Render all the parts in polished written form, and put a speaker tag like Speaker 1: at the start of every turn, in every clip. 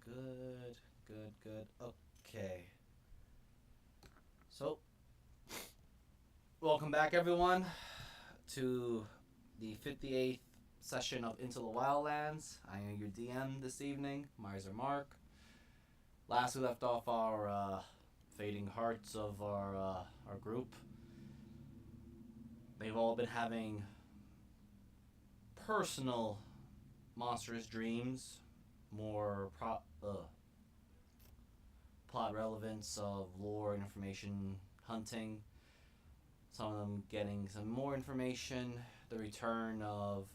Speaker 1: Good, good. Okay. So, welcome back, everyone, to the 58th session of Into the Wildlands. I am your DM this evening, Miser Mark. Last we left off our fading hearts of our group. They've all been having personal monstrous dreams, more plot relevance of lore and information hunting. Some of them getting some more information, the return of,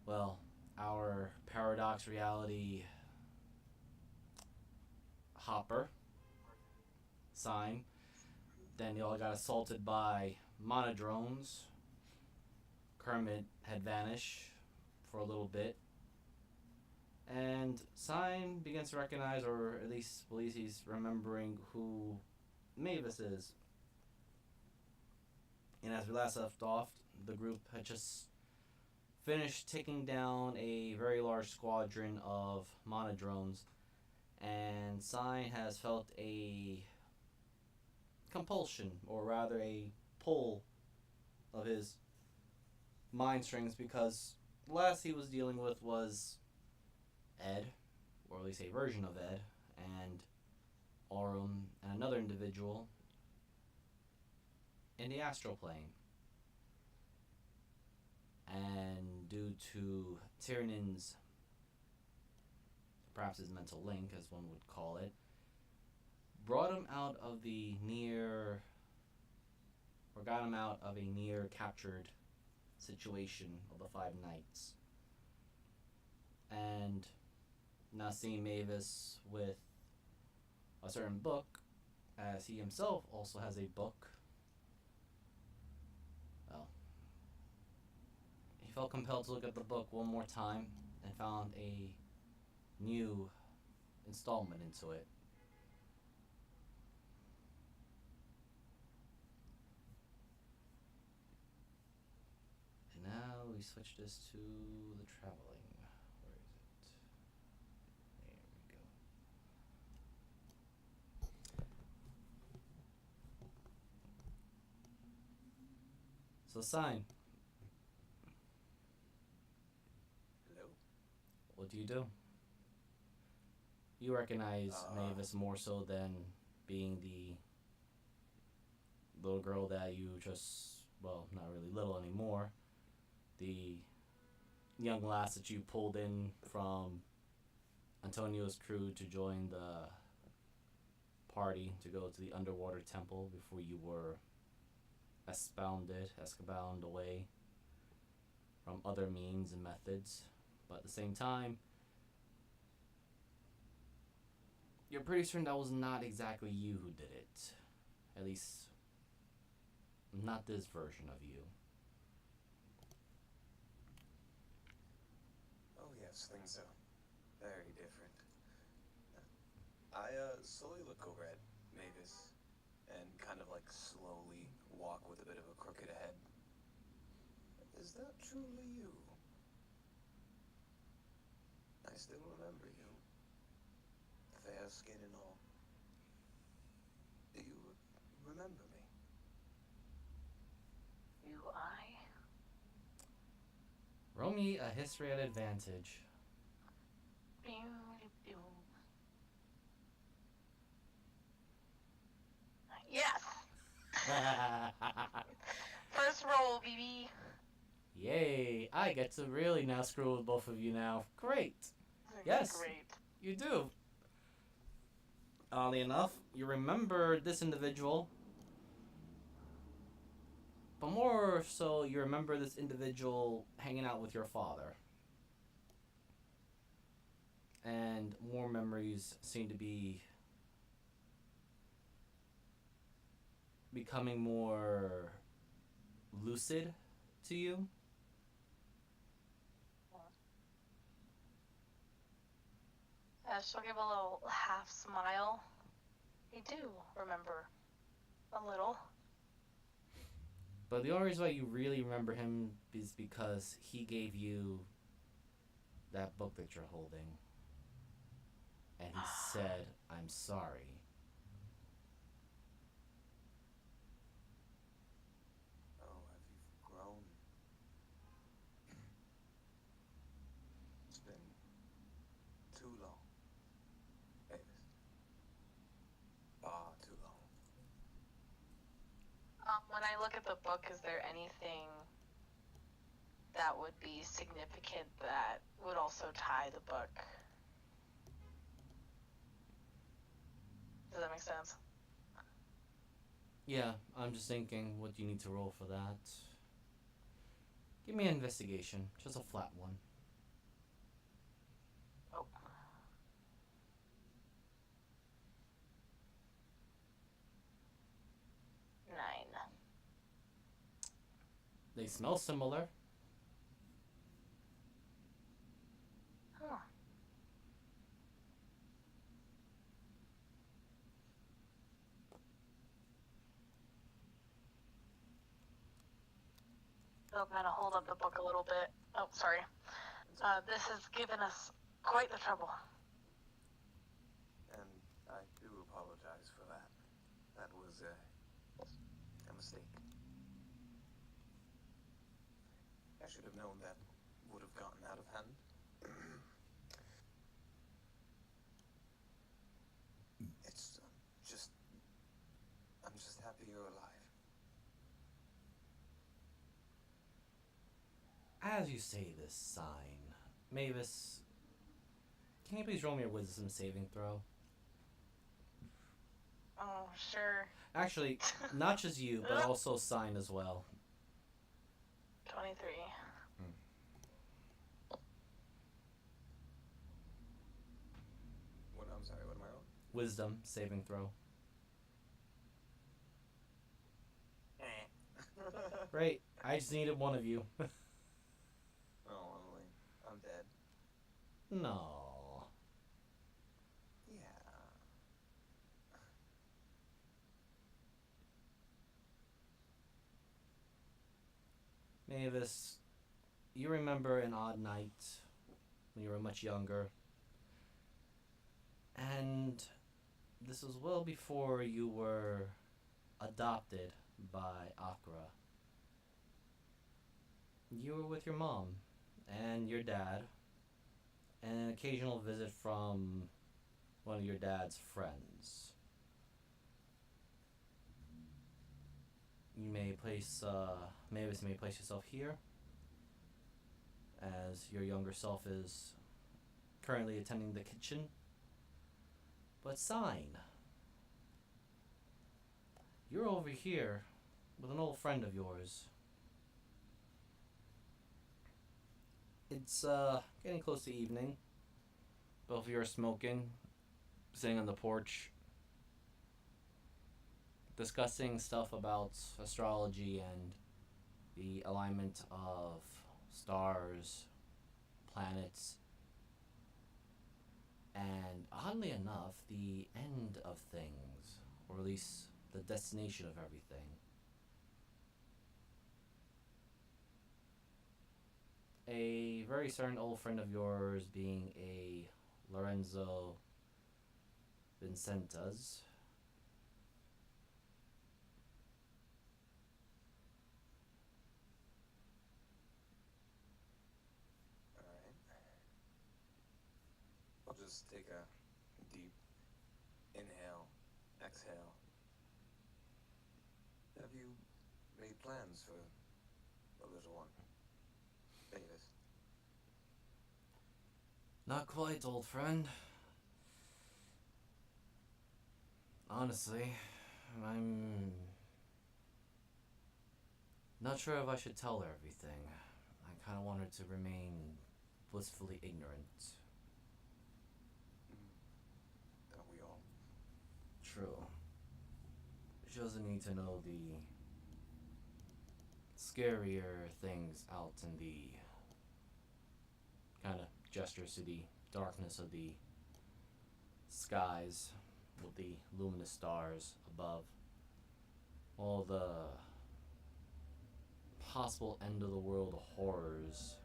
Speaker 1: well, our paradox reality hopper sign. Then they all got assaulted by monodrones. Kermit had vanished for a little bit. And Sign begins to recognize, or at least believes he's remembering, who Mavis is. And as we last left off, the group had just finished taking down a very large squadron of monodrones, and Sign has felt a compulsion, or rather a pull of his mind strings, because the last he was dealing with was Ed, or at least a version of Ed, and Aurum, and another individual in the astral plane. And due to Tyrann's, perhaps his mental link, as one would call it, brought him out of the near, or got him out of a near captured situation of the Five Knights. And now seeing Mavis with a certain book, as he himself also has a book, well, he felt compelled to look at the book one more time and found a new installment into it. And now we switch this to the traveling. Where is it? There we go. So Sign,
Speaker 2: Hello?
Speaker 1: what do you do? You recognize Mavis more so than being the little girl that you just, well, not really little anymore, the young lass that you pulled in from Antonio's crew to join the party to go to the underwater temple before you were escabouted away from other means and methods. But at the same time, you're pretty certain that was not exactly you who did it. At least, not this version of you.
Speaker 2: Oh yes, things are very different. I slowly look over at Mavis and kind of like slowly walk with a bit of a crooked head. Is that truly you? I still remember you. Fair skin and all. Do you remember me?
Speaker 3: Do I?
Speaker 1: Roll me a history at advantage.
Speaker 3: Yes! First roll, BB.
Speaker 1: Yay! I get to really now screw with both of you now. Great! Yes.
Speaker 3: Great.
Speaker 1: You do. Oddly enough, you remember this individual, but more so you remember this individual hanging out with your father. And more memories seem to be becoming more lucid to you.
Speaker 3: She'll give a little half smile. I do remember a little.
Speaker 1: But the only reason why you really remember him is because he gave you that book that you're holding. and he said, "I'm sorry."
Speaker 2: Oh, have you grown? It's been too long, Mavis. Far too long.
Speaker 3: When I look at the book, is there anything that would be significant that would also tie the book? Does that make sense?
Speaker 1: Yeah, I'm just thinking, what do you need to roll for that? Give me an investigation, just a flat one.
Speaker 3: Oh. Nine.
Speaker 1: They smell similar.
Speaker 3: Huh. They'll kind of hold up the book a little bit. Oh, sorry. This has given us quite the trouble.
Speaker 2: And I do apologize for that. That was a mistake. I should have known that would have gotten out of hand. It's I'm just happy you're alive.
Speaker 1: As you say this sign, Mavis, can you please roll me a wisdom saving throw?
Speaker 3: Oh, sure.
Speaker 1: Actually, not just you, but also sign as well.
Speaker 3: 23.
Speaker 2: What? I'm sorry. What am I on?
Speaker 1: Wisdom saving throw. Right, I just needed one of you.
Speaker 2: Oh, Emily, I'm dead.
Speaker 1: No.
Speaker 2: Yeah.
Speaker 1: Mavis, you remember an odd night when you were much younger, and this was well before you were adopted by Akra. You were with your mom and your dad, and an occasional visit from one of your dad's friends. You may place, Mavis, you may place yourself here, as your younger self is currently attending the kitchen. But sign, you're over here with an old friend of yours. It's getting close to evening. Both of you are smoking, sitting on the porch, discussing stuff about astrology and the alignment of stars, planets, and oddly enough, the end of things, or at least the destination of everything. A very certain old friend of yours, being a Lorenzo Vincentas,
Speaker 2: All right. I'll just take a deep inhale, exhale. Have you made plans for the little one, Mavis?
Speaker 1: not quite, old friend. Honestly, I'm not sure if I should tell her everything. I kind of want her to remain blissfully ignorant.
Speaker 2: Don't we all?
Speaker 1: True. She doesn't need to know the scarier things out in the kind of gestures to the darkness of the skies with the luminous stars above. All the possible end of the world horrors.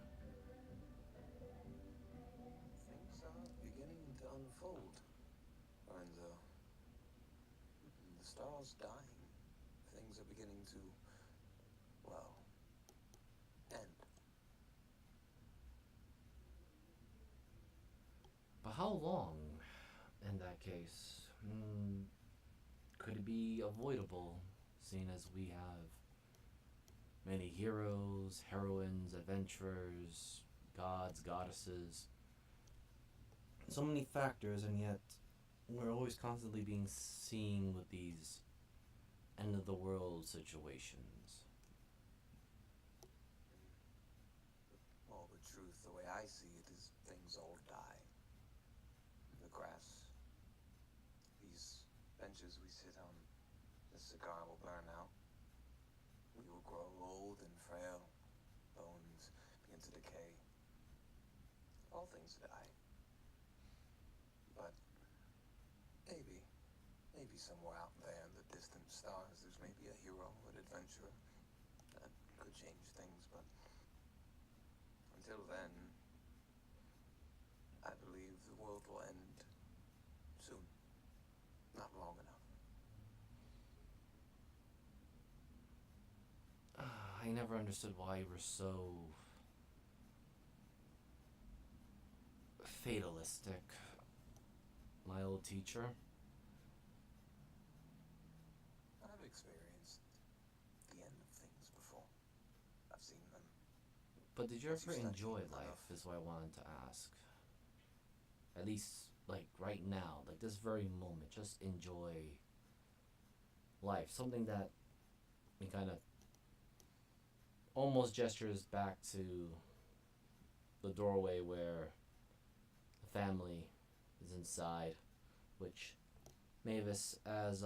Speaker 2: Things are beginning to unfold. star's dying. Things are beginning to, well, end.
Speaker 1: But how long, in that case? Could it be avoidable, seeing as we have many heroes, heroines, adventurers, gods, goddesses? So many factors, and yet we're always constantly being seen with these end of the world situations.
Speaker 2: Well, the truth, the way I see it, is things all die. The grass, these benches we sit on, the cigar will burn out. We will grow old and frail. Bones begin to decay. All things die. But maybe somewhere out there in the distant stars, there's maybe a hero, an adventurer that could change things. But until then, I believe the world will end soon. Not long enough.
Speaker 1: I never understood why you were so fatalistic, my old teacher.
Speaker 2: I've experienced the end of things before. I've seen them.
Speaker 1: But did you
Speaker 2: Once
Speaker 1: ever
Speaker 2: you study
Speaker 1: enjoy
Speaker 2: enough.
Speaker 1: life, is what I wanted to ask. At least, like, right now, like, this very moment, just enjoy life. Something that we kind of almost gestures back to the doorway where the family is inside, which Mavis, as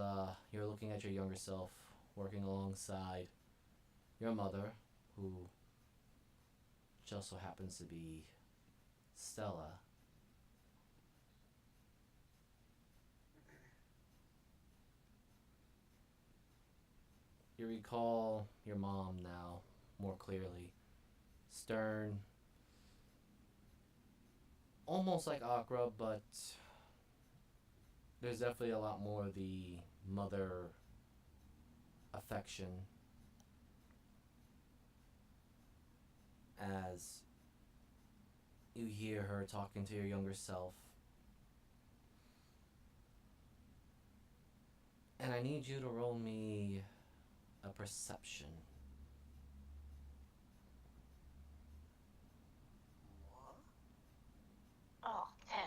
Speaker 1: you're looking at your younger self, working alongside your mother, who just so happens to be Stella. You recall your mom now more clearly. Stern, almost like Akra, but there's definitely a lot more of the mother affection as you hear her talking to your younger self. And I need you to roll me a perception.
Speaker 2: What?
Speaker 3: Oh, 10.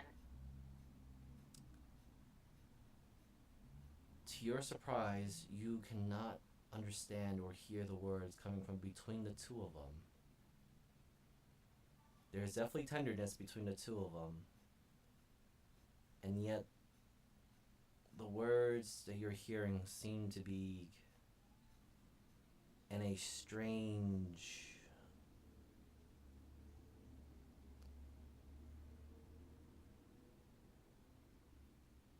Speaker 1: To your surprise, you cannot understand or hear the words coming from between the two of them. There's definitely tenderness between the two of them. And yet, the words that you're hearing seem to be in a strange,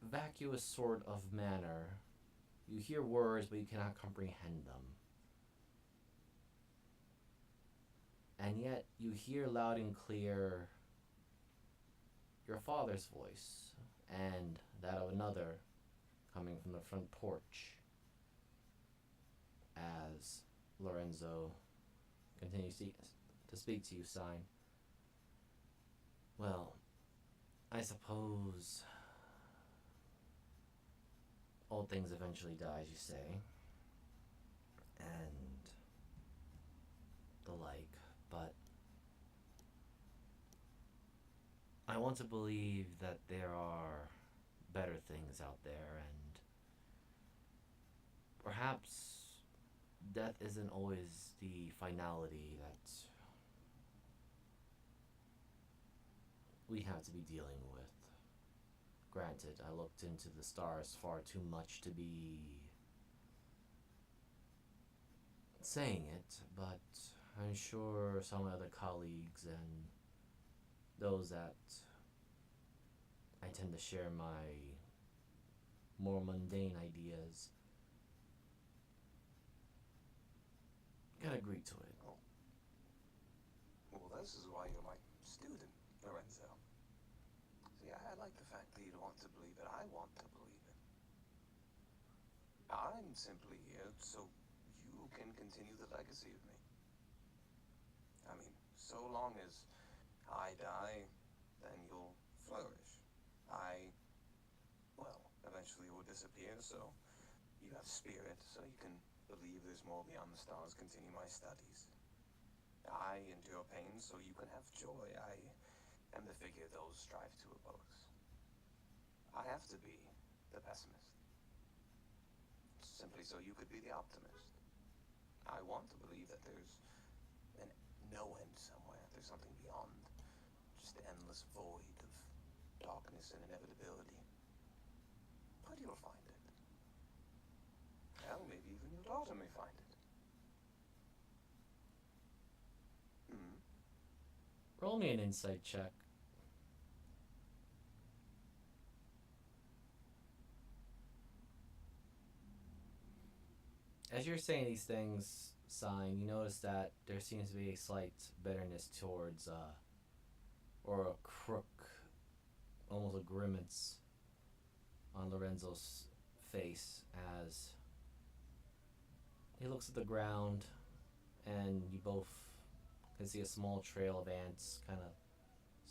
Speaker 1: vacuous sort of manner. You hear words, but you cannot comprehend them. And yet, you hear loud and clear your father's voice and that of another coming from the front porch as Lorenzo continues to speak to you, Sign. Well, I suppose all things eventually die, as you say, and the like, but I want to believe that there are better things out there, and perhaps death isn't always the finality that we have to be dealing with. Granted, I looked into the stars far too much to be saying it, but I'm sure some other colleagues and those that I tend to share my more mundane ideas can agree to it.
Speaker 2: Well, this is why you're my student, Lorenzo. See, I like the fact that you don't want to believe it. I want to believe it. I'm simply here so you can continue the legacy of me. I mean, so long as I die, then you'll flourish. Well, eventually will disappear, so you have spirit, so you can believe there's more beyond the stars, continue my studies. I endure pain, so you can have joy. I am the figure those strive to oppose. I have to be the pessimist, simply so you could be the optimist. I want to believe that there's an no end somewhere, there's something beyond just the endless void of darkness and inevitability. But you'll find it. Hell, maybe even your daughter may find it. Hmm.
Speaker 1: Roll me an insight check. As you're saying these things, Sign, you notice that there seems to be a slight bitterness towards, or a crook, almost a grimace on Lorenzo's face as he looks at the ground, and you both can see a small trail of ants kind of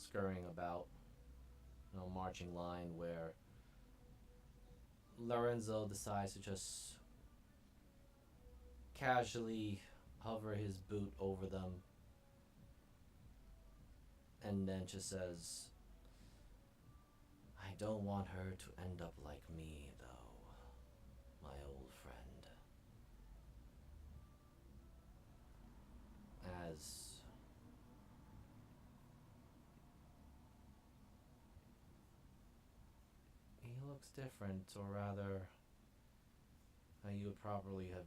Speaker 1: scurrying about, marching line where Lorenzo decides to just casually hover his boot over them and then just says, "I don't want her to end up like me, though, my old friend." As he looks different, or rather, how you would probably have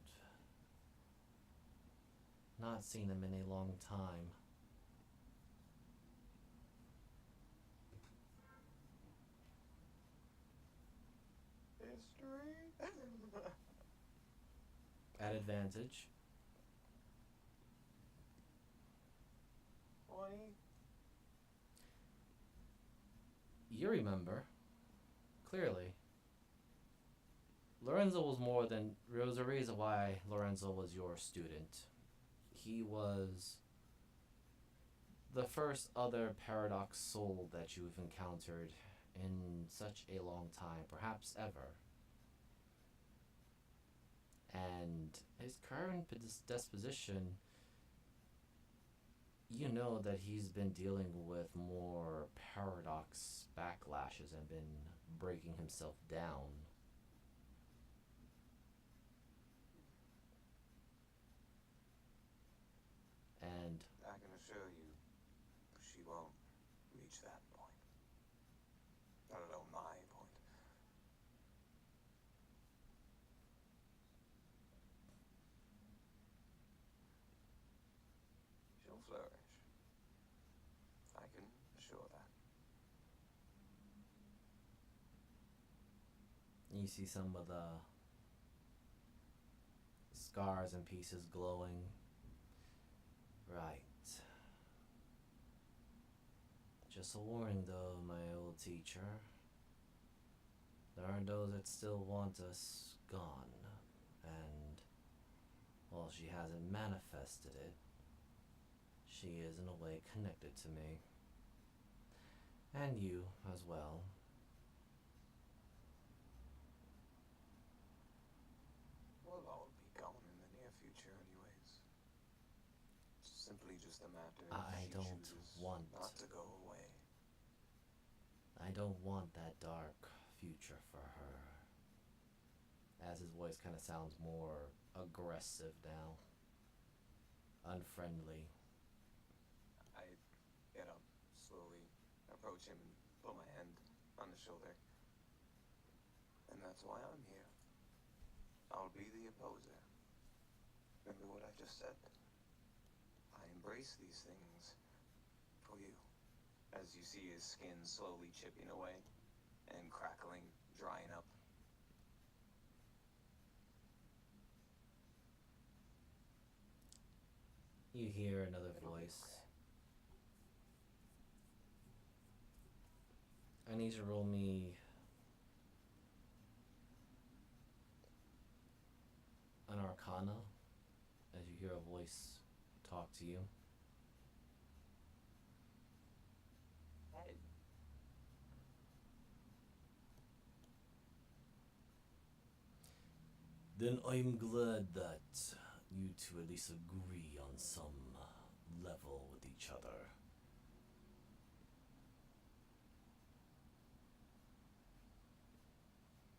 Speaker 1: not seen him in a long time.
Speaker 2: History?
Speaker 1: At advantage.
Speaker 2: 20?
Speaker 1: You remember, clearly. Lorenzo was more than. There was a reason why Lorenzo was your student. He was the first other paradox soul that you've encountered in such a long time, perhaps ever. And his current disposition, you know that he's been dealing with more paradox backlashes and been breaking himself down. And
Speaker 2: I can assure you, she won't reach that point. Not at all my point. She'll flourish. I can assure that.
Speaker 1: you see some of the scars and pieces glowing. Right. Just a warning though, my old teacher. There are those that still want us gone, and while she hasn't manifested it, she is in a way connected to me. And you as well.
Speaker 2: We'll all be gone in the near future anyways. It's simply just a matter if
Speaker 1: I
Speaker 2: she
Speaker 1: don't
Speaker 2: chooses
Speaker 1: want
Speaker 2: not to go away.
Speaker 1: I don't want that dark future for her. As his voice kind of sounds more aggressive now. Unfriendly.
Speaker 2: I get up, slowly approach him and put my hand on his shoulder. And that's why I'm here. I'll be the opposer. Remember what I just said? I embrace these things for you. As you see his skin slowly chipping away and crackling, drying up.
Speaker 1: You hear another
Speaker 2: It'll be
Speaker 1: voice.
Speaker 2: okay.
Speaker 1: I need you to roll me Arcana as you hear a voice talk to you. Then I'm glad that you two at least agree on some level with each other.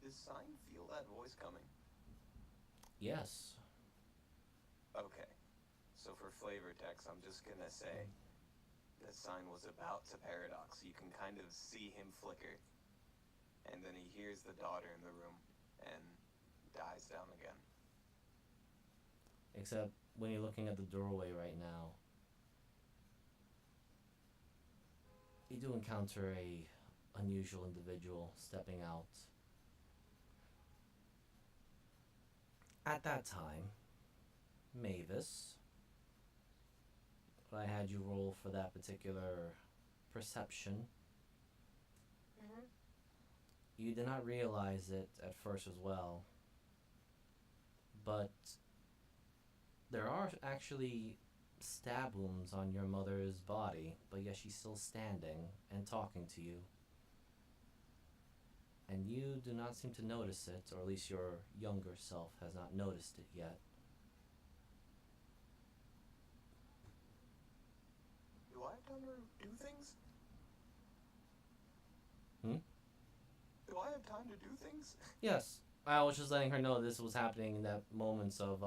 Speaker 2: Does Sign feel that voice coming?
Speaker 1: Yes.
Speaker 2: Okay. So for flavor text, I'm just gonna say that Sign was about to paradox. You can kind of see him flicker. And then he hears the daughter in the room and dies down again.
Speaker 1: Except when you're looking at the doorway right now, you do encounter a unusual individual stepping out. At that time, Mavis, I had you roll for that particular perception.
Speaker 3: Mm-hmm.
Speaker 1: You did not realize it at first as well, but there are actually stab wounds on your mother's body, but yet she's still standing and talking to you. And you do not seem to notice it, or at least your younger self has not noticed it yet.
Speaker 2: Do I have time to do things? Do I have time to do things?
Speaker 1: Yes, I was just letting her know this was happening in that moments of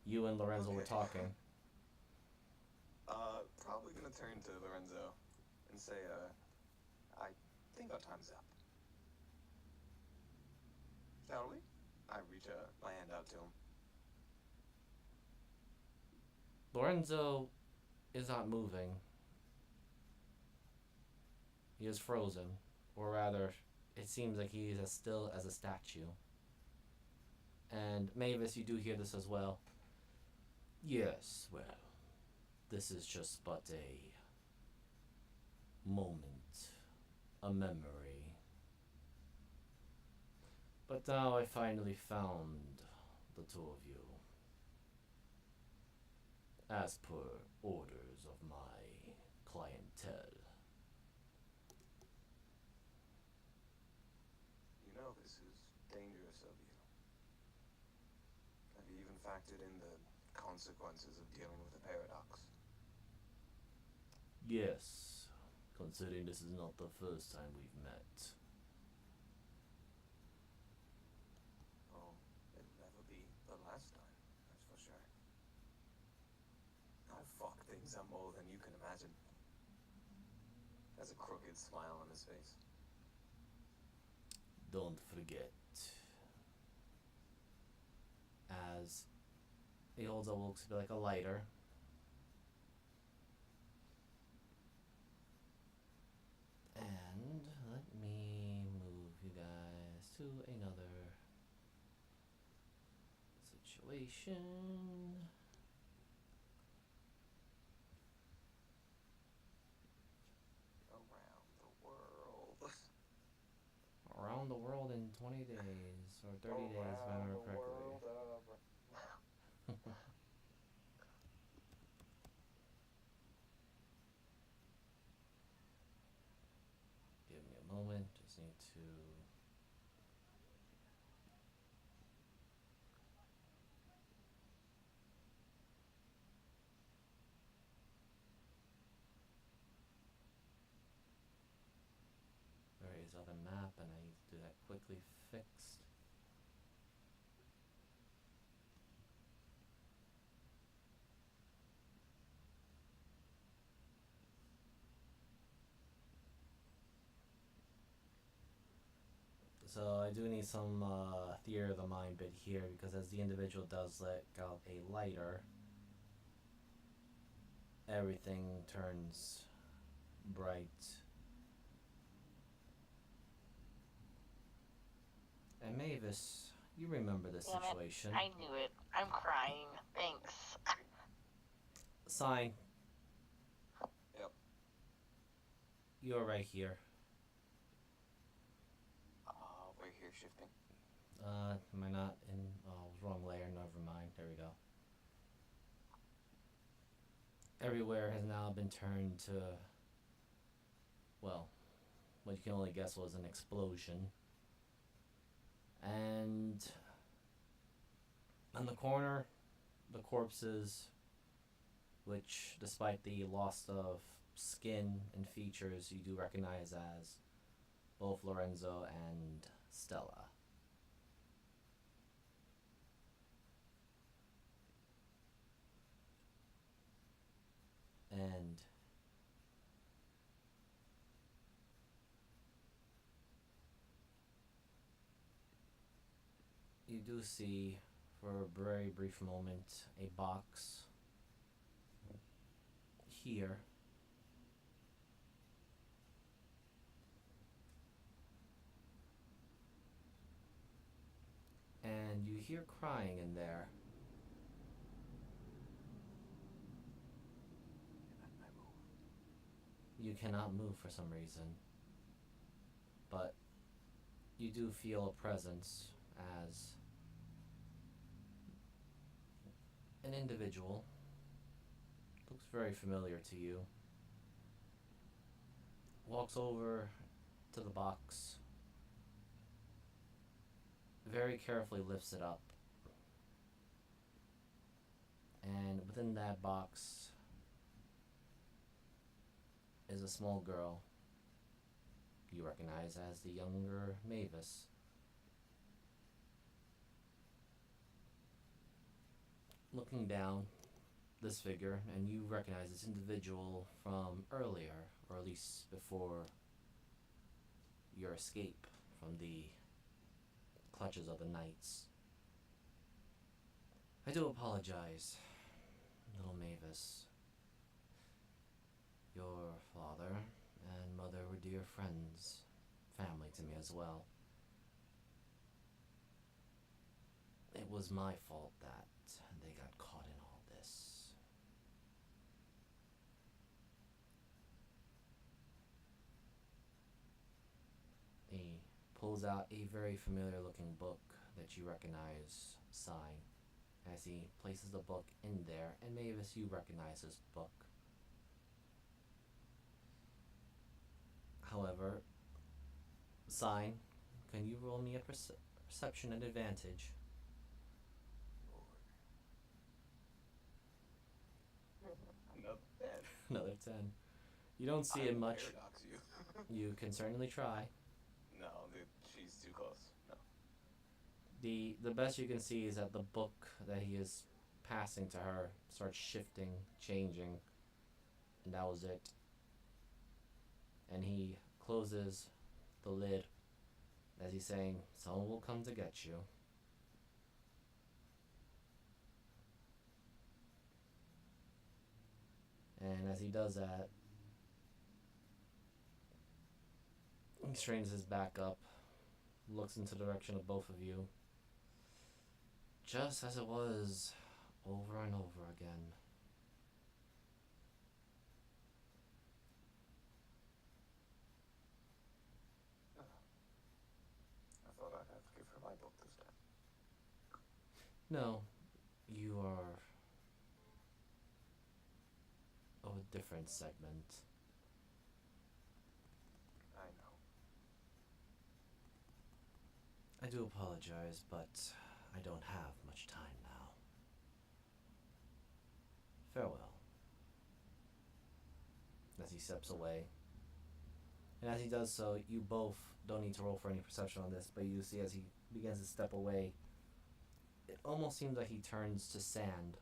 Speaker 1: you and Lorenzo were talking.
Speaker 2: Probably gonna turn to Lorenzo and say, I think our time's up. Shall we? I reach my hand out to him.
Speaker 1: Lorenzo is not moving. He is frozen, or rather, it seems like he is as still as a statue. And Mavis, you do hear this as well. Yes, well, this is just but a moment, a memory. But now I finally found the two of you, as per orders of my clientele.
Speaker 2: You know, this is dangerous of you. Have you even factored in the consequences of dealing with the paradox?
Speaker 1: Yes, considering this is not the first time we've met.
Speaker 2: Oh, it'll never be the last time, that's for sure. I fuck things up more than you can imagine. Has a crooked smile on his face.
Speaker 1: Don't forget. As he holds up what looks to be like a lighter. And let me move you guys to another situation. Around the world in 20 days, or 30 days, if I remember correctly. Give me a moment, just need to... Various other map, and I need to do that quickly fixed. So I do need some theater of the mind bit here, because as the individual does let out a lighter, everything turns bright. And Mavis, you remember this
Speaker 3: Damn it.
Speaker 1: situation.
Speaker 3: I knew it. I'm crying. Thanks.
Speaker 1: Sign.
Speaker 2: Yep.
Speaker 1: You're right here.
Speaker 2: We're here shifting.
Speaker 1: Am I not in? Oh, wrong layer. Never mind. There we go. Everywhere has now been turned to, well, what you can only guess was an explosion. And on the corner, the corpses, which, despite the loss of skin and features, you do recognize as both Lorenzo and Stella. And you do see, for a very brief moment, a box here. And you hear crying in there. You cannot move for some reason. But you do feel a presence as an individual. Looks very familiar to you. Walks over to the box. Very carefully lifts it up. And within that box is a small girl you recognize as the younger Mavis. Looking down this figure, and you recognize this individual from earlier, or at least before your escape from the clutches of the knights. I do apologize, little Mavis. Your father and mother were dear friends, family to me as well. It was my fault that they got caught in all this. He pulls out a very familiar looking book that you recognize, Sign, as he places the book in there, and Mavis, you recognize this book. However, Sign, can you roll me a perception at advantage?
Speaker 2: Another 10.
Speaker 1: Another 10. You don't see it much.
Speaker 2: Paradox you.
Speaker 1: You can certainly try.
Speaker 2: No, she's too close. No.
Speaker 1: The best you can see is that the book that he is passing to her starts shifting, changing, and that was it. And he closes the lid as he's saying, "Someone will come to get you." And as he does that, he straightens his back up, looks into the direction of both of you, just as it was over and over again.
Speaker 2: I thought I'd have to give her my book this time.
Speaker 1: No, you are of a different segment.
Speaker 2: I know.
Speaker 1: I do apologize, but I don't have much time now. Farewell. As he steps away. And as he does so, you both don't need to roll for any perception on this, but you see as he begins to step away, it almost seems like he turns to sand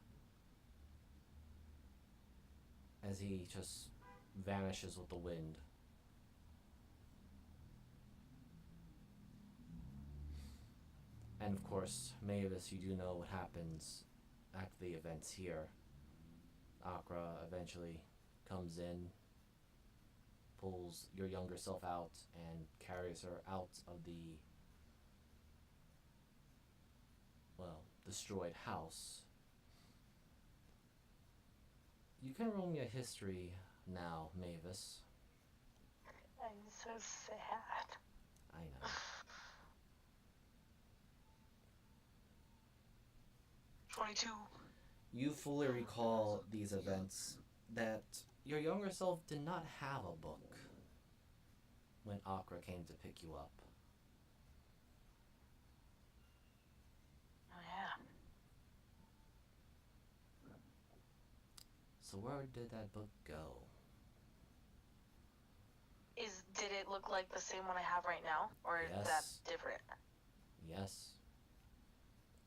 Speaker 1: as he just vanishes with the wind. And of course, Mavis, you do know what happens after the events here. Akra eventually comes in, pulls your younger self out, and carries her out of the, well, destroyed house. You can roll me a history now, Mavis.
Speaker 3: I'm so sad.
Speaker 1: I know.
Speaker 3: 22.
Speaker 1: You fully recall these events, that your younger self did not have a book when Akra came to pick you up.
Speaker 3: Oh, yeah.
Speaker 1: So where did that book go?
Speaker 3: Did it look like the same one I have right now? Or is
Speaker 1: Yes.
Speaker 3: that different?
Speaker 1: Yes.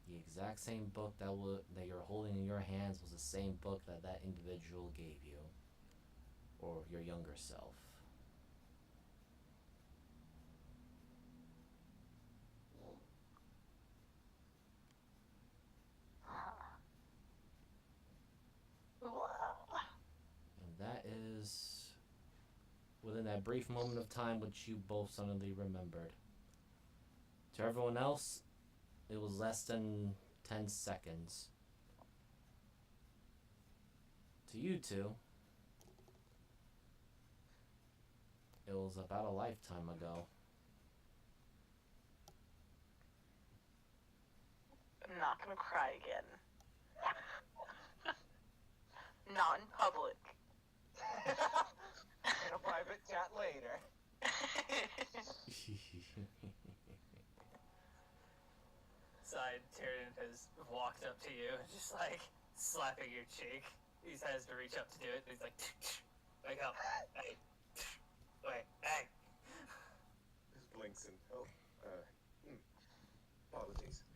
Speaker 1: The exact same book that you're holding in your hands was the same book that that individual gave you, or your younger self. And that is within that brief moment of time which you both suddenly remembered. To everyone else, it was less than 10 seconds. To you two, it was about a lifetime ago.
Speaker 3: I'm not gonna cry again. Not in public.
Speaker 4: In a private chat later.
Speaker 5: Side Tyrion has walked up to you and just like slapping your cheek. He has to reach up to do it. And he's like, wake up, hey, wait, hey.
Speaker 2: Just blinks and apologies.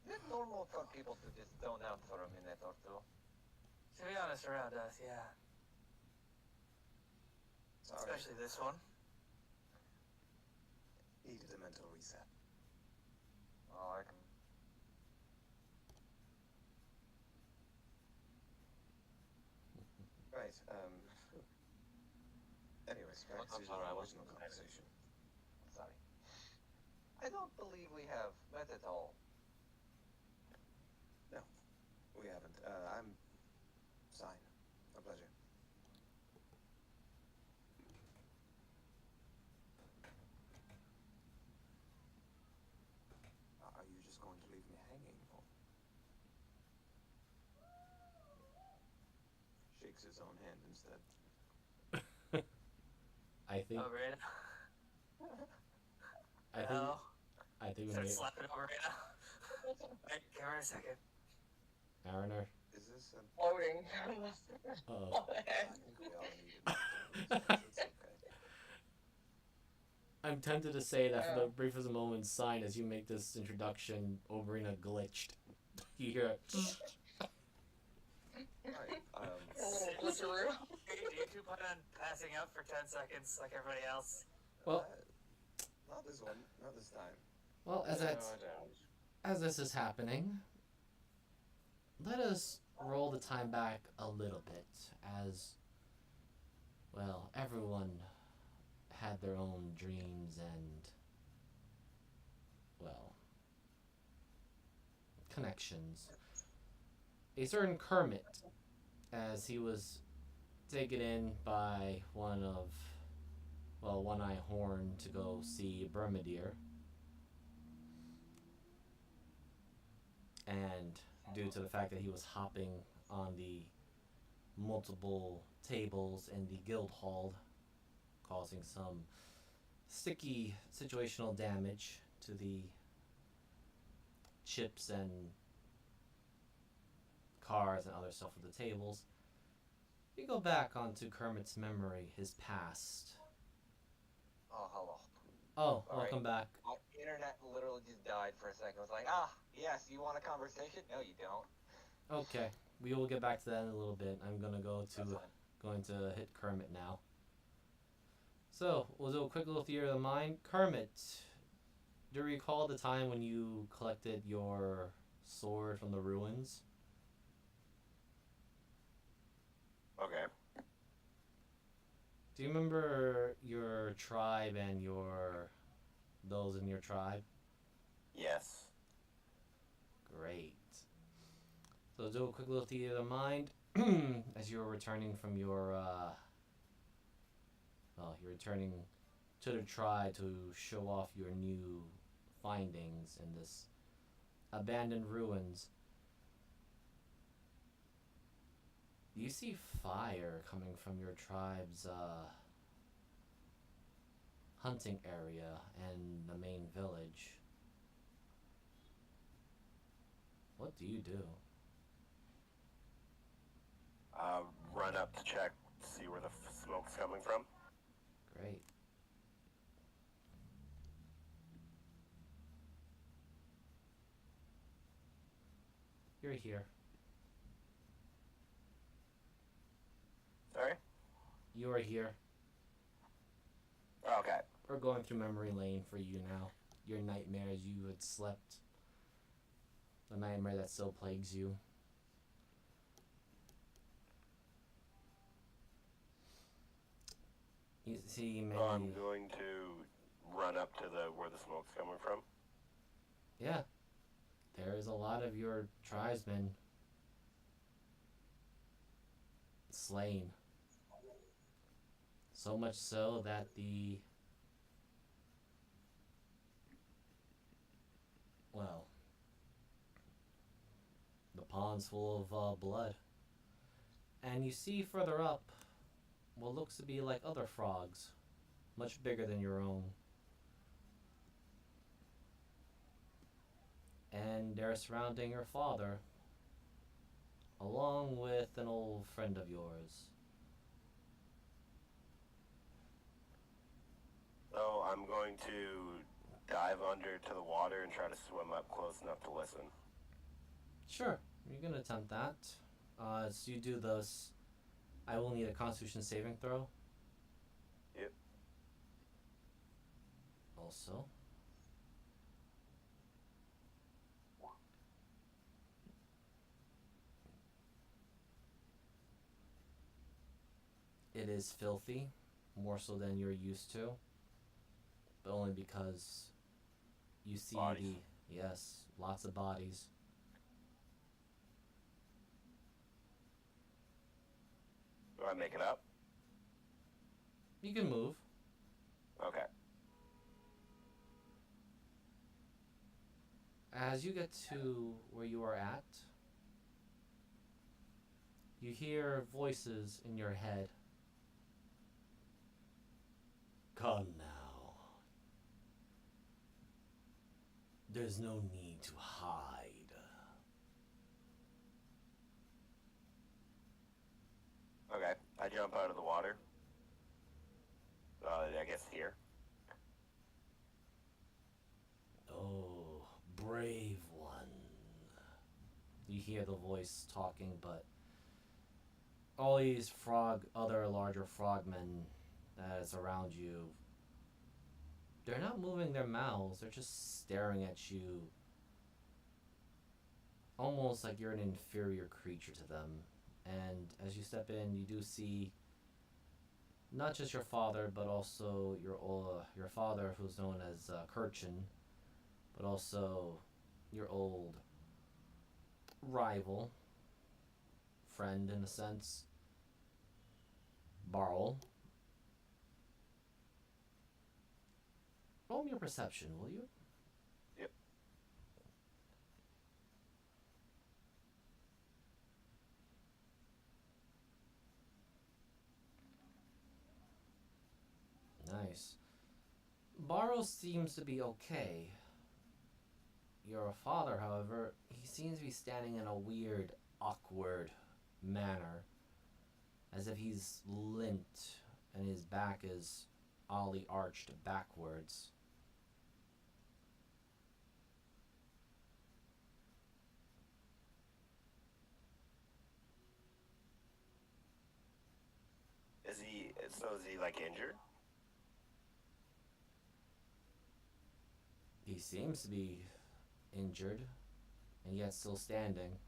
Speaker 4: Is it normal for people to just zone out for a minute or two?
Speaker 5: To be honest, around us, yeah,
Speaker 2: Sorry.
Speaker 5: especially this one.
Speaker 2: Needed a mental reset.
Speaker 4: Oh, I can.
Speaker 2: Right. Anyways, back
Speaker 4: I'm
Speaker 2: to
Speaker 4: sorry, I
Speaker 2: the
Speaker 4: wasn't
Speaker 2: original
Speaker 4: prepared.
Speaker 2: conversation.
Speaker 4: Sorry. I don't believe we have met at all.
Speaker 2: No, we haven't. I'm Sign. A pleasure. Are you just going to leave me hanging? Or... Shakes his own hand instead.
Speaker 1: I think.
Speaker 5: Oh, Rita.
Speaker 1: I think.
Speaker 5: No.
Speaker 1: I think we
Speaker 5: Start
Speaker 1: may.
Speaker 5: slapping over Rita. Wait, give her a second.
Speaker 1: Aaroner.
Speaker 2: Is this an...
Speaker 6: Floating.
Speaker 1: Uh-oh.
Speaker 2: I think we all need a mental reset. It's okay.
Speaker 1: I'm tempted to say that for
Speaker 6: Yeah.
Speaker 1: the briefest moment, Sign, as you make this introduction, Oberina glitched. You hear it.
Speaker 2: Right.
Speaker 6: A little glitcheroo.
Speaker 5: Do you two plan on passing out for 10 seconds like everybody else?
Speaker 1: Well-
Speaker 2: not this one. Not this time.
Speaker 1: Well, as this is happening, let us roll the time back a little bit, as, well, everyone had their own dreams and, well, connections. A certain Kermit, as he was taken in by One-Eye Horn to go see Bermudir, and due to the fact that he was hopping on the multiple tables in the guild hall, causing some sticky situational damage to the chips and cards and other stuff with the tables. We go back onto Kermit's memory, his past.
Speaker 4: Oh, hello.
Speaker 1: Oh,
Speaker 4: Sorry.
Speaker 1: welcome back.
Speaker 4: My internet literally just died for a second. I was like, yes, you want a conversation? No, you don't.
Speaker 1: Okay, we will get back to that in a little bit. I'm gonna
Speaker 4: That's fine.
Speaker 1: going to hit Kermit now. So, we'll do a quick little theater of the mind. Kermit, do you recall the time when you collected your sword from the ruins?
Speaker 2: Okay.
Speaker 1: Do you remember your tribe and those in your tribe?
Speaker 2: Yes.
Speaker 1: Great. So let's do a quick little theater of the mind as you're returning from your, you're returning to the tribe to show off your new findings in this abandoned ruins. You see fire coming from your tribe's hunting area and the main village. What do you do?
Speaker 7: Run up to check, see where the smoke's coming from.
Speaker 1: Great. You're here.
Speaker 7: Sorry?
Speaker 1: You are here.
Speaker 7: Okay.
Speaker 1: We're going through memory lane for you now. Your nightmares you had slept. The nightmare that still plagues you. You see many...
Speaker 7: I'm going to run up to where the smoke's coming from.
Speaker 1: Yeah. There is a lot of your tribesmen slain. So much so that the pond's full of blood. And you see further up what looks to be like other frogs, much bigger than your own. And they're surrounding your father, along with an old friend of yours.
Speaker 7: So I'm going to dive under to the water and try to swim up close enough to listen.
Speaker 1: Sure, you can attempt that. So you do this. I will need a Constitution saving throw.
Speaker 7: Yep.
Speaker 1: Also. It is filthy, more so than you're used to, but only because you see
Speaker 7: Bodies.
Speaker 1: yes, lots of bodies.
Speaker 7: Do I make it up?
Speaker 1: You can move.
Speaker 7: Okay.
Speaker 1: As you get to where you are at, you hear voices in your head. Come now. There's no need to hide.
Speaker 7: Okay. I jump out of the water. I guess here.
Speaker 1: Oh, brave one. You hear the voice talking, but all these other larger frogmen that is around you, they're not moving their mouths, they're just staring at you, almost like you're an inferior creature to them. And as you step in, you do see not just your father, but also your father, who's known as Kirchin, but also your old rival, friend in a sense, Barl. Roll me your perception, will you?
Speaker 7: Yep.
Speaker 1: Nice. Barl seems to be okay. Your father, however, he seems to be standing in a weird, awkward manner, as if he's lint and his back is oddly arched backwards.
Speaker 7: Is he like injured?
Speaker 1: He seems to be injured, and yet still standing.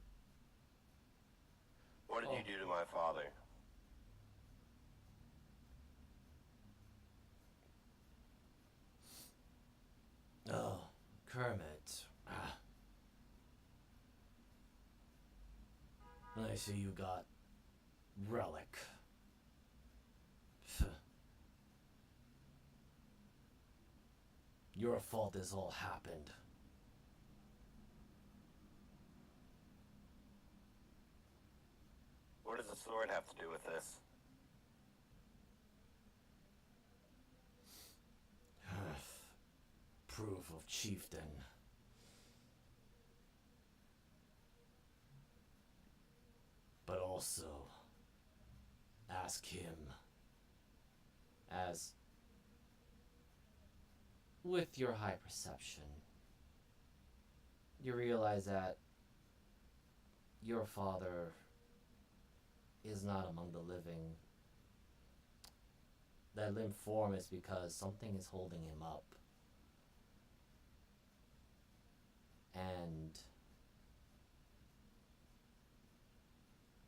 Speaker 7: What did you do to my father?
Speaker 1: Oh, Kermit. I see you got relic. Your fault this all happened.
Speaker 7: What does the sword have to do with this?
Speaker 1: Proof of chieftain. But also, ask him, as with your high perception, you realize that your father is not among the living. That limp form is because something is holding him up. And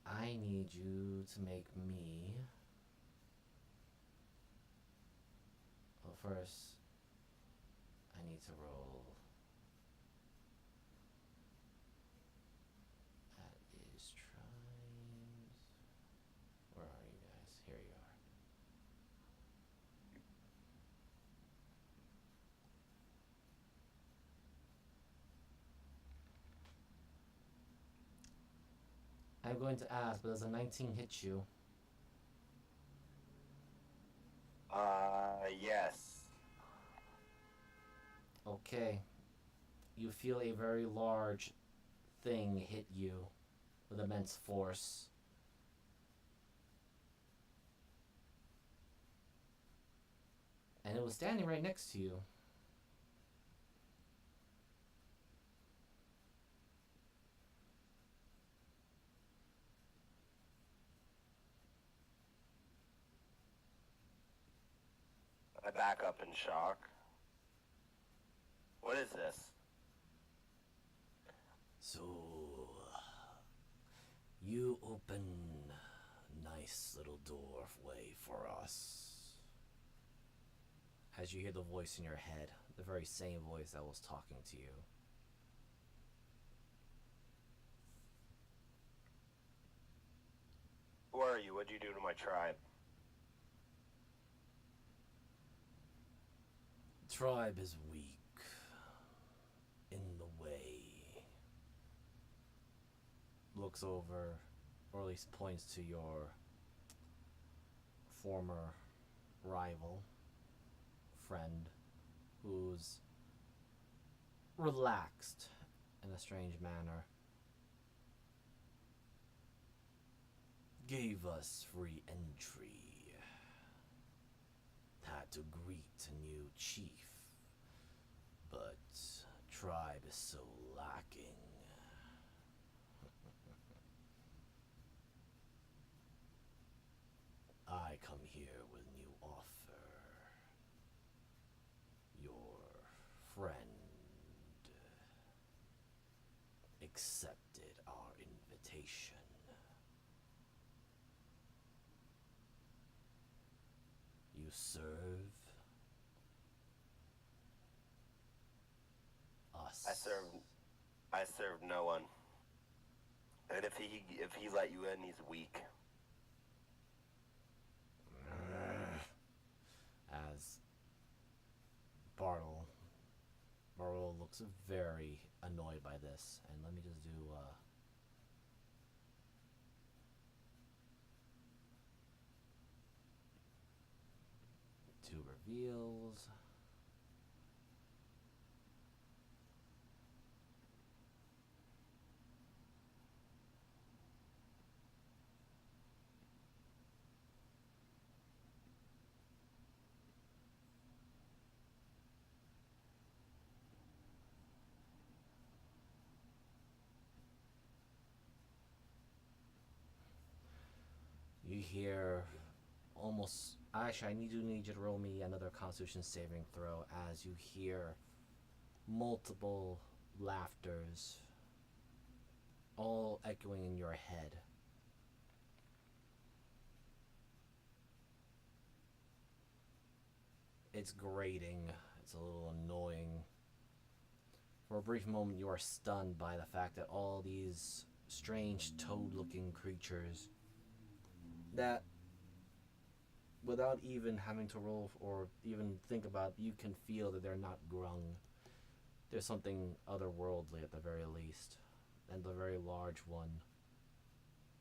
Speaker 1: I need you to make me... Well, first, I need to roll... That is tribes... Where are you guys? Here you are. I'm going to ask, but does a 19 hit you?
Speaker 7: Yes.
Speaker 1: Okay. You feel a very large thing hit you with immense force. And it was standing right next to you.
Speaker 7: I back up in shock. What is this?
Speaker 1: So, you open a nice little doorway for us. As you hear the voice in your head, the very same voice that was talking to you.
Speaker 7: Who are you? What'd you do to my tribe?
Speaker 1: Tribe is weak in the way. Looks over, or at least points to your former rival, friend, who's relaxed in a strange manner. Gave us free entry. Had to greet a new chief. But tribe is so lacking. I come here with a new offer. Your friend accepted our invitation. You serve us.
Speaker 7: I serve no one. And if he let you in, he's weak.
Speaker 1: As Bartle looks very annoyed by this, and let me just do two reveals. You hear almost... Actually, I need you to roll me another Constitution saving throw as you hear multiple laughters all echoing in your head. It's grating. It's a little annoying. For a brief moment, you are stunned by the fact that all these strange toad-looking creatures that, without even having to roll or even think about, you can feel that they're not grung. There's something otherworldly at the very least. And the very large one,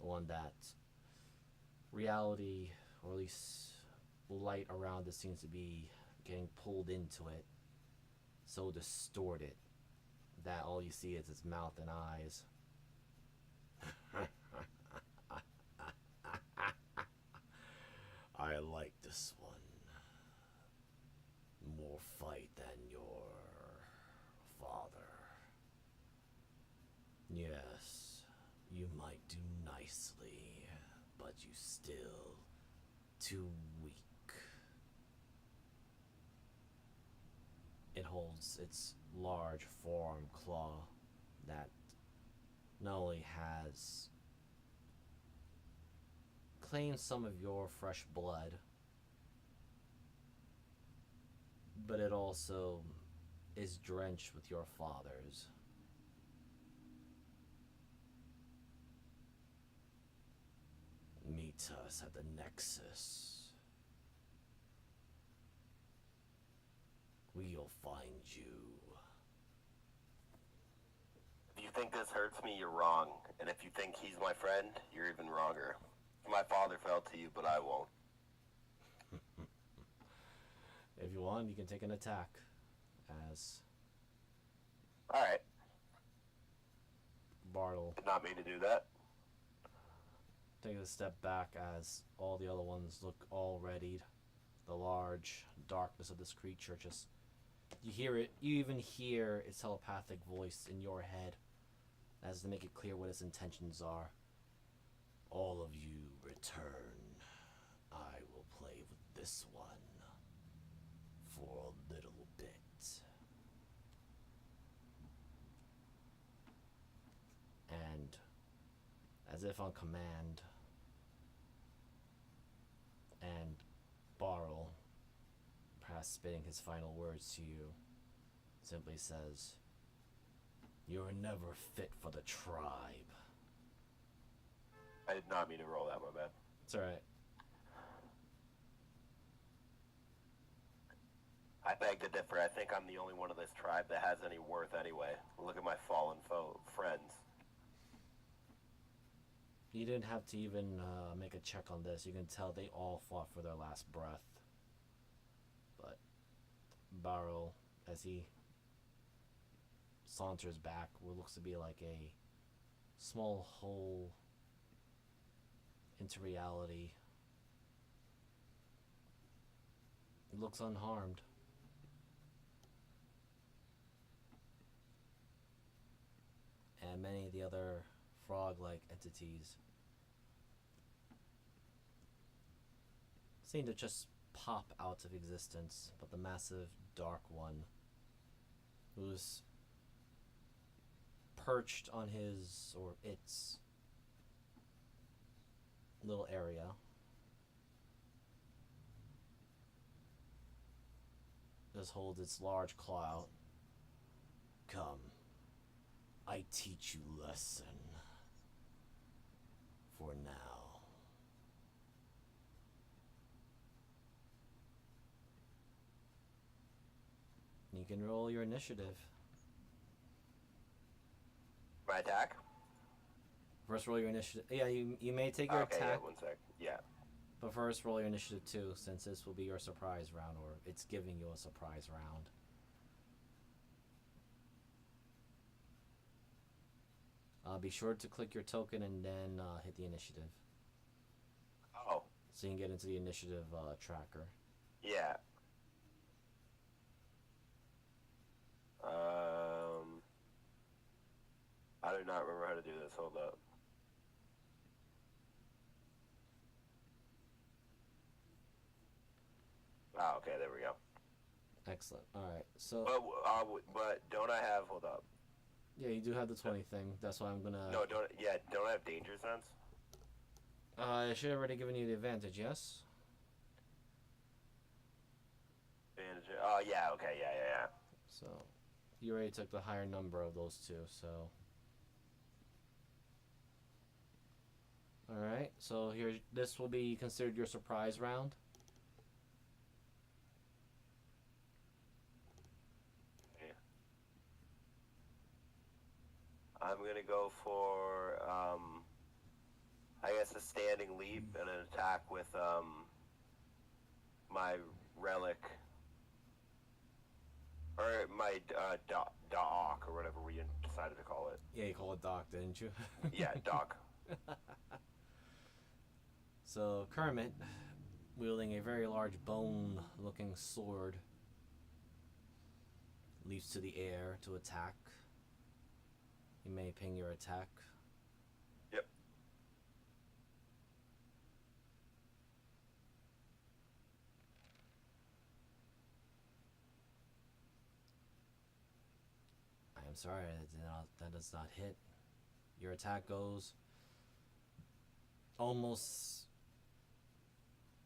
Speaker 1: the one that reality, or at least light around it, seems to be getting pulled into it, so distorted that all you see is its mouth and eyes. I like this one. More fight than your father. Yes, you might do nicely, but you still too weak. It holds its large forearm claw that not only has claimed some of your fresh blood, but it also is drenched with your father's. Meet us at the Nexus. We'll find you.
Speaker 7: If you think this hurts me, you're wrong. And if you think he's my friend, you're even wronger. My father fell to you, but I won't.
Speaker 1: If you want, you can take an attack. As
Speaker 7: Alright.
Speaker 1: Bartle
Speaker 7: Did not mean to do that.
Speaker 1: takes a step back as all the other ones look all readied. The large darkness of this creature just... You hear it, you even hear its telepathic voice in your head as to make it clear what its intentions are. All of you return. I will play with this one for a little bit. And as if on command, and Barl, perhaps spitting his final words to you, simply says, "You are never fit for the tribe."
Speaker 7: I did not mean to roll that, my bad.
Speaker 1: It's alright.
Speaker 7: I beg to differ. I think I'm the only one of this tribe that has any worth anyway. Look at my fallen friends.
Speaker 1: You didn't have to even make a check on this. You can tell they all fought for their last breath. But Barrel, as he saunters back, what looks to be like a small hole into reality, looks unharmed. And many of the other frog-like entities seem to just pop out of existence, but the massive dark one, who's perched on his, or its, little area, just holds its large claw out. Come, I teach you lesson. For now. You can roll your initiative.
Speaker 7: My attack?
Speaker 1: First roll your initiative. Yeah, you may take your
Speaker 7: Okay,
Speaker 1: attack.
Speaker 7: yeah, 1 sec. Yeah.
Speaker 1: But first roll your initiative too, since this will be your surprise round, or it's giving you a surprise round. Be sure to click your token and then hit the initiative.
Speaker 7: Oh.
Speaker 1: So you can get into the initiative tracker.
Speaker 7: Yeah. I do not remember how to do this. Hold up. Ah, okay, there we go.
Speaker 1: Excellent. Alright, so...
Speaker 7: But don't I have... Hold up.
Speaker 1: Yeah, you do have the 20 thing. That's why I'm gonna...
Speaker 7: No, don't I have danger sense?
Speaker 1: I should have already given you the advantage, yes?
Speaker 7: Advantage... Oh, yeah, okay, yeah.
Speaker 1: So, you already took the higher number of those two, so... Alright, so here, this will be considered your surprise round.
Speaker 7: Okay. I'm gonna go for, I guess, a standing leap and an attack with my relic, or my Doc, or whatever we decided to call it.
Speaker 1: Yeah, you call it Doc, didn't you?
Speaker 7: Yeah, Doc.
Speaker 1: So Kermit, wielding a very large bone-looking sword, leaps to the air to attack. You may ping your attack.
Speaker 7: Yep.
Speaker 1: I am sorry, that does not hit. Your attack goes almost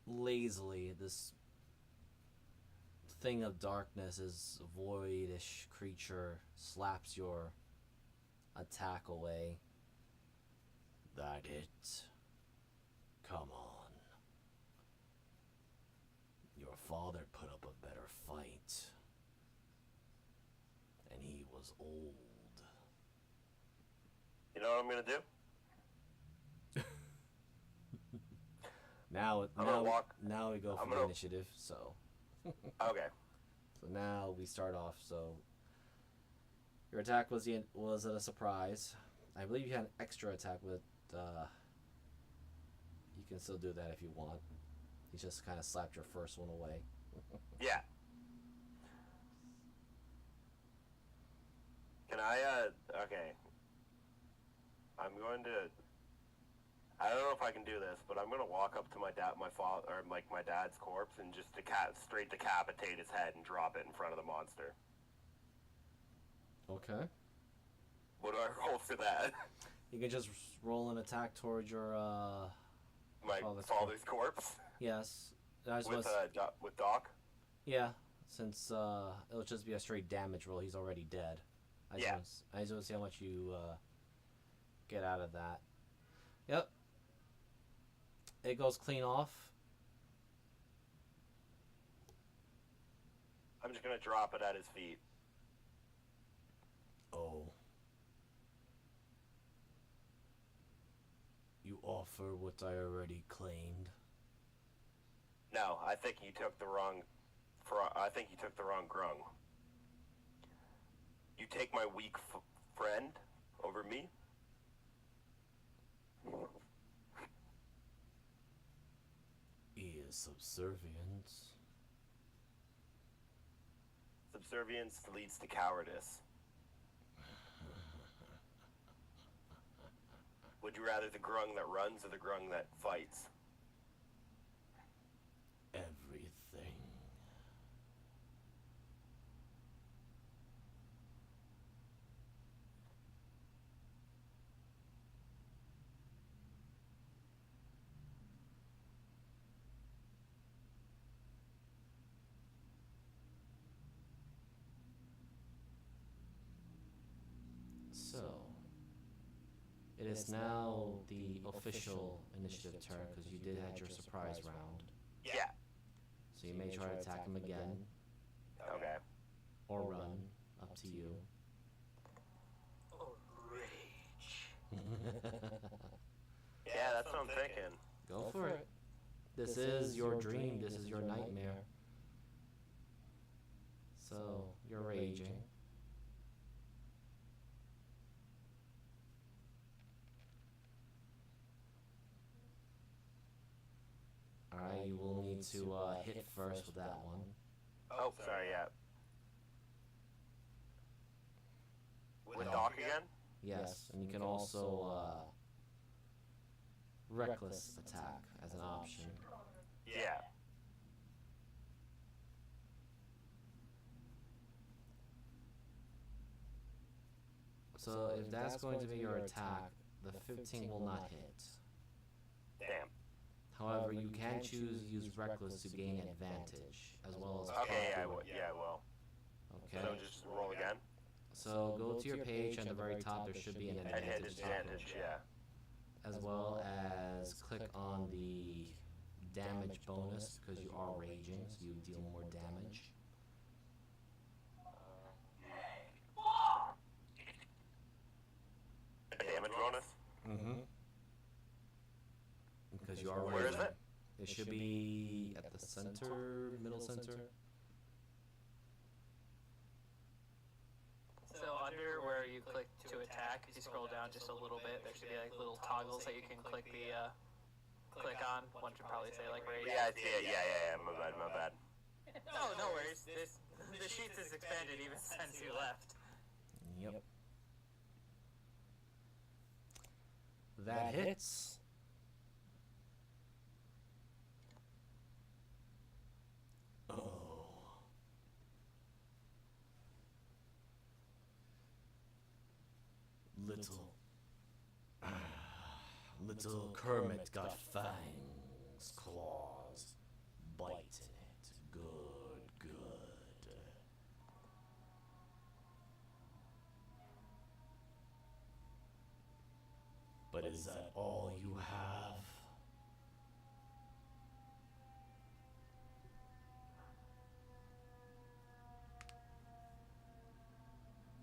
Speaker 1: lazily. This thing of darkness, this voidish creature, slaps your attack away. That it. Come on. Your father put up a better fight. And he was old.
Speaker 7: You know what I'm gonna do?
Speaker 1: Now we go for the initiative, so.
Speaker 7: Okay.
Speaker 1: So now we start off, so. Your attack was a surprise. I believe you had an extra attack with, you can still do that if you want. He just kind of slapped your first one away.
Speaker 7: Yeah. Can I, okay. I'm going to, I don't know if I can do this, but I'm going to walk up to my dad's corpse and just straight decapitate his head and drop it in front of the monster.
Speaker 1: Okay.
Speaker 7: What do I roll for that?
Speaker 1: You can just roll an attack towards your,
Speaker 7: My father's corpse?
Speaker 1: Yes.
Speaker 7: With Doc?
Speaker 1: Yeah, since it'll just be a straight damage roll. He's already dead. I just want to see how much you get out of that. Yep. It goes clean off.
Speaker 7: I'm just going to drop it at his feet.
Speaker 1: Oh. You offer what I already claimed.
Speaker 7: No, I think you took the wrong grung. You take my weak friend over me?
Speaker 1: He is subservient.
Speaker 7: Subservience leads to cowardice. Would you rather the grung that runs or the grung that fights?
Speaker 1: Everything. So, it is now the official initiative turn because you did have your surprise round.
Speaker 7: Yeah.
Speaker 1: So you may try to attack him again
Speaker 7: Okay.
Speaker 1: or run, up to you.
Speaker 5: Oh, rage.
Speaker 7: Yeah, that's what I'm thinking.
Speaker 1: Go for it. This is your dream, this is your nightmare. So, you're raging. Alright, you will need to hit first with that one.
Speaker 7: Oh, sorry, yeah. With Doc again?
Speaker 1: Yes, and you can also reckless attack as an option.
Speaker 7: Yeah.
Speaker 1: So if that's going to be your attack, the 15 will not hit.
Speaker 7: Damn.
Speaker 1: However, you can choose to use reckless to gain advantage, as well as
Speaker 7: Okay, yeah, I
Speaker 1: popular.
Speaker 7: will. Yeah, I will.
Speaker 1: Okay.
Speaker 7: So just roll again?
Speaker 1: So go to your page at the very top. There should be an
Speaker 7: And
Speaker 1: advantage
Speaker 7: hit
Speaker 1: toggle,
Speaker 7: advantage, yeah.
Speaker 1: as well as click on the damage bonus because you are raging, so you deal more damage.
Speaker 7: A damage bonus?
Speaker 1: Mm-hmm. because you are
Speaker 7: Where is
Speaker 1: raging.
Speaker 7: it?
Speaker 1: It should be at the center, middle center.
Speaker 5: So under where you click to attack, if you scroll down just a little bit, there should be like little toggles that you can click click on. One should probably say like rage.
Speaker 7: Yeah, I see it. Yeah. My bad.
Speaker 5: No worries. The sheets is expanded even since you left.
Speaker 1: Yep. That hits. Oh. Little Kermit got fangs, claws, biting it. Good. But is that all you have?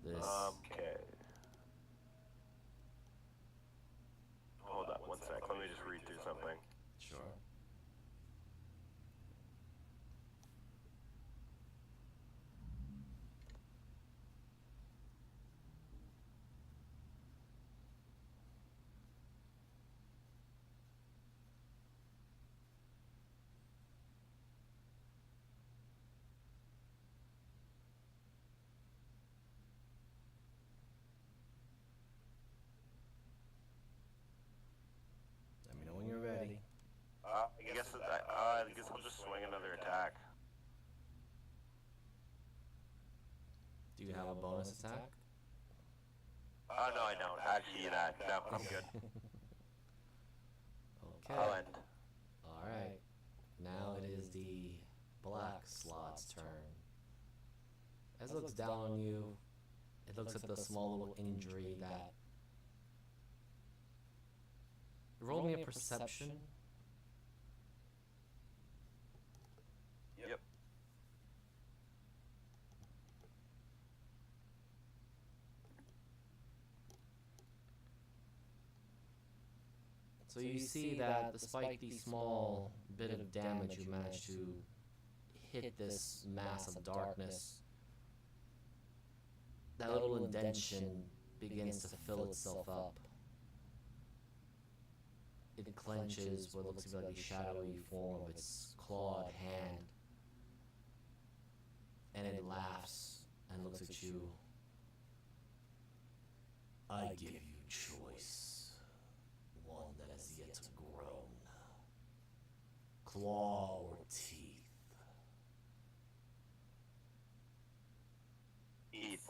Speaker 1: This.
Speaker 7: Okay. Hold up one sec. Let me just read through something.
Speaker 1: Sure. Let me know when you're ready.
Speaker 7: I guess I'll just swing another attack.
Speaker 1: Do you have a bonus attack?
Speaker 7: Oh no, I don't. Actually, no, I'm good.
Speaker 1: Okay.
Speaker 7: I'll end.
Speaker 1: Alright. Now it is the black slot's turn. As it looks down on you, it looks at the small little injury that... Roll me a perception.
Speaker 7: Yep.
Speaker 1: So you see that despite the small bit of damage, you managed to hit this mass of darkness. That little indentation begins to fill itself up. It clenches what looks to be like the shadowy form of its clawed hand. And it laughs and looks at you. I give you choice. One that has yet grown. Claw or teeth.
Speaker 7: East.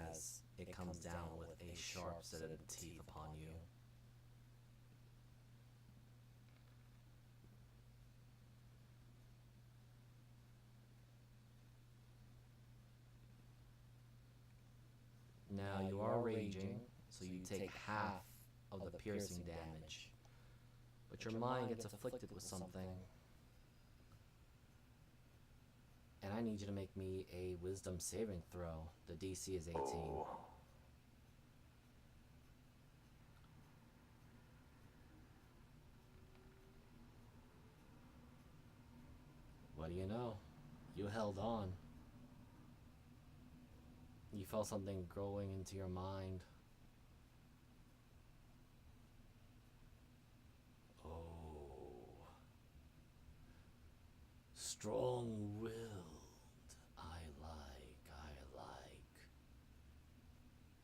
Speaker 1: As it comes down with a sharp set of teeth upon you. Now you are raging, so you take half of the piercing damage. But your mind gets afflicted with something. And I need you to make me a wisdom saving throw. The DC is 18.
Speaker 7: Oh.
Speaker 1: What do you know? You held on. You felt something growing into your mind. Oh. Strong-willed. I like.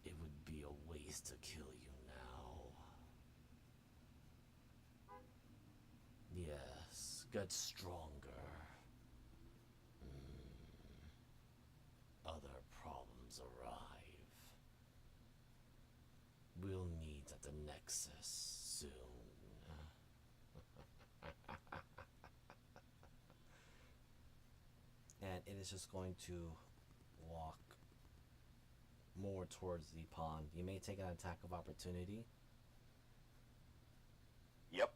Speaker 1: It would be a waste to kill you now. Yes, get stronger. Other problems arrive. We'll meet at the Nexus soon. And it is just going to walk more towards the pond. You may take an attack of opportunity.
Speaker 7: Yep.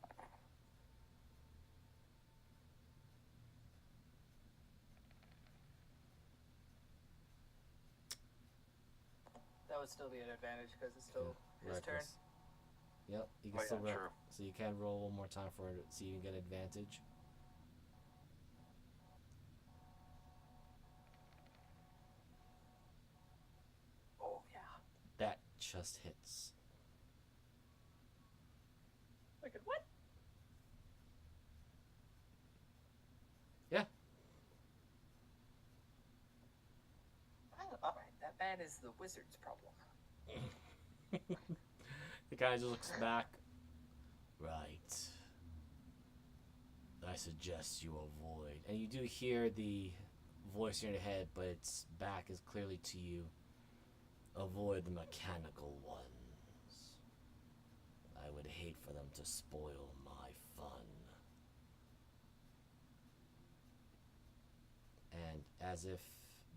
Speaker 5: would still be an advantage because it's still his turn.
Speaker 1: Reckless. Yep, you can
Speaker 7: Oh,
Speaker 1: still
Speaker 7: yeah,
Speaker 1: roll.
Speaker 7: true.
Speaker 1: So you can roll one more time for it, so you can get advantage.
Speaker 5: Oh yeah.
Speaker 1: That just hits.
Speaker 5: Look at what?
Speaker 1: Yeah.
Speaker 5: Alright, that man is the wizard's problem.
Speaker 1: The guy just looks back. Right. I suggest you avoid. And you do hear the voice in your head, but its back is clearly to you. Avoid the mechanical ones. I would hate for them to spoil my fun. And as if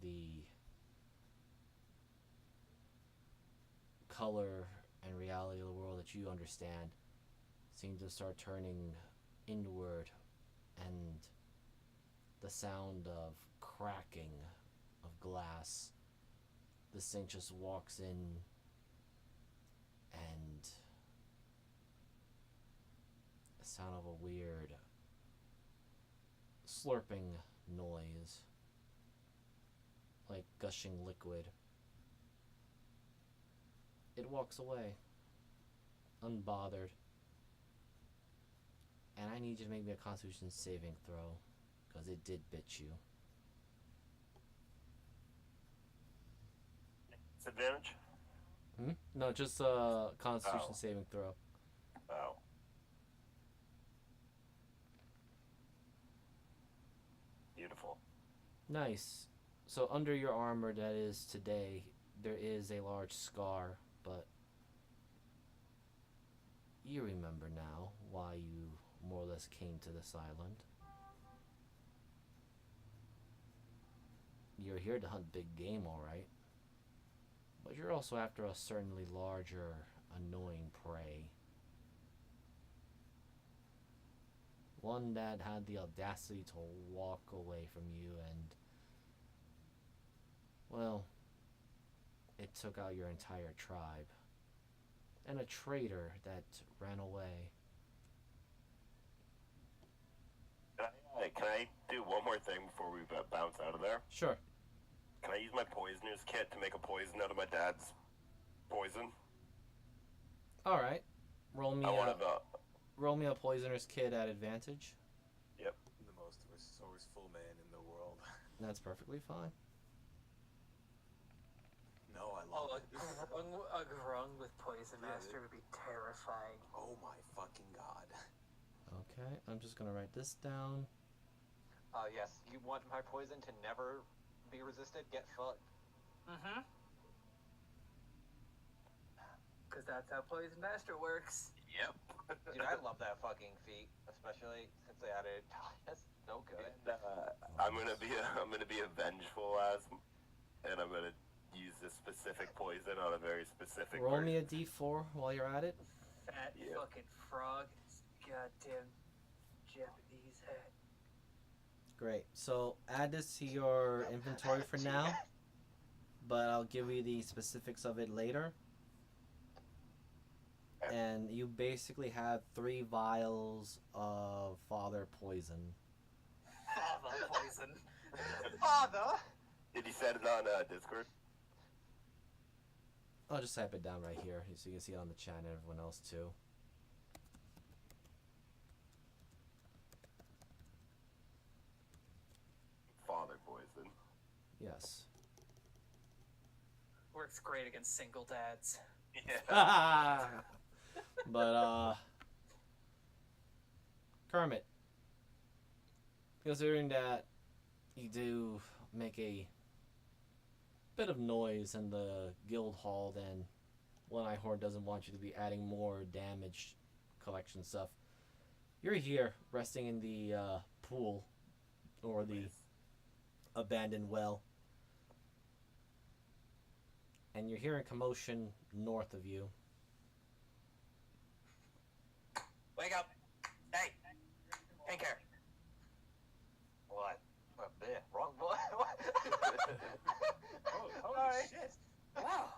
Speaker 1: the color and reality of the world that you understand seem to start turning inward, and the sound of cracking of glass, the saint just walks in, and the sound of a weird slurping noise, like gushing liquid. It walks away, unbothered. And I need you to make me a Constitution saving throw, because it did bit you.
Speaker 7: Disadvantage?
Speaker 1: No, just a Constitution
Speaker 7: Oh.
Speaker 1: saving throw.
Speaker 7: Oh. Beautiful.
Speaker 1: Nice. So under your armor that is today, there is a large scar, but you remember now why you more or less came to this island. You're here to hunt big game, alright. But you're also after a certainly larger, annoying prey. One that had the audacity to walk away from you and, well, it took out your entire tribe. And a traitor that ran away.
Speaker 7: Can I do one more thing before we bounce out of there?
Speaker 1: Sure.
Speaker 7: Can I use my poisoner's kit to make a poison out of my dad's poison?
Speaker 1: Alright. Roll me
Speaker 7: I want
Speaker 1: a
Speaker 7: to.
Speaker 1: roll me a poisoner's kit at advantage.
Speaker 7: Yep.
Speaker 2: The most resourceful man in the world.
Speaker 1: That's perfectly fine.
Speaker 2: No, I
Speaker 5: Oh,
Speaker 2: love
Speaker 5: a
Speaker 2: it.
Speaker 5: grung with Poison
Speaker 2: Yeah,
Speaker 5: Master would be terrifying.
Speaker 2: Oh my fucking god.
Speaker 1: Okay, I'm just gonna write this down.
Speaker 4: Yes, you want my poison to never be resisted? Get fucked.
Speaker 5: Mm-hmm. Because that's how Poison Master works.
Speaker 7: Yep.
Speaker 4: Dude, I love that fucking feat, especially since they added. That's so good.
Speaker 7: And, I'm gonna be a vengeful ass, and I'm gonna use this specific poison on a very specific.
Speaker 1: Roll me a
Speaker 7: person.
Speaker 1: d4 while you're at it.
Speaker 5: That
Speaker 7: Yeah.
Speaker 5: fucking frog and his goddamn Japanese hat.
Speaker 1: Great. So add this to your inventory for now, but I'll give you the specifics of it later. And you basically have 3 vials of father poison.
Speaker 5: Lava poison.
Speaker 4: Father!
Speaker 7: Did you send it on Discord?
Speaker 1: I'll just type it down right here so you can see it on the chat and everyone else too.
Speaker 7: Father poison.
Speaker 1: Yes.
Speaker 5: Works great against single dads.
Speaker 7: Yeah.
Speaker 1: But Kermit, considering that you do make a bit of noise in the guild hall, then One Eye Horde doesn't want you to be adding more damage collection stuff. You're here resting in the pool or the abandoned well, and you're hearing commotion north of you.
Speaker 4: Wake up! Hey! Take care! What? Wrong boy?
Speaker 2: Oh, holy
Speaker 4: Sorry.
Speaker 2: shit.
Speaker 5: Wow.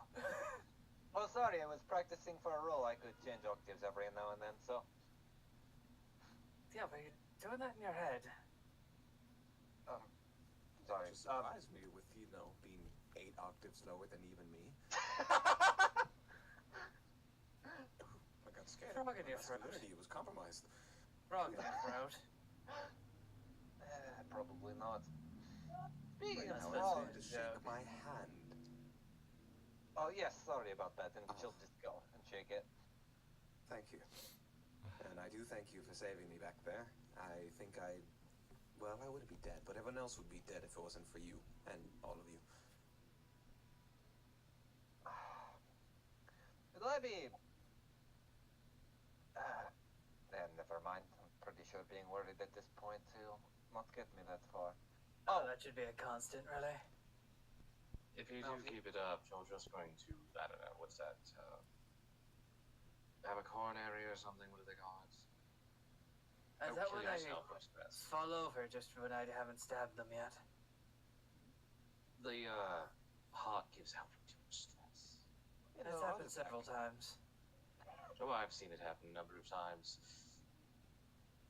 Speaker 4: sorry, I was practicing for a role. I could change octaves every now and then, so.
Speaker 5: Yeah, but you're doing that in your head.
Speaker 4: Sorry.
Speaker 2: Just surprised me with, you know, being 8 octaves lower than even me. I got scared.
Speaker 5: Frog in your throat.
Speaker 2: Masculinity was compromised.
Speaker 5: Frog in your throat.
Speaker 4: Probably not. Speaking of
Speaker 5: That's
Speaker 2: Now
Speaker 5: what
Speaker 2: it's
Speaker 5: it
Speaker 2: time
Speaker 5: is.
Speaker 2: to shake my hand.
Speaker 4: Oh yes, sorry about that. And she'll just go and shake it.
Speaker 2: Thank you. And I do thank you for saving me back there. I think well, I wouldn't be dead, but everyone else would be dead if it wasn't for you and all of you.
Speaker 4: Will I be... never mind. I'm pretty sure being worried at this point will not get me that far.
Speaker 5: Oh, that should be a constant, really.
Speaker 8: If you do keep it up, you're just going to, I don't know, what's that, have a coronary or something, what do they call it?
Speaker 5: Is that
Speaker 8: kill
Speaker 5: when I
Speaker 8: yourself with stress.
Speaker 5: fall over just when I haven't stabbed them yet?
Speaker 8: The, heart gives out from too much stress.
Speaker 4: You
Speaker 5: It's
Speaker 4: know,
Speaker 5: happened several times.
Speaker 8: Oh, I've seen it happen a number of times.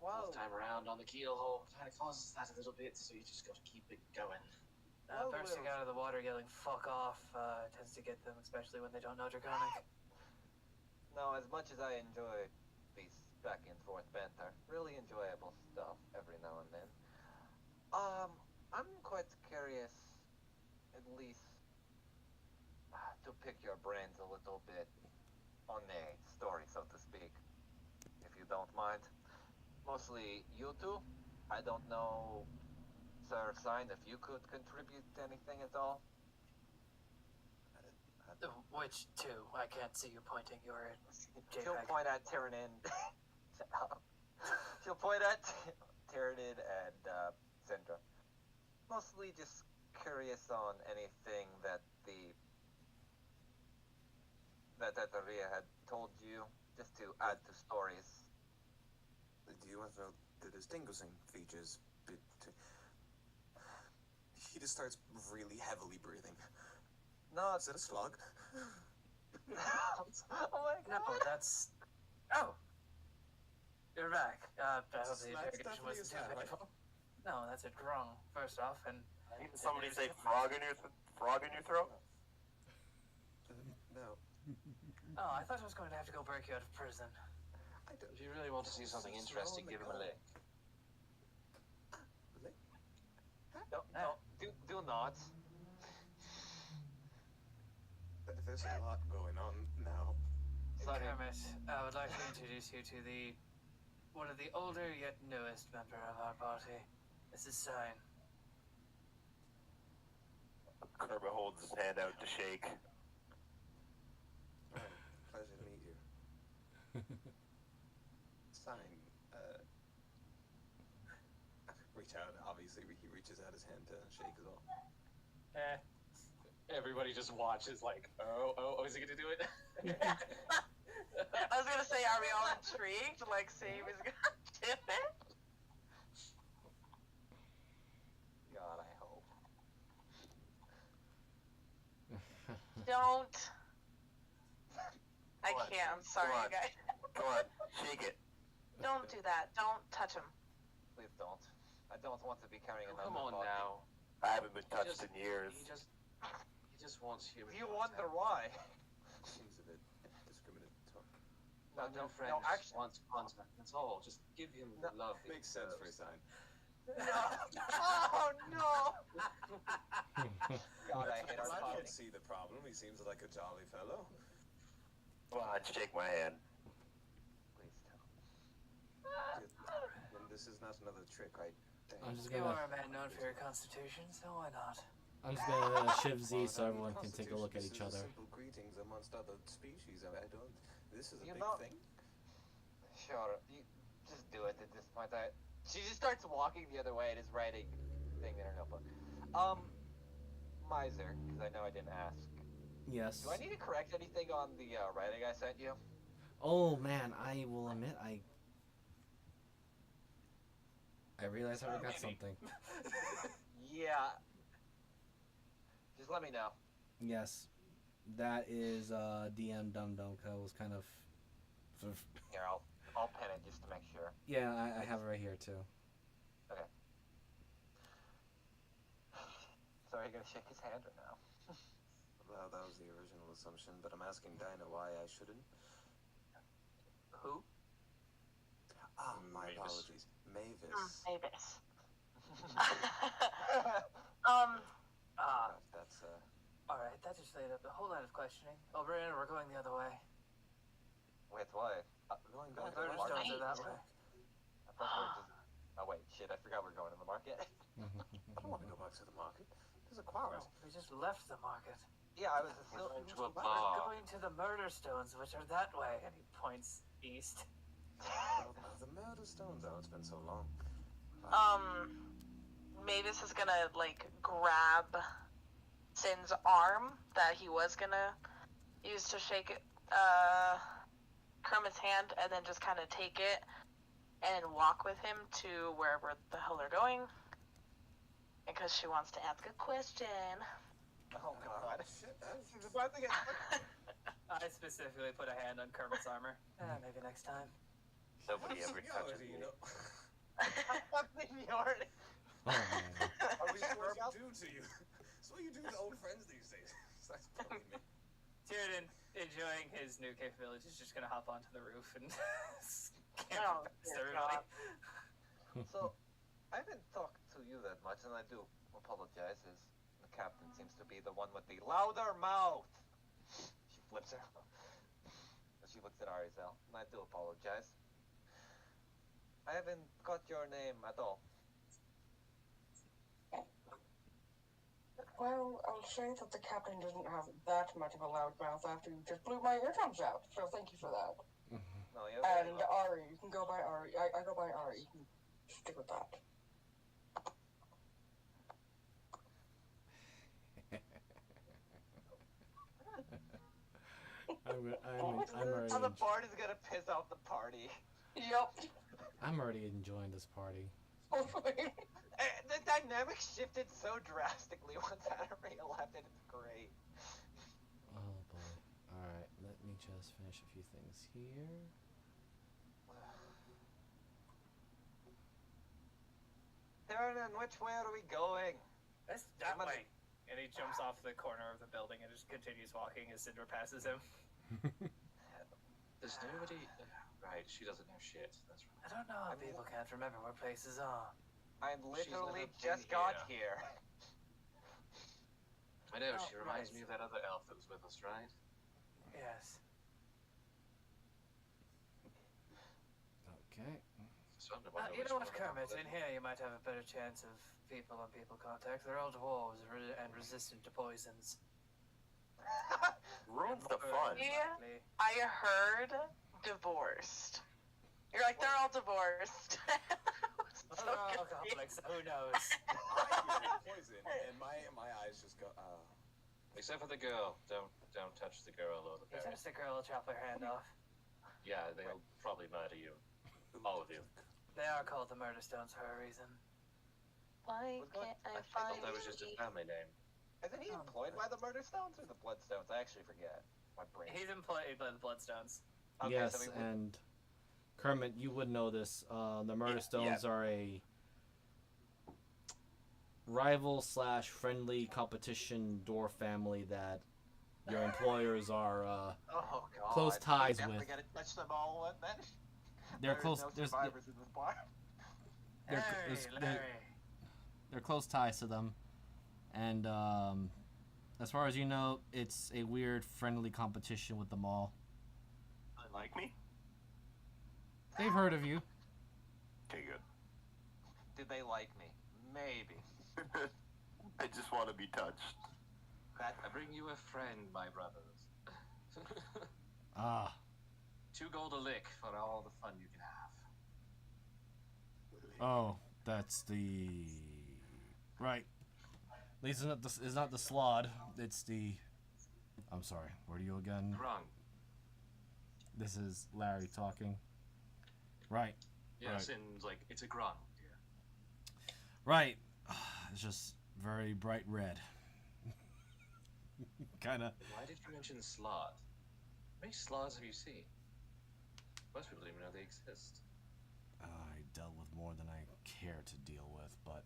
Speaker 4: Well,
Speaker 8: Fourth time around on the keel hole kind of causes that a little bit, so you just got to keep it going.
Speaker 5: Bursting out of the water yelling "fuck off" tends to get them, especially when they don't know Draconic.
Speaker 4: now as much as I enjoy these back and forth banter, really enjoyable stuff every now and then. I'm quite curious, at least, to pick your brains a little bit on a story, so to speak, if you don't mind. Mostly you two. I don't know, Sir Sign, if you could contribute anything at all.
Speaker 5: Which two? I can't see you pointing. You're
Speaker 4: She'll
Speaker 5: JPEG.
Speaker 4: point at Tyranid. She'll point at Tyranid and Syndra. Mostly just curious on anything that Ria had told you, just to add to stories.
Speaker 2: Do you want to know the distinguishing features? He just starts really heavily breathing.
Speaker 4: No,
Speaker 2: Is it a slug?
Speaker 4: oh my
Speaker 5: No,
Speaker 4: god.
Speaker 5: that's. Oh! You're back. I hope the
Speaker 2: That's
Speaker 5: interrogation
Speaker 2: definitely
Speaker 5: wasn't
Speaker 2: a
Speaker 5: too
Speaker 2: slug, right?
Speaker 5: painful. No, that's a drung, first off, and.
Speaker 7: Didn't somebody say frog in your throat?
Speaker 2: No.
Speaker 5: Oh, I thought I was going to have to go break you out of prison.
Speaker 2: I don't.
Speaker 8: If you really want to see something interesting, give him a lick.
Speaker 4: Do not.
Speaker 2: There's a lot going on now.
Speaker 4: Sorry.
Speaker 5: Kermit, I would like to introduce you to one of the older yet newest member of our party. This is Sign.
Speaker 7: Kermit holds his hand out to shake.
Speaker 2: Right. Pleasure to meet you. Sign. Reach out. Obviously, he reaches out his hand to shake as well.
Speaker 8: Everybody just watches like, oh, is he gonna do it?
Speaker 6: I was gonna say, are we all intrigued? Like, see if he's gonna do it?
Speaker 4: God, I hope.
Speaker 6: Don't. I
Speaker 7: Come on.
Speaker 6: can't. I'm sorry,
Speaker 7: Come on.
Speaker 6: you guys.
Speaker 7: Come on, shake it.
Speaker 6: Don't do that. Don't touch him.
Speaker 4: Please don't. I don't want to be carrying
Speaker 8: Oh,
Speaker 4: another
Speaker 8: come on
Speaker 4: body.
Speaker 8: now.
Speaker 7: I haven't been touched
Speaker 8: Just-
Speaker 7: in years.
Speaker 8: He just wants human
Speaker 4: You
Speaker 8: contact.
Speaker 4: wonder why.
Speaker 2: Seems a bit discriminatory.
Speaker 8: My new friend
Speaker 4: no, actually,
Speaker 8: wants contact. That's all. Just give him the love. he
Speaker 2: Makes sense for a
Speaker 8: deserves.
Speaker 2: sign.
Speaker 4: oh no! God, I hate our
Speaker 2: I
Speaker 4: party.
Speaker 2: don't see the problem. He seems like a jolly fellow.
Speaker 7: Come on, shake my hand.
Speaker 4: Please tell.
Speaker 2: And this is not another trick, right?
Speaker 1: I'm just
Speaker 5: You
Speaker 1: gonna
Speaker 5: are a man known for your constitution, so why not?
Speaker 1: I'm just gonna shift Z
Speaker 2: Well,
Speaker 1: so
Speaker 2: I mean,
Speaker 1: everyone can take a look at each
Speaker 2: Constitution,
Speaker 1: other.
Speaker 2: this is simple greetings amongst other species. I don't. This is a
Speaker 4: You
Speaker 2: big
Speaker 4: know-
Speaker 2: thing.
Speaker 4: Sure, you just do it at this point. She just starts walking the other way and is writing thing in her notebook. Miser, because I know I didn't ask.
Speaker 1: Yes.
Speaker 4: Do I need to correct anything on the writing I sent you?
Speaker 1: Oh man, I will admit I realized I forgot something.
Speaker 4: Yeah. Just let me know.
Speaker 1: Yes. That is DM Dum Dum Co. was kind of sort of.
Speaker 4: Here, I'll pen it just to make sure.
Speaker 1: Yeah, I have it right here too.
Speaker 4: Okay. So are you gonna shake his hand or no?
Speaker 2: Well, that was the original assumption, but I'm asking Dinah why I shouldn't.
Speaker 4: Who?
Speaker 2: Ah, my
Speaker 8: Mavis.
Speaker 2: apologies. Mavis.
Speaker 3: Mavis.
Speaker 2: That's
Speaker 5: Alright, that just laid up a whole lot of questioning. Over and we're going the other way.
Speaker 4: Wait, what?
Speaker 2: going
Speaker 4: The
Speaker 2: back to the
Speaker 4: murder
Speaker 2: market.
Speaker 5: stones are that way.
Speaker 4: I thought we were just... Oh wait, shit, I forgot we're going to the market.
Speaker 2: I don't want to go back to the market. There's a quarry.
Speaker 5: We just left the market.
Speaker 4: Yeah, I was
Speaker 8: We're
Speaker 4: still...
Speaker 8: going to a
Speaker 5: We're
Speaker 8: bar.
Speaker 5: going to the murder stones, which are that way. And he points east.
Speaker 2: The murder stones. Oh, it's been so long.
Speaker 3: Mavis is gonna like grab Sin's arm that he was gonna use to shake it, Kermit's hand, and then just kind of take it and walk with him to wherever the hell they're going. Because she wants to ask a question.
Speaker 4: Oh god.
Speaker 2: Shit.
Speaker 4: She's about to get...
Speaker 5: I specifically put a hand on Kermit's armor. Maybe next time.
Speaker 7: Nobody ever touches
Speaker 2: Seniority,
Speaker 7: me.
Speaker 2: you know.
Speaker 4: What seniority?
Speaker 1: Oh man.
Speaker 2: Are we sure what you do to you? It's what you do to old friends these days. That's probably me.
Speaker 5: Tyrion, enjoying his new capabilities, is just gonna hop onto the roof and
Speaker 3: Oh,
Speaker 5: past
Speaker 3: dear
Speaker 5: everybody.
Speaker 3: God.
Speaker 4: So, I haven't talked to you that much, and I do apologize, as the captain seems to be the one with the louder mouth. She flips her. She looks at Arizel, and I do apologize. I haven't got your name at all.
Speaker 9: Well, I'll say that the captain doesn't have that much of a loud mouth after you just blew my eardrums out, so thank you for that.
Speaker 4: No, you're very
Speaker 9: And
Speaker 4: welcome.
Speaker 9: Ari, you can go by Ari. I go by Ari. You can stick with that.
Speaker 1: I'm already.
Speaker 4: So the party's gonna piss off the party.
Speaker 9: Yep.
Speaker 1: I'm already enjoying this party.
Speaker 9: Hopefully.
Speaker 4: The dynamic shifted so drastically once Anime left, and it's great.
Speaker 1: Oh boy. Alright, let me just finish a few things here.
Speaker 4: Tyrion, which way are we going?
Speaker 5: That's that way. And he jumps off the corner of the building and just continues walking as Cinder passes him.
Speaker 8: There's nobody. Right, she doesn't know shit. That's right.
Speaker 5: I don't know how people can't remember where places are.
Speaker 4: I literally
Speaker 8: never
Speaker 4: just
Speaker 8: been
Speaker 4: got here.
Speaker 8: I know,
Speaker 5: Oh,
Speaker 8: she reminds
Speaker 5: right.
Speaker 8: me of that other elf that was with us, right?
Speaker 5: Yes.
Speaker 1: Okay.
Speaker 8: So I'm wondering
Speaker 5: You
Speaker 8: which
Speaker 5: know what,
Speaker 8: one I'm
Speaker 5: Kermit?
Speaker 8: with.
Speaker 5: In here you might have a better chance of people-on-people contact. They're all dwarves and resistant to poisons.
Speaker 7: Ruins the fun.
Speaker 3: Yeah.
Speaker 5: Likely.
Speaker 3: I heard divorced. You're like, they're all divorced. So
Speaker 5: They're all
Speaker 3: confused.
Speaker 5: alcoholics, who knows?
Speaker 2: I hear poison, and my eyes just go.
Speaker 8: Except for the girl. Don't touch the girl or the
Speaker 5: You
Speaker 8: berry.
Speaker 5: touch the girl, chop her hand off.
Speaker 8: Yeah, they'll probably murder you. All of you.
Speaker 5: They are called the Murder Stones for a reason.
Speaker 3: Why
Speaker 4: What's going-
Speaker 3: can't I
Speaker 8: I
Speaker 3: find
Speaker 8: thought that was just a family name.
Speaker 4: Isn't he employed by the Murder Stones or the Bloodstones? I actually forget. My brain.
Speaker 5: He's employed by the Bloodstones.
Speaker 4: Okay,
Speaker 1: Yes,
Speaker 4: so we would-
Speaker 1: and Kermit, you would know this. The Murder Stones are a rival / friendly competition dwarf family that your employers are
Speaker 4: Oh god.
Speaker 1: close ties
Speaker 4: Definitely
Speaker 1: with.
Speaker 4: gotta touch them all then.
Speaker 1: They're
Speaker 4: There's
Speaker 1: close.
Speaker 4: No
Speaker 1: There's
Speaker 4: survivors in this bar.
Speaker 1: They're-
Speaker 5: Hey,
Speaker 1: there's-
Speaker 5: Larry.
Speaker 1: they're close ties to them, and as far as you know, it's a weird friendly competition with them all.
Speaker 7: They like me?
Speaker 1: They've heard of you.
Speaker 7: Okay, good.
Speaker 4: Did they like me? Maybe.
Speaker 7: I just want to be touched.
Speaker 8: I bring you a friend, my brothers.
Speaker 1: Ah,
Speaker 8: 2 gold a lick for all the fun you can have.
Speaker 1: oh, that's the right. At least it's not the slod. It's the. I'm sorry. Where are you again?
Speaker 8: Wrong.
Speaker 1: This is Larry talking. Right.
Speaker 8: Yes,
Speaker 1: Right.
Speaker 8: and like it's a grunt. Yeah.
Speaker 1: Right. It's just very bright red. kind of.
Speaker 8: Why did you mention sloth? How many sloths have you seen? Most people don't even know they exist.
Speaker 1: I dealt with more than I care to deal with, but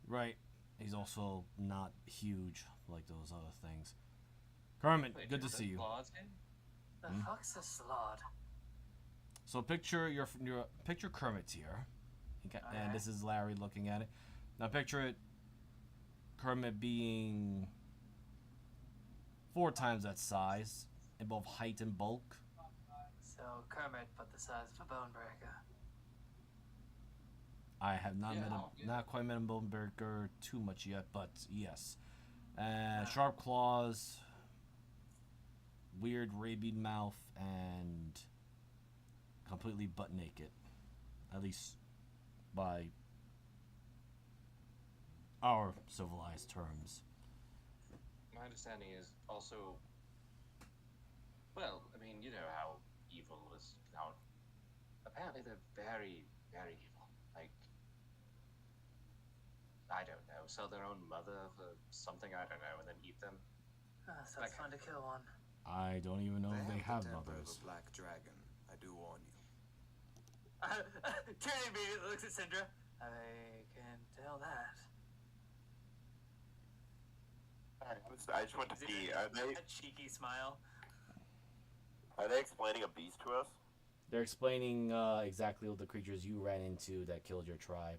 Speaker 1: right, he's also not huge like those other things. Kermit,
Speaker 8: Wait,
Speaker 1: good to
Speaker 8: is
Speaker 1: see
Speaker 8: that
Speaker 1: you.
Speaker 8: sloths in?
Speaker 5: The
Speaker 1: Hmm?
Speaker 5: fuck's a slod?
Speaker 1: So picture your picture Kermit here, and this is Larry looking at it. Now picture it, Kermit being 4 times that size in both height and bulk.
Speaker 5: So Kermit, but the size of a bone breaker.
Speaker 1: I have not
Speaker 8: Yeah,
Speaker 1: met him,
Speaker 8: yeah.
Speaker 1: not quite met him Boneberger too much yet, but yes. Sharp claws, weird rabied mouth, and completely butt naked. At least by our civilized terms.
Speaker 8: My understanding is also, well, I mean, you know how evil is now. Apparently, they're very, very evil. Like, I don't know, sell their own mother for something, I don't know, and then eat them.
Speaker 5: So it's fun to kill one.
Speaker 1: I don't even know if they have
Speaker 2: the temper
Speaker 1: mothers.
Speaker 2: of a black dragon. I do warn you.
Speaker 5: Tyrion immediately looks at Syndra. I can tell that.
Speaker 7: I just want to see. Are
Speaker 5: A cheeky smile.
Speaker 7: they explaining a beast to us?
Speaker 1: They're explaining exactly what the creatures you ran into that killed your tribe.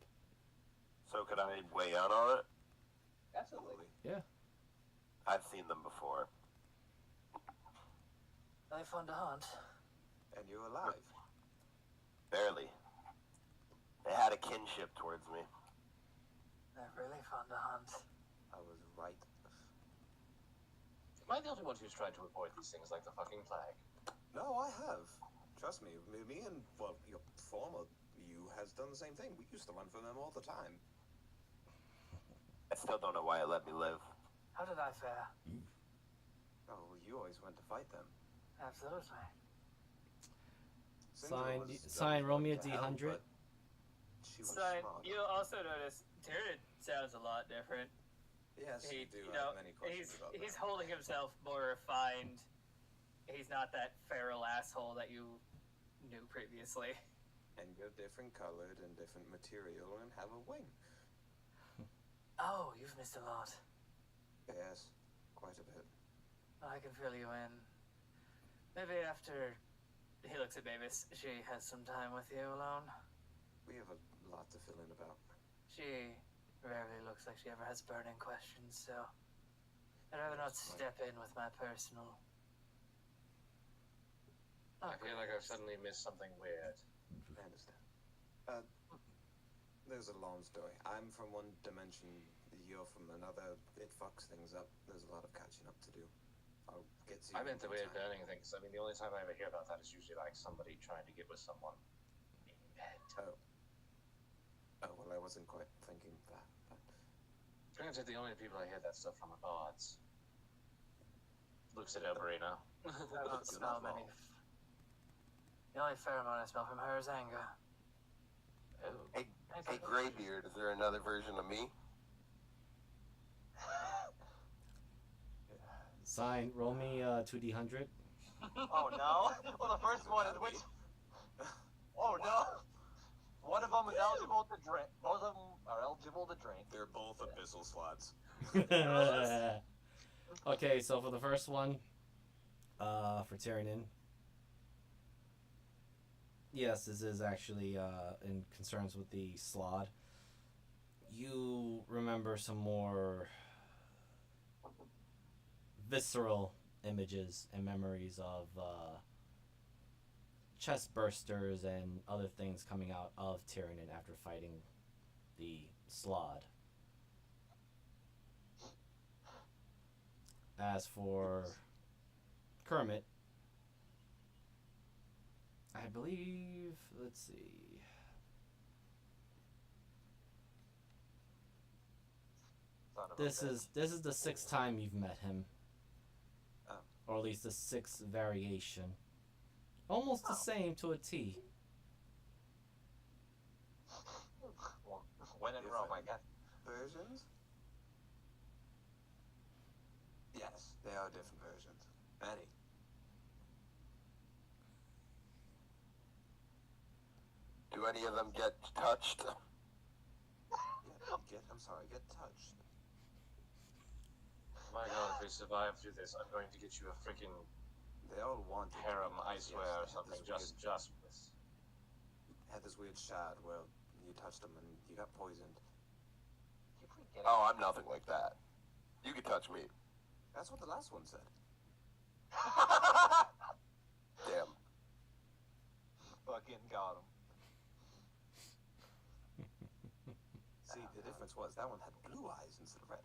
Speaker 7: So could I weigh in on it?
Speaker 4: Absolutely.
Speaker 7: I've seen them before.
Speaker 5: Are they fun to hunt?
Speaker 2: And you're alive.
Speaker 7: Barely. They had a kinship towards me.
Speaker 5: They're really fun to hunt.
Speaker 2: I was right.
Speaker 8: Am I the only one who's tried to avoid these things like the fucking plague?
Speaker 2: No, I have. Trust me, me and, well, your former you has done the same thing. We used to run from them all the time.
Speaker 7: I still don't know why it let me live.
Speaker 5: How did I fare?
Speaker 2: Oh, well, you always went to fight them.
Speaker 5: Absolutely.
Speaker 2: Cinder was
Speaker 1: Sign, roll me a
Speaker 2: to hell,
Speaker 1: D100.
Speaker 2: but she was
Speaker 5: Sign,
Speaker 2: smart.
Speaker 5: you also notice Tyrion sounds a lot different.
Speaker 2: Yes,
Speaker 5: He,
Speaker 2: you do
Speaker 5: you
Speaker 2: have
Speaker 5: know,
Speaker 2: many questions about
Speaker 5: he's
Speaker 2: that.
Speaker 5: holding himself more refined. He's not that feral asshole that you knew previously.
Speaker 2: And you're different colored and different material and have a wing.
Speaker 5: Oh, you've missed a lot.
Speaker 2: Yes, quite a bit.
Speaker 5: I can fill you in. Maybe after he looks at Mavis, she has some time with you alone.
Speaker 2: We have a lot to fill in about.
Speaker 5: She rarely looks like she ever has burning questions, so I'd rather not step in with my personal.
Speaker 8: I feel like I've suddenly missed something weird.
Speaker 2: I understand. There's a long story. I'm from one dimension, you're from another. It fucks things up. There's a lot of catching up to do. I'll get to you.
Speaker 8: I meant the
Speaker 2: in
Speaker 8: weird
Speaker 2: time.
Speaker 8: burning thing, 'cause I mean, the only time I ever hear about that is usually like somebody trying to get with someone in bed.
Speaker 2: Oh, well, I wasn't quite thinking that. But
Speaker 8: Granted, the only people I hear that stuff from are bards. Looks at Oberino.
Speaker 5: I don't smell many. The only pheromone I smell from her is anger.
Speaker 8: Oh.
Speaker 7: Hey, Greybeard, is there another version of me?
Speaker 1: Sign, roll me 2D100.
Speaker 4: Oh no! Well, the first one is which? Oh no! One of them is eligible to drink. Both of them are eligible to drink.
Speaker 2: they're both abyssal slots.
Speaker 1: Okay, so for the first one, for Tyrion, yes, this is actually in concerns with the slod. You remember some more visceral images and memories of chest bursters and other things coming out of Tyrion after fighting the slod. As for Kermit, I believe, let's see. This is the 6th time you've met him.
Speaker 2: Oh.
Speaker 1: Or at least the 6th variation. Almost the same to a T.
Speaker 4: When in Rome, I guess.
Speaker 2: Versions? Yes. Yes, they are different versions. Many.
Speaker 7: Do any of them get touched?
Speaker 2: Get touched.
Speaker 8: My god, if we survive through this, I'm going to get you a freaking
Speaker 2: They all wanted
Speaker 8: harem,
Speaker 2: to,
Speaker 8: I
Speaker 2: yes,
Speaker 8: swear, or
Speaker 2: they had
Speaker 8: something.
Speaker 2: this
Speaker 8: Just this.
Speaker 2: had this weird shard where you touched them and you got poisoned.
Speaker 7: Oh, I'm nothing like that. You can touch me.
Speaker 2: That's what the last one said.
Speaker 7: Damn.
Speaker 4: Fucking got him.
Speaker 2: See, the difference was that one had blue eyes instead of red.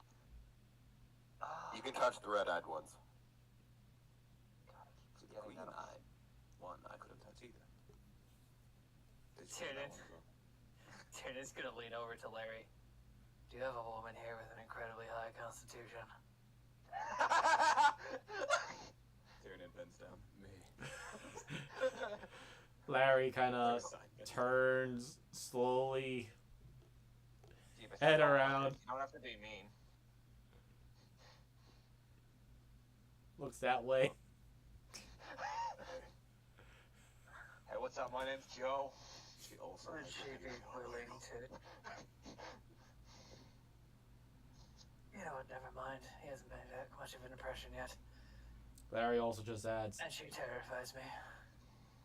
Speaker 7: You can touch the red-eyed ones.
Speaker 2: See, the green eye one I couldn't touch either. Did you know
Speaker 5: Tiernan.
Speaker 2: that one as well?
Speaker 5: Tiernan's gonna lean over to Larry. Do you have a woman here with an incredibly high constitution?
Speaker 2: Tiernan bends down. Me.
Speaker 1: Larry kind of turns slowly, head around,
Speaker 4: You don't have to be mean.
Speaker 1: looks that way.
Speaker 4: Hey, what's up? My name's Joe.
Speaker 2: She also
Speaker 5: Would
Speaker 2: has
Speaker 5: she
Speaker 2: a
Speaker 5: be
Speaker 2: big
Speaker 5: willing to... You know what, never mind. He hasn't made that much of an impression yet.
Speaker 1: Larry also just adds,
Speaker 5: And she terrifies me.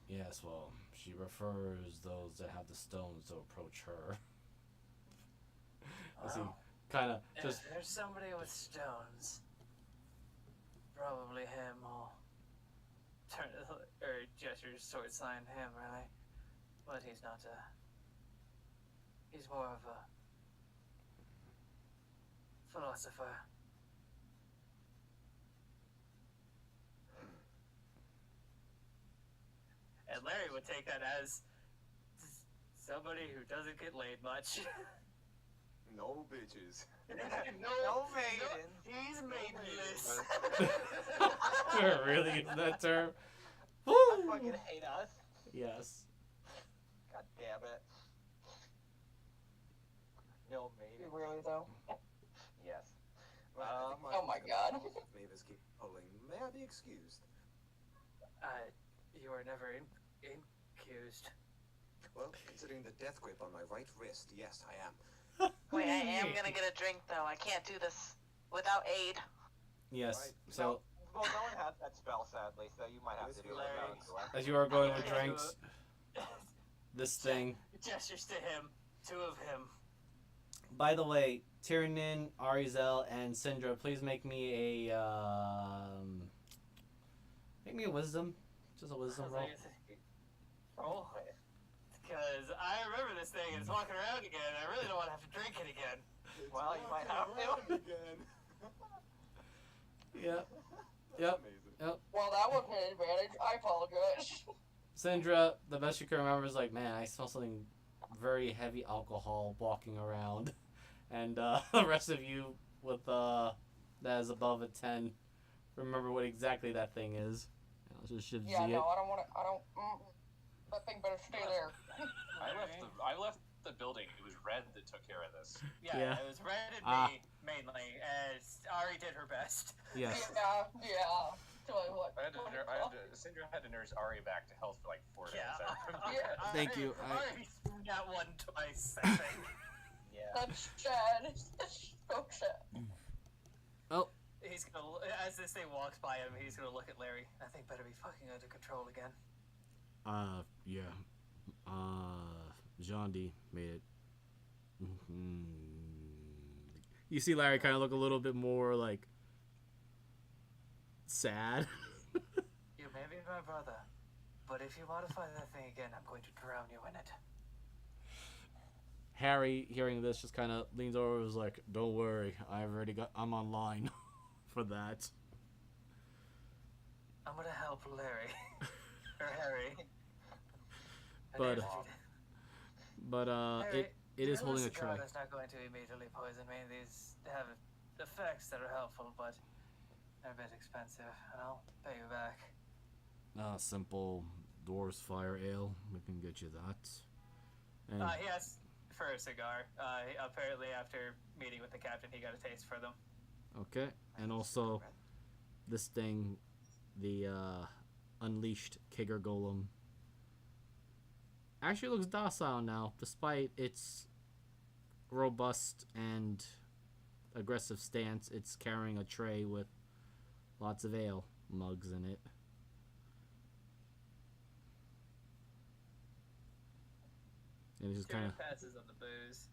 Speaker 1: yes, well, she prefers those that have the stones to approach her. As he
Speaker 5: Well,
Speaker 1: kind of
Speaker 5: if
Speaker 1: just,
Speaker 5: there's somebody with stones, probably him. I'll turn or gestures towards sign him, really. But he's not he's more of a philosopher. And Larry would take that as somebody who doesn't get laid much.
Speaker 2: No bitches.
Speaker 4: No maidens.
Speaker 5: He's maidenless.
Speaker 1: we're really using that term.
Speaker 4: I
Speaker 1: Woo!
Speaker 4: fucking hate us.
Speaker 1: Yes.
Speaker 4: God damn it. No
Speaker 9: You
Speaker 4: maidens.
Speaker 9: really though?
Speaker 4: Yes.
Speaker 2: Right, I think
Speaker 9: Oh my god.
Speaker 2: Mavis keep pulling. May I be excused?
Speaker 5: You were never accused.
Speaker 2: Well, considering the death grip on my right wrist, yes, I am.
Speaker 3: Wait, I am gonna get a drink though. I can't do this without aid.
Speaker 1: Yes.
Speaker 2: Right.
Speaker 1: So
Speaker 4: Well, no one has that spell, sadly, so you might have to do it
Speaker 5: Larry.
Speaker 4: without it.
Speaker 1: as you are going with drinks, this thing.
Speaker 5: Gestures to him. Two of him.
Speaker 1: By the way, Tiernan, Arizel, and Syndra, please make me a wisdom. Just a wisdom roll.
Speaker 5: Roll. Because I remember this thing and it's walking around again. I really don't want to have to drink it again.
Speaker 4: Well, you might have to.
Speaker 2: again.
Speaker 1: Yep. Yep.
Speaker 2: Amazing.
Speaker 9: Well, that wasn't an advantage. I apologize.
Speaker 1: Syndra, the best you can remember is like, man, I smell something very heavy alcohol walking around. And the rest of you with that is above a 10, remember what exactly that thing is. I'll just shift
Speaker 9: Yeah,
Speaker 1: Z
Speaker 9: no,
Speaker 1: it.
Speaker 9: I don't want to. I don't. That thing better stay there.
Speaker 8: I left the building. It was Red that took care of this.
Speaker 1: Yeah.
Speaker 5: It was Red and
Speaker 1: Ah.
Speaker 5: me, mainly, as Ari did her best.
Speaker 1: Yes.
Speaker 9: Yeah. Tell you what.
Speaker 8: Syndra had to nurse Ari back to health for like 4 days.
Speaker 5: Yeah.
Speaker 8: I remember
Speaker 9: Yeah.
Speaker 8: that.
Speaker 1: Thank you.
Speaker 5: Ari threw that one twice, I think.
Speaker 4: Yeah.
Speaker 9: That's sad. It's so sad.
Speaker 5: He's gonna, as this thing walks by him, he's gonna look at Larry. I think better be fucking out of control again.
Speaker 1: Yeah. Jean D made it. You see Larry kind of look a little bit more like sad.
Speaker 5: You may be my brother, but if you modify that thing again, I'm going to drown you in it.
Speaker 1: Harry, hearing this, just kind of leans over and was like, don't worry, I'm online for that.
Speaker 5: I'm gonna help Larry. Or Harry.
Speaker 1: But
Speaker 5: Harry,
Speaker 1: it is
Speaker 5: do
Speaker 1: holding a
Speaker 5: cigar
Speaker 1: tray.
Speaker 5: That's not going to immediately poison me. These have effects that are helpful, but they're a bit expensive, and I'll pay you back.
Speaker 1: Simple Dwarves Fire Ale. We can get you that. And
Speaker 5: He asked for a cigar. Apparently, after meeting with the captain, he got a taste for them.
Speaker 1: okay, and also this thing, the unleashed Kigger Golem, actually looks docile now, despite its robust and aggressive stance. It's carrying a tray with lots of ale mugs in it. And it's just kind of
Speaker 5: passes on the booze.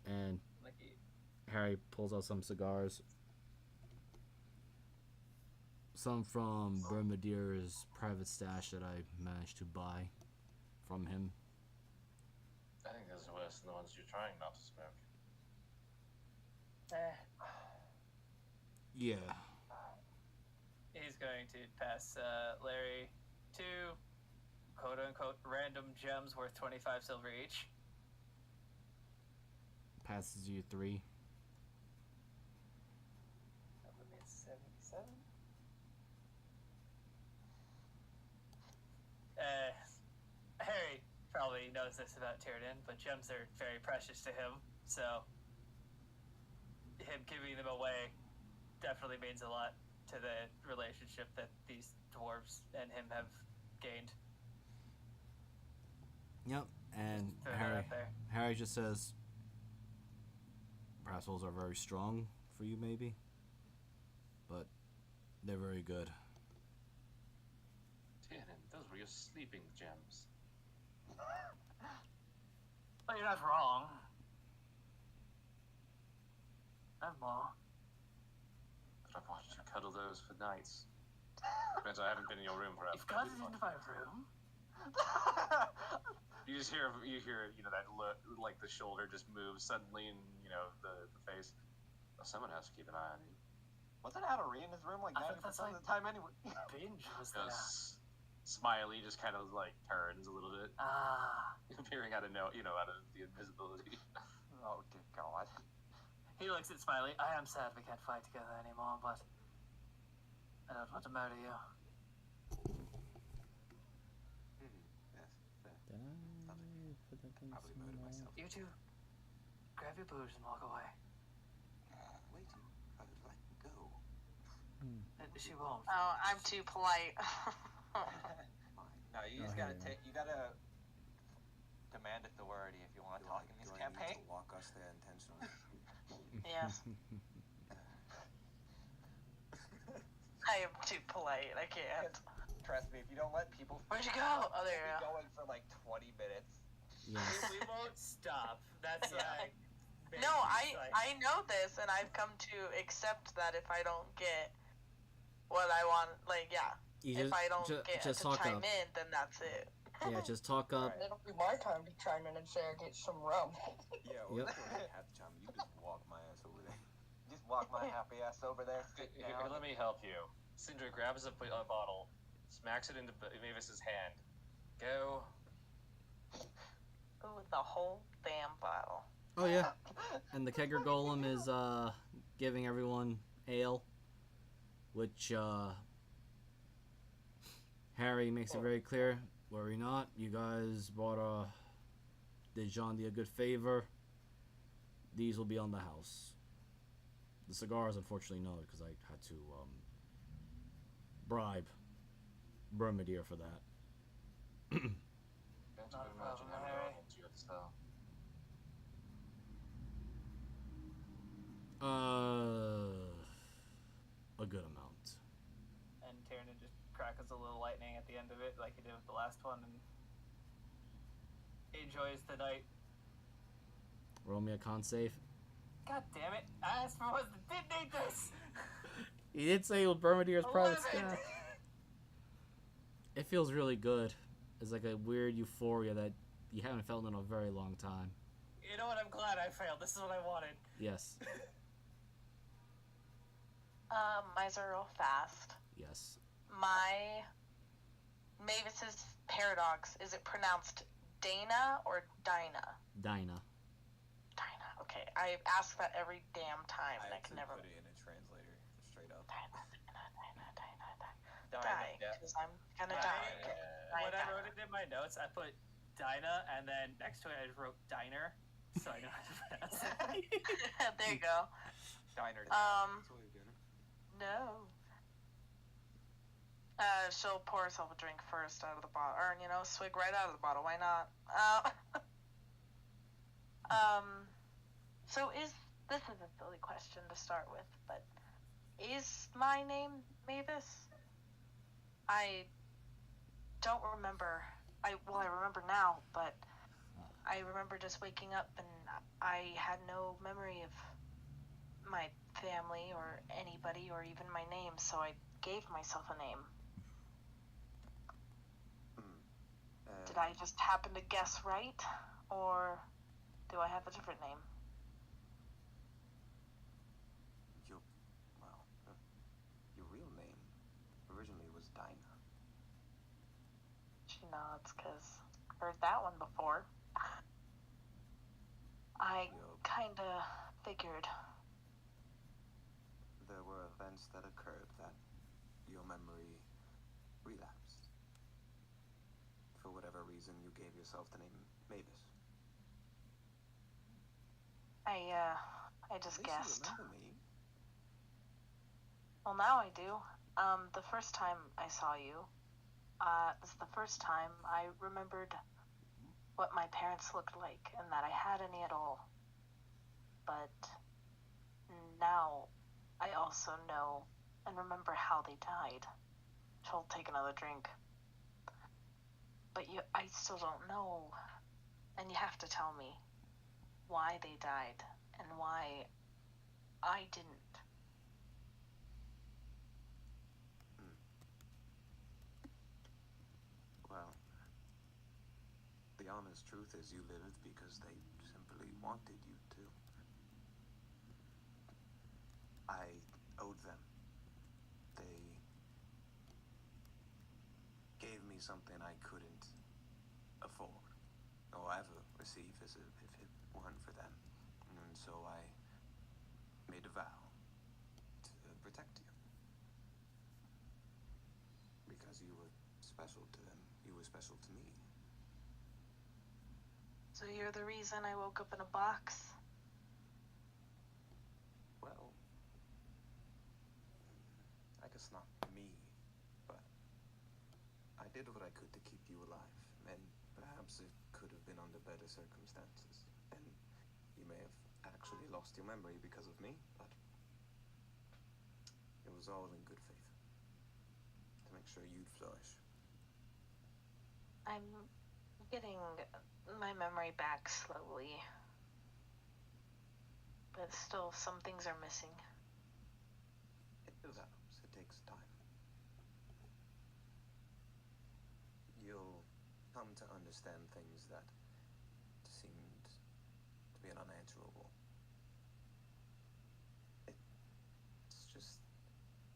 Speaker 1: And
Speaker 5: Like he,
Speaker 1: Harry pulls out some cigars. Some from Bermadier's private stash that I managed to buy from him.
Speaker 8: I think those are worse than the ones you're trying not to smoke.
Speaker 1: Yeah.
Speaker 5: he's going to pass Larry 2 quote-unquote random gems worth 25 silver each.
Speaker 1: Passes you 3.
Speaker 5: That would be 77. Harry probably knows this about Tiernan, but gems are very precious to him, so him giving them away definitely means a lot to the relationship that these dwarves and him have gained.
Speaker 1: Yep. And
Speaker 5: Throw that out there.
Speaker 1: Harry just says, perhaps those are very strong for you, maybe, but they're very good.
Speaker 8: Tiernan, those were your sleeping gems.
Speaker 5: Well, you're not wrong. I have more.
Speaker 8: But I've watched you cuddle those for nights. Granted, I haven't been in your room forever.
Speaker 5: You've got it into my room.
Speaker 8: You just hear, that look, like the shoulder just moves suddenly, and the face. Well, someone has to keep an eye on you.
Speaker 4: Wasn't Hattery in his room like
Speaker 5: I thought
Speaker 4: 90%
Speaker 5: that's
Speaker 4: of the time anyway?
Speaker 5: Binge was there.
Speaker 8: Because Smiley just kind of like turns a little bit, appearing out of out of the invisibility.
Speaker 4: Oh, dear God.
Speaker 5: He looks at Smiley. I am sad we can't fight together anymore, but I don't want to murder you.
Speaker 2: Yes, fair.
Speaker 1: Did I put that thing
Speaker 2: Probably murder
Speaker 1: somewhere?
Speaker 2: myself.
Speaker 5: You two, grab your booze and walk away.
Speaker 2: Wait, I would like to go.
Speaker 5: She won't.
Speaker 3: Oh, I'm too polite.
Speaker 4: No, you just
Speaker 1: Oh,
Speaker 4: gotta
Speaker 1: yeah.
Speaker 4: you gotta demand authority if you want to talk in this
Speaker 2: Do I need
Speaker 4: campaign.
Speaker 2: to walk us there intentionally?
Speaker 3: Yes. I am too polite. I can't.
Speaker 4: Trust me, if you don't let people
Speaker 3: Where'd you go? Oh, there you
Speaker 4: be
Speaker 3: go.
Speaker 4: going for like 20 minutes.
Speaker 1: Yes.
Speaker 5: We won't stop. That's
Speaker 3: Yeah.
Speaker 5: like.
Speaker 3: No,
Speaker 5: like,
Speaker 3: I know this, and I've come to accept that if I don't get what I want, like, yeah,
Speaker 1: You
Speaker 3: if I don't get
Speaker 1: just
Speaker 3: to
Speaker 1: talk
Speaker 3: chime
Speaker 1: up.
Speaker 3: in, then that's it.
Speaker 1: Yeah, just talk up.
Speaker 4: Alright.
Speaker 9: It'll be my time to chime in and say I get some rum.
Speaker 2: Yeah, or
Speaker 1: Yep.
Speaker 2: you don't have to chime. You just walk my ass over there.
Speaker 4: Just walk my happy ass over there, sit
Speaker 8: Here,
Speaker 4: down.
Speaker 8: let me help you. Cinder grabs a bottle, smacks it into Mavis's hand. Go.
Speaker 3: Ooh, the whole damn bottle.
Speaker 1: Oh yeah. And the Kegger Golem is giving everyone ale, which Harry makes it very clear. Worry not, you guys did Jean a good favor. These will be on the house. The cigars, unfortunately, no, because I had to bribe Bermadier for that.
Speaker 8: Can't
Speaker 5: Not a
Speaker 8: imagine
Speaker 5: problem,
Speaker 8: how
Speaker 5: Harry.
Speaker 8: normal to yourself.
Speaker 1: A good amount.
Speaker 5: And Tiernan just crackles a little lightning at the end of it, like he did with the last one, and enjoys the night.
Speaker 1: Roll me a con save.
Speaker 5: God damn it! I asked for ones that didn't need this.
Speaker 1: He did say it was Bermadier's private
Speaker 5: 11.
Speaker 1: stash. It feels really good. It's like a weird euphoria that you haven't felt in a very long time.
Speaker 5: You know what? I'm glad I failed. This is what I wanted.
Speaker 1: Yes.
Speaker 3: Mine's are real fast.
Speaker 1: Yes.
Speaker 3: My Mavis's paradox, is it pronounced Dana or Dinah?
Speaker 1: Dinah.
Speaker 3: Dinah. Okay, I ask that every damn time, and I can
Speaker 2: actually
Speaker 3: never.
Speaker 2: put it in a translator, straight up.
Speaker 3: Dinah.
Speaker 4: Dying
Speaker 3: Die,
Speaker 4: of death.
Speaker 3: because I'm gonna
Speaker 5: Yeah,
Speaker 3: die.
Speaker 5: When I wrote it in my notes, I put Dinah, and then next to it I wrote Diner, so I know how to pronounce it.
Speaker 3: There you go.
Speaker 4: Diner.
Speaker 3: Um,
Speaker 2: That's what you're doing.
Speaker 3: No. She'll pour herself a drink first out of the bottle, or swig right out of the bottle. Why not? So this is a silly question to start with, but is my name Mavis? I don't remember. I remember now, but I remember just waking up and I had no memory of my family or anybody or even my name, so I gave myself a name. Did I just happen to guess right, or do I have a different name?
Speaker 2: Your real name originally was Dinah.
Speaker 3: She nods, because heard that one before. I kinda figured.
Speaker 2: There were events that occurred that your memory relapsed. For whatever reason, you gave yourself the name Mavis.
Speaker 3: I just guessed.
Speaker 2: You remember me.
Speaker 3: Well, now I do. The first time I saw you, this is the first time I remembered what my parents looked like and that I had any at all. But now I also know and remember how they died. She'll take another drink. But I still don't know. And you have to tell me why they died and why I didn't.
Speaker 2: Well, the honest truth is you lived because they simply wanted you to. I owed them. They gave me something I couldn't afford or ever receive if it weren't for them. And so I made a vow to protect you. Because you were special to them, you were special to me.
Speaker 3: So you're the reason I woke up in a box?
Speaker 2: Well, I guess not me, but I did what I could to keep you alive, and perhaps it could have been under better circumstances, and you may have actually lost your memory because of me, but it was all in good faith, to make sure you'd flourish.
Speaker 3: I'm getting my memory back slowly. But still, some things are missing.
Speaker 2: It develops. It takes time. You'll come to understand things that seemed to be unanswerable.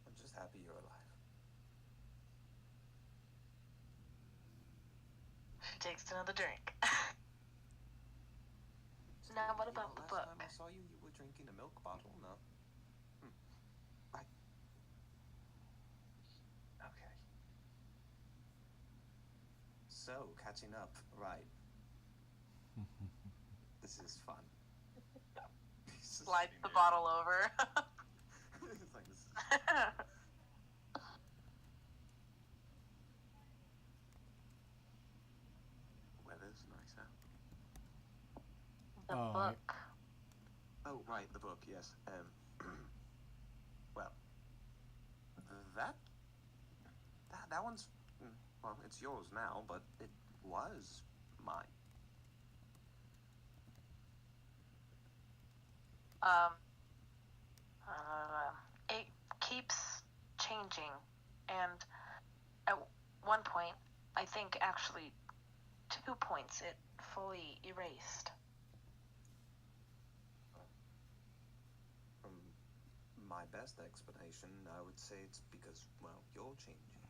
Speaker 2: I'm just happy you're alive.
Speaker 3: She takes another drink. Now, what about the book?
Speaker 2: Last time I saw you, you were drinking a milk bottle? No. Right. Okay. So, catching up, right. This is fun.
Speaker 3: Slides the bottle over.
Speaker 2: It's like this. Weather's nice out.
Speaker 3: The book.
Speaker 2: Oh, right, the book, yes. Well, that one's, well, it's yours now, but it was mine.
Speaker 3: It keeps changing, and at one point, I think actually 2 points, it fully erased.
Speaker 2: From my best explanation, I would say it's because, well, you're changing.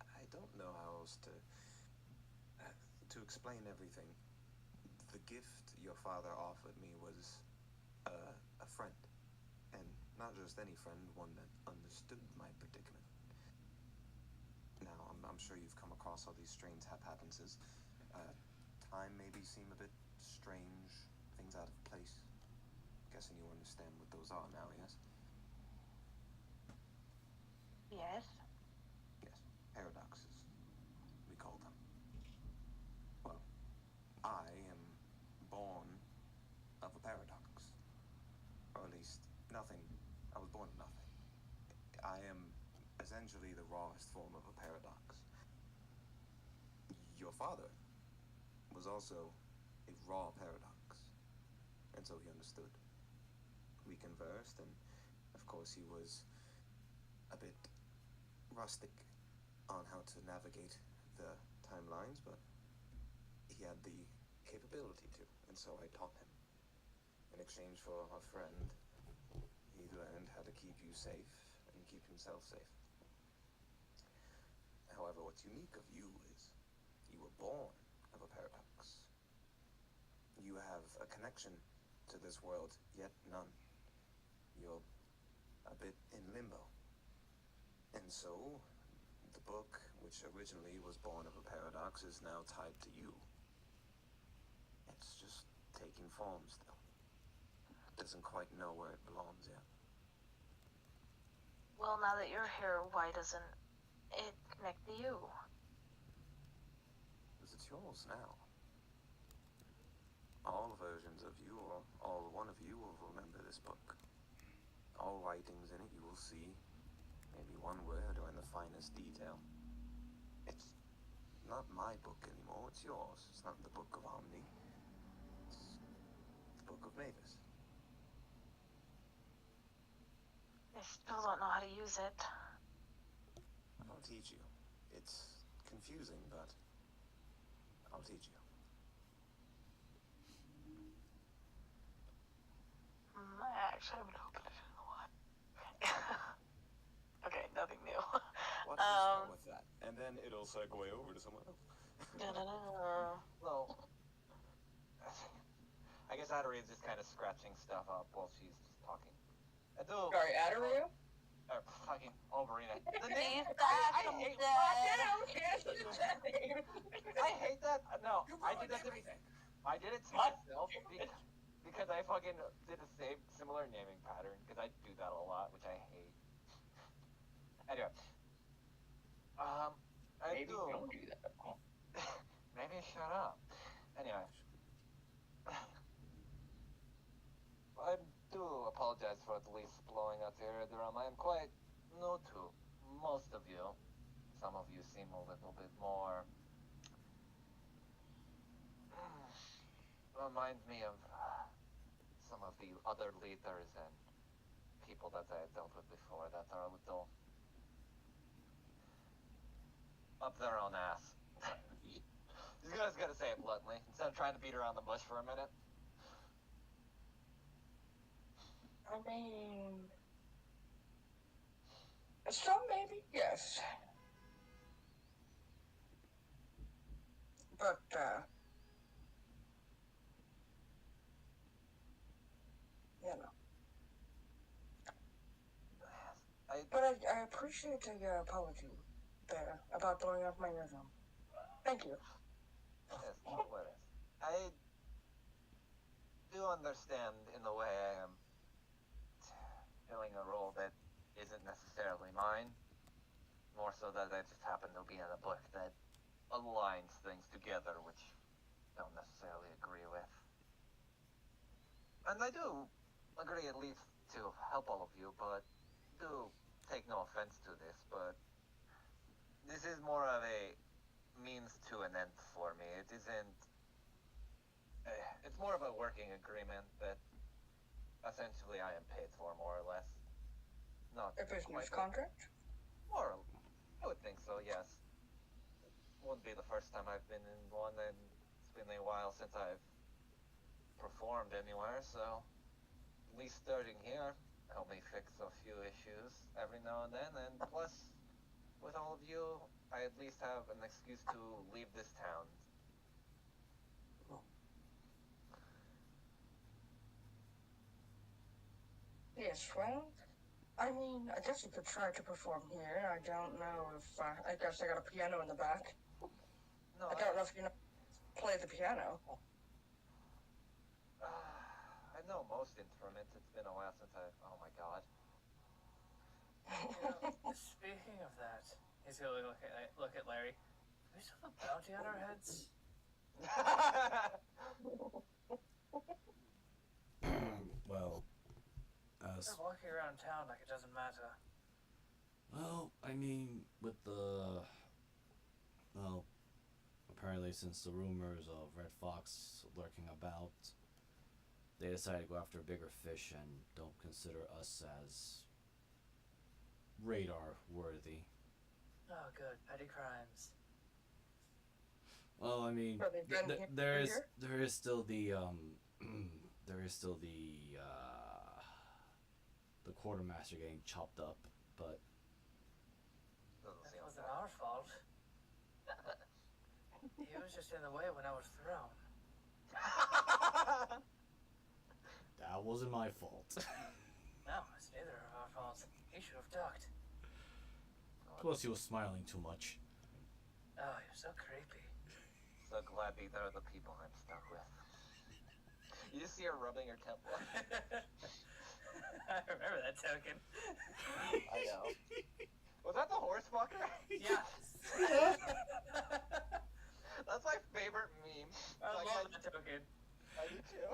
Speaker 2: I don't know how else to explain everything. The gift your father offered me was a friend, and not just any friend, one that understood my predicament. Now, I'm sure you've come across all these strange happenstances. Time maybe seem a bit strange, things out of place. Guessing you understand what those are now, yes?
Speaker 3: Yes.
Speaker 2: Yes, paradoxes, we call them. Well, I am born of a paradox. Or at least, nothing. I was born of nothing. I am essentially the rawest form of a paradox. Your father was also a raw paradox, and so he understood. We conversed, and of course he was a bit rustic on how to navigate the timelines, but he had the capability to, and so I taught him. In exchange for a friend, he learned how to keep you safe and keep himself safe. However, what's unique of you is you were born of a paradox. You have a connection to this world, yet none. You're a bit in limbo. And so, the book, which originally was born of a paradox, is now tied to you. It's just taking form still. Doesn't quite know where it belongs yet.
Speaker 3: Well, now that you're here, why doesn't it connect to you?
Speaker 2: Because it's yours now. All versions of you, or all one of you, will remember this book. All writings in it you will see, maybe one word or in the finest detail. It's not my book anymore, it's yours. It's not the Book of Omni. It's the Book of Mavis.
Speaker 3: I still don't know how to use it.
Speaker 2: I'll teach you. It's confusing, but I'll teach you.
Speaker 3: I actually haven't opened it in a while. Okay, nothing new.
Speaker 2: Why don't we start with that? And then it'll segue over to someone else.
Speaker 4: Well, I guess Adaria is just kind of scratching stuff up while she's just talking. I do.
Speaker 9: Sorry, Adaria?
Speaker 4: Fucking Oberina. The
Speaker 3: Please,
Speaker 4: name. I hate.
Speaker 9: Name.
Speaker 4: I hate that. No, I did that to me. I did it to myself because I fucking did the same similar naming pattern because I do that a lot, which I hate. Anyway, I
Speaker 9: Maybe
Speaker 4: do.
Speaker 9: don't do that.
Speaker 4: Maybe shut up. Anyway, I do apologize for at least blowing out your eardrum. I am quite new to most of you. Some of you seem a little bit more. Remind me of some of the other leaders and people that I have dealt with before that are a little up their own ass. You guys gotta say it bluntly instead of trying to beat around the bush for a minute.
Speaker 9: I mean, some maybe, yes. But, you know. But I appreciate the apology there about blowing up my eardrum. Thank you.
Speaker 4: Yes, no worries. I do understand in the way I am filling a role that isn't necessarily mine. More so that I just happen to be in a book that aligns things together, which I don't necessarily agree with. And I do agree at least to help all of you, but do take no offense to this, but this is more of a means to an end for me. It isn't. It's more of a working agreement that essentially I am paid for, more or less. Not
Speaker 9: A business
Speaker 4: quite,
Speaker 9: contract?
Speaker 4: More, I would think so. Yes. Wouldn't be the first time I've been in one, and it's been a while since I've performed anywhere. So, at least starting here, help me fix a few issues every now and then, and plus, with all of you, I at least have an excuse to leave this town.
Speaker 9: Yes, well, I mean, I guess you could try to perform here. I don't know if, I guess I got a piano in the back.
Speaker 4: No,
Speaker 9: I don't know if you know play the piano.
Speaker 4: I know most instruments. It's been a while since oh my god.
Speaker 5: Speaking of that, he's gonna look at Larry. Do we still have a bounty on our heads?
Speaker 1: Well,
Speaker 5: They're walking around town like it doesn't matter.
Speaker 1: well, I mean, with the, well, apparently since the rumors of Red Fox lurking about, they decided to go after bigger fish and don't consider us as radar worthy.
Speaker 5: Oh, good. Petty crimes.
Speaker 1: Well, I mean,
Speaker 9: Have they been
Speaker 1: there is
Speaker 9: here?
Speaker 1: there is still the the quartermaster getting chopped up, but
Speaker 4: Doesn't
Speaker 5: That
Speaker 4: seem
Speaker 5: wasn't
Speaker 4: fair.
Speaker 5: our fault. He was just in the way when I was thrown.
Speaker 1: that wasn't my fault.
Speaker 5: No, it's neither of our faults. He should have ducked.
Speaker 1: Plus, he was smiling too much.
Speaker 5: Oh, you're so creepy.
Speaker 4: So glad these are the people I'm stuck with. You just see her rubbing her temple.
Speaker 5: I remember that token.
Speaker 4: I know. Was that the horse fucker?
Speaker 5: Yes.
Speaker 4: That's my favorite meme.
Speaker 5: I
Speaker 4: Like,
Speaker 5: love that token.
Speaker 4: I do too.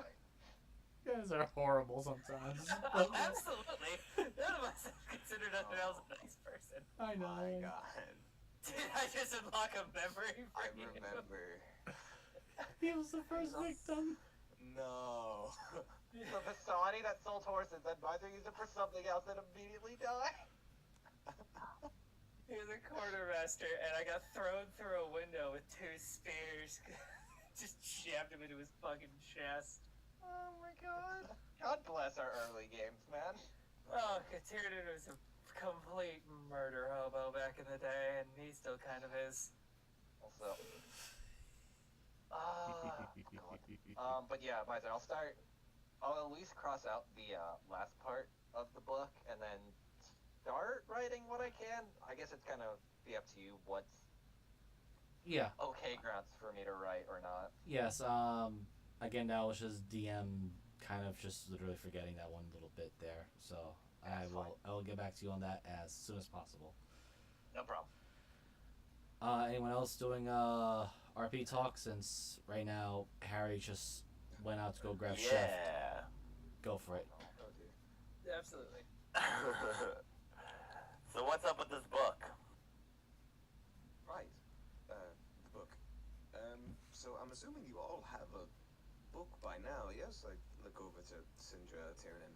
Speaker 1: You guys are horrible sometimes.
Speaker 5: Absolutely. None of us have considered anyone else a nice person.
Speaker 1: I know.
Speaker 2: My God.
Speaker 5: Did I just unlock a memory for
Speaker 2: I
Speaker 5: you?
Speaker 2: remember.
Speaker 1: He was the first victim.
Speaker 2: No.
Speaker 4: The Visani that sold horses, I'd rather use it for something else than immediately die.
Speaker 5: He was a quartermaster, and I got thrown through a window with 2 spears. Just jammed him into his fucking chest.
Speaker 4: Oh my god. God bless our early games, man.
Speaker 5: Oh, Tiernan was a complete murder hobo back in the day, and he still kind of is.
Speaker 4: Also. But yeah, Miser, I'll at least cross out the last part of the book, and then start writing what I can. I guess it's kind of be up to you what's
Speaker 1: Yeah.
Speaker 4: okay grounds for me to write or not.
Speaker 1: Yes. Again, that was just DM kind of just literally forgetting that one little bit there. So
Speaker 4: That's
Speaker 1: I will get back to you on that as soon as possible.
Speaker 4: No problem.
Speaker 1: Anyone else doing RP talk? Since right now Harry just went out to go grab Chef.
Speaker 7: Yeah.
Speaker 1: Go for it.
Speaker 2: Oh dear.
Speaker 5: Absolutely.
Speaker 7: So what's up with this book?
Speaker 2: Right. The book. So I'm assuming you all have a book by now, yes? I look over to Sindra, Tiernan.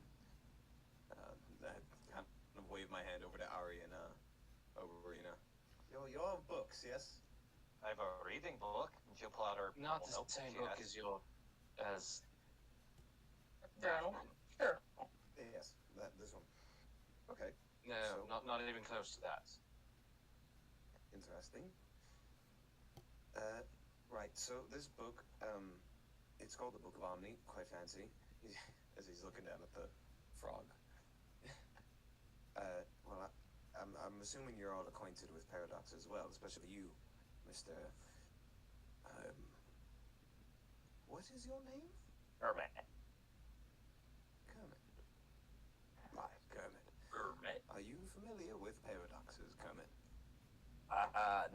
Speaker 2: I kind of wave my hand over to Ari and Arena. You all have books, yes?
Speaker 4: I have a reading book, and she'll pull out her
Speaker 8: Not the
Speaker 4: notebook
Speaker 8: same
Speaker 4: she
Speaker 8: book
Speaker 4: has.
Speaker 8: as
Speaker 9: Journal. Sure.
Speaker 2: Yes, this one. Okay,
Speaker 8: No,
Speaker 2: So-
Speaker 8: not even close to that.
Speaker 2: interesting. Right, so this book, it's called the Book of Omni, quite fancy, as he's looking down at the frog. Well, I'm assuming you're all acquainted with Paradox as well, especially you, Mr. What is your name?
Speaker 7: Hermit.
Speaker 2: Kermit. Right, Kermit.
Speaker 5: Hermit.
Speaker 2: Are you familiar with paradoxes, Kermit?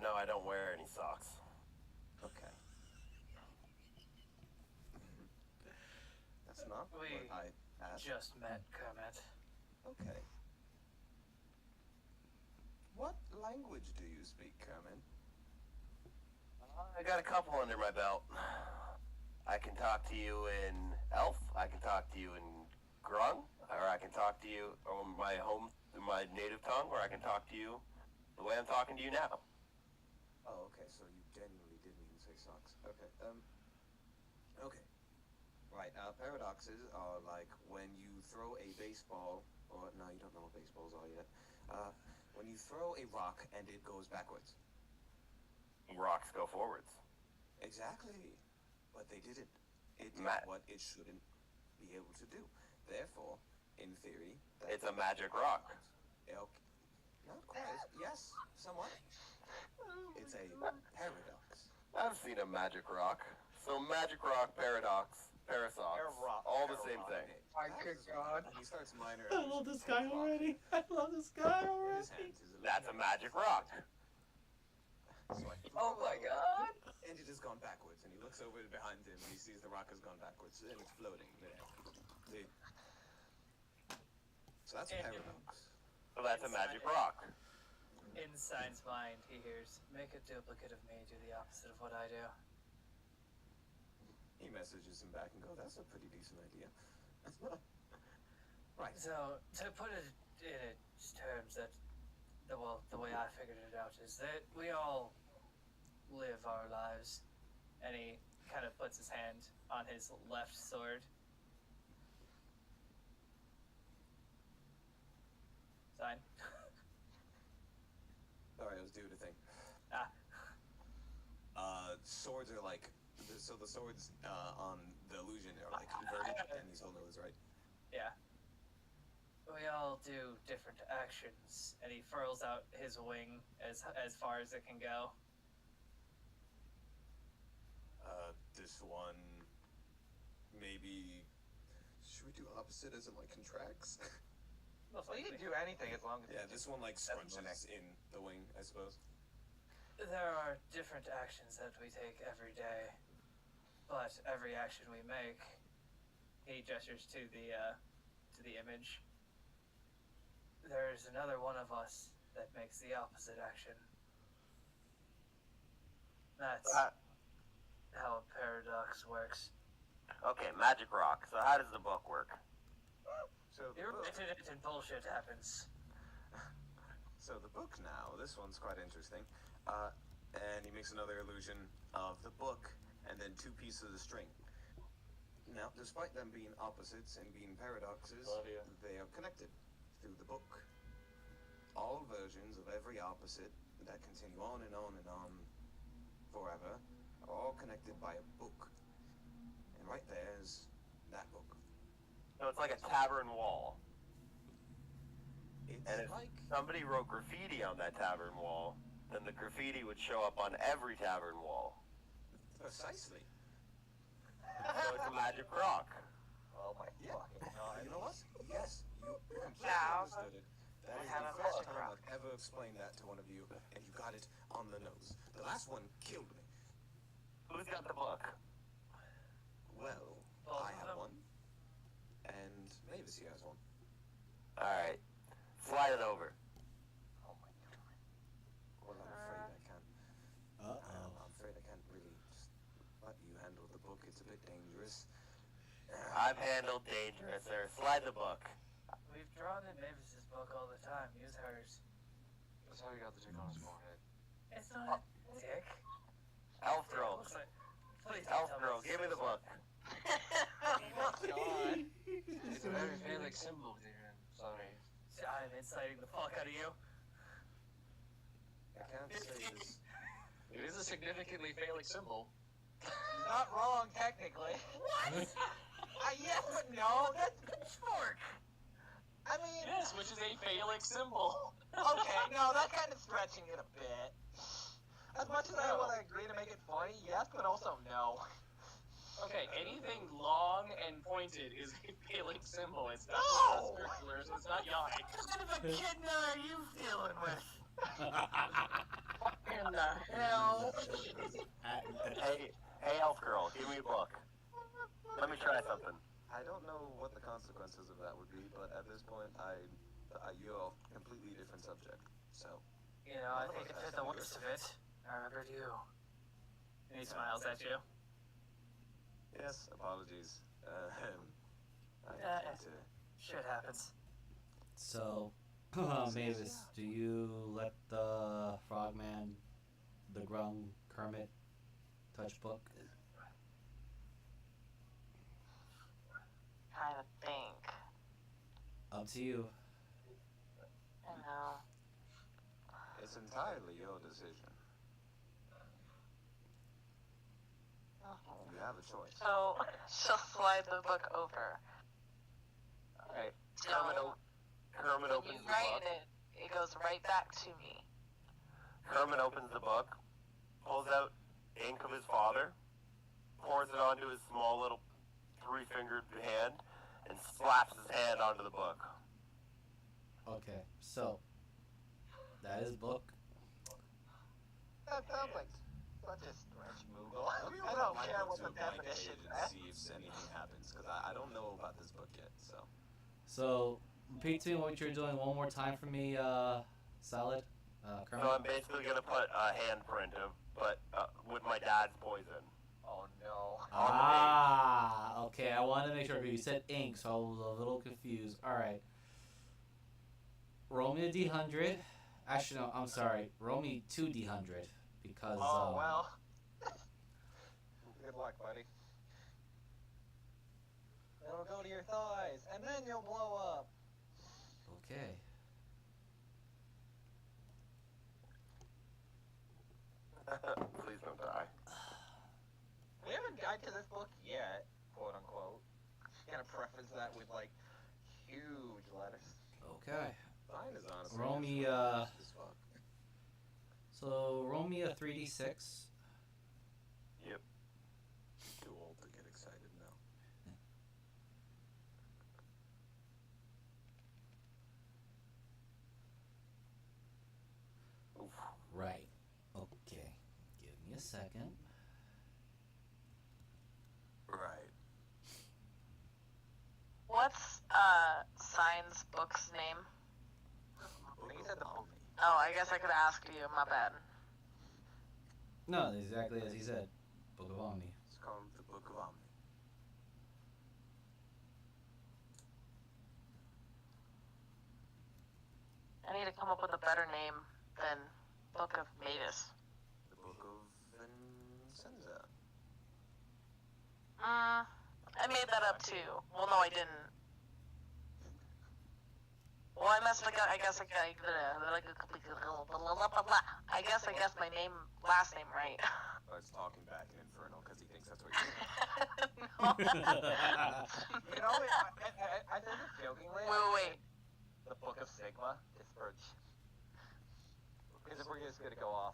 Speaker 7: No, I don't wear any socks.
Speaker 2: Okay. That's not
Speaker 5: We
Speaker 2: what I asked.
Speaker 5: Just met Kermit.
Speaker 2: Okay. What language do you speak, Kermit?
Speaker 7: I got a couple under my belt. I can talk to you in Elf. I can talk to you in Grung, or I can talk to you on my native tongue, or I can talk to you the way I'm talking to you now.
Speaker 2: Oh, okay, so you genuinely didn't even say socks. Okay, okay. Right, paradoxes are like when you throw a baseball, or no, you don't know what baseballs are yet. When you throw a rock and it goes backwards.
Speaker 7: Rocks go forwards.
Speaker 2: Exactly. But they didn't. It did what it shouldn't be able to do. Therefore, in theory,
Speaker 7: It's a magic rock.
Speaker 2: Okay. Not quite. Yes, somewhat. It's a paradox.
Speaker 7: I've seen a magic rock. So magic rock, paradox, parasox,
Speaker 4: Pararock,
Speaker 7: all the same same thing.
Speaker 2: Okay.
Speaker 9: My good God.
Speaker 2: He starts minor.
Speaker 1: I love this guy already. I love this guy
Speaker 2: In
Speaker 1: already.
Speaker 2: his hands is
Speaker 7: That's a magic rock.
Speaker 2: So I
Speaker 6: Oh my god.
Speaker 2: And it has gone backwards, and he looks over behind him, and he sees the rock has gone backwards, and it's floating midair. So that's a
Speaker 5: And-
Speaker 2: paradox.
Speaker 7: So that's a magic rock.
Speaker 5: In Sign's mind, he hears, "Make a duplicate of me, do the opposite of what I do."
Speaker 2: He messages him back and goes, "That's a pretty decent idea." Right.
Speaker 5: So, to put it in its terms, that the way I figured it out is that we all live our lives, and he kind of puts his hand on his left sword. Sign.
Speaker 2: Sorry, I was doing a thing.
Speaker 5: Ah.
Speaker 2: Swords are like, so the swords on the illusion are like inverted, and he's holding those, right?
Speaker 5: Yeah. We all do different actions, and he furls out his wing as far as it can go.
Speaker 2: This one, maybe, should we do opposite as it like contracts?
Speaker 4: Well, you can do anything as long as
Speaker 2: Yeah, this one like scrunches in the wing, I suppose.
Speaker 5: There are different actions that we take every day, but every action we make, he gestures to the image. There's another one of us that makes the opposite action. That's how a paradox works.
Speaker 7: Okay, magic rock. So how does the book work?
Speaker 2: So the
Speaker 5: You
Speaker 2: book,
Speaker 5: written it and bullshit happens.
Speaker 2: so the book now, this one's quite interesting. And he makes another illusion of the book and then two pieces of string. Now, despite them being opposites and being paradoxes, they are connected through the book. All versions of every opposite that continue on and on and on forever are all connected by a book. And right there's that book.
Speaker 7: So it's like a tavern wall.
Speaker 2: It's
Speaker 7: And if
Speaker 2: like
Speaker 7: somebody wrote graffiti on that tavern wall, then the graffiti would show up on every tavern wall.
Speaker 2: precisely.
Speaker 7: So it's a magic rock.
Speaker 4: Oh my
Speaker 2: Yeah.
Speaker 4: fucking god.
Speaker 2: You know what? Yes, you completely
Speaker 6: Now,
Speaker 2: understood it. That is
Speaker 6: have
Speaker 2: the
Speaker 6: a
Speaker 2: first
Speaker 6: magic
Speaker 2: time
Speaker 6: rock.
Speaker 2: I've ever explained that to one of you, and you got it on the nose. The last one killed me.
Speaker 7: Who's got the book?
Speaker 2: Well,
Speaker 5: Both
Speaker 2: I
Speaker 5: of
Speaker 2: have
Speaker 5: them?
Speaker 2: one, and Mavis here has one.
Speaker 7: Alright. Slide it over.
Speaker 4: Oh my god.
Speaker 2: Well, I'm afraid I can't.
Speaker 1: Uh-oh.
Speaker 2: I'm afraid I can't really just let you handle the book. It's a bit dangerous.
Speaker 7: I've handled dangerous, sir. Slide the book.
Speaker 5: We've drawn in Mavis's book all the time. Use hers.
Speaker 8: That's how he got the dick on his forehead.
Speaker 5: It's not a dick.
Speaker 7: Elf girl.
Speaker 5: Looks like- Please don't
Speaker 7: Elf
Speaker 5: tell
Speaker 7: girl,
Speaker 5: it's
Speaker 7: give me the book.
Speaker 6: God.
Speaker 8: It's a very phallic symbol, dear. Sorry.
Speaker 5: I'm inciting the fuck out of you.
Speaker 2: I can't say this.
Speaker 8: It is a significantly phallic symbol.
Speaker 4: Not wrong, technically.
Speaker 5: What?
Speaker 4: Yes, but no. That's
Speaker 5: Pitchfork.
Speaker 4: I mean,
Speaker 8: Yes, which is a phallic symbol.
Speaker 4: okay, no, that's kind of stretching it a bit. As much as I want to agree to make it funny, yes, but also no.
Speaker 8: Okay, anything long and pointed is a phallic symbol. It's not
Speaker 4: No!
Speaker 8: circular, so it's not yawning.
Speaker 5: What kind of a echidna are you dealing with?
Speaker 9: In the hell?
Speaker 7: Hey, elf girl, give me a book. Let me try something.
Speaker 2: I don't know what the consequences of that would be, but at this point, you're a completely different subject. So,
Speaker 5: You know, I think it did the worst of it. I remembered you. And he smiles at you.
Speaker 2: yes, apologies. I
Speaker 5: Yeah.
Speaker 2: had to.
Speaker 5: Shit happens.
Speaker 1: So, Mavis, do you let the frogman, the grung Kermit, touch book?
Speaker 3: Kind of think.
Speaker 1: Up to you.
Speaker 3: You know.
Speaker 2: It's entirely your decision. You have a choice.
Speaker 3: So she'll slide the book over.
Speaker 7: Alright.
Speaker 3: So
Speaker 7: Kermit
Speaker 3: when
Speaker 7: opens
Speaker 3: you
Speaker 7: the
Speaker 3: write
Speaker 7: book.
Speaker 3: it goes right back to me.
Speaker 7: Kermit opens the book, pulls out ink of his father, pours it onto his small little three-fingered hand, and slaps his hand onto the book.
Speaker 1: Okay, so that is book.
Speaker 4: That sounds like such a stretch, Moogle.
Speaker 2: Let me
Speaker 4: I
Speaker 2: open up
Speaker 4: don't
Speaker 2: my
Speaker 4: care
Speaker 2: book
Speaker 4: what
Speaker 2: to
Speaker 4: the
Speaker 2: a blank
Speaker 4: definition
Speaker 2: page and
Speaker 4: says.
Speaker 2: see if anything happens, because I don't know about this book yet, so.
Speaker 1: So repeat to me what you're doing one more time for me, Salad.
Speaker 7: So
Speaker 1: Kermit.
Speaker 7: I'm basically gonna put a handprint of, but with my dad's poison.
Speaker 4: Oh no.
Speaker 1: Ah, okay. I wanted to make sure because you said ink, so I was a little confused. All right. Roll me a D100. Actually, no. I'm sorry. Roll me 2D100 because.
Speaker 4: Oh well. Good luck, buddy. It'll go to your thighs, and then you'll blow up.
Speaker 1: Okay.
Speaker 7: Please don't die.
Speaker 4: We haven't got to this book yet, quote unquote. Gotta preface that with like huge letters.
Speaker 1: Okay.
Speaker 2: Fine is honestly.
Speaker 1: Roll me.
Speaker 2: as fuck.
Speaker 1: So roll me a 3D6.
Speaker 7: Yep.
Speaker 2: Too old to get excited now.
Speaker 7: Oof.
Speaker 1: Right. Okay. Give me a second.
Speaker 2: Right.
Speaker 6: What's Sign's book's name?
Speaker 4: I think he said the book.
Speaker 6: Oh, I guess I could ask you. My bad.
Speaker 1: No, exactly as he said. Book of Omni.
Speaker 2: It's called the Book of Omni.
Speaker 6: I need to come up with a better name than Book of Mavis.
Speaker 2: The Book of Vincenza.
Speaker 6: I made that up too. Well, no, I didn't. Well, I messed. I guess I guess my name, last name, right?
Speaker 2: Oh, it's talking back in Infernal because he thinks that's what you're doing.
Speaker 4: You know, I said this jokingly.
Speaker 6: Wait.
Speaker 4: The Book of Sigma, Disperge. Because if we're just gonna go off,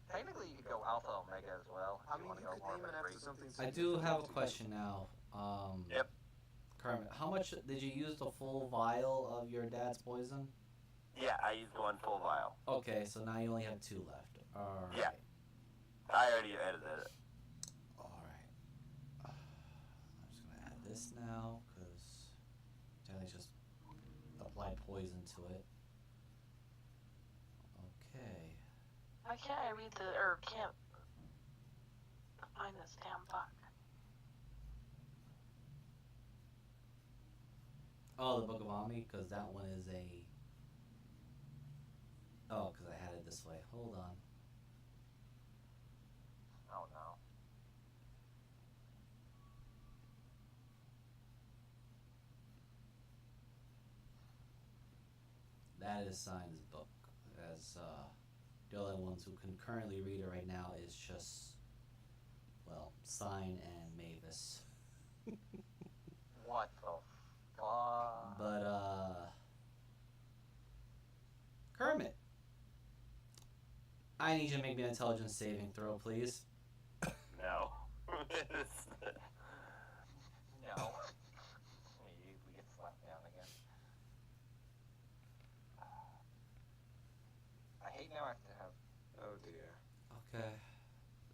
Speaker 4: technically you could go Alpha Omega as well.
Speaker 2: I
Speaker 4: If
Speaker 2: mean,
Speaker 4: you want
Speaker 2: you
Speaker 4: to go
Speaker 2: could
Speaker 4: more
Speaker 2: name
Speaker 4: of
Speaker 2: it
Speaker 4: a
Speaker 2: after
Speaker 4: great.
Speaker 2: something.
Speaker 1: I do have a question now.
Speaker 7: Yep.
Speaker 1: Kermit, how much did you use the full vial of your dad's poison?
Speaker 7: Yeah, I used one full vial.
Speaker 1: Okay, so now you only have 2 left. All right.
Speaker 7: Yeah. I already edited it.
Speaker 1: All right. I'm just gonna add this now because Taylor's just applied poison to it. Okay.
Speaker 6: Why can't I read or can't find this damn book?
Speaker 1: Oh, the Book of Omni, because that one is a. Oh, because I had it this way. Hold on.
Speaker 4: Oh no.
Speaker 1: That is Sign's book. As the only ones who can currently read it right now is just, well, Sign and Mavis.
Speaker 4: What the fuck?
Speaker 1: But Kermit, I need you to make me an intelligence saving throw, please.
Speaker 7: No.
Speaker 4: No. We get slapped down again. I hate now I have to have.
Speaker 2: Oh dear.
Speaker 1: Okay.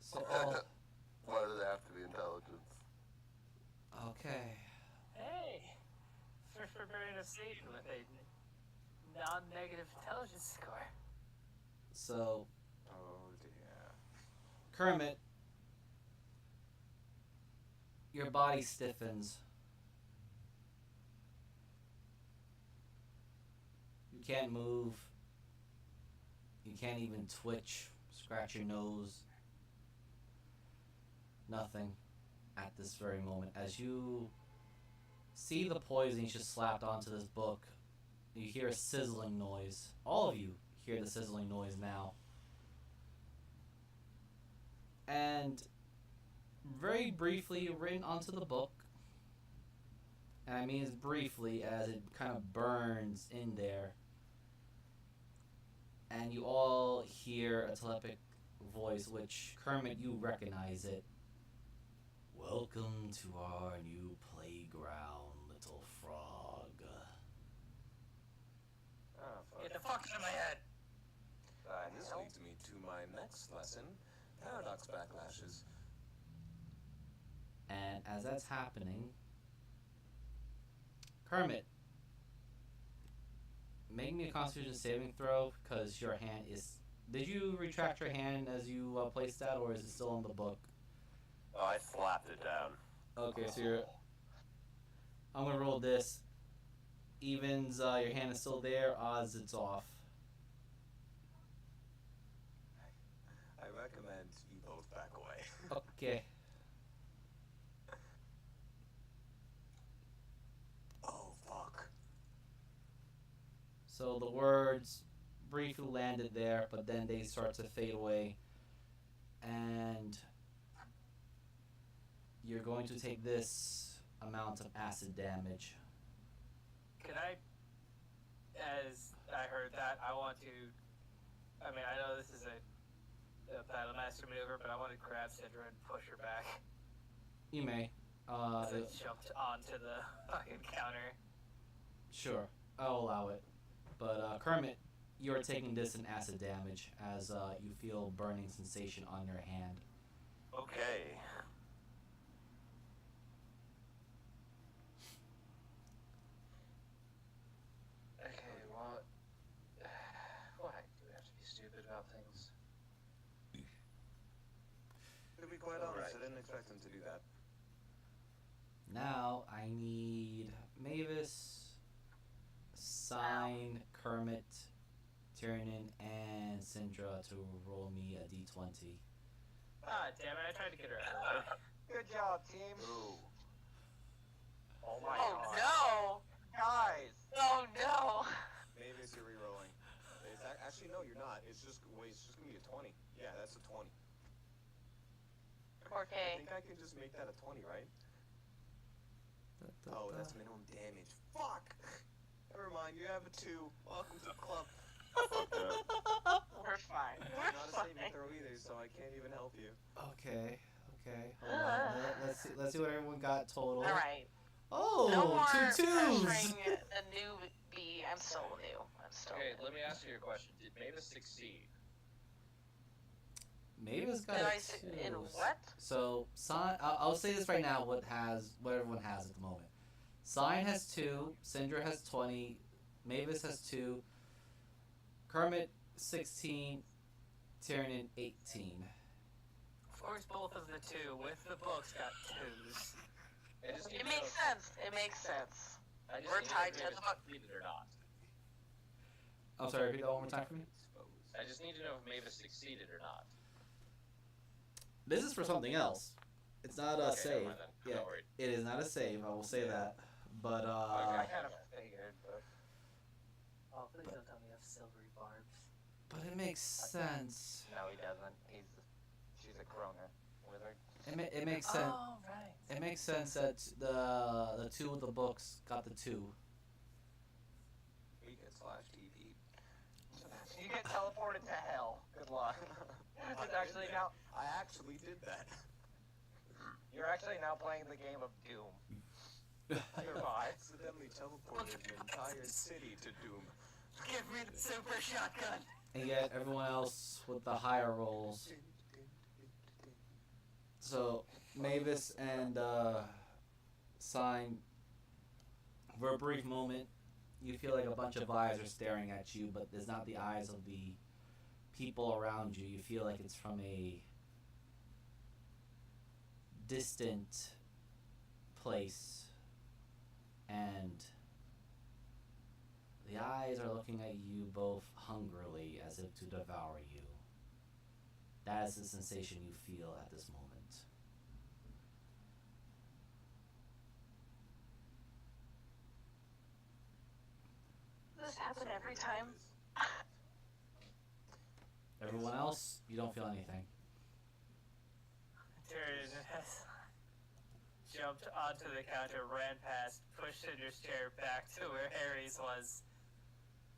Speaker 1: So,
Speaker 7: Why does it have to be intelligence?
Speaker 1: okay.
Speaker 5: Hey, for preparing a Satan with a non-negative intelligence score.
Speaker 1: So,
Speaker 2: Oh dear.
Speaker 1: Kermit, your body stiffens. You can't move. You can't even twitch, scratch your nose. Nothing at this very moment. As you see the poison you just slapped onto this book, you hear a sizzling noise. All of you hear the sizzling noise now. And very briefly written onto the book, and I mean as briefly as it kind of burns in there, and you all hear a telepathic voice, which, Kermit, you recognize it. Welcome to our new playground, little
Speaker 2: my next lesson, paradox backlashes.
Speaker 1: And as that's happening, Kermit, make me a Constitution saving throw because your hand is. Did you retract your hand as you placed that, or is it still in the book?
Speaker 7: Oh, I slapped it down.
Speaker 1: Okay, so you're. I'm gonna roll this. Evens, your hand is still there. Odds, it's off.
Speaker 2: I recommend you both back away.
Speaker 1: Okay.
Speaker 2: Oh, fuck.
Speaker 1: So the words briefly landed there, but then they start to fade away. And you're going to take this amount of acid damage.
Speaker 5: Can I, as I heard that, I want to, I mean, I know this is a battle master maneuver, but I want to grab Sidra and push her back.
Speaker 1: You may.
Speaker 5: As I jumped onto the fucking counter.
Speaker 1: Sure, I'll allow it. But Kermit, you're taking this in acid damage as you feel burning sensation on your hand.
Speaker 7: Okay.
Speaker 4: Okay, well, why do we have to be stupid about things?
Speaker 2: To be quite honest, I didn't expect him to do that.
Speaker 1: Now I need Mavis, Sign, Kermit, Tiernan, and Syndra to roll me a d20.
Speaker 5: Ah, damn it, I tried to get her out of the way.
Speaker 4: Good job, team.
Speaker 7: Ooh.
Speaker 4: Oh my
Speaker 6: Oh
Speaker 4: god.
Speaker 6: no!
Speaker 4: Guys!
Speaker 6: Oh no!
Speaker 2: Mavis, you're re-rolling. Actually, no, you're not. It's just gonna be a 20. Yeah, that's a 20. I
Speaker 6: Okay.
Speaker 2: think I can just make that a 20, right? Oh, that's minimum damage. Fuck! Never mind, you have a 2. Welcome to the club.
Speaker 6: We're fine.
Speaker 2: It's
Speaker 6: We're
Speaker 2: not a
Speaker 6: fine.
Speaker 2: saving throw either, so I can't even help you.
Speaker 1: Okay. Hold on. Let's see what everyone got total.
Speaker 6: All right.
Speaker 1: Oh,
Speaker 6: No more
Speaker 1: 2 twos.
Speaker 6: pressuring a newbie. I'm still new.
Speaker 10: Okay, let me ask you a question. Did Mavis succeed?
Speaker 1: Mavis got
Speaker 6: Did
Speaker 1: a
Speaker 6: I say in
Speaker 1: 2.
Speaker 6: what?
Speaker 1: So Sign, I'll say this right now. What everyone has at the moment. Sign has 2. Syndra has 20. Mavis has 2. Kermit 16. Tiernan 18.
Speaker 5: Of course, both of the two with the books got 2s.
Speaker 10: I just need
Speaker 6: It
Speaker 10: to
Speaker 6: makes
Speaker 10: know
Speaker 6: sense. It makes sense.
Speaker 10: I just
Speaker 6: We're
Speaker 10: need to know
Speaker 6: tied
Speaker 10: if
Speaker 6: to
Speaker 10: Mavis
Speaker 6: the book.
Speaker 10: succeeded or not.
Speaker 1: I'm sorry. Repeat that one more time for me.
Speaker 10: I just need to know if Mavis succeeded or not.
Speaker 1: This is for something else. It's not a
Speaker 10: Okay,
Speaker 1: save.
Speaker 10: never mind then. I'm
Speaker 1: Yeah,
Speaker 10: not worried.
Speaker 1: it is not a save. I will say that. But
Speaker 4: I kind of figured, but
Speaker 5: Oh, please don't tell me you have silvery barbs.
Speaker 1: but it makes sense.
Speaker 4: no, he doesn't. She's a Kroner wizard.
Speaker 1: It makes sense.
Speaker 5: Oh, right.
Speaker 1: It makes sense that the 2 with the books got the 2.
Speaker 2: We get slash TV.
Speaker 4: You get teleported to hell. Good luck. It's actually now.
Speaker 2: I actually did that.
Speaker 4: You're actually now playing the game of Doom. Goodbye.
Speaker 2: Accidentally teleported an entire city to Doom.
Speaker 5: Give me the super shotgun.
Speaker 1: And yet everyone else with the higher rolls. So Mavis and Sign, for a brief moment, you feel like a bunch of eyes are staring at you, but it's not the eyes of the people around you. You feel like it's from a distant place, and the eyes are looking at you both hungrily as if to devour you. That is the sensation you feel at this moment.
Speaker 6: Does this happen every time?
Speaker 1: Everyone else, you don't feel anything.
Speaker 5: Tiernan has jumped onto the counter, ran past, pushed Cinder's chair back to where Harry's was,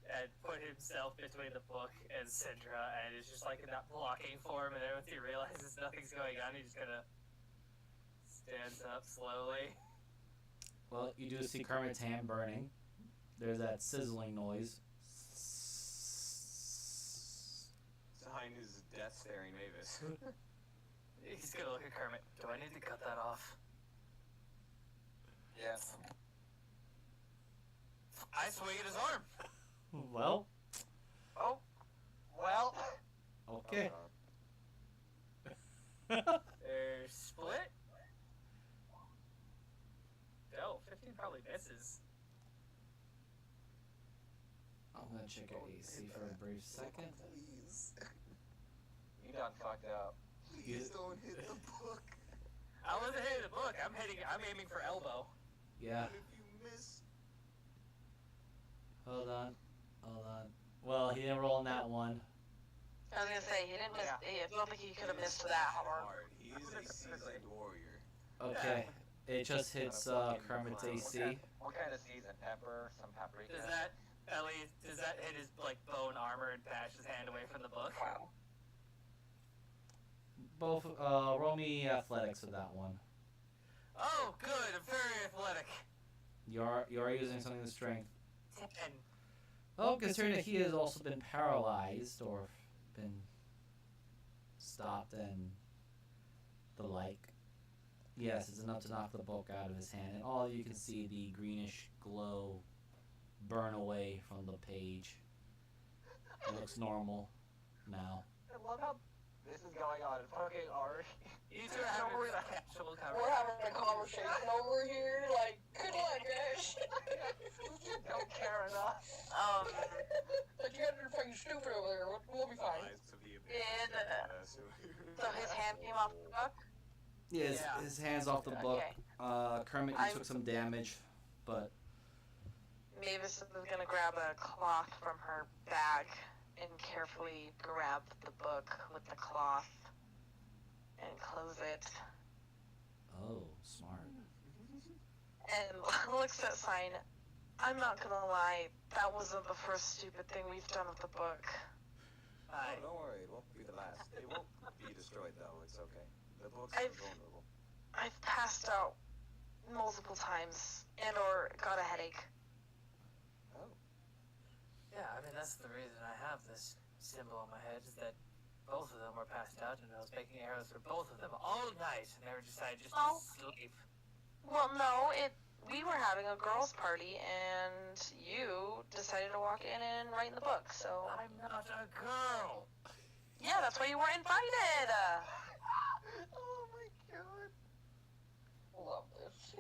Speaker 5: and put himself between the book and Syndra, and is just like not blocking for him, and then once he realizes nothing's going on, he just kind of stands up slowly.
Speaker 1: Well, you do see Kermit's hand burning. There's that sizzling noise.
Speaker 2: Sign Sign is death staring Mavis.
Speaker 5: He's gonna look at Kermit. Do I need to cut that off?
Speaker 4: Yes.
Speaker 5: I swing at his arm.
Speaker 1: Well,
Speaker 4: Oh, well.
Speaker 1: okay.
Speaker 5: They're split. No, 15 probably misses.
Speaker 1: I'm gonna check your AC for a brief second.
Speaker 2: Please.
Speaker 4: You done fucked up.
Speaker 2: Please don't hit the book.
Speaker 5: I wasn't hitting the book. I'm aiming for elbow.
Speaker 1: Yeah.
Speaker 2: If you miss.
Speaker 1: Hold on. Well, he didn't roll on that one.
Speaker 6: I was gonna say, he didn't miss. I don't think he could have missed that hard.
Speaker 2: He is a seasoned warrior.
Speaker 1: Okay. It just hits Kermit's AC.
Speaker 4: What kind of season? Pepper? Some paprika?
Speaker 5: Does that hit his like bone armor and bash his hand away from the book?
Speaker 6: Wow.
Speaker 1: Both, roll me athletics with that one.
Speaker 5: Oh, good. I'm very athletic.
Speaker 1: You are using something to strength.
Speaker 5: 10.
Speaker 1: Oh, considering that he has also been paralyzed or been stopped and the like. Yes, it's enough to knock the book out of his hand, and all you can see the greenish glow burn away from the page. It looks normal now.
Speaker 4: I love how this is going on in fucking art.
Speaker 5: You two are having a casual
Speaker 9: We're
Speaker 5: conversation.
Speaker 9: having a conversation over here, like, good luck, guys.
Speaker 4: Don't care enough.
Speaker 9: But you got your fucking stupid over there. We'll be fine.
Speaker 2: Lies to be a
Speaker 6: So his hand came off the book?
Speaker 1: Yeah,
Speaker 5: Yeah.
Speaker 1: his hand's off the book.
Speaker 6: Okay.
Speaker 1: Kermit, you took some damage, but
Speaker 6: Mavis is gonna grab a cloth from her bag and carefully grab the book with the cloth and close it.
Speaker 1: oh, smart.
Speaker 6: And looks at Sign. I'm not gonna lie, that wasn't the first stupid thing we've done with the book.
Speaker 2: Oh, don't worry, it won't be the last. It won't be destroyed though, it's okay. The book's
Speaker 6: I've-
Speaker 2: vulnerable.
Speaker 6: I've passed out multiple times and or got a headache.
Speaker 2: Oh.
Speaker 5: Yeah, I mean, that's the reason I have this symbol on my head, is that both of them were passed out, and I was making arrows for both of them all night, and they were decided just
Speaker 6: Oh.
Speaker 5: to sleep.
Speaker 6: Well, no, we were having a girls' party and you decided to walk in and write in the book, so
Speaker 5: I'm not a girl.
Speaker 6: yeah, that's why you weren't invited.
Speaker 4: Oh my god.
Speaker 9: Love this.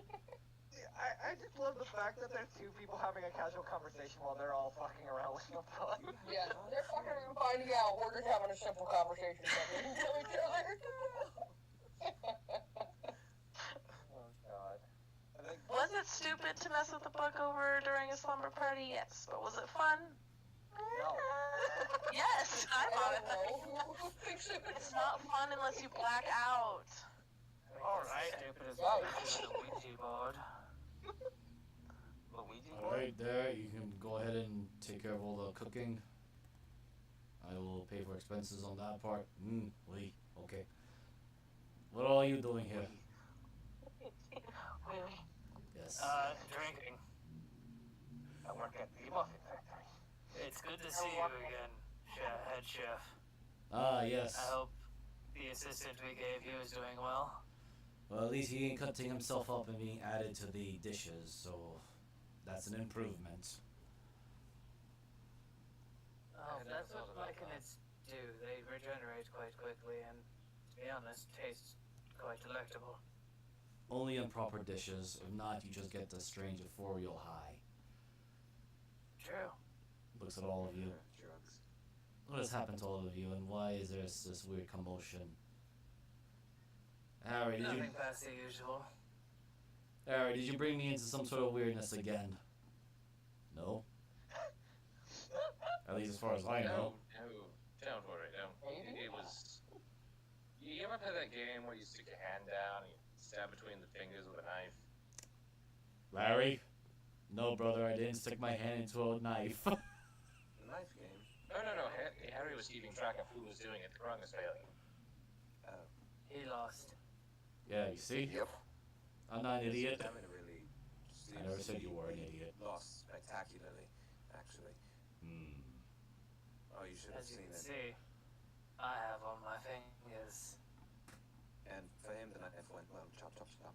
Speaker 4: I just love the fact that there's two people having a casual conversation while they're all fucking around with a book.
Speaker 9: Yeah, they're fucking finding out. We're just having a simple conversation talking to each other.
Speaker 4: Oh god.
Speaker 2: I think
Speaker 6: Was it stupid to mess with the book over during a slumber party? Yes, but was it fun?
Speaker 4: No.
Speaker 6: Yes, I'm on it.
Speaker 9: Who thinks it
Speaker 6: It's not fun unless you black out.
Speaker 5: Alright. Stupid as
Speaker 9: Right.
Speaker 5: the Ouija board.
Speaker 4: Luigi board?
Speaker 1: Alright, there, you can go ahead and take care of all the cooking. I will pay for expenses on that part. Wait, okay. What are you doing here?
Speaker 6: Really?
Speaker 1: Yes.
Speaker 5: Drinking.
Speaker 4: I work at the muffin factory.
Speaker 5: It's good to see you again, head chef.
Speaker 1: Ah, yes.
Speaker 5: I hope the assistant we gave you is doing well.
Speaker 1: Well, at least he ain't cutting himself up and being added to the dishes, so that's an improvement.
Speaker 5: Oh,
Speaker 10: I never
Speaker 5: that's what
Speaker 10: thought about
Speaker 5: myconids do. They regenerate quite quickly and, to be honest, taste quite delectable.
Speaker 1: Only in proper dishes. If not, you just get the strange ethereal high.
Speaker 5: True.
Speaker 1: Looks at all of you.
Speaker 2: drugs.
Speaker 1: What has happened to all of you, and why is there this weird commotion? Harry,
Speaker 5: Nothing past the usual.
Speaker 1: Harry, did you bring me into some sort of weirdness again? No. At least as far as I know.
Speaker 10: No, don't worry, it was... You ever play that game where you stick your hand down and you stab between the fingers with a knife?
Speaker 1: Larry? No, brother, I didn't stick my hand into a knife.
Speaker 2: Knife game.
Speaker 10: No, Harry was keeping track of who was doing it. The Krung was failing.
Speaker 5: He lost.
Speaker 1: Yeah, you see?
Speaker 2: Yep.
Speaker 1: I'm not an idiot.
Speaker 2: I mean, really.
Speaker 1: I never said you were an idiot.
Speaker 2: Lost spectacularly, actually. Oh, you should have
Speaker 5: As you
Speaker 2: seen
Speaker 5: can
Speaker 2: it.
Speaker 5: see. I have on my fingers.
Speaker 2: And for him, the knife went, well, chop, chop, chop.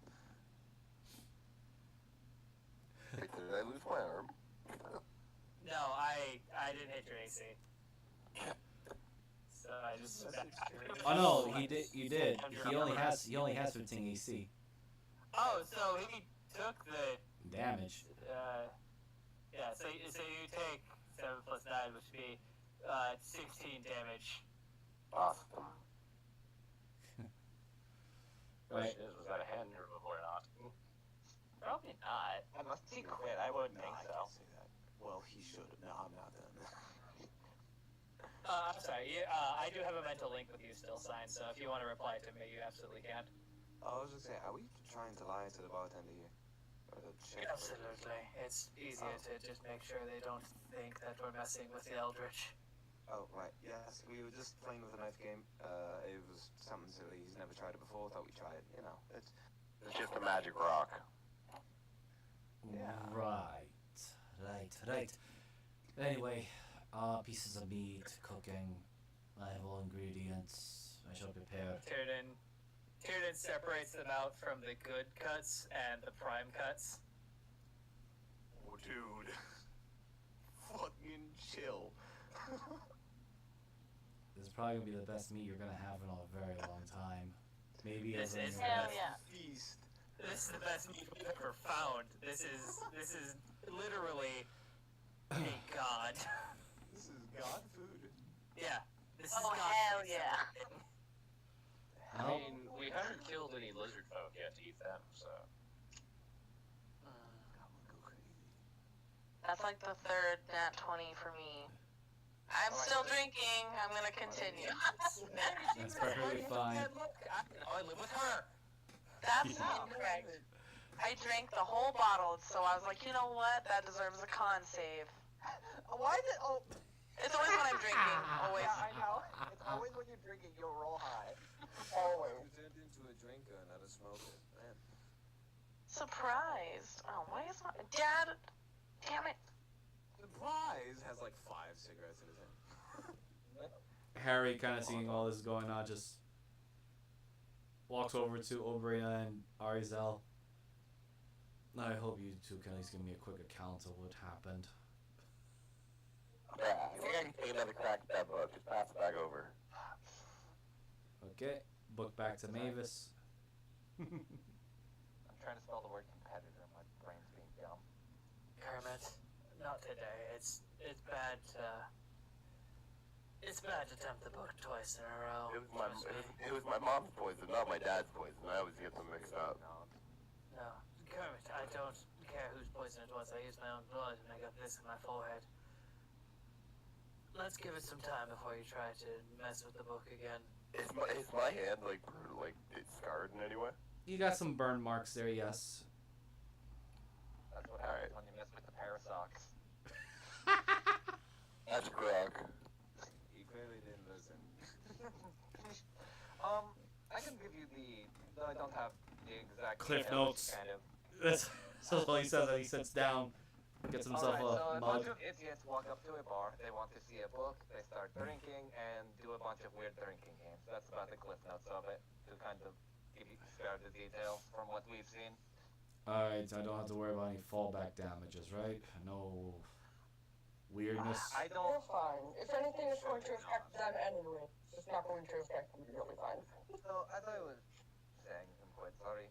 Speaker 7: Did I lose my arm?
Speaker 5: No, I didn't hit your AC. So I just.
Speaker 1: Oh no, he did. You did. He only has 15 AC.
Speaker 5: Oh, so he took the
Speaker 1: Damage.
Speaker 5: yeah. So you take 7 plus 9, which would be 16 damage.
Speaker 7: Awesome.
Speaker 10: Question is, was that a hand removal or not?
Speaker 5: Probably not.
Speaker 4: Unless he quit, I wouldn't
Speaker 2: No,
Speaker 4: think
Speaker 2: I
Speaker 4: so.
Speaker 2: can't say that. Well, he should. No, I'm not done.
Speaker 5: I'm sorry. I do have a mental link with you still signed, so if you want to reply to me, you absolutely can.
Speaker 2: I was just saying, are we trying to lie to the bartender here? Or the chef?
Speaker 5: Absolutely. It's easier to just make sure they don't think that we're messing with the Eldritch.
Speaker 2: Oh, right. Yes, we were just playing with a knife game. It was something silly. He's never tried it before. Thought we'd try it. You know, it's
Speaker 7: just a magic rock.
Speaker 2: Yeah.
Speaker 1: Right. Anyway, pieces of meat, cooking. I have all ingredients. I shall prepare.
Speaker 5: Tiernan separates them out from the good cuts and the prime cuts.
Speaker 2: Oh, dude. Fucking chill.
Speaker 1: This is probably gonna be the best meat you're gonna have in a very long time. Maybe
Speaker 5: This
Speaker 1: ever in
Speaker 5: is
Speaker 1: your
Speaker 6: Hell
Speaker 1: life.
Speaker 6: yeah.
Speaker 2: Feast.
Speaker 5: This is the best meat we've ever found. This is literally a god.
Speaker 2: This is God food.
Speaker 5: Yeah. This is
Speaker 6: Oh,
Speaker 5: god
Speaker 6: hell
Speaker 5: food.
Speaker 6: yeah.
Speaker 10: I mean, we haven't killed any lizard folk yet to eat them, so.
Speaker 2: Go crazy.
Speaker 6: That's like the third nat 20 for me. I'm still drinking. I'm gonna continue.
Speaker 1: That's perfectly fine.
Speaker 5: Look, I live with her.
Speaker 6: That's incorrect. I drank the whole bottle, so I was like, you know what? That deserves a con save.
Speaker 4: Why is it? Oh,
Speaker 6: It's always when I'm drinking. Always.
Speaker 4: yeah, I know. It's always when you're drinking, you'll roll high.
Speaker 2: You turned into a drinker, not a smoker. Man.
Speaker 6: Surprised. Oh, why is my dad? Damn it.
Speaker 2: The prize has like 5 cigarettes in his hand.
Speaker 1: Harry, kind of seeing all this going on, just walks over to Obrina and Arizel. I hope you two can at least give me a quick account of what happened.
Speaker 7: Yeah, I think I can take another crack at that book. Just pass it back over.
Speaker 1: Okay, book back to Mavis.
Speaker 4: I'm trying to spell the word competitor. My brain's being dumb.
Speaker 5: Kermit, not today. It's bad to tempt the book twice in a row.
Speaker 7: It was my mom's poison, not my dad's poison. I always get them mixed up.
Speaker 5: No, Kermit, I don't care whose poison it was. I used my own blood and I got this in my forehead. Let's give it some time before you try to mess with the book again.
Speaker 7: Is my hand it's scarred in any way?
Speaker 1: You got some burn marks there, yes.
Speaker 4: That's what happens when you mess with the parasocks.
Speaker 7: That's correct.
Speaker 2: He clearly didn't listen.
Speaker 4: I can give you though I don't have the exact
Speaker 1: Cliff
Speaker 4: details,
Speaker 1: notes.
Speaker 4: kind of.
Speaker 1: That's all he says as he sits down, gets himself
Speaker 4: Alright, so
Speaker 1: a
Speaker 4: a
Speaker 1: mug.
Speaker 4: bunch of idiots walk up to a bar, they want to see a book, they start drinking, and do a bunch of weird drinking games. That's about the cliff notes of it, to kind of give you spare the detail from what we've seen.
Speaker 1: Alright, I don't have to worry about any fallback damages, right? No weirdness.
Speaker 4: I don't...
Speaker 9: You're fine. If anything is going to affect them anyway, it's not going to affect me. You'll be fine.
Speaker 4: So, as I was saying, I'm quite sorry.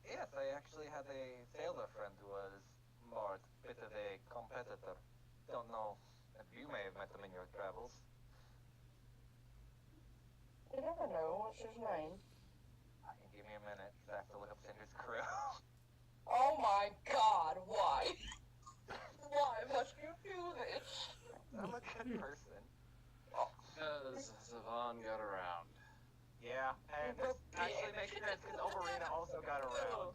Speaker 4: Yes, I actually had a sailor friend who was more a bit of a competitor. Don't know if you may have met him in your travels.
Speaker 9: You never know. What's his name?
Speaker 4: Give me a minute. I have to look up Cinder's crew.
Speaker 9: Oh my god, why? Why must you do this?
Speaker 4: I'm a good person.
Speaker 10: Because Savon got around.
Speaker 4: Yeah, and this actually makes sense because Oberina also got around.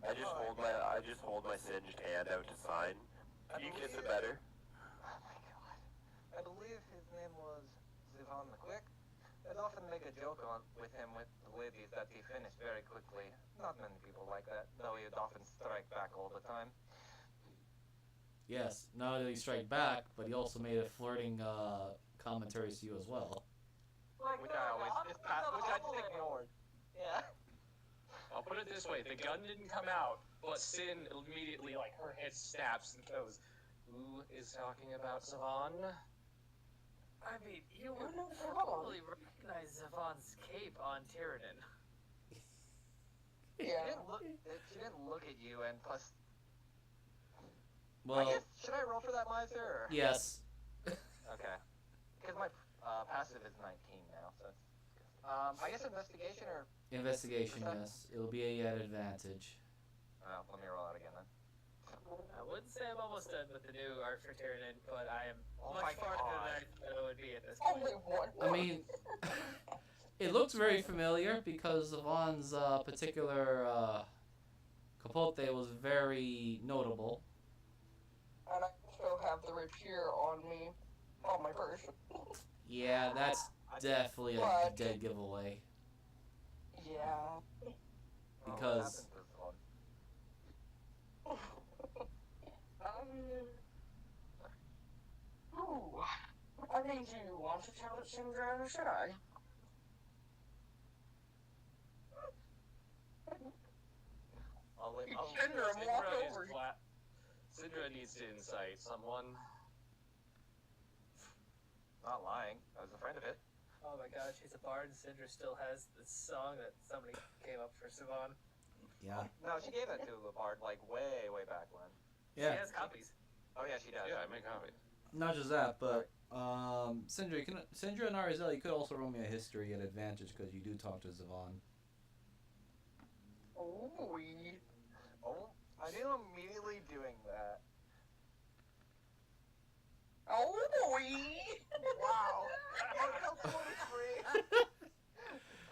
Speaker 7: I just hold my singed hand out to sign. You kiss it better.
Speaker 4: Oh my god. I believe his name was Zivan the Quick. I'd often make a joke with him with the ladies that he finished very quickly. Not many people like that, though he'd often strike back all the time.
Speaker 1: Yes, not only did he strike back, but he also made a flirting commentary to you as well.
Speaker 4: Which I just ignored. Yeah.
Speaker 10: I'll put it this way: the gun didn't come out, but Sin immediately, like, her head snaps and goes, "Who is talking about Savan?"
Speaker 5: I mean, you would probably recognize Zavon's cape on Tyrannin.
Speaker 9: Yeah.
Speaker 4: She didn't look at you, and plus, I
Speaker 1: Well,
Speaker 4: guess, should I roll for that miser? Or?
Speaker 1: yes.
Speaker 4: Okay. Because my passive is 19 now, so that's I guess investigation or...
Speaker 1: Investigation, yes. It'll be at advantage.
Speaker 4: Let me roll out again then.
Speaker 5: I wouldn't say I'm almost done with the new art for Tyrannin, but I am
Speaker 4: Oh
Speaker 5: much
Speaker 4: my
Speaker 5: farther
Speaker 4: God.
Speaker 5: than I thought it would be at this point.
Speaker 9: Only one.
Speaker 1: I mean, it looks very familiar because Vaughn's particular capote was very notable.
Speaker 9: And I still have the rapier on me, on my person.
Speaker 1: Yeah, that's definitely a
Speaker 9: What?
Speaker 1: dead giveaway.
Speaker 9: Yeah.
Speaker 1: Because
Speaker 9: Ooh. I mean, do you want to tell it, Sindra, or should I? Syndra, walk over.
Speaker 10: Syndra needs to incite someone.
Speaker 4: Not lying. I was a friend of it.
Speaker 5: Oh my god, she's a bard, and Syndra still has this song that somebody came up for Savan.
Speaker 1: Yeah.
Speaker 4: No, she gave that to a bard, like, way, way back when.
Speaker 5: She has copies.
Speaker 4: Oh, yeah, she does.
Speaker 10: Yeah, I make copies.
Speaker 1: Not just that, but Sindra and Arizel, you could also roll me a history at advantage because you do talk to Zavon.
Speaker 9: Oh,
Speaker 4: I knew immediately doing that.
Speaker 9: oh,
Speaker 4: Wow. Article 23.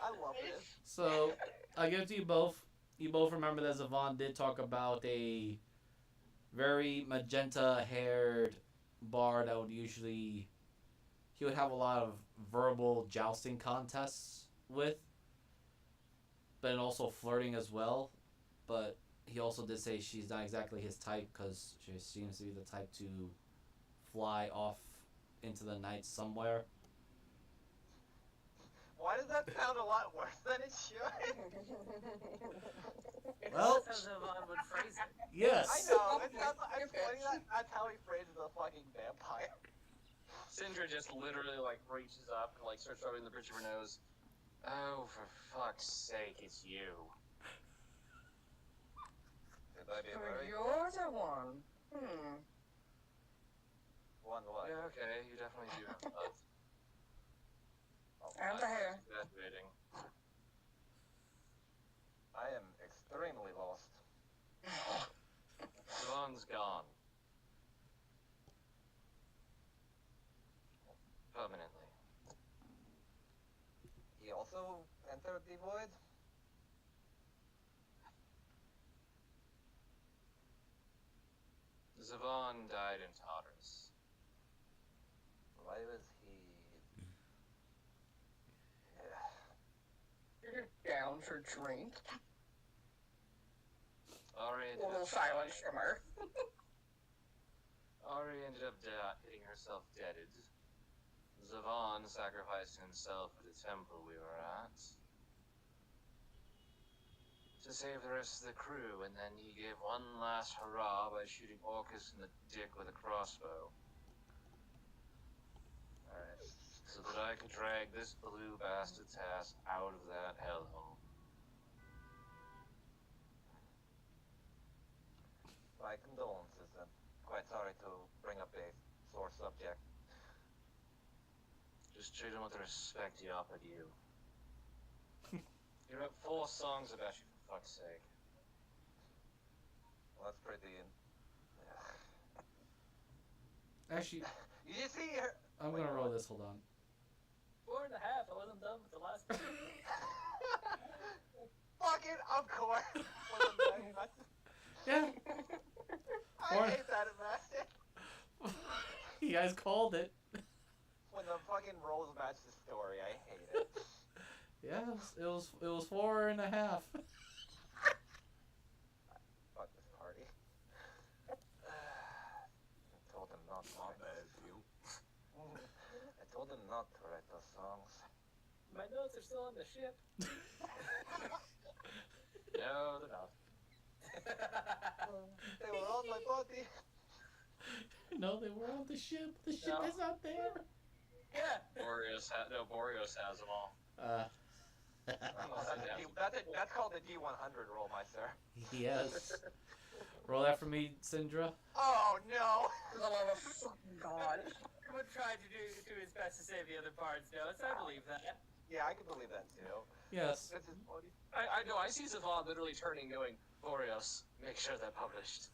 Speaker 4: I love this.
Speaker 1: So I give it to you both. You both remember that Zavon did talk about a very magenta-haired bard that would usually he would have a lot of verbal jousting contests with, but also flirting as well. But he also did say she's not exactly his type because she seems to be the type to fly off into the night somewhere.
Speaker 4: Why does that sound a lot worse than it should?
Speaker 1: Well,
Speaker 5: That's how Savan would phrase it.
Speaker 1: yes.
Speaker 4: I know. It sounds like, I'm funny that's how he phrases a fucking vampire.
Speaker 10: Syndra just literally, like, reaches up and, like, starts rubbing the bridge of her nose. Oh, for fuck's sake, it's you.
Speaker 4: Did I be
Speaker 9: So
Speaker 4: worried?
Speaker 9: you're the one.
Speaker 4: One what?
Speaker 10: Yeah, okay, you definitely do have buds.
Speaker 9: And the hair.
Speaker 10: Graduating.
Speaker 4: I am extremely lost.
Speaker 10: Savon's gone. Permanently.
Speaker 4: He also entered the void?
Speaker 10: Zavon died in Tartarus.
Speaker 4: Why was he...
Speaker 9: You're down for drink.
Speaker 10: Ari
Speaker 9: A
Speaker 10: ended
Speaker 9: little
Speaker 10: up
Speaker 9: silent shimmer.
Speaker 10: Ari ended up getting herself deaded. Zavon sacrificed himself at the temple we were at to save the rest of the crew, and then he gave one last hurrah by shooting Orcus in the dick with a crossbow.
Speaker 4: Alright.
Speaker 10: So that I could drag this blue bastard's ass out of that hellhole.
Speaker 4: My condolences, and quite sorry to bring up a sore subject.
Speaker 10: Just treat him with the respect he offered you. He wrote 4 songs about you, for fuck's sake.
Speaker 4: Well, that's pretty...
Speaker 1: Actually,
Speaker 4: You just see her...
Speaker 1: I'm gonna roll this. Hold on.
Speaker 5: 4.5. I wasn't done with the last one.
Speaker 4: Fuck it, of course.
Speaker 1: Yeah.
Speaker 4: I hate that about it.
Speaker 1: You guys called it.
Speaker 4: When the fucking rolls match the story, I hate it.
Speaker 1: Yeah, it was 4.5.
Speaker 4: Fuck this party. not to write those songs.
Speaker 10: My notes are still on the ship. No, they're not.
Speaker 4: They were on my body.
Speaker 1: No, they were on the ship. The ship
Speaker 10: No.
Speaker 1: is not there.
Speaker 10: Yeah. Boreos has them all.
Speaker 4: That's called the D100 roll, my sir.
Speaker 1: Yes. Roll that for me, Syndra.
Speaker 4: Oh no!
Speaker 9: For the love of fucking God.
Speaker 5: Everyone tried to do his best to save the other parts' notes. I believe that.
Speaker 4: Yeah, I can believe that too.
Speaker 1: Yes.
Speaker 4: This is funny.
Speaker 10: I know. I see Zavon literally turning, going, Boreos, make sure they're published.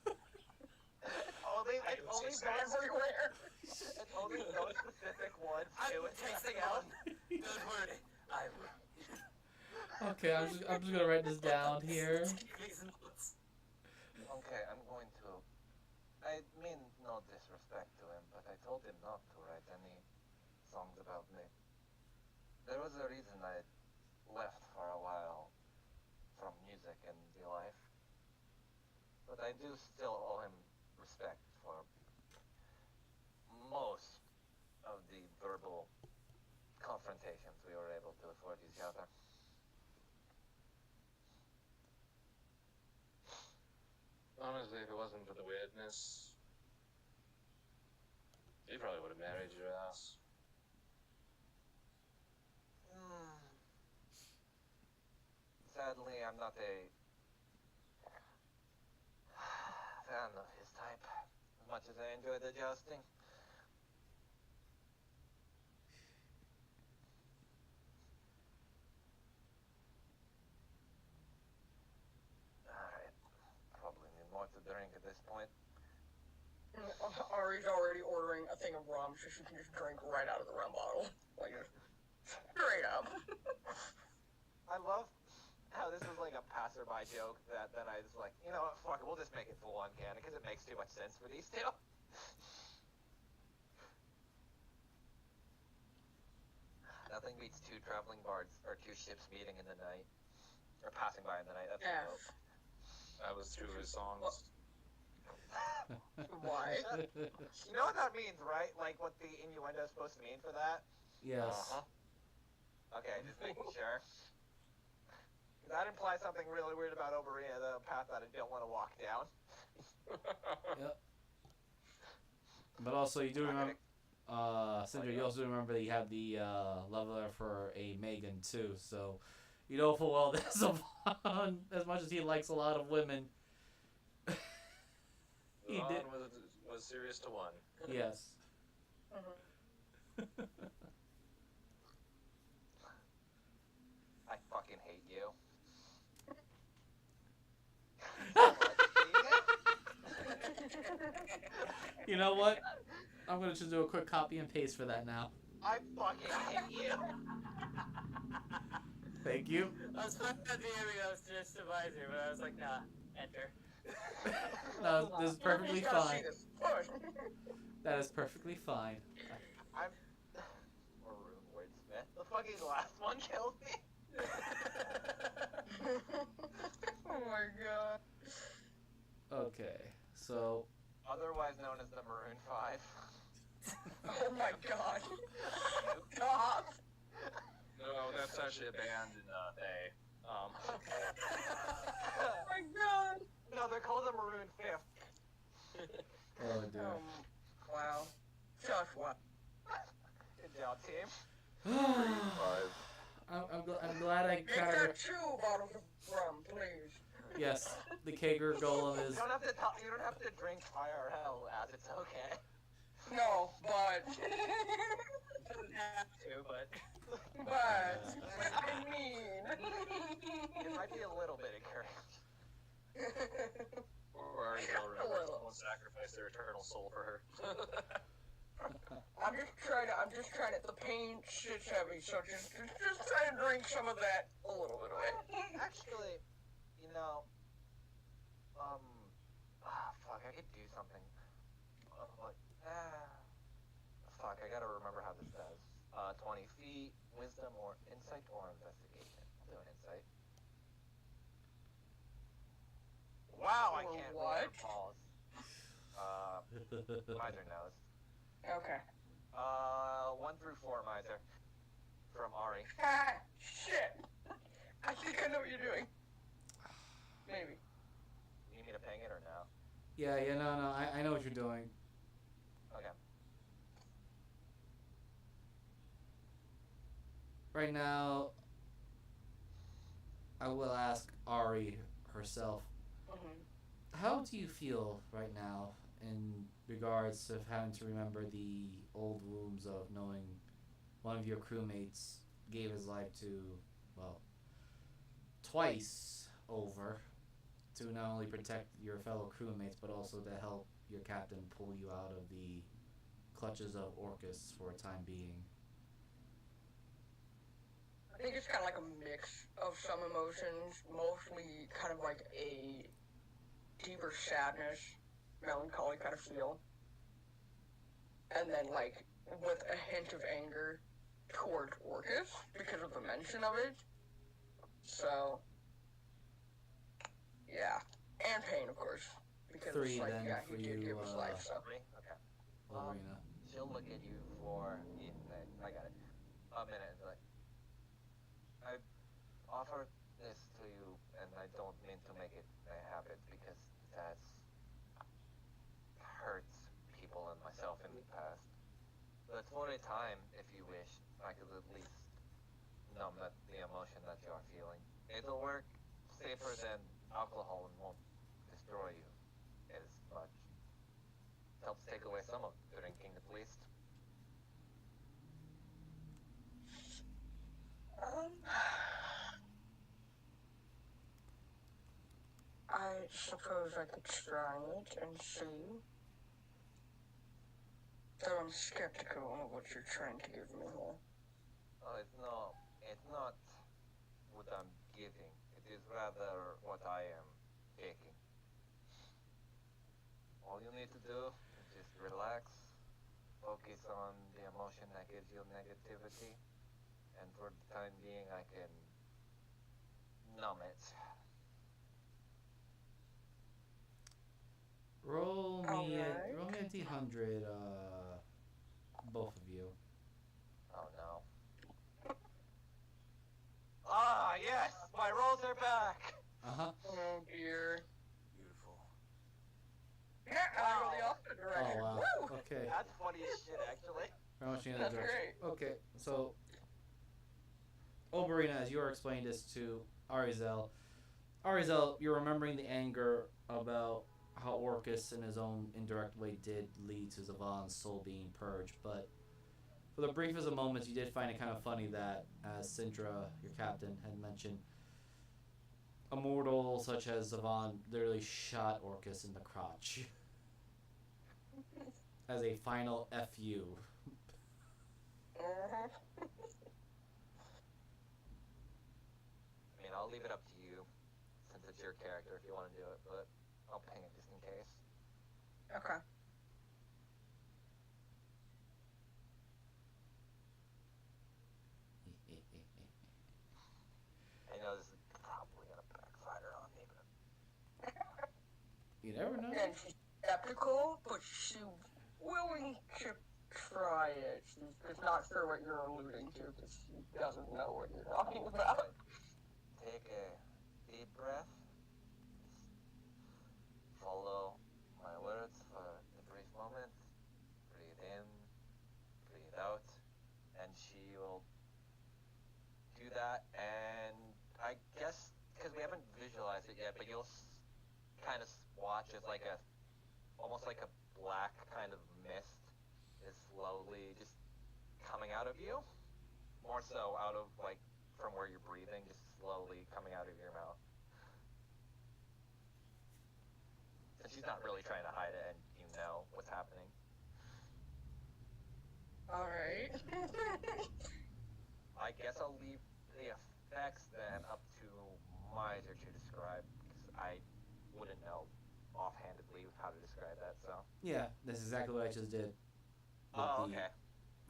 Speaker 4: Only
Speaker 10: It's
Speaker 4: those,
Speaker 9: Everywhere.
Speaker 4: it's only those specific ones.
Speaker 5: I'm
Speaker 4: too. It's
Speaker 5: tasting
Speaker 4: not
Speaker 5: out.
Speaker 4: fun.
Speaker 5: Don't worry. I will.
Speaker 1: Okay, I'm just gonna write this down here.
Speaker 5: These notes.
Speaker 4: Okay, I'm going to. I mean no disrespect to him, but I told him not to write any songs about me. There was a reason I left for a while from music and the life. But I do still owe him respect for most of the verbal confrontations we were able to afford each other.
Speaker 10: Honestly, if it wasn't for the weirdness, he probably would have married your ass.
Speaker 4: Sadly, I'm not a fan of his type, as much as I enjoyed adjusting. Alright, probably need more to drink at this point.
Speaker 9: Ari's already ordering a thing of rum so she can just drink right out of the rum bottle. Like, straight up.
Speaker 4: I love how this was like a passerby joke that I was like, you know what, fuck it, we'll just make it full on canon because it makes too much sense for these two. Nothing beats two traveling bards or two ships meeting in the night. Or passing by in the night. That's
Speaker 9: Yeah.
Speaker 4: a quote.
Speaker 10: That was two of his songs.
Speaker 9: Why?
Speaker 4: You know what that means, right? Like what the innuendo is supposed to mean for that?
Speaker 1: Yes.
Speaker 4: Okay, just making sure. That implies something really weird about Oberina, the path that I don't want to walk down.
Speaker 1: Yep. But also, you do remember, Syndra, you also remember that you have the leveler for a Megan too, so you know full well that Savon, as much as he likes a lot of women, he
Speaker 10: Ron
Speaker 1: did.
Speaker 10: was serious to one.
Speaker 1: Yes.
Speaker 4: I fucking hate you.
Speaker 1: You know what? I'm gonna just do a quick copy and paste for that now.
Speaker 4: I fucking hate you.
Speaker 1: Thank you.
Speaker 5: I was supposed to DMing those just advisor, but I was like, nah, enter.
Speaker 1: No, this is perfectly
Speaker 9: You gotta see
Speaker 1: fine.
Speaker 9: this. Push.
Speaker 1: That is perfectly fine.
Speaker 4: I'm Maroon Wordsmith. The fucking last one killed me.
Speaker 9: Oh my god.
Speaker 1: Okay, so
Speaker 4: Otherwise known as the Maroon 5.
Speaker 9: Oh my god. Stop.
Speaker 10: No, that's actually a band in Bay.
Speaker 9: Oh my god.
Speaker 4: No, they're called the Maroon 5th.
Speaker 1: oh dear.
Speaker 9: Wow. Just what?
Speaker 4: Good job, team.
Speaker 1: I'm glad I
Speaker 9: Make
Speaker 1: kind
Speaker 9: that
Speaker 1: of
Speaker 9: 2 bottles of rum, please.
Speaker 1: yes. The Kager golem is
Speaker 4: You don't have to drink IRL, as it's okay.
Speaker 9: No, but.
Speaker 5: Doesn't have to, but.
Speaker 9: But. I mean.
Speaker 4: It might be a little bit encouraged.
Speaker 10: Or you'll remember someone sacrifice their eternal soul for her.
Speaker 9: I'm just trying to, the pain shit's heavy, so just try to drink some of that a little bit of it.
Speaker 4: Actually, you know, fuck, I could do something. Fuck, I gotta remember how this does. 20 feet, wisdom, or insight, or investigation. I'll do an insight. Wow, I
Speaker 9: Or
Speaker 4: can't
Speaker 9: what?
Speaker 4: read pause. Miser knows.
Speaker 9: Okay.
Speaker 4: 1 through 4, Miser. From Ari.
Speaker 9: Ah, shit. I think I know what you're doing. Maybe.
Speaker 4: You need me to ping it or no?
Speaker 1: Yeah, no, I know what you're doing.
Speaker 4: Okay.
Speaker 1: Right now, I will ask Ari herself, how do you feel right now in regards of having to remember the old wounds of knowing one of your crewmates gave his life to, well, twice over to not only protect your fellow crewmates but also to help your captain pull you out of the clutches of Orcus for a time being?
Speaker 9: I think it's kind of like a mix of some emotions, mostly kind of like a deeper sadness, melancholy kind of feel, and then like with a hint of anger toward Orcus because of the mention of it. So, yeah, and pain, of course, because
Speaker 1: 3
Speaker 9: like,
Speaker 1: then
Speaker 9: yeah,
Speaker 1: for
Speaker 9: he did
Speaker 1: you,
Speaker 9: give his life. So,
Speaker 4: Three? Okay.
Speaker 1: Lorena.
Speaker 4: She'll look at you for I got it. A minute and be like, I offer this to you, and I don't mean to make it a habit because that's hurt people and myself in the past. But for a time, if you wish, I could at least numb the emotion that you are feeling. It'll work safer than alcohol and won't destroy you as much. Helps take away some of the drinking at least.
Speaker 9: I suppose I could try it and see. Though I'm skeptical of what you're trying to give me here.
Speaker 4: Oh, it's not what I'm giving. It is rather what I am taking. All you need to do is just relax, focus on the emotion that gives you negativity, and for the time being I can numb it.
Speaker 1: Roll me
Speaker 9: Alright.
Speaker 1: roll me a D100, both of you.
Speaker 4: Oh no. Ah, yes! My rolls are back!
Speaker 1: Uh-huh.
Speaker 9: Oh dear.
Speaker 2: Beautiful.
Speaker 9: Yeah, I go the opposite direction.
Speaker 1: Oh, wow.
Speaker 9: Woo!
Speaker 1: Okay.
Speaker 4: That's funny as shit, actually.
Speaker 1: Very much in the
Speaker 9: That's
Speaker 1: direction.
Speaker 9: great.
Speaker 1: Okay, so Oberina, as you are explaining this to Arizel, you're remembering the anger about how Orcus in his own indirect way did lead to Zavan's soul being purged, but for the briefest of moments you did find it kind of funny that, as Sindra, your captain, had mentioned, a mortal such as Zavan literally shot Orcus in the crotch as a final FU.
Speaker 9: Uh-huh.
Speaker 4: I mean, I'll leave it up to you, since it's your character if you want to do it, but I'll ping it just in case.
Speaker 9: Okay.
Speaker 4: I know this is probably gonna backfire on me, but
Speaker 1: You never know.
Speaker 9: And she's skeptical, but she's willing to try it. She's just not sure what you're alluding to because she doesn't know what you're talking about.
Speaker 4: take a deep breath. Follow my words for a brief moment. Breathe in, breathe out, and she will do that. And I guess because we haven't visualized it yet, but you'll kind of watch as like almost like a black kind of mist is slowly just coming out of you. More so out of like from where you're breathing, just slowly coming out of your mouth. And she's not really trying to hide it, and you know what's happening.
Speaker 9: Alright.
Speaker 4: I guess I'll leave the effects then up to Miser to describe, because I wouldn't know offhandedly how to describe that, so.
Speaker 1: Yeah, that's exactly what I just did.
Speaker 4: Oh,
Speaker 1: the
Speaker 4: okay.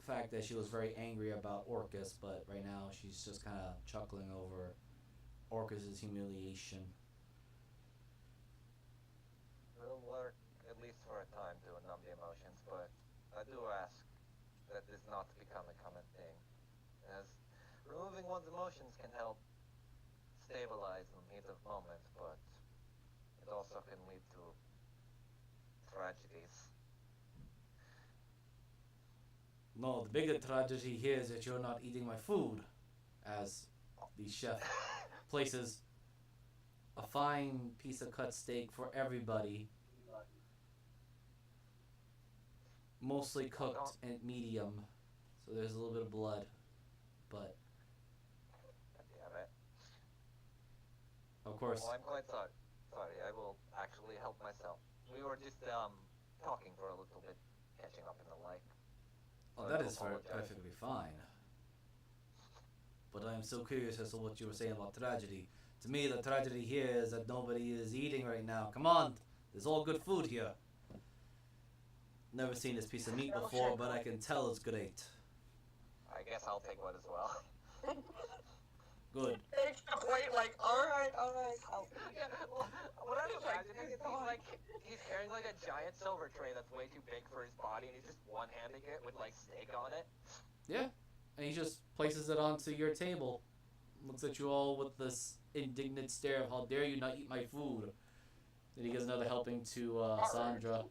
Speaker 1: fact that she was very angry about Orcus, but right now she's just kind of chuckling over Orcus's humiliation.
Speaker 4: It'll work, at least for a time, to numb the emotions, but I do ask that this not become a common thing, as removing one's emotions can help stabilize in the heat of moments, but it also can lead to tragedies.
Speaker 1: No, the bigger tragedy here is that you're not eating my food, as the chef places a fine piece of cut steak for everybody, mostly cooked and medium, so there's a little bit of blood, but
Speaker 4: Damn it.
Speaker 1: of course,
Speaker 4: Well, I'm quite sorry. Sorry, I will actually help myself. We were just talking for a little bit, catching up and the like.
Speaker 1: oh, that is perfectly fine. But I am so curious as to what you were saying about tragedy. To me, the tragedy here is that nobody is eating right now. Come on, there's all good food here. Never seen this piece of meat before, but I can tell it's great.
Speaker 4: I guess I'll take one as well.
Speaker 1: Good.
Speaker 9: Takes the plate like, alright.
Speaker 4: Yeah, well, what I'm imagining is he's carrying like a giant silver tray that's way too big for his body, and he's just one-handing it with like steak on it.
Speaker 1: Yeah, and he just places it onto your table. Looks at you all with this indignant stare of how dare you not eat my food. Then he gives another helping to Sandra.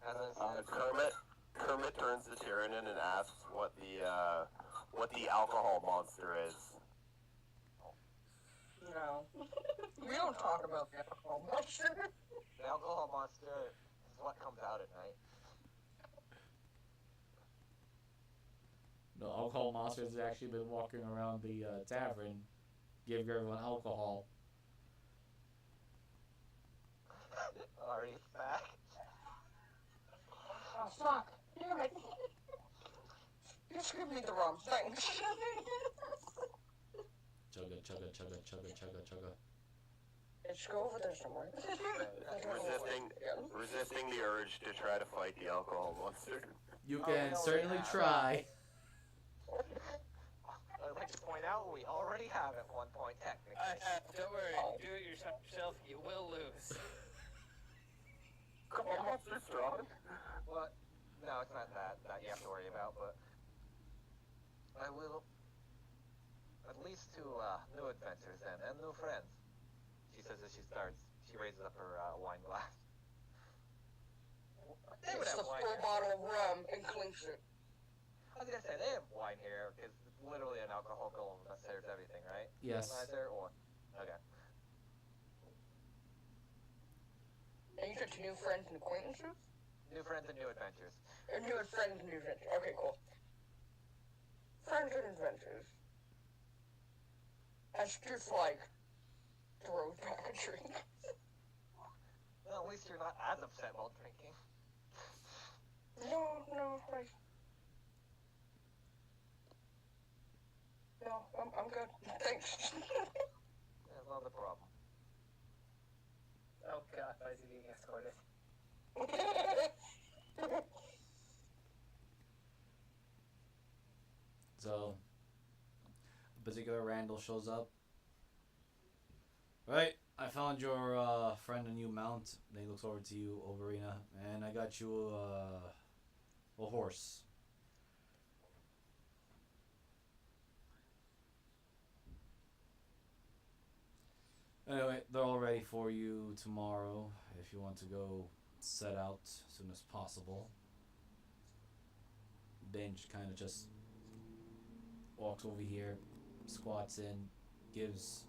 Speaker 4: As I said,
Speaker 7: Kermit turns to Tyrion and asks what the alcohol monster is.
Speaker 9: No. We don't talk about the alcohol monster.
Speaker 4: the alcohol monster is what comes out at night.
Speaker 1: No, alcohol monsters have actually been walking around the tavern, giving everyone alcohol.
Speaker 4: Ari's back.
Speaker 9: Oh, fuck. Damn it. You screwed me the wrong thing.
Speaker 1: Chugga, chugga, chugga, chugga, chugga, chugga.
Speaker 9: Let's go over there somewhere.
Speaker 7: Resisting the urge to try to fight the alcohol monster.
Speaker 1: You can certainly try.
Speaker 4: I'd like to point out we already have at one point, technically.
Speaker 5: Don't worry, do it yourself, you will lose.
Speaker 7: Alcohol monster strong.
Speaker 4: Well, no, it's not that you have to worry about, but I will at least to new adventures then, and new friends. She says as she raises up her wine glass. They would
Speaker 9: It's
Speaker 4: have
Speaker 9: the
Speaker 4: wine
Speaker 9: full
Speaker 4: here.
Speaker 9: bottle of rum and clinks it.
Speaker 4: I was gonna say they have wine here because it's literally an alcohol that serves everything, right?
Speaker 1: Yes.
Speaker 4: Neither or. Okay.
Speaker 9: And you said to new friends and acquaintances?
Speaker 4: New friends and new adventures.
Speaker 9: Or new friends and new adventures. Okay, cool. Friends and adventures. That's just like throws back a drink.
Speaker 4: Well, at least you're not as upset while drinking.
Speaker 9: No, like... No, I'm good. Thanks.
Speaker 4: That's not the problem.
Speaker 5: Oh god, why is he being escorted?
Speaker 1: So, a particular Randall shows up. Right, I found your friend a new mount. And he looks over to you, Overina, and I got you a horse. Anyway, they're all ready for you tomorrow if you want to go set out as soon as possible. Binge kind of just walks over here, squats in, gives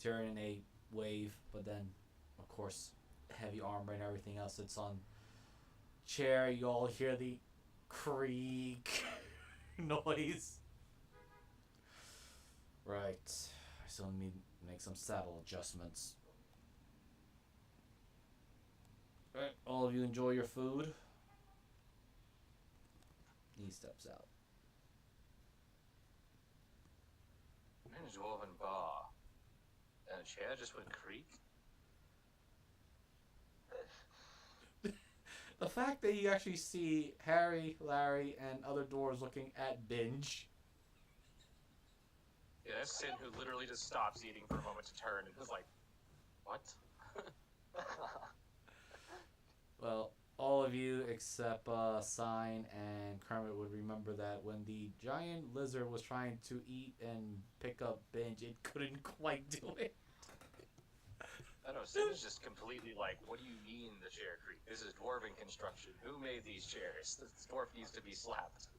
Speaker 1: Tyrion a wave, but then, of course, heavy armor and everything else that's on chair. You all hear the creak noise. Right. I still need to make some saddle adjustments. Alright, all of you enjoy your food. He steps out.
Speaker 10: Man's dwarven bar. And a chair just went creak.
Speaker 1: The fact that you actually see Harry, Larry, and other dwarves looking at Binge.
Speaker 10: Yeah, that's Sin who literally just stops eating for a moment to turn and was like, what?
Speaker 1: Well, all of you except Sign and Kermit would remember that when the giant lizard was trying to eat and pick up Binge, it couldn't quite do it.
Speaker 10: I know, Sin is just completely like, what do you mean the chair creep? This is dwarven construction. Who made these chairs? This dwarf needs to be slapped.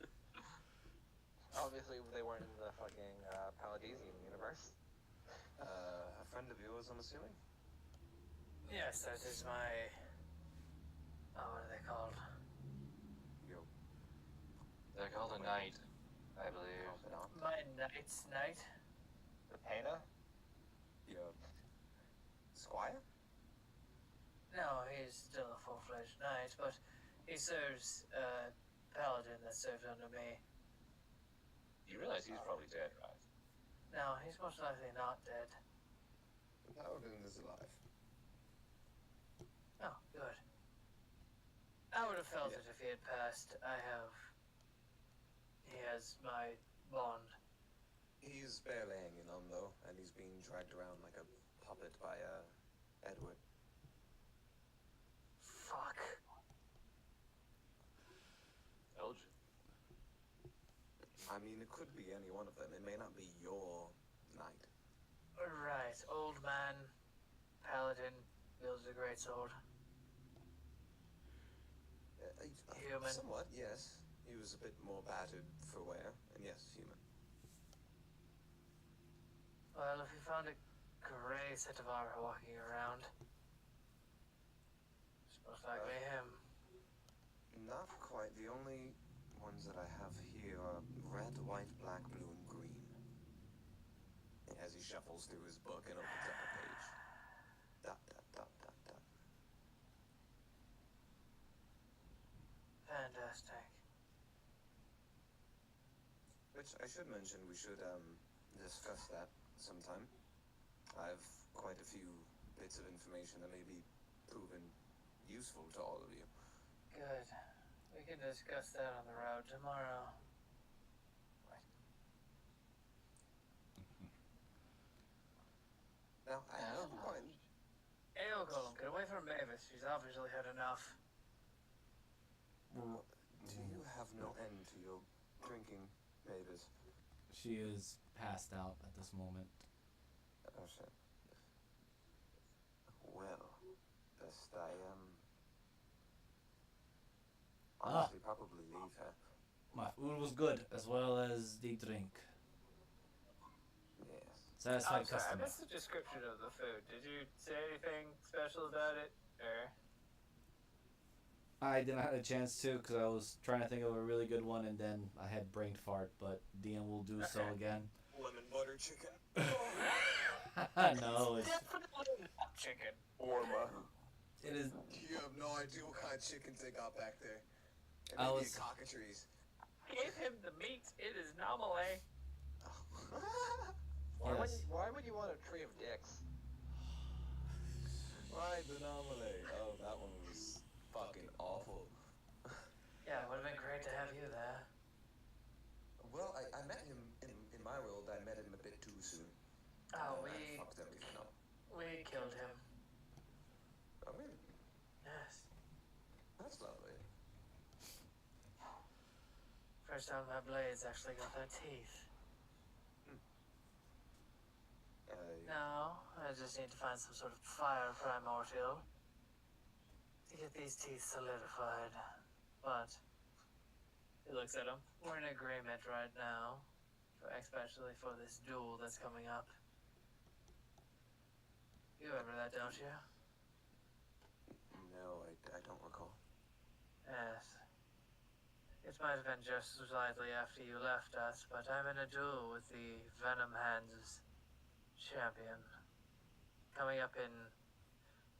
Speaker 4: Obviously, they weren't in the fucking Paladesian universe.
Speaker 2: A friend of yours, I'm assuming?
Speaker 5: Yes, that is my. Oh, what are they called?
Speaker 2: Your
Speaker 10: They're called a knight, I believe.
Speaker 2: confidant?
Speaker 5: My knight's knight?
Speaker 4: The Pana?
Speaker 2: Your squire?
Speaker 5: No, he's still a full-fledged knight, but he serves a paladin that served under me.
Speaker 10: You realize he's probably dead, right?
Speaker 5: No, he's most likely not dead.
Speaker 2: Paladin is alive.
Speaker 5: Oh, good. I would have felt
Speaker 2: Yeah.
Speaker 5: it if he had passed. He has my bond.
Speaker 2: He's barely hanging on, though, and he's being dragged around like a puppet by, Edward.
Speaker 5: Fuck.
Speaker 10: Elgin.
Speaker 2: I mean, it could be any one of them. It may not be your knight.
Speaker 5: Right, old man, paladin, wields a great sword. Human.
Speaker 2: Somewhat, yes. He was a bit more battered for wear, and yes, human.
Speaker 5: Well, if you found a grey set of armor walking around, it's most likely him.
Speaker 2: Not quite. The only ones that I have here are red, white, black, blue, and green. As he shuffles through his book and opens up a page. Dot, dot, dot, dot, dot.
Speaker 5: Fantastic.
Speaker 2: Which I should mention, we should, discuss that sometime. I've quite a few bits of information that may be proven useful to all of you.
Speaker 5: Good. We can discuss that on the road tomorrow.
Speaker 2: Now, I have quite...
Speaker 5: Aelgol, get away from Mavis. She's obviously had enough.
Speaker 2: Do you have no end to your drinking, Mavis?
Speaker 1: She is passed out at this moment.
Speaker 2: Oh, shit. Well, best I, honestly probably leave her.
Speaker 1: My food was good, as well as the drink.
Speaker 2: Yes.
Speaker 1: Satisfied
Speaker 5: I'm sorry, I
Speaker 1: customer.
Speaker 5: missed the description of the food. Did you say anything special about it? Or...
Speaker 1: I didn't have a chance to because I was trying to think of a really good one and then I had brain fart, but DM will do so again.
Speaker 2: Lemon butter chicken.
Speaker 1: No, it's,
Speaker 5: Definitely not chicken.
Speaker 2: Orma.
Speaker 1: it is.
Speaker 2: You have no idea what kind of chickens they got back there. It
Speaker 1: I
Speaker 2: may be
Speaker 1: was-
Speaker 2: a cockatrice.
Speaker 5: Give him the meat. It is nominally.
Speaker 1: Yes.
Speaker 4: Why would you want a tree of dicks?
Speaker 2: Right, the anomaly. Oh, that one was fucking awful.
Speaker 5: Yeah, it would have been great to have you there.
Speaker 2: Well, I met him in my world. I met him a bit too soon.
Speaker 5: Oh,
Speaker 2: I
Speaker 5: we
Speaker 2: fucked everything up.
Speaker 5: killed him.
Speaker 2: Oh, really?
Speaker 5: Yes.
Speaker 2: That's lovely.
Speaker 5: First time my blades actually got their teeth. No, I just need to find some sort of fire primordial to get these teeth solidified. But he looks at him. We're in agreement right now, especially for this duel that's coming up. You remember that, don't you?
Speaker 2: No, I don't recall.
Speaker 5: Yes. It might have been just slightly after you left us, but I'm in a duel with the Venom Hands champion. Coming up in,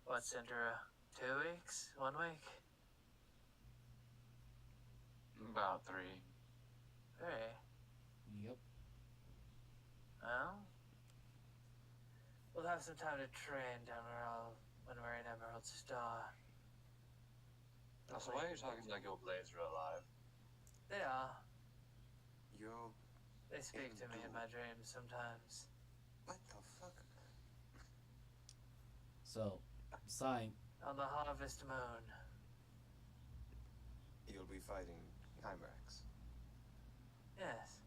Speaker 5: what, Cinder? 2 weeks? 1 week?
Speaker 10: About 3.
Speaker 5: 3.
Speaker 1: Yep.
Speaker 5: Well, we'll have some time to train down when we're in Emerald Star.
Speaker 10: So why are you talking like your blades are alive?
Speaker 5: They are.
Speaker 2: You're...
Speaker 5: They speak to me in my dreams sometimes.
Speaker 2: What the fuck?
Speaker 1: So, Sign.
Speaker 5: On the harvest moon.
Speaker 2: You'll be fighting Chimerax.
Speaker 5: Yes.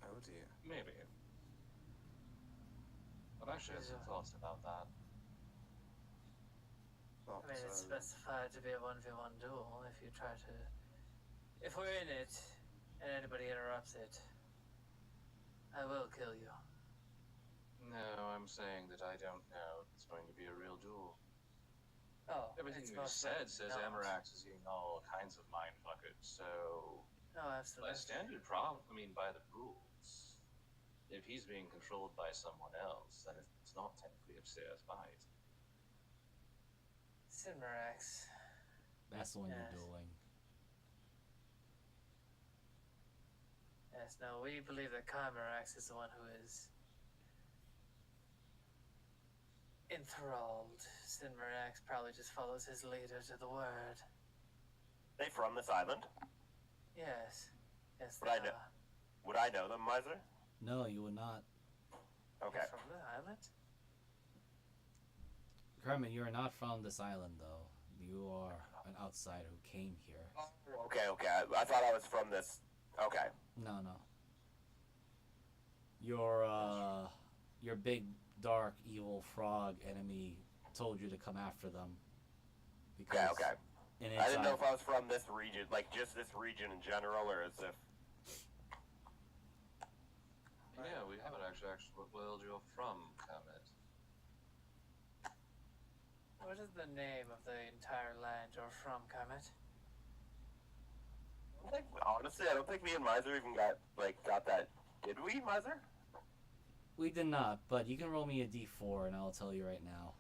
Speaker 2: Oh dear.
Speaker 10: Maybe. I've actually had some thoughts about that.
Speaker 2: Well,
Speaker 5: I mean, it's specified to be a 1v1 duel. If you try to... If we're in it, and anybody interrupts it, I will kill you.
Speaker 10: No, I'm saying that I don't know if it's going to be a real duel.
Speaker 5: Oh,
Speaker 10: Everything
Speaker 5: it's
Speaker 10: you
Speaker 5: most
Speaker 10: said
Speaker 5: likely
Speaker 10: says
Speaker 5: not.
Speaker 10: Amarax is eating all kinds of mindfuckers, so...
Speaker 5: Oh,
Speaker 10: By
Speaker 5: absolutely.
Speaker 10: standard by the rules, if he's being controlled by someone else, then it's not technically a serious fight.
Speaker 5: Sinmarax.
Speaker 1: That's the one
Speaker 5: Yes.
Speaker 1: you're dueling.
Speaker 5: Yes, no, we believe that Chimerax is the one who is enthralled. Sinmarax probably just follows his leader to the word.
Speaker 7: They from this island?
Speaker 5: Yes. Yes,
Speaker 7: Would I know? Would I know them, Miser?
Speaker 1: No, you would not.
Speaker 7: Okay.
Speaker 5: From the island?
Speaker 1: Kermit, you are not from this island, though. You are an outsider who came here.
Speaker 7: Okay. I thought I was from this. Okay.
Speaker 1: No. Your big, dark, evil frog enemy told you to come after them. Because
Speaker 7: Okay. I didn't know if I was from this region, like just this region in general, or as if...
Speaker 10: Yeah, we haven't actually what world you're from, Kermit.
Speaker 5: What is the name of the entire land you're from, Kermit?
Speaker 7: Honestly, I don't think me and Miser even got that. Did we, Miser?
Speaker 1: We did not, but you can roll me a d4 and I'll tell you right now.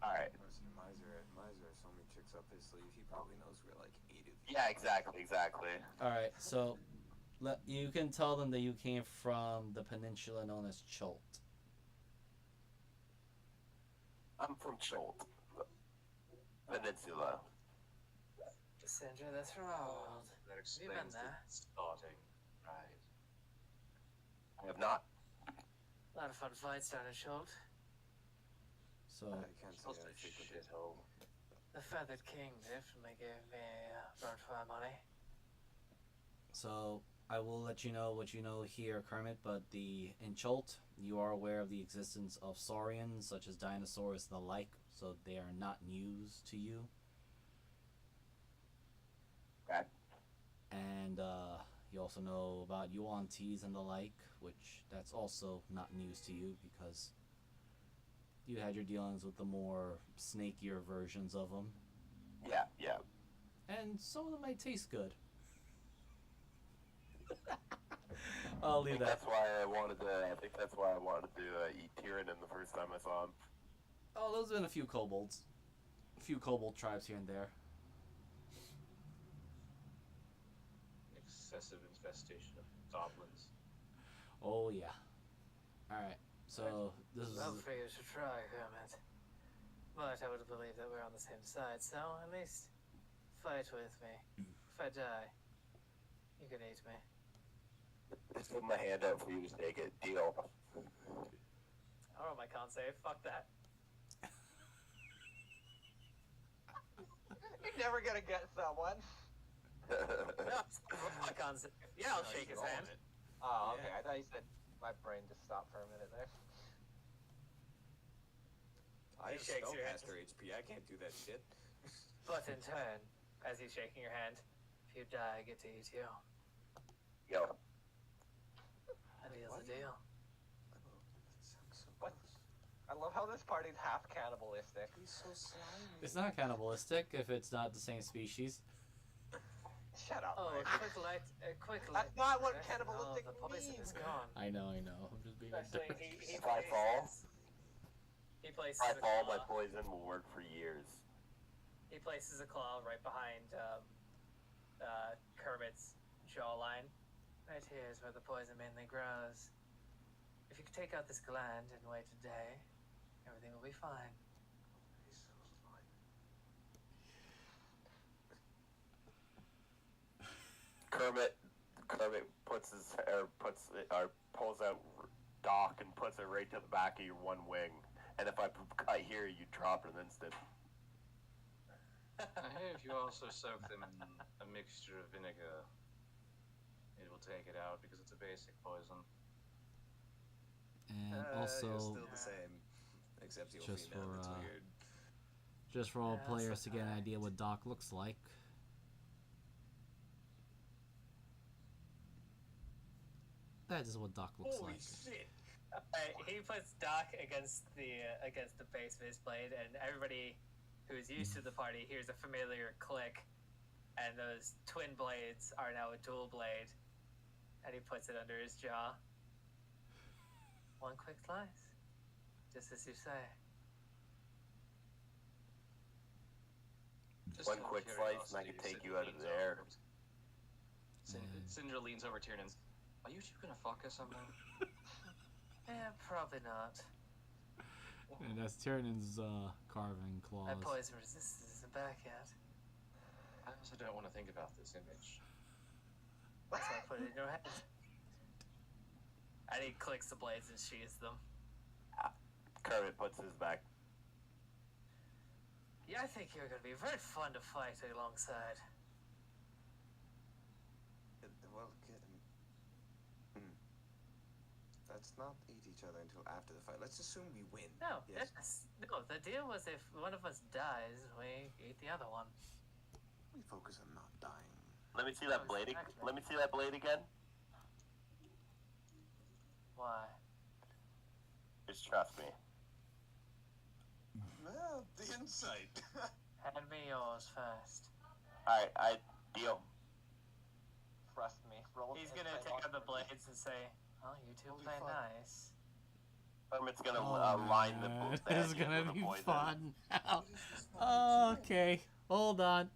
Speaker 7: Alright.
Speaker 2: Miser has so many tricks up his sleeve, he probably knows we're like 8 of these.
Speaker 7: Yeah, exactly.
Speaker 1: Alright, so you can tell them that you came from the peninsula known as Cholt.
Speaker 7: I'm from Cholt. Peninsula.
Speaker 5: Sandra, that's from our world.
Speaker 10: That
Speaker 5: Have you been
Speaker 10: explains the
Speaker 5: there?
Speaker 10: starting, right?
Speaker 7: I have not.
Speaker 5: A lot of fun fights down in Schult.
Speaker 1: So,
Speaker 2: I can't say
Speaker 10: Supposed
Speaker 2: I
Speaker 10: to
Speaker 2: frequented.
Speaker 10: shithole.
Speaker 5: The Feathered King definitely gave me bonfire money.
Speaker 1: so I will let you know what you know here, Kermit, but in Cholt, you are aware of the existence of saurians, such as dinosaurs and the like, so they are not news to you.
Speaker 7: Okay.
Speaker 1: And you also know about Yuan-Tis and the like, which that's also not news to you because you had your dealings with the more snakier versions of them.
Speaker 7: Yeah.
Speaker 1: And some of them might taste good. I'll leave that.
Speaker 7: I think that's why I wanted to eat Tyrannin the first time I saw him.
Speaker 1: Oh, there's been a few kobolds. A few kobold tribes here and there.
Speaker 10: Excessive infestation of goblins.
Speaker 1: Oh, yeah. Alright, so this is...
Speaker 5: Love for you to try, Kermit. But I would believe that we're on the same side, so at least fight with me. If I die, you can eat me.
Speaker 7: Just put my hand out for you to take it. Deal.
Speaker 5: I'll roll my con save. Fuck that.
Speaker 4: You're never gonna get someone.
Speaker 5: No, roll my con save. Yeah, I'll shake his hand.
Speaker 4: Oh, okay. I thought you said my brain just stopped for a minute there.
Speaker 2: I
Speaker 5: He
Speaker 2: have
Speaker 5: shakes your hand.
Speaker 2: spellcaster HP, I can't do that shit.
Speaker 5: But in turn, as he's shaking your hand, if you die, I get to eat you.
Speaker 7: Yo.
Speaker 5: A deal's a deal.
Speaker 4: What? I love how this party's half cannibalistic.
Speaker 2: He's so slimy.
Speaker 1: It's not cannibalistic if it's not the same species.
Speaker 4: Shut up,
Speaker 5: Oh,
Speaker 4: Mike.
Speaker 5: a quick light.
Speaker 4: That's not what
Speaker 5: check.
Speaker 4: cannibalistic
Speaker 5: Oh, the poison
Speaker 4: means.
Speaker 5: is gone.
Speaker 1: I know. I'm just being a
Speaker 5: Actually,
Speaker 1: dick.
Speaker 7: If I fall,
Speaker 5: He places
Speaker 7: my
Speaker 5: a claw.
Speaker 7: poison will work for years.
Speaker 5: He places a claw right behind Kermit's jawline. Right here is where the poison mainly grows. If you could take out this gland and wait a day, everything will be fine.
Speaker 2: He's so slimy.
Speaker 7: Kermit pulls out Doc and puts it right to the back of your one wing. And if I cut here, you drop in an instant.
Speaker 10: If you also soak them in a mixture of vinegar, it will take it out because it's a basic poison.
Speaker 1: And
Speaker 2: You're
Speaker 1: also,
Speaker 2: still the same, except you're
Speaker 1: just
Speaker 2: female.
Speaker 1: for,
Speaker 2: It's weird.
Speaker 1: just for all
Speaker 5: Yeah,
Speaker 1: players
Speaker 5: that's
Speaker 1: to get an
Speaker 5: alright.
Speaker 1: idea what Doc looks like. That is what Doc looks
Speaker 10: Holy
Speaker 1: like.
Speaker 10: shit!
Speaker 5: He puts Doc against the base of his blade, and everybody who's used to the party hears a familiar click, and those twin blades are now a dual blade, and he puts it under his jaw. One quick slice, just as you say.
Speaker 10: Just
Speaker 7: One
Speaker 10: out of
Speaker 7: quick slice and I
Speaker 10: curiosity,
Speaker 7: could take
Speaker 10: Cinder
Speaker 7: you out of
Speaker 10: leans
Speaker 7: there.
Speaker 10: over- Cinder leans over Tiernan. Are you two gonna fuck or something?
Speaker 5: Yeah, probably not.
Speaker 1: And that's Tyrannon's carving claws.
Speaker 5: My poison resistance isn't back yet.
Speaker 10: I also don't want to think about this image.
Speaker 5: So I put it in your head. And he clicks the blades and sheathes them.
Speaker 7: Kermit puts his back.
Speaker 5: Yeah, I think you're gonna be very fun to fight alongside.
Speaker 2: Well, let's not eat each other until after the fight. Let's assume we win.
Speaker 5: No,
Speaker 2: Yes.
Speaker 5: no. The deal was if one of us dies, we eat the other one.
Speaker 2: We focus on not dying.
Speaker 7: Let me see that blade.
Speaker 5: Exactly.
Speaker 7: Let me see that blade again.
Speaker 5: Why?
Speaker 7: Just trust me.
Speaker 2: Well, the insight.
Speaker 5: Hand me yours first.
Speaker 7: All right, I deal.
Speaker 4: Trust me. Roll
Speaker 5: He's
Speaker 4: insight
Speaker 5: gonna take
Speaker 4: on
Speaker 5: out the
Speaker 4: me.
Speaker 5: blades and say, "Oh, you two
Speaker 2: Holy
Speaker 5: play
Speaker 2: fuck.
Speaker 5: nice."
Speaker 7: Kermit's gonna
Speaker 1: Oh,
Speaker 7: line the
Speaker 1: man.
Speaker 7: boot.
Speaker 1: This is gonna be fun. Okay, hold on.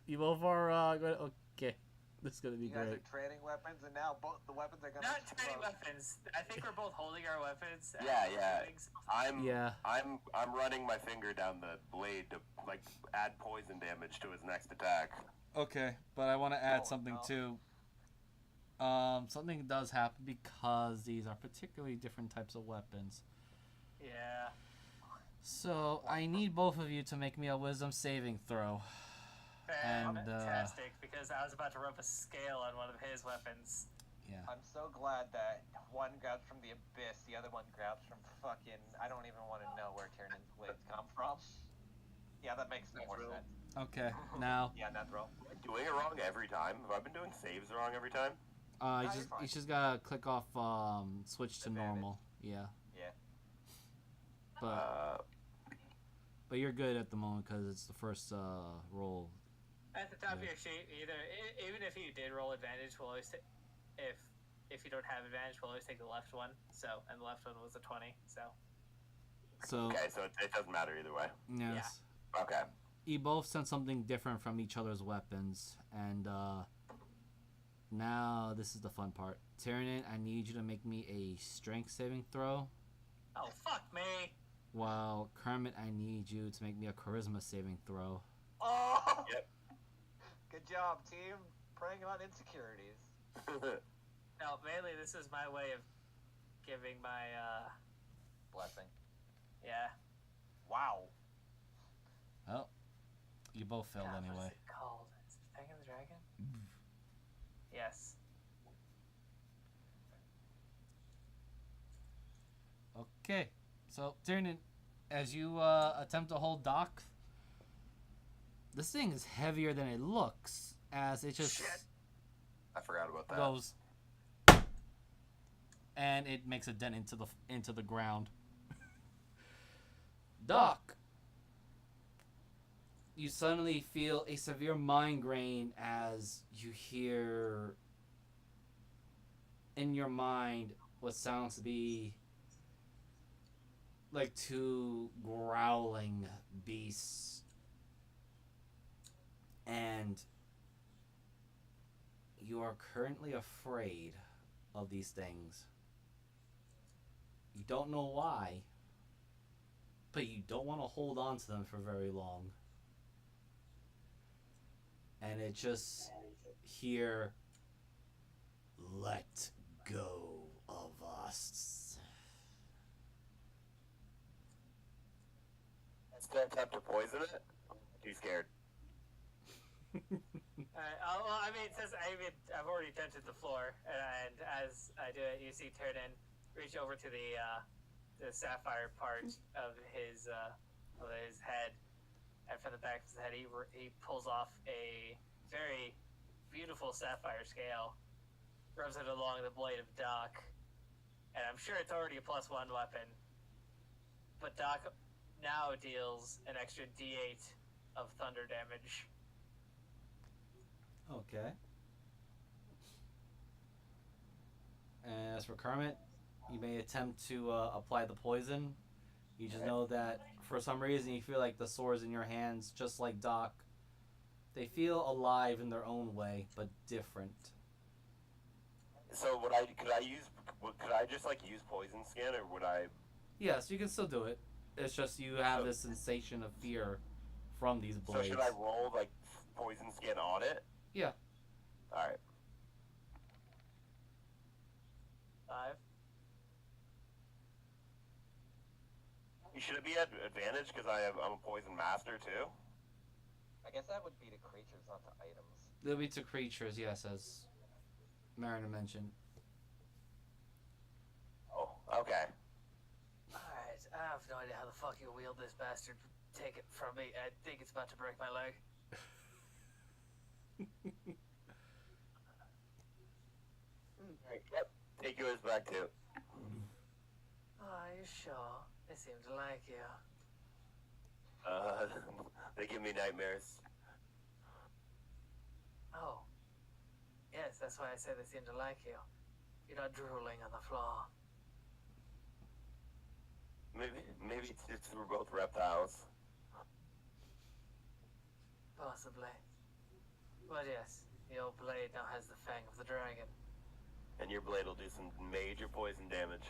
Speaker 1: You both are going. Okay, this is gonna be
Speaker 4: You guys
Speaker 1: great.
Speaker 4: are trading weapons, and now both the weapons are gonna
Speaker 5: Not
Speaker 4: be
Speaker 5: trading
Speaker 4: close.
Speaker 5: weapons. I think we're both holding our weapons. and
Speaker 7: Yeah,
Speaker 5: we're
Speaker 7: yeah.
Speaker 5: shooting stuff.
Speaker 7: I'm running my finger down the blade to like add poison damage to his next attack.
Speaker 1: Okay, but I want to add
Speaker 4: Oh,
Speaker 1: something
Speaker 4: no.
Speaker 1: too. Something does happen because these are particularly different types of weapons.
Speaker 5: Yeah.
Speaker 1: So I need both of you to make me a wisdom saving throw. And,
Speaker 5: Fantastic, because I was about to rub a scale on one of his weapons.
Speaker 1: Yeah.
Speaker 4: I'm so glad that one grabs from the abyss, the other one grabs from fucking. I don't even want to know where Tiernan's blades come from. Yeah, that makes more
Speaker 10: Natural.
Speaker 4: sense.
Speaker 1: Okay. Now,
Speaker 4: Yeah, natural.
Speaker 7: Doing it wrong every time. Have I been doing saves wrong every time?
Speaker 1: you
Speaker 4: you're fine.
Speaker 1: just gotta click off switch to
Speaker 4: Advantage.
Speaker 1: normal. Yeah.
Speaker 4: Yeah.
Speaker 1: But you're good at the moment because it's the first roll.
Speaker 5: At the top of
Speaker 1: Yeah.
Speaker 5: your sheet, even if you did roll advantage, we'll always if you don't have advantage, we'll always take the left one. So, and the left one was a 20. So,
Speaker 1: So
Speaker 7: Okay, so it doesn't matter either way.
Speaker 1: yes.
Speaker 7: Okay.
Speaker 1: You both sent something different from each other's weapons, and now this is the fun part. Tyrannon, I need you to make me a strength saving throw,
Speaker 5: oh fuck me!
Speaker 1: while Kermit, I need you to make me a charisma saving throw.
Speaker 4: Oh.
Speaker 7: Yep.
Speaker 4: Good job, team. Preying on insecurities.
Speaker 5: No, mainly this is my way of giving my
Speaker 4: Blessing.
Speaker 5: yeah.
Speaker 4: Wow.
Speaker 1: Oh, you both failed
Speaker 5: God,
Speaker 1: anyway.
Speaker 5: What is it called? Is it Fang of the Dragon? Yes.
Speaker 1: Okay, so Tyrannon, as you attempt to hold Doc, this thing is heavier than it looks, as it just
Speaker 7: Shit. I forgot about that.
Speaker 1: goes, and it makes a dent into the ground. Doc, you suddenly feel a severe migraine as you hear in your mind what sounds to be like two growling beasts, and you are currently afraid of these things. You don't know why, but you don't want to hold on to them for very long. And it just here, let go of us.
Speaker 7: It's gonna attempt to poison it. Too scared.
Speaker 5: Well, I mean, I've already dented the floor, and as I do it, you see Turnin reach over to the sapphire part of his head, and from the back of his head, he pulls off a very beautiful sapphire scale, rubs it along the blade of Doc, and I'm sure it's already a +1 weapon, but Doc now deals an extra D8 of thunder damage.
Speaker 1: Okay. And as for Kermit, you may attempt to apply the poison. You just know that for some reason you feel like the swords in your hands, just like Doc, they feel alive in their own way, but different.
Speaker 7: So could I just like use poison skin, or would I?
Speaker 1: Yes, you can still do it. It's just you have this sensation of fear from these blades.
Speaker 7: So should I roll like poison skin on it?
Speaker 1: Yeah.
Speaker 7: All right.
Speaker 5: 5.
Speaker 7: Should it be at advantage because I'm a poison master too?
Speaker 4: I guess that would be to creatures, not to items.
Speaker 1: It'll be to creatures, yes, as Mariner mentioned.
Speaker 7: Oh, okay.
Speaker 5: Alright, I have no idea how the fuck you wield this bastard. Take it from me. I think it's about to break my leg.
Speaker 7: Yep. Take yours back too.
Speaker 5: Are you sure? They seem to like you.
Speaker 7: They give me nightmares.
Speaker 5: Oh. Yes, that's why I say they seem to like you. You're not drooling on the floor.
Speaker 7: Maybe it's we're both reptiles.
Speaker 5: Possibly. But yes, the old blade now has the fang of the dragon.
Speaker 7: And your blade will do some major poison damage.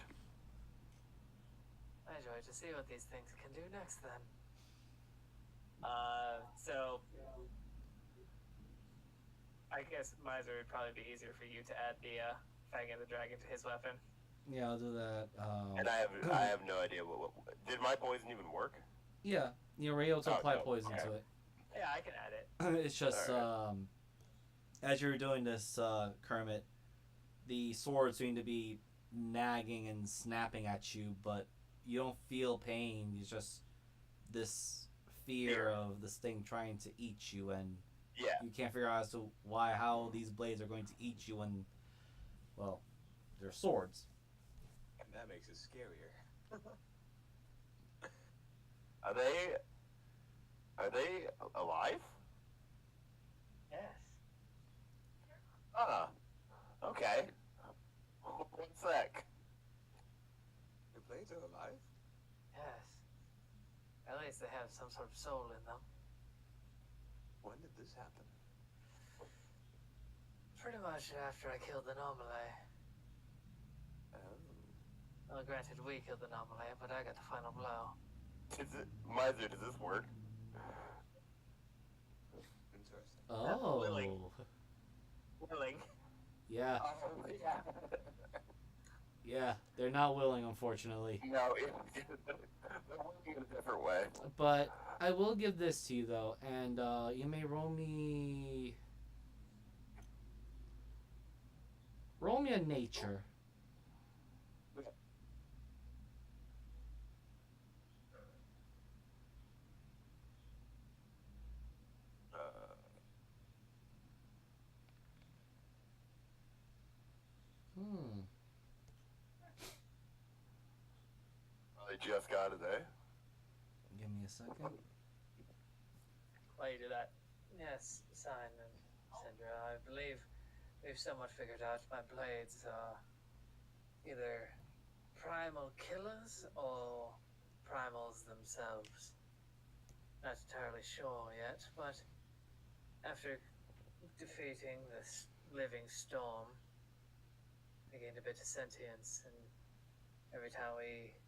Speaker 5: I enjoy to see what these things can do next then. So I guess Miser would probably be easier for you to add the fang of the dragon to his weapon.
Speaker 1: Yeah, I'll do that.
Speaker 7: And I have no idea what did my poison even work?
Speaker 1: Yeah, you were able to apply poison to it.
Speaker 5: Yeah, I can add it.
Speaker 1: It's just as you're doing this, Kermit, the swords seem to be nagging and snapping at you, but you don't feel pain. It's just this fear of this thing trying to eat you, and you can't figure out as to how these blades are going to eat you, and well, they're swords.
Speaker 2: And that makes it scarier.
Speaker 7: Are they alive?
Speaker 5: Yes.
Speaker 7: Ah, okay. One sec.
Speaker 2: Your blades are alive?
Speaker 5: Yes. At least they have some sort of soul in them.
Speaker 2: When did this happen?
Speaker 5: Pretty much after I killed the Anomaly. Well, granted, we killed the Anomaly, but I got the final blow.
Speaker 7: Miser, does this work?
Speaker 2: Interesting.
Speaker 1: Oh.
Speaker 5: Willing.
Speaker 1: Yeah.
Speaker 7: Oh, yeah.
Speaker 1: Yeah, they're not willing, unfortunately.
Speaker 7: No, they're working in a different way.
Speaker 1: But I will give this to you, though, and you may roll me a nature.
Speaker 7: They just got it, eh?
Speaker 1: Give me a second.
Speaker 5: While you do that, yes, Sign and Sindra, I believe we've somewhat figured out my blades are either primal killers or primals themselves. Not entirely sure yet, but after defeating this living storm, they gained a bit of sentience, and every time we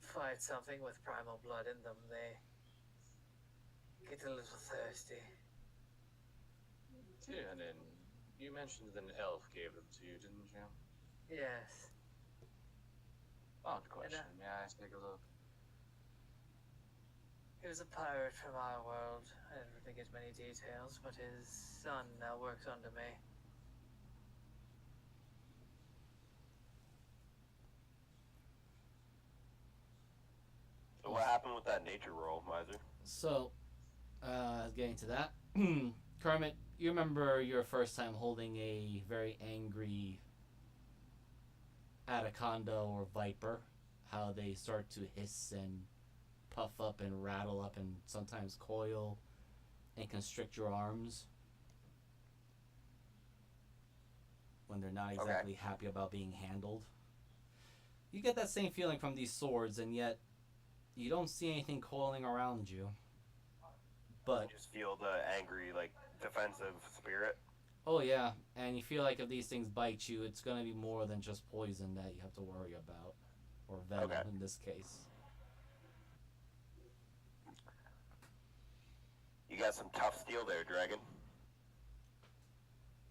Speaker 5: fight something with primal blood in them, they get a little thirsty.
Speaker 10: Yeah, and then you mentioned that an elf gave them to you, didn't you?
Speaker 5: Yes.
Speaker 10: Odd question. May I take a look?
Speaker 5: He was a pirate from our world. I didn't really get many details, but his son now works under me.
Speaker 7: So what happened with that nature roll, Miser?
Speaker 1: So, getting to that, Kermit, you remember your first time holding a very angry anaconda or viper, how they start to hiss and puff up and rattle up and sometimes coil and constrict your arms when they're not exactly happy about being handled. You get that same feeling from these swords, and yet you don't see anything coiling around you. But
Speaker 7: You just feel the angry, like, defensive spirit.
Speaker 1: oh yeah, and you feel like if these things bite you, it's gonna be more than just poison that you have to worry about, or venom in this case.
Speaker 7: You got some tough steel there, Dragon.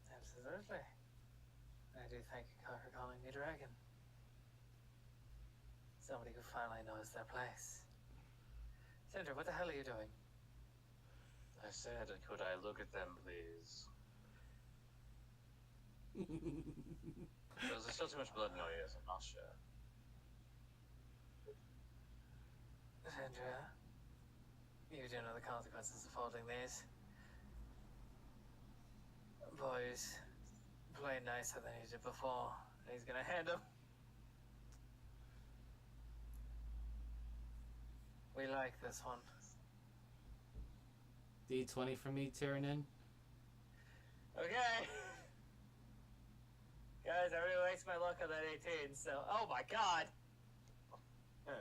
Speaker 5: Absolutely. I do thank you for calling me Dragon. Somebody who finally knows their place. Cinder, what the hell are you doing?
Speaker 10: I said, could I look at them, please? There's still too much blood in your ears, I'm not sure.
Speaker 5: Cinder, you do know the consequences of holding these. Boys, play nicer than he did before. He's gonna hand them. We like this one.
Speaker 1: D20 for me, Tyrannin.
Speaker 5: Okay. Guys, I really liked my luck on that 18, so... Oh my god!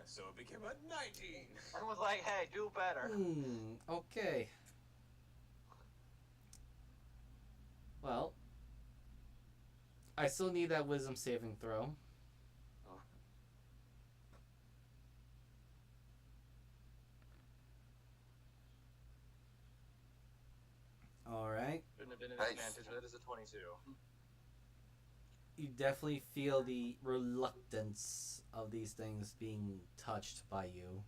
Speaker 2: So it became a 19.
Speaker 4: I was like, hey, do better.
Speaker 1: Okay. Well, I still need that wisdom saving throw. Alright.
Speaker 10: Shouldn't have been an
Speaker 7: Nice.
Speaker 10: advantage, but it is a 22.
Speaker 1: You definitely feel the reluctance of these things being touched by you.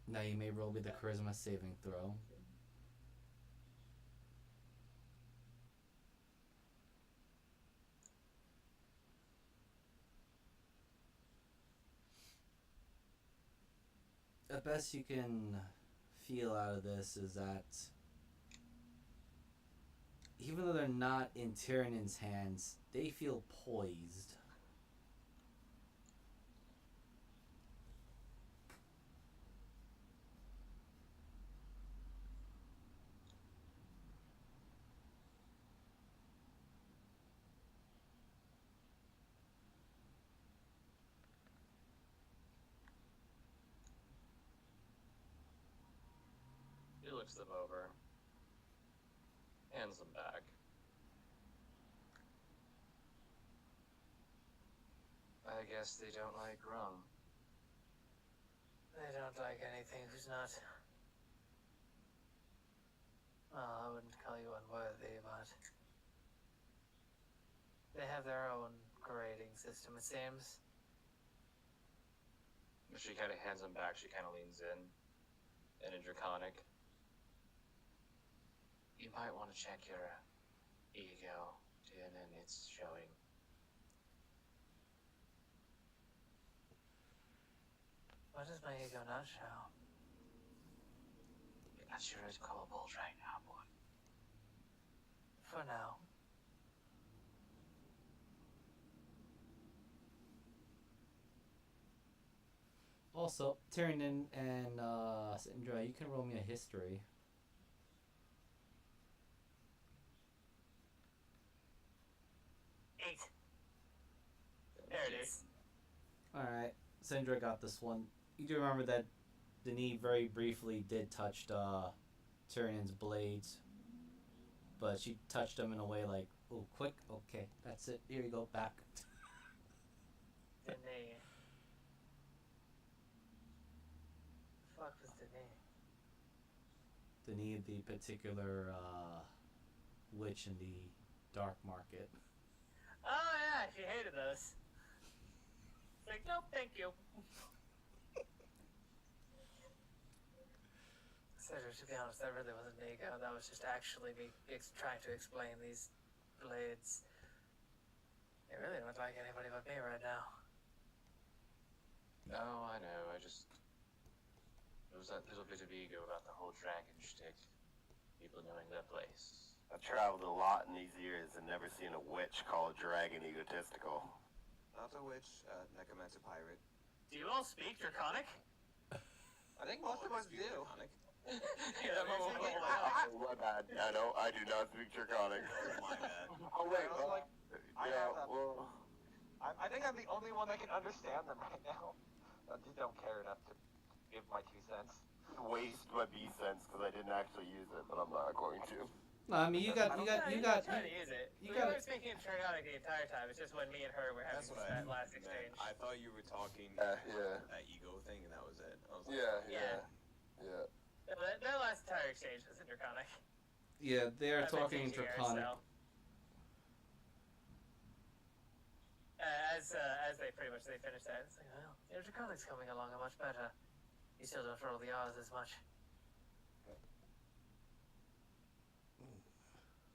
Speaker 1: Now you may roll me the charisma saving throw. The best you can feel out of this is that even though they're not in Tyrannin's hands, they feel poised.
Speaker 10: He looks them over. Hands them back. I guess they don't like rum.
Speaker 5: They don't like anything who's not... Well, I wouldn't call you unworthy, but... They have their own grading system, it seems.
Speaker 10: She kind of hands them back. She kind of leans in a draconic. You might want to check your ego, and it's showing.
Speaker 5: What does my ego not show?
Speaker 10: You're not sure it's kobolds right now, boy.
Speaker 5: For now.
Speaker 1: Also, Tyrannin and Sindra, you can roll me a history.
Speaker 5: 8. There it is.
Speaker 1: Alright, Sindra got this one. You do remember that Denis very briefly did touch Tyrannin's blades, but she touched them in a way like, oh, quick, okay, that's it, here you go, back.
Speaker 5: Denis. Fuck was Denis?
Speaker 1: Denis, the particular witch in the dark market.
Speaker 5: Oh yeah, she hated those. It's like, like, nope, thank you. So to be honest, that really wasn't me, ego. That was just actually me trying to explain these blades. They really don't like anybody but me right now.
Speaker 10: No, I know. There was that little bit of ego about the whole dragon shtick. People knowing their place.
Speaker 7: I've traveled a lot in these years and never seen a witch call a dragon egotistical.
Speaker 2: Not a witch, necromancer pirate.
Speaker 5: Do you all speak Draconic?
Speaker 4: I think most of us do.
Speaker 2: Draconic.
Speaker 5: Yeah,
Speaker 7: My bad. I know, I do not speak Draconic.
Speaker 2: My bad.
Speaker 4: Oh wait,
Speaker 7: Yeah, well...
Speaker 4: I think I'm the only one that can understand them right now. I just don't care enough to give my 2 cents.
Speaker 7: Waste my B sense because I didn't actually use it, but I'm not going to.
Speaker 1: No, I mean you got.
Speaker 5: trying to use it.
Speaker 1: You
Speaker 5: We
Speaker 1: got.
Speaker 5: were speaking Draconic the entire time. It's just when me and her were having
Speaker 2: That's what
Speaker 5: that
Speaker 2: I
Speaker 5: last
Speaker 2: meant.
Speaker 5: exchange.
Speaker 2: I thought you were talking
Speaker 7: Yeah.
Speaker 2: that ego thing, and that was it. I was like,
Speaker 7: Yeah.
Speaker 5: Their last entire exchange was in Draconic.
Speaker 1: Yeah, they're
Speaker 5: I've been
Speaker 1: talking
Speaker 5: teaching her,
Speaker 1: Draconic.
Speaker 5: so. As they pretty much finished that, it's like, well, your Draconic's coming along much better. You still don't roll the R's as much.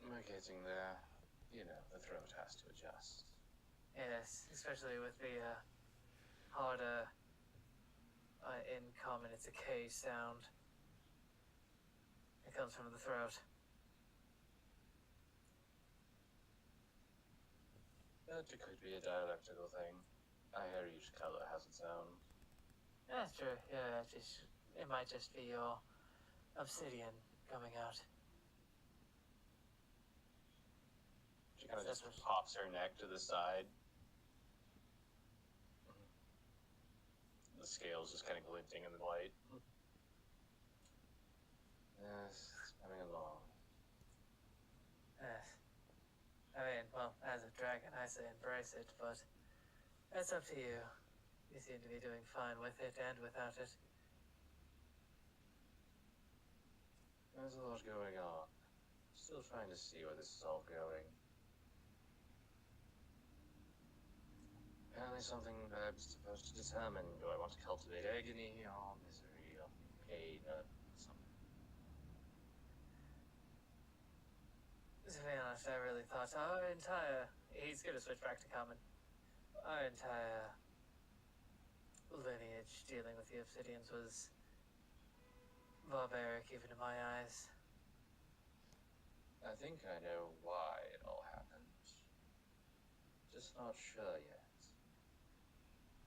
Speaker 10: We're getting there. You know, the throat has to adjust.
Speaker 5: Yes, especially with the harder in common, it's a K sound. It comes from the throat.
Speaker 10: But it could be a dialectical thing. I hear each color has its own.
Speaker 5: That's true. Yeah, it might just be your obsidian coming out.
Speaker 10: She kind of
Speaker 5: That's
Speaker 10: just
Speaker 5: what-
Speaker 10: pops her neck to the side. The scales just kind of glinting in the light. Yes, it's coming along.
Speaker 5: Yes. I mean, well, as a dragon, I say embrace it, but that's up to you. You seem to be doing fine with it and without it.
Speaker 10: There's a lot going on. Still trying to see where this is all going. Apparently something I'm supposed to determine. Do I want to cultivate agony or misery or pain or something?
Speaker 5: To be honest, I really thought our entire... He's gonna switch back to common. Our entire lineage dealing with the Obsidians was barbaric, even in my eyes.
Speaker 10: I think I know why it all happened. Just not sure yet.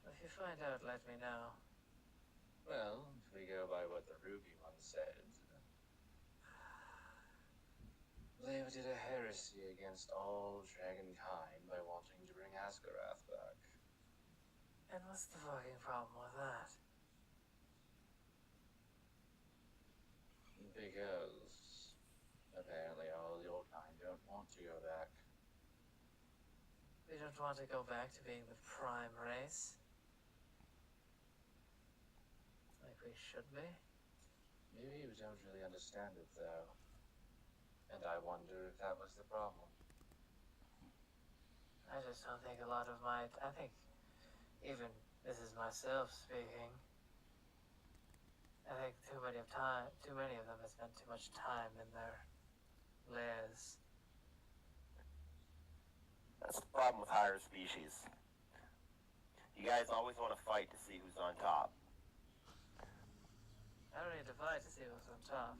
Speaker 5: If you find out, let me know.
Speaker 10: Well, if we go by what the Ruby one said, they did a heresy against all dragonkind by wanting to bring Askarath back.
Speaker 5: And what's the fucking problem with that?
Speaker 10: Because apparently all your kind don't want to go back.
Speaker 5: We don't want to go back to being the prime race? Like we should be?
Speaker 10: Maybe you don't really understand it though. And I wonder if that was the problem.
Speaker 5: I just don't think a lot of my... I think even this is myself speaking. I think too many of them have spent too much time in their lairs.
Speaker 7: That's the problem with higher species. You guys always want to fight to see who's on top.
Speaker 5: I don't need to fight to see who's on top.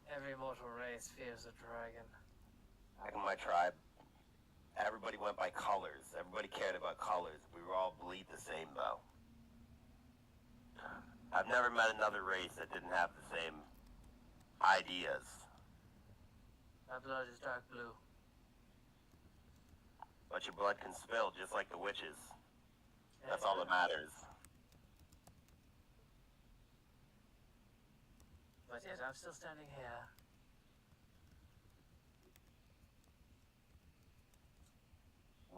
Speaker 5: Every mortal race fears a dragon.
Speaker 7: Back in my tribe, everybody went by colors. Everybody cared about colors. We were all bleed the same, though. I've never met another race that didn't have the same ideas.
Speaker 5: My blood is dark blue.
Speaker 7: But your blood can spill just like the witches. That's all that matters.
Speaker 5: But yet, I'm still standing here.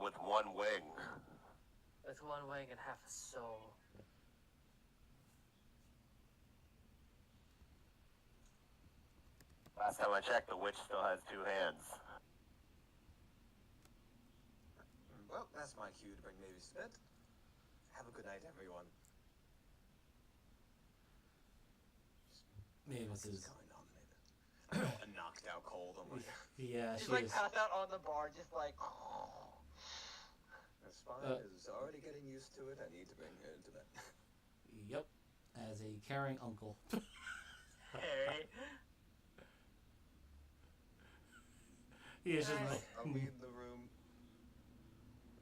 Speaker 7: With one wing.
Speaker 5: With one wing and half a soul.
Speaker 7: Last time I checked, the witch still has 2 hands.
Speaker 2: Well, that's my cue to bring Mavis to bed. Have a good night, everyone.
Speaker 1: Mavis
Speaker 2: What's
Speaker 1: is.
Speaker 2: going on, Mavis? I'm knocked out cold. I'm like,
Speaker 1: Yeah,
Speaker 4: She's
Speaker 1: she
Speaker 4: like
Speaker 1: is.
Speaker 4: passed out on the bar, just like.
Speaker 2: her spine is already getting used to it. I need to bring her to bed.
Speaker 1: Yep, as a caring uncle.
Speaker 5: Harry.
Speaker 1: He is just
Speaker 2: I'll
Speaker 1: like.
Speaker 2: leave the room.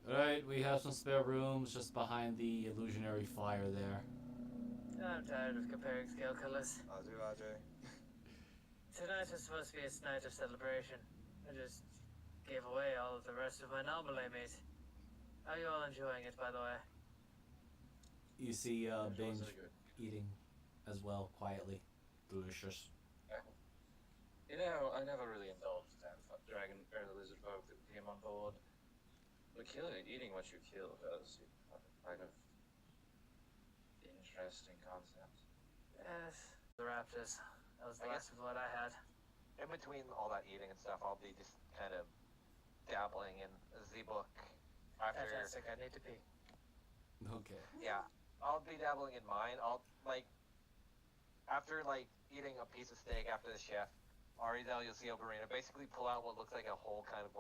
Speaker 1: Alright, we have some spare rooms just behind the illusionary fire there.
Speaker 5: I'm tired of comparing scale colors.
Speaker 2: Roger.
Speaker 5: Tonight is supposed to be a night of celebration. I just gave away all of the rest of my normally meat. How are you all enjoying it, by the way?
Speaker 1: You see Binge
Speaker 10: Really good.
Speaker 1: eating as well, quietly. Delicious.
Speaker 10: You know, I never really indulged that dragon or the lizard folk that came on board. But eating what you kill does kind of interesting concept.
Speaker 5: Yes. The raptors. That was the
Speaker 4: I
Speaker 5: last of what I had.
Speaker 4: In between all that eating and stuff, I'll be just kind of dabbling in the book. After,
Speaker 5: Fantastic, I need to pee.
Speaker 1: Okay.
Speaker 4: yeah, I'll be dabbling in mine. I'll after eating a piece of steak after the chef, Ari Del Yosio Barina basically pull out what looks like a whole kind of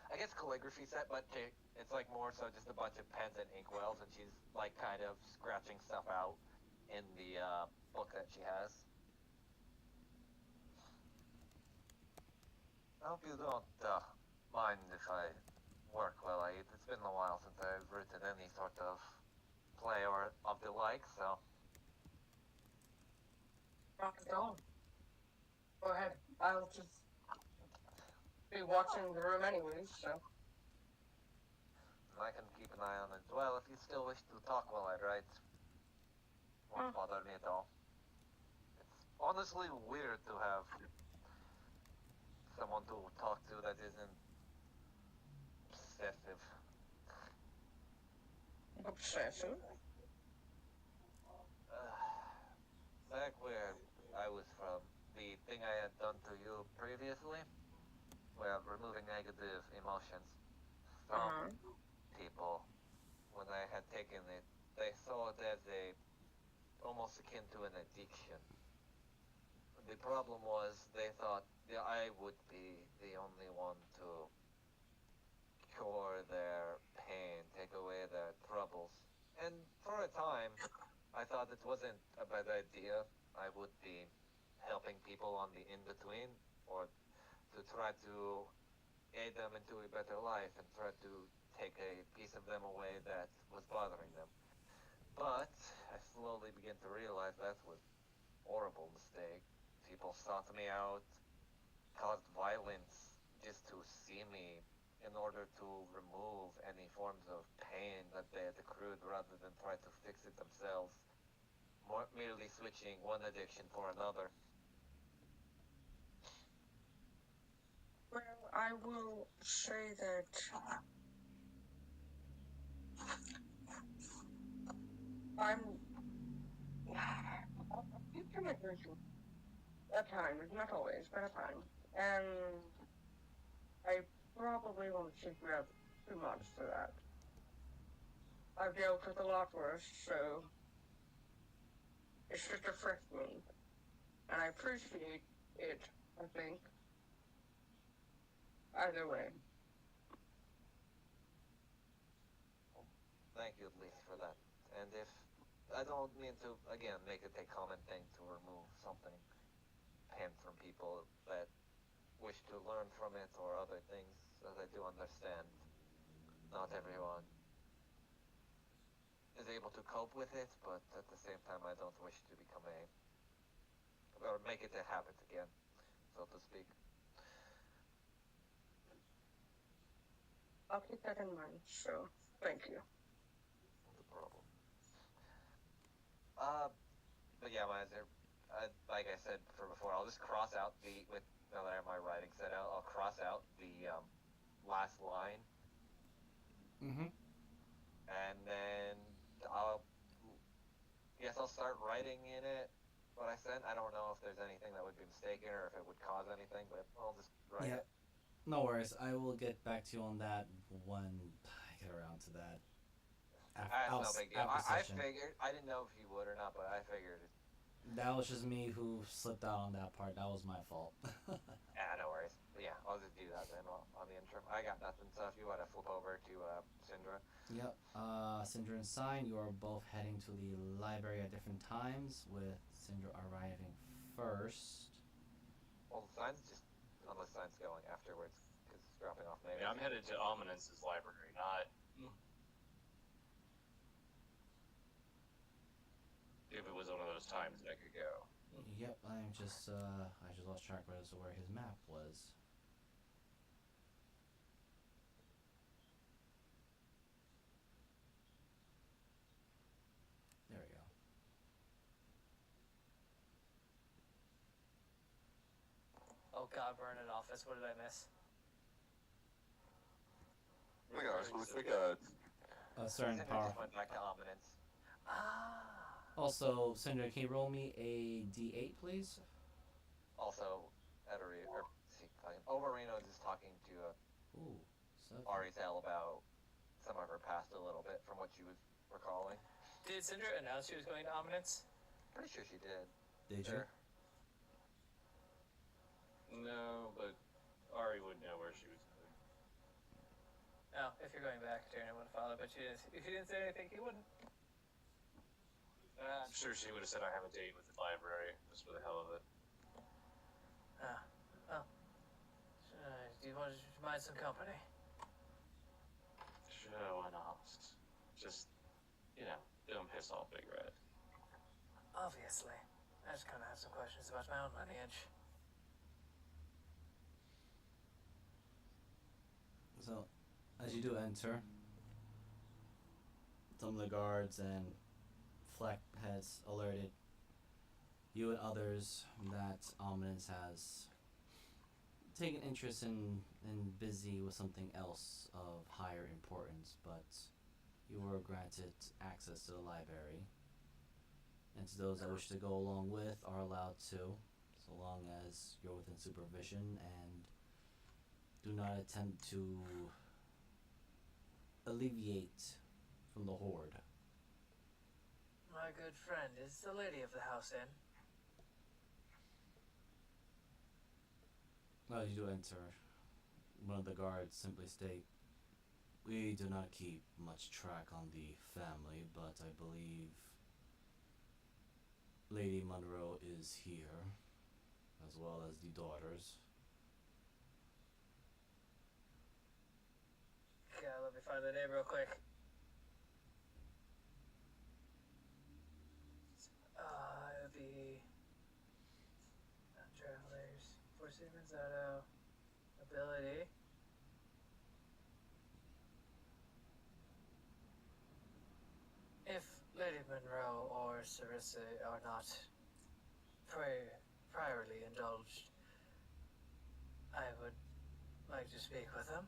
Speaker 4: I guess calligraphy set, but it's like more so just a bunch of pens and inkwells, and she's like kind of scratching stuff out in the book that she has. I hope you don't mind if I work while I eat. It's been a while since I've written any sort of play or of the like, so.
Speaker 9: Not at all. Go ahead. I'll just be watching the room anyways, so.
Speaker 4: I can keep an eye on it as well if you still wish to talk while I write. Won't bother me at all. It's honestly weird to have someone to talk to that isn't obsessive.
Speaker 9: Obsessive?
Speaker 4: Back where I was from, the thing I had done to you previously, well, removing negative emotions from people, when I had taken it, they saw it as almost akin to an addiction. The problem was they thought I would be the only one to cure their pain, take away their troubles. And for a time, I thought it wasn't a bad idea. I would be helping people on the in-between, or to try to aid them into a better life and try to take a piece of them away that was bothering them. But I slowly began to realize that was a horrible mistake. People sought me out, caused violence just to see me in order to remove any forms of pain that they had accrued rather than try to fix it themselves, merely switching one addiction for another.
Speaker 9: Well, I will say that I'm drinking at times, not always, but at times. And I probably won't secret too much to that. I've dealt with a lot worse, so it's just a fresh wound. And I appreciate it, I think. Either way.
Speaker 4: Thank you at least for that. And if I don't mean to, again, make it a common thing to remove something penned from people that wish to learn from it or other things, as I do understand not everyone is able to cope with it, but at the same time I don't wish to become or make it a habit again, so to speak.
Speaker 9: I'll keep that in mind, so thank you.
Speaker 4: Not a problem. But yeah, like I said before, I'll just cross out now that I have my writing set out, I'll cross out the last line.
Speaker 1: Mm-hmm.
Speaker 4: And then I'll start writing in it what I sent. I don't know if there's anything that would be mistaken or if it would cause anything, but I'll just write it.
Speaker 1: No worries. I will get back to you on that when I get around to that.
Speaker 4: That's no big deal.
Speaker 1: After
Speaker 4: I
Speaker 1: session.
Speaker 4: figured. I didn't know if you would or not, but I figured.
Speaker 1: That was just me who slipped out on that part. That was my fault.
Speaker 4: No worries. But yeah, I'll just do that then on the intro. I got nothing, so if you want to flip over to Syndra.
Speaker 1: Yep. Syndra and Sign, you are both heading to the library at different times, with Syndra arriving first.
Speaker 4: Well, Sign's just, unless Sign's going afterwards, because it's dropping off maybe.
Speaker 10: Yeah, I'm headed to Ominence's library, not... If it was one of those times that I could go.
Speaker 1: Yep, I just lost track as to where his map was. There we go.
Speaker 5: Oh god, burn it office. What did I miss?
Speaker 7: Oh my gosh, looks like a...
Speaker 1: A certain
Speaker 4: Syndra
Speaker 1: power.
Speaker 4: just went back to Ominence.
Speaker 1: Also, Syndra, can you roll me a d8, please?
Speaker 4: Also, Overino is just talking to
Speaker 1: Ooh, 7.
Speaker 4: Arizel about some of her past a little bit from what she was recalling.
Speaker 5: Did Syndra announce she was going to Ominence?
Speaker 4: Pretty sure she did.
Speaker 1: Did you?
Speaker 10: No, but Ari would know where she was going.
Speaker 5: Oh, if you're going back, Tyrion would follow, but she didn't. If she didn't say anything, he wouldn't.
Speaker 10: I'm sure she would have said I have a date with the library, just for the hell of it.
Speaker 5: Do you want to mind some company?
Speaker 10: Sure, why not? Just, don't piss off Big Red.
Speaker 5: Obviously. I just kind of have some questions about my own lineage.
Speaker 1: So, as you do enter, some of the guards and Fleck has alerted you and others that Ominence has taken interest in and busy with something else of higher importance, but you were granted access to the library, and to those that wish to go along with are allowed to, so long as you're within supervision and do not attempt to alleviate from the horde.
Speaker 5: My good friend, is the lady of the house in?
Speaker 1: As you do enter, one of the guards simply state, "We do not keep much track on the family, but I believe Lady Monroe is here, as well as the daughters."
Speaker 5: Okay, let me find the name real quick. The Travelers, Four Seasons Auto, Ability. If Lady Monroe or Sarissa are not priorly indulged, I would like to speak with them.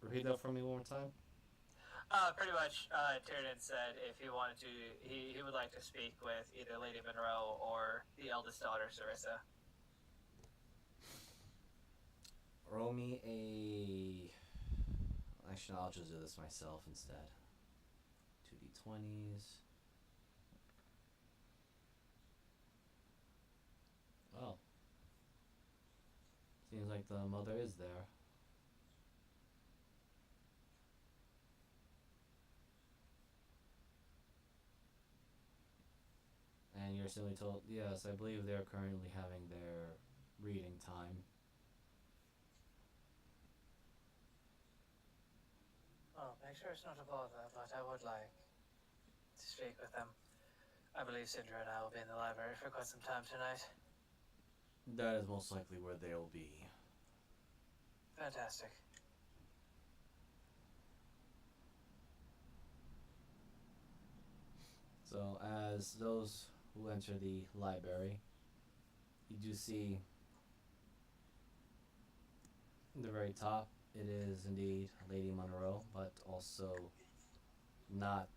Speaker 1: Repeat that for me one more time.
Speaker 5: Pretty much, Tyrion said if he wanted to, he would like to speak with either Lady Monroe or the eldest daughter, Sarissa.
Speaker 1: Roll me a... Actually, I'll just do this myself instead. 2d20s. Well, seems like the mother is there. And you're simply told, yes, I believe they're currently having their reading time.
Speaker 5: Well, make sure it's not a bother, but I would like to speak with them. I believe Syndra and I will be in the library for quite some time tonight.
Speaker 1: That is most likely where they'll be.
Speaker 5: Fantastic.
Speaker 1: So, as those who enter the library, you do see at the very top, it is indeed Lady Monroe, but also not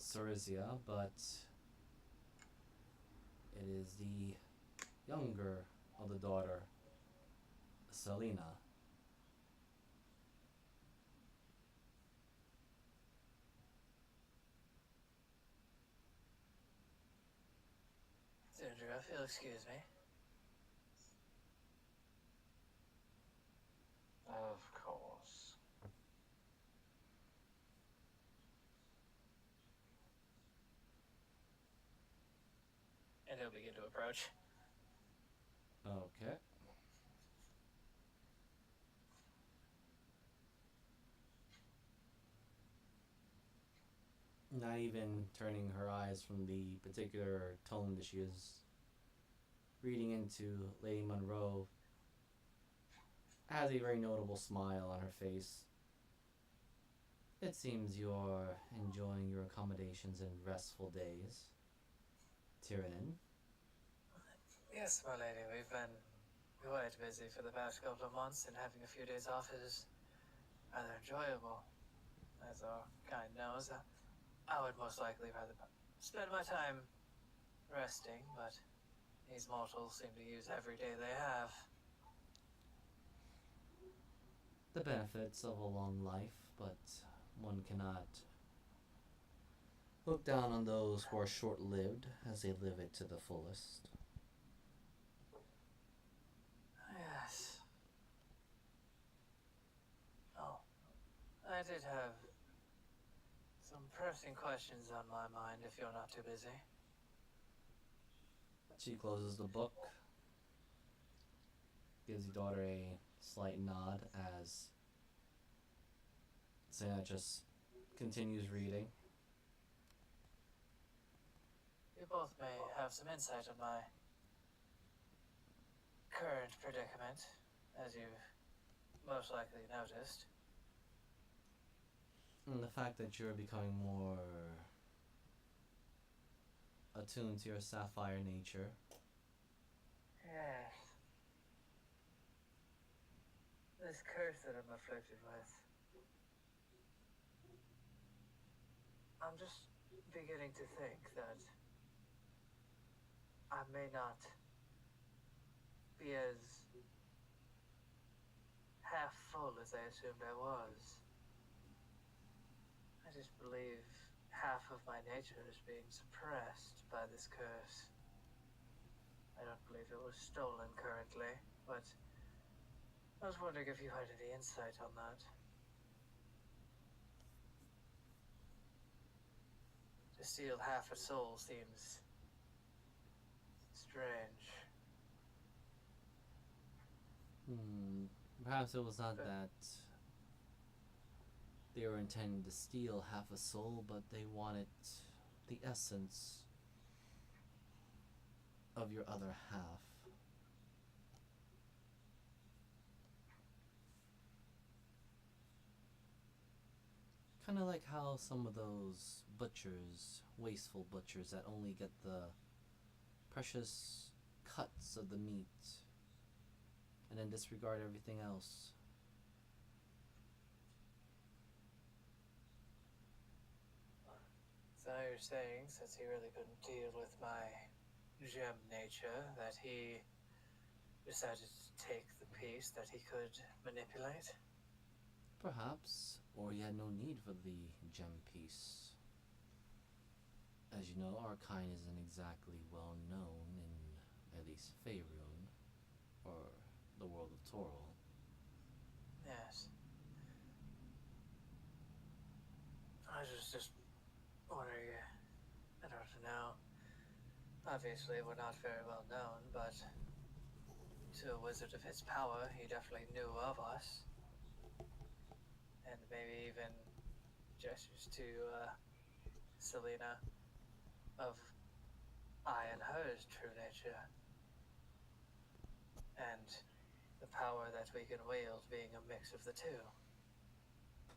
Speaker 1: Sarizia, but it is the younger of the daughter, Selena.
Speaker 5: Ginger, if you'll excuse me.
Speaker 10: Of course.
Speaker 5: And he'll begin to approach.
Speaker 1: Okay. Not even turning her eyes from the particular tome that she is reading into, Lady Monroe has a very notable smile on her face. It seems you are enjoying your accommodations and restful days, Tyrannin.
Speaker 5: Yes, my lady, we've been quite busy for the past couple of months, and having a few days off is rather enjoyable. As our kind knows, I would most likely rather spend my time resting, but these mortals seem to use every day they have.
Speaker 1: The benefits of a long life, but one cannot look down on those who are short lived as they live it to the fullest.
Speaker 5: Yes. Oh, I did have some pressing questions on my mind if you're not too busy.
Speaker 1: She closes the book, gives the daughter a slight nod as Santa just continues reading.
Speaker 5: You both may have some insight on my current predicament, as you've most likely noticed.
Speaker 1: And the fact that you're becoming more attuned to your sapphire nature.
Speaker 5: Yes. This curse that I'm afflicted with. I'm just beginning to think that I may not be as half full as I assumed I was. I just believe half of my nature is being suppressed by this curse. I don't believe it was stolen currently, but I was wondering if you had any insight on that. To steal half a soul seems strange.
Speaker 1: Perhaps it was not that they were intending to steal half a soul, but they wanted the essence of your other half. Kind of like how some of those butchers, wasteful butchers that only get the precious cuts of the meat and then disregard everything else.
Speaker 5: So you're saying, since he really couldn't deal with my gem nature, that he decided to take the piece that he could manipulate?
Speaker 1: Perhaps, or he had no need for the gem piece. As you know, our kind isn't exactly well known in at least Faerun, or the world of Toril.
Speaker 5: Yes. I was just wondering, I don't know. Obviously, we're not very well known, but to a wizard of his power, he definitely knew of us. And maybe even gestures to Selena of I and hers true nature. And the power that we can wield being a mix of the two.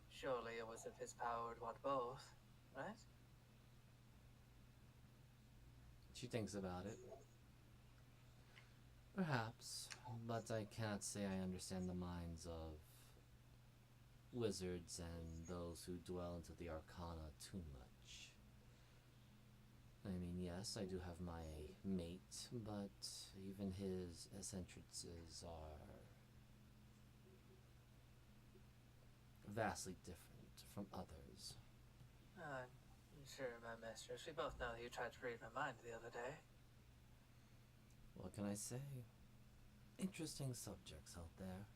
Speaker 5: Surely a wizard of his power would want both, right?
Speaker 1: She thinks about it. Perhaps, but I cannot say I understand the minds of wizards and those who dwell into the arcana too much. I mean, yes, I do have my mate, but even his eccentricities are vastly different from others.
Speaker 5: Sure, my mistress. We both know that you tried to read my mind the other day.
Speaker 1: What can I say? Interesting subjects out there.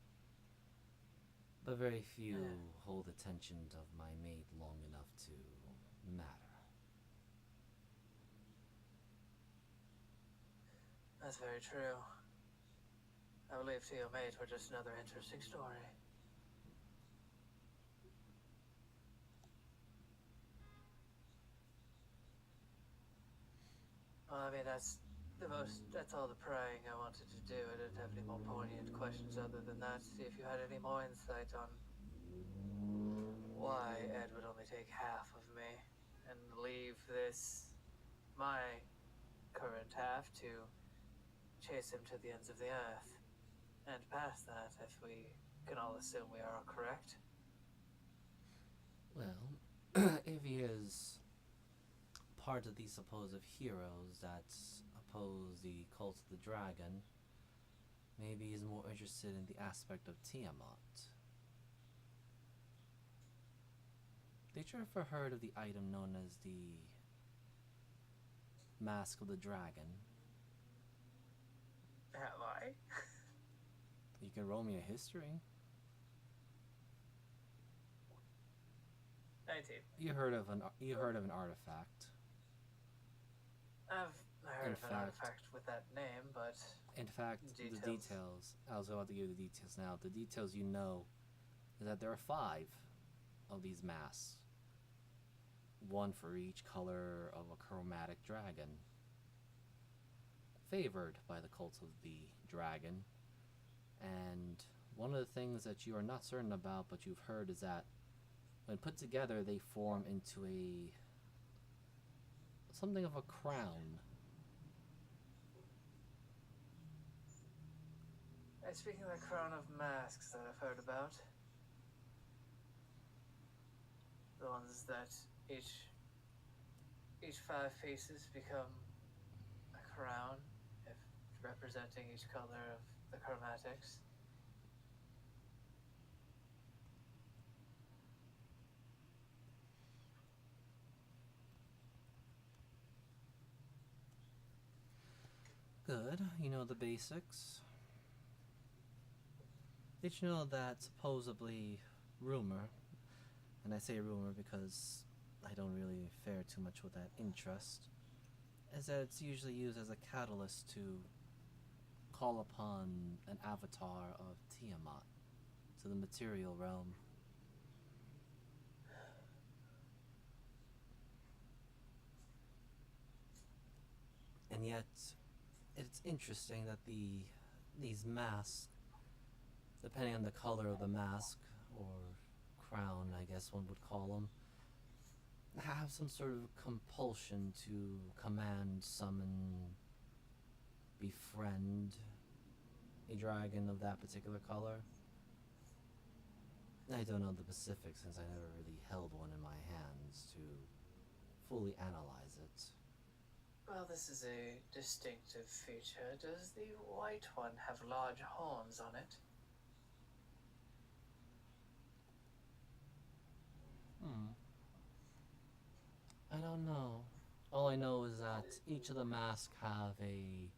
Speaker 1: But very few hold attention of my mate long enough to matter.
Speaker 5: That's very true. I believe to your mate were just another interesting story. Well, I mean, that's all the prying I wanted to do. I didn't have any more poignant questions other than that. See if you had any more insight on why Ed would only take half of me and leave my current half, to chase him to the ends of the earth. And past that, if we can all assume we are correct.
Speaker 1: Well, if he is part of the supposed heroes that oppose the cult of the dragon, maybe he's more interested in the aspect of Tiamat. Did you ever heard of the item known as the Mask of the Dragon?
Speaker 5: Have I?
Speaker 1: You can roll me a history.
Speaker 5: 19.
Speaker 1: You heard of an artifact.
Speaker 5: I've heard of an artifact with that name, but
Speaker 1: in fact, the details. I was about to give you the details now. The details you know is that there are 5 of these masks. 1 for each color of a chromatic dragon. Favored by the cult of the dragon. And one of the things that you are not certain about, but you've heard, is that when put together, they form into something of a crown.
Speaker 5: Speaking of the crown of masks that I've heard about, the ones that each 5 faces become a crown, if representing each color of the chromatics.
Speaker 1: Good, you know the basics. Did you know that supposedly rumor, and I say rumor because I don't really fare too much with that interest, is that it's usually used as a catalyst to call upon an avatar of Tiamat to the material realm. And yet, it's interesting that these masks, depending on the color of the mask, or crown, I guess one would call them, have some sort of compulsion to command, summon, befriend a dragon of that particular color. I don't know the specifics since I never really held one in my hands to fully analyze it.
Speaker 5: Well, this is a distinctive feature. Does the white one have large horns on it?
Speaker 1: I don't know. All I know is that each of the masks have a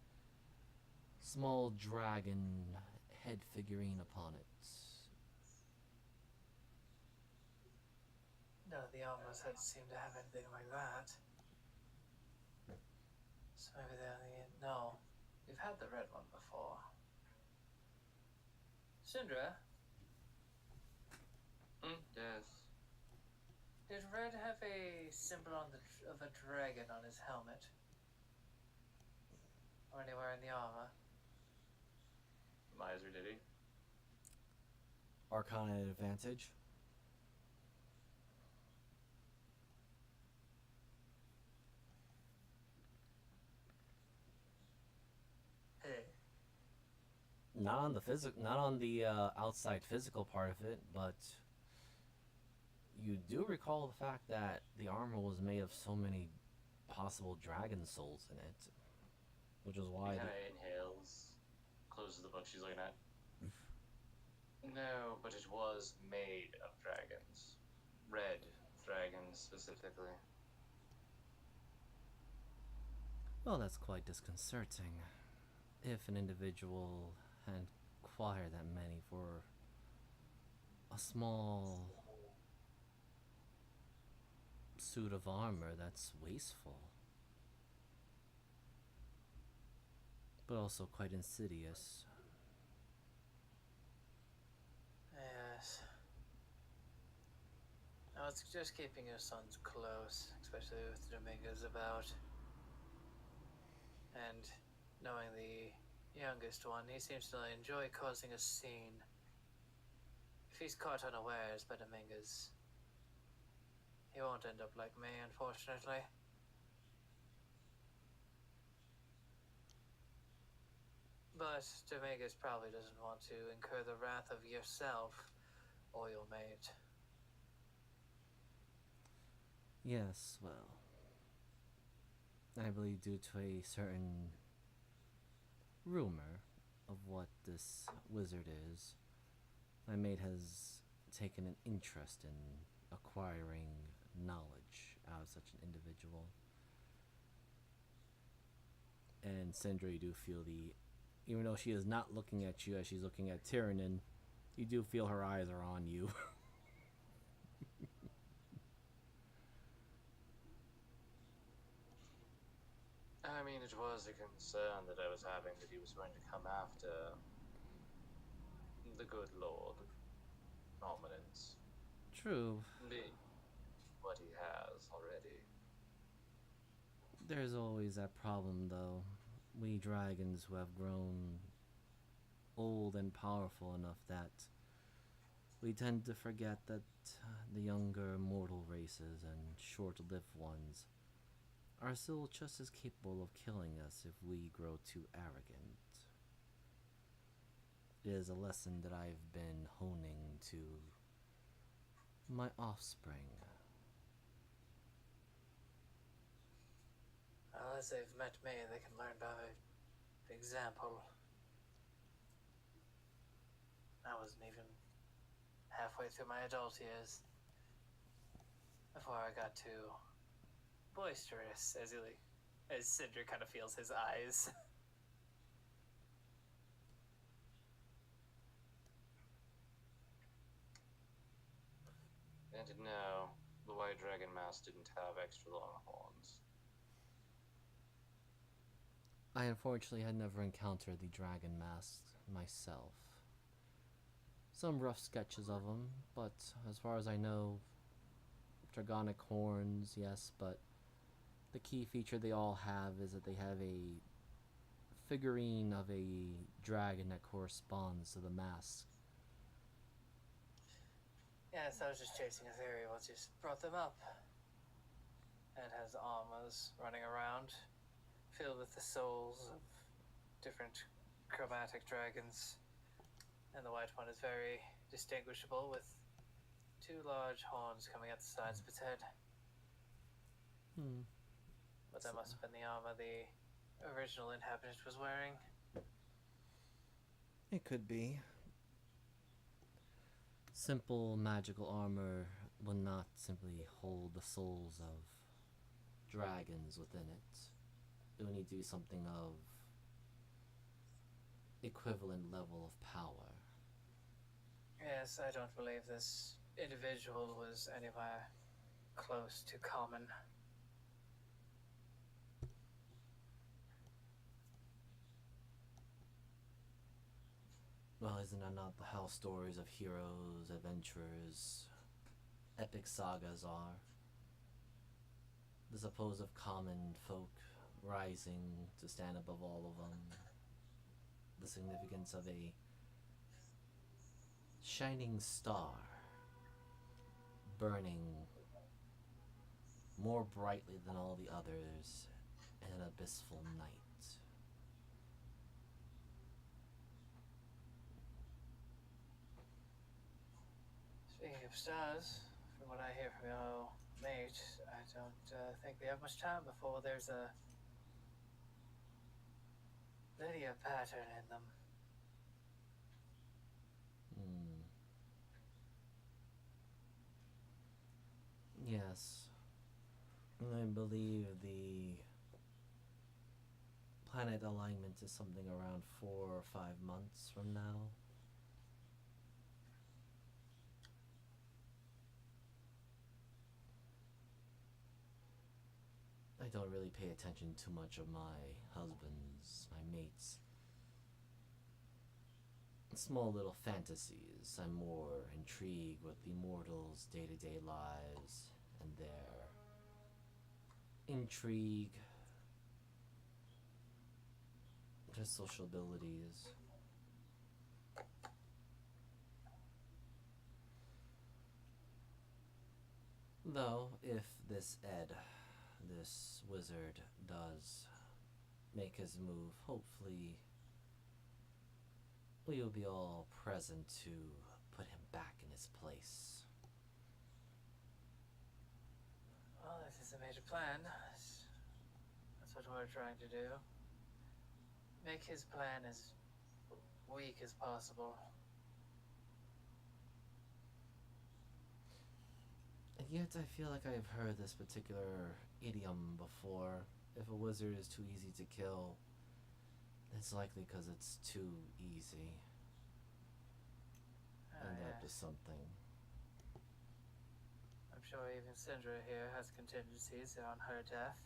Speaker 1: small dragon head figurine upon it.
Speaker 5: No, the armors don't seem to have anything like that. So maybe they're no. We've had the red one before. Sindra?
Speaker 10: Yes.
Speaker 5: Did Red have a symbol of a dragon on his helmet? Or anywhere in the armor?
Speaker 10: Miser, did he?
Speaker 1: Arcana advantage.
Speaker 5: Hey.
Speaker 1: Not on the outside physical part of it, but you do recall the fact that the armor was made of so many possible dragon souls in it, which is why.
Speaker 10: He kind of inhales, closes the book she's looking at. No, but it was made of dragons. Red dragons, specifically.
Speaker 1: Well, that's quite disconcerting. If an individual had acquired that many for a small suit of armor, that's wasteful. But also quite insidious.
Speaker 5: Yes. I was just keeping your sons close, especially with Dominguez about. And knowing the youngest one, he seems to enjoy causing a scene. If he's caught unawares by Dominguez, he won't end up like me, unfortunately. But Dominguez probably doesn't want to incur the wrath of yourself or your mate.
Speaker 1: Yes, well, I believe due to a certain rumor of what this wizard is, my mate has taken an interest in acquiring knowledge out of such an individual. And Sindra, you do feel even though she is not looking at you as she's looking at Tyrannin, you do feel her eyes are on you.
Speaker 10: I mean, it was a concern that I was having that he was going to come after the good lord, Nominance.
Speaker 1: True.
Speaker 10: Be what he has already.
Speaker 1: There's always that problem, though. We dragons who have grown old and powerful enough that we tend to forget that the younger mortal races and short-lived ones are still just as capable of killing us if we grow too arrogant. It is a lesson that I've been honing to my offspring.
Speaker 5: Well, as they've met me, they can learn by example. I wasn't even halfway through my adult years before I got too boisterous, as Cinder kind of feels his eyes.
Speaker 10: And no, the White Dragon Mask didn't have extra long horns.
Speaker 1: I unfortunately had never encountered the dragon mask myself. Some rough sketches of them, but as far as I know, dragonic horns, yes, but the key feature they all have is that they have a figurine of a dragon that corresponds to the mask.
Speaker 5: Yes, I was just chasing a theory what just brought them up. And it has armors running around, filled with the souls of different chromatic dragons. And the white one is very distinguishable with two large horns coming out the sides of its head. But that must have been the armor the original inhabitant was wearing.
Speaker 1: It could be. Simple magical armor will not simply hold the souls of dragons within it. It will need to be something of equivalent level of power.
Speaker 5: Yes, I don't believe this individual was anywhere close to common.
Speaker 1: Well, isn't that not how stories of heroes, adventurers, epic sagas are? The supposed common folk rising to stand above all of them. The significance of a shining star burning more brightly than all the others in an abyssal night.
Speaker 5: Speaking of stars, from what I hear from your mate, I don't think we have much time before there's a Lydia pattern in them.
Speaker 1: Hmm. Yes. I believe the planet alignment is something around 4 or 5 months from now. I don't really pay attention too much of my husband's, my mates' small little fantasies. I'm more intrigued with the mortals' day to day lives and their intrigue, their social abilities. Though, if this Ed, this wizard, does make his move, hopefully we will be all present to put him back in his place.
Speaker 5: Well, that is a major plan. That's what we're trying to do. Make his plan as weak as possible.
Speaker 1: And yet I feel like I've heard this particular idiom before. If a wizard is too easy to kill, it's likely because it's too easy. And that is something.
Speaker 5: I'm sure even Syndra here has contingencies on her death.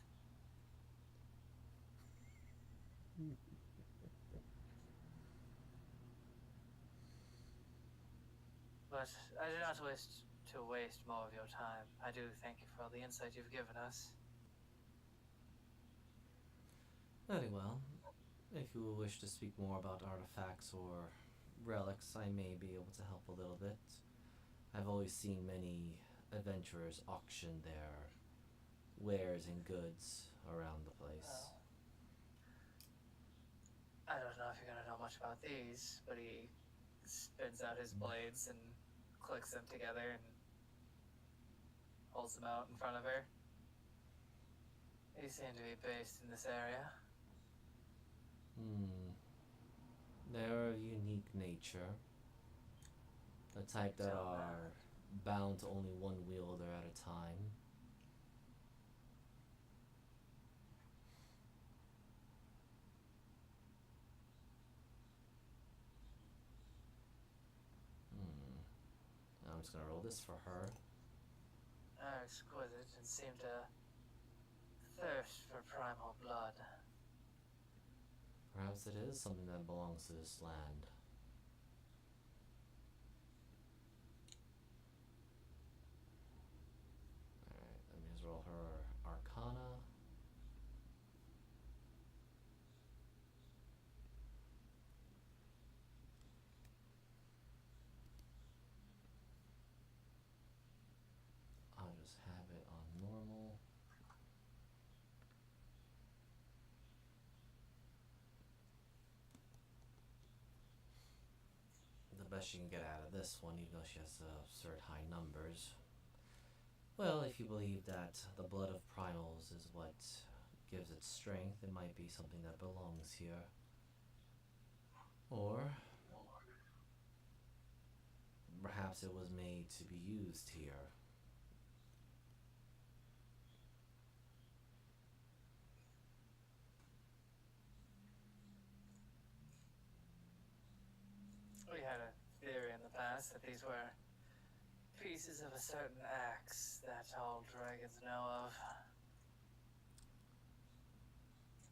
Speaker 5: But I do not wish to waste more of your time. I do thank you for all the insight you've given us.
Speaker 1: Very well. If you will wish to speak more about artifacts or relics, I may be able to help a little bit. I've always seen many adventurers auction their wares and goods around the place.
Speaker 5: I don't know if you're gonna know much about these, but he spins out his blades and clicks them together and holds them out in front of her. These seem to be based in this area.
Speaker 1: They're of unique nature. The type that are bound to only one wielder at a time. I'm just gonna roll this for her.
Speaker 5: Are exquisite and seem to thirst for primal blood.
Speaker 1: Perhaps it is something that belongs to this land. Alright, let me just roll her Arcana. I'll just have it on normal. The best she can get out of this one, even though she has to assert high numbers. Well, if you believe that the blood of primals is what gives it strength, it might be something that belongs here. Or perhaps it was made to be used here.
Speaker 5: We had a theory in the past that these were pieces of a certain axe that all dragons know of.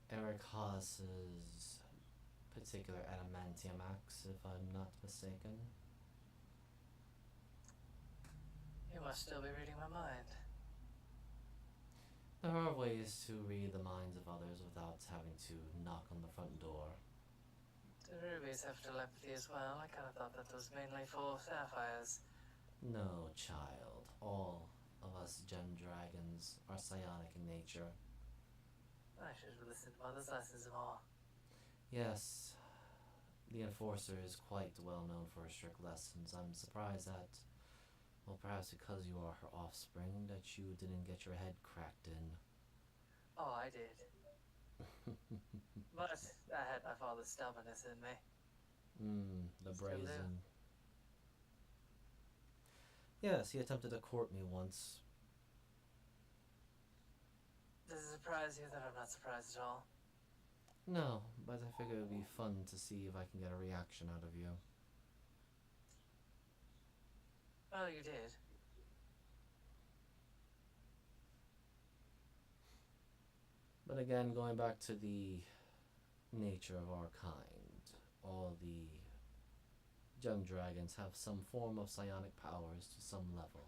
Speaker 1: Eric Haas's particular adamantium axe, if I'm not mistaken.
Speaker 5: You must still be reading my mind.
Speaker 1: There are ways to read the minds of others without having to knock on the front door.
Speaker 5: Do rubies have telepathy as well? I kind of thought that was mainly for sapphires.
Speaker 1: No, child. All of us gem dragons are psionic in nature.
Speaker 5: I should have listened to Mother's lessons more.
Speaker 1: Yes, the Enforcer is quite well known for her strict lessons. I'm surprised that Well, perhaps because you are her offspring that you didn't get your head cracked in.
Speaker 5: Oh, I did. But I had my father's stubbornness in me.
Speaker 1: The
Speaker 5: Still do.
Speaker 1: brazen. Yes, he attempted to court me once.
Speaker 5: Does it surprise you that I'm not surprised at all?
Speaker 1: No, but I figured it would be fun to see if I can get a reaction out of you.
Speaker 5: Well, you did.
Speaker 1: But again, going back to the nature of our kind, all the gem dragons have some form of psionic powers to some level.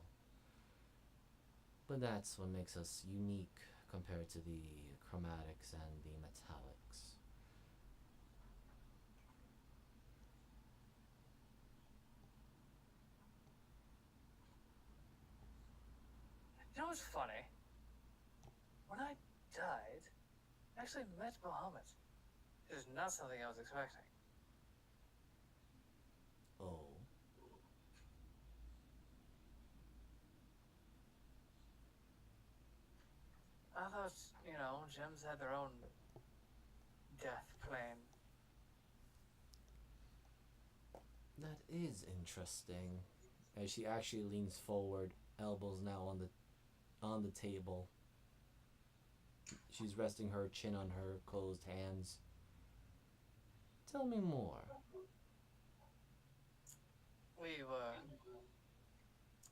Speaker 1: But that's what makes us unique compared to the chromatics and the metallics.
Speaker 5: You know what's funny? When I died, I actually met Bahamut. It is not something I was expecting.
Speaker 1: Oh.
Speaker 5: I thought, gems had their own death plane.
Speaker 1: That is interesting. As she actually leans forward, elbows now on the table. She's resting her chin on her closed hands. Tell me more.
Speaker 5: We were...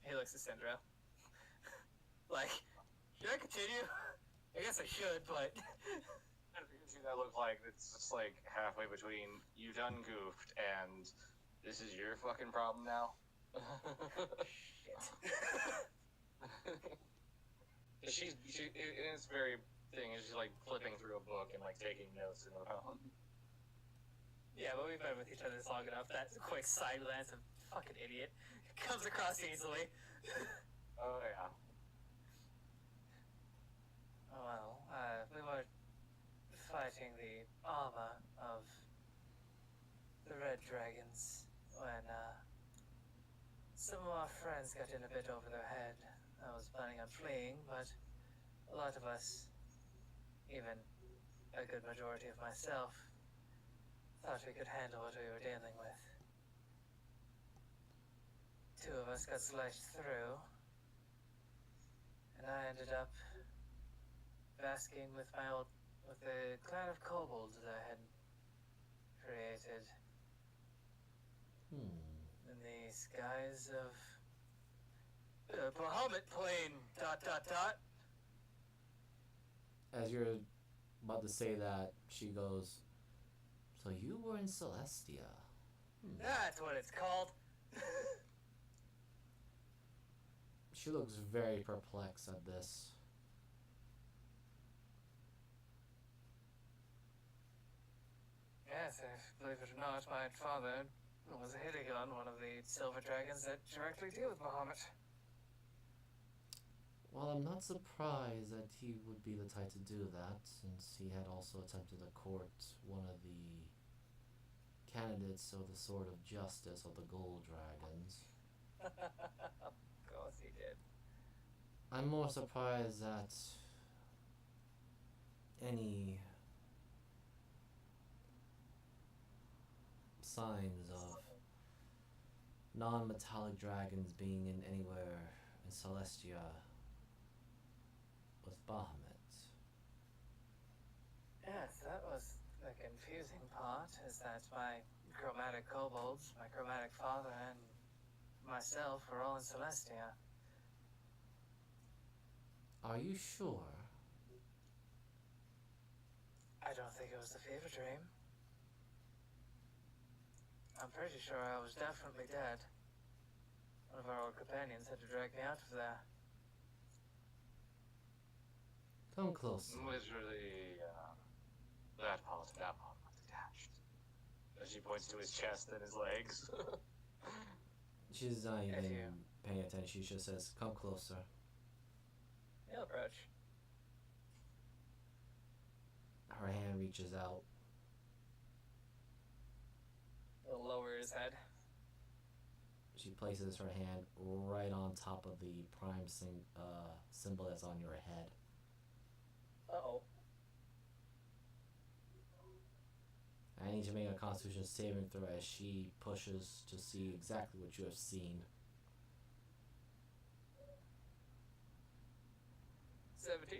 Speaker 5: He looks at Syndra. Like, should I continue? I guess I should, but...
Speaker 8: And you see that look like it's just like halfway between you done goofed and this is your fucking problem now.
Speaker 5: Shit.
Speaker 8: she in its very thing is she's like flipping through a book and like taking notes in the phone.
Speaker 5: Yeah, but we've been with each other this long enough that quick side glance of fucking idiot comes across easily.
Speaker 8: Oh yeah.
Speaker 5: Well, we were fighting the armor of the red dragons when some of our friends got in a bit over their head. I was planning on fleeing, but a lot of us, even a good majority of myself, thought we could handle what we were dealing with. Two of us got sliced through, and I ended up basking with the clan of kobolds that I had created in the skies of the Bahamut plane. ...
Speaker 1: As you're about to say that, she goes, "So you were in Celestia."
Speaker 5: That's what it's called.
Speaker 1: She looks very perplexed at this.
Speaker 5: Yes, believe it or not, my father was hitting on one of the silver dragons that directly deal with Bahamut.
Speaker 1: Well, I'm not surprised that he would be the type to do that, since he had also attempted to court one of the candidates of the Sword of Justice of the Gold Dragons.
Speaker 5: Of course he did.
Speaker 1: I'm more surprised that any signs of non-metallic dragons being in anywhere in Celestia with Bahamut.
Speaker 5: Yes, that was the confusing part, is that my chromatic kobolds, my chromatic father, and myself were all in Celestia.
Speaker 1: Are you sure?
Speaker 5: I don't think it was a fever dream. I'm pretty sure I was definitely dead. One of our old companions had to drag me out of there.
Speaker 1: Come closer.
Speaker 8: Literally, that part detached. As she points to his chest and his legs.
Speaker 1: She's not even
Speaker 5: If you-
Speaker 1: paying attention. She just says, "Come closer."
Speaker 5: He'll approach.
Speaker 1: Her hand reaches out.
Speaker 5: He'll lower his head.
Speaker 1: She she places her hand right on top of the prime symbol that's on your head.
Speaker 5: Uh-oh.
Speaker 1: I need to make a Constitution saving throw as she pushes to see exactly what you have seen.
Speaker 5: 17.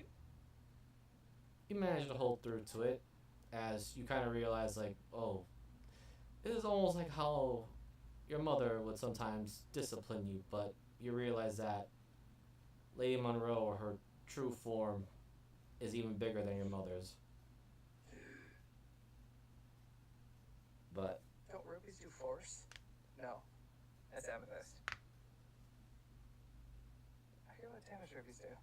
Speaker 1: You manage to hold through to it as you kind of realize, like, oh, it is almost like how your mother would sometimes discipline you, but you realize that Lady Monroe, her true form, is even bigger than your mother's. But
Speaker 5: Don't rubies do force? No. That's amethyst. I forget what damage rubies do.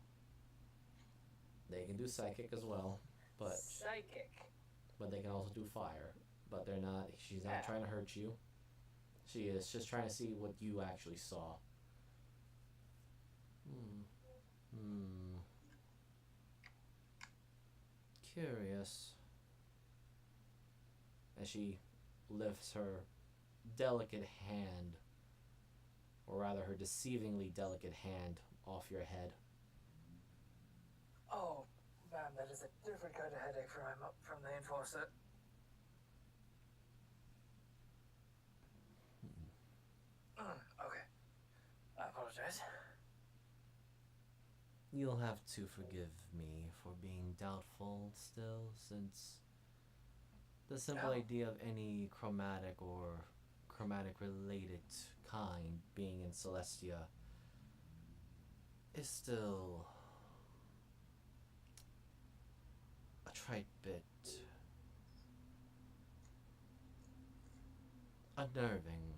Speaker 1: they can do psychic as well, but
Speaker 5: Psychic.
Speaker 1: they can also do fire. But they're not. She's not trying to hurt you. She is just trying to see what you actually saw. Curious. As she lifts her delicate hand, or rather her deceivingly delicate hand, off your head.
Speaker 5: Oh, man, that is a different kind of headache from the Enforcer. Okay. I apologize.
Speaker 1: You'll have to forgive me for being doubtful still, since the simple idea of any chromatic or chromatic related kind being in Celestia is still a trite bit unnerving.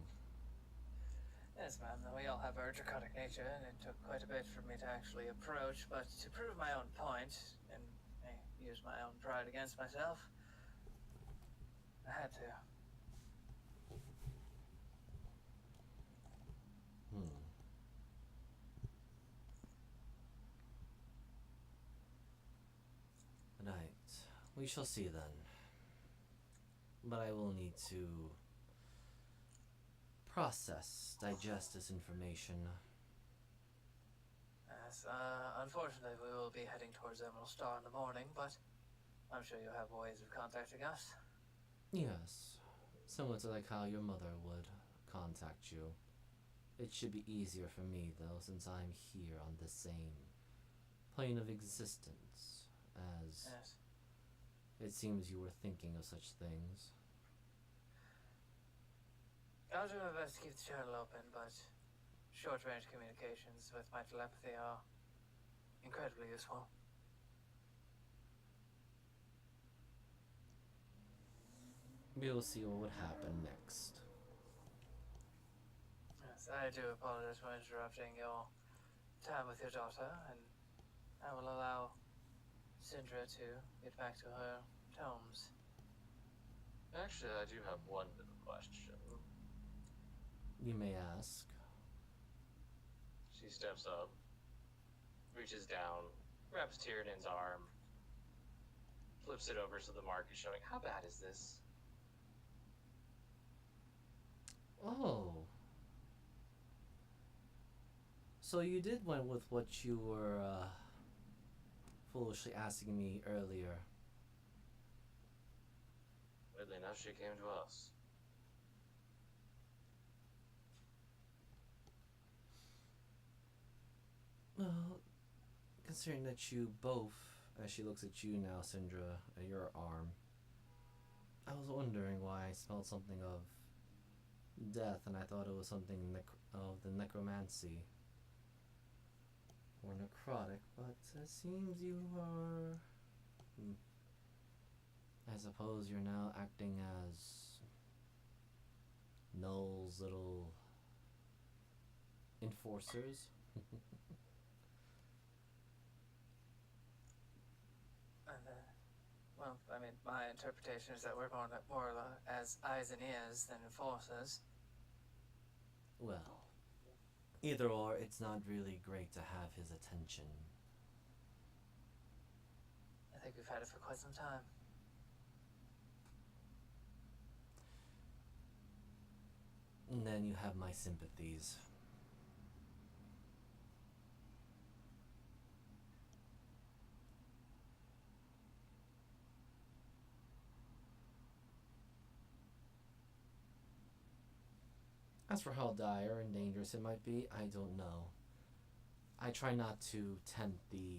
Speaker 5: Yes, ma'am, we all have our draconic nature, and it took quite a bit for me to actually approach, but to prove my own point, and use my own pride against myself, I had to.
Speaker 1: Right. We shall see then. But I will need to digest this information.
Speaker 5: Yes, unfortunately, we will be heading towards Emerald Star in the morning, but I'm sure you have ways of contacting us.
Speaker 1: Yes. Similar to like how your mother would contact you. It should be easier for me, though, since I'm here on the same plane of existence as
Speaker 5: Yes.
Speaker 1: it seems you were thinking of such things.
Speaker 5: I'll do my best to keep the channel open, but short-range communications with my telepathy are incredibly useful.
Speaker 1: We will see what would happen next.
Speaker 5: Yes, I do apologize for interrupting your time with your daughter, and I will allow Syndra to get back to her tomes.
Speaker 10: Actually, I do have one little question.
Speaker 1: You may ask.
Speaker 10: She steps up, reaches down, grabs Tyranian's arm, flips it over so the mark is showing. How bad is this?
Speaker 1: Oh. So you did went with what you were foolishly asking me earlier.
Speaker 10: Weirdly enough, she came to us.
Speaker 1: Well, considering that you both, as she looks at you now, Syndra, at your arm, I was wondering why I smelled something of death, and I thought it was something of the necromancy or necrotic, but it seems you are. I suppose you're now acting as Null's little enforcers.
Speaker 5: Well, I mean, my interpretation is that we're more as eyes and ears than enforcers.
Speaker 1: Well, either or, it's not really great to have his attention.
Speaker 5: I think we've had it for quite some time.
Speaker 1: And then then you have my sympathies. As for how dire and dangerous it might be, I don't know. I try not to tempt the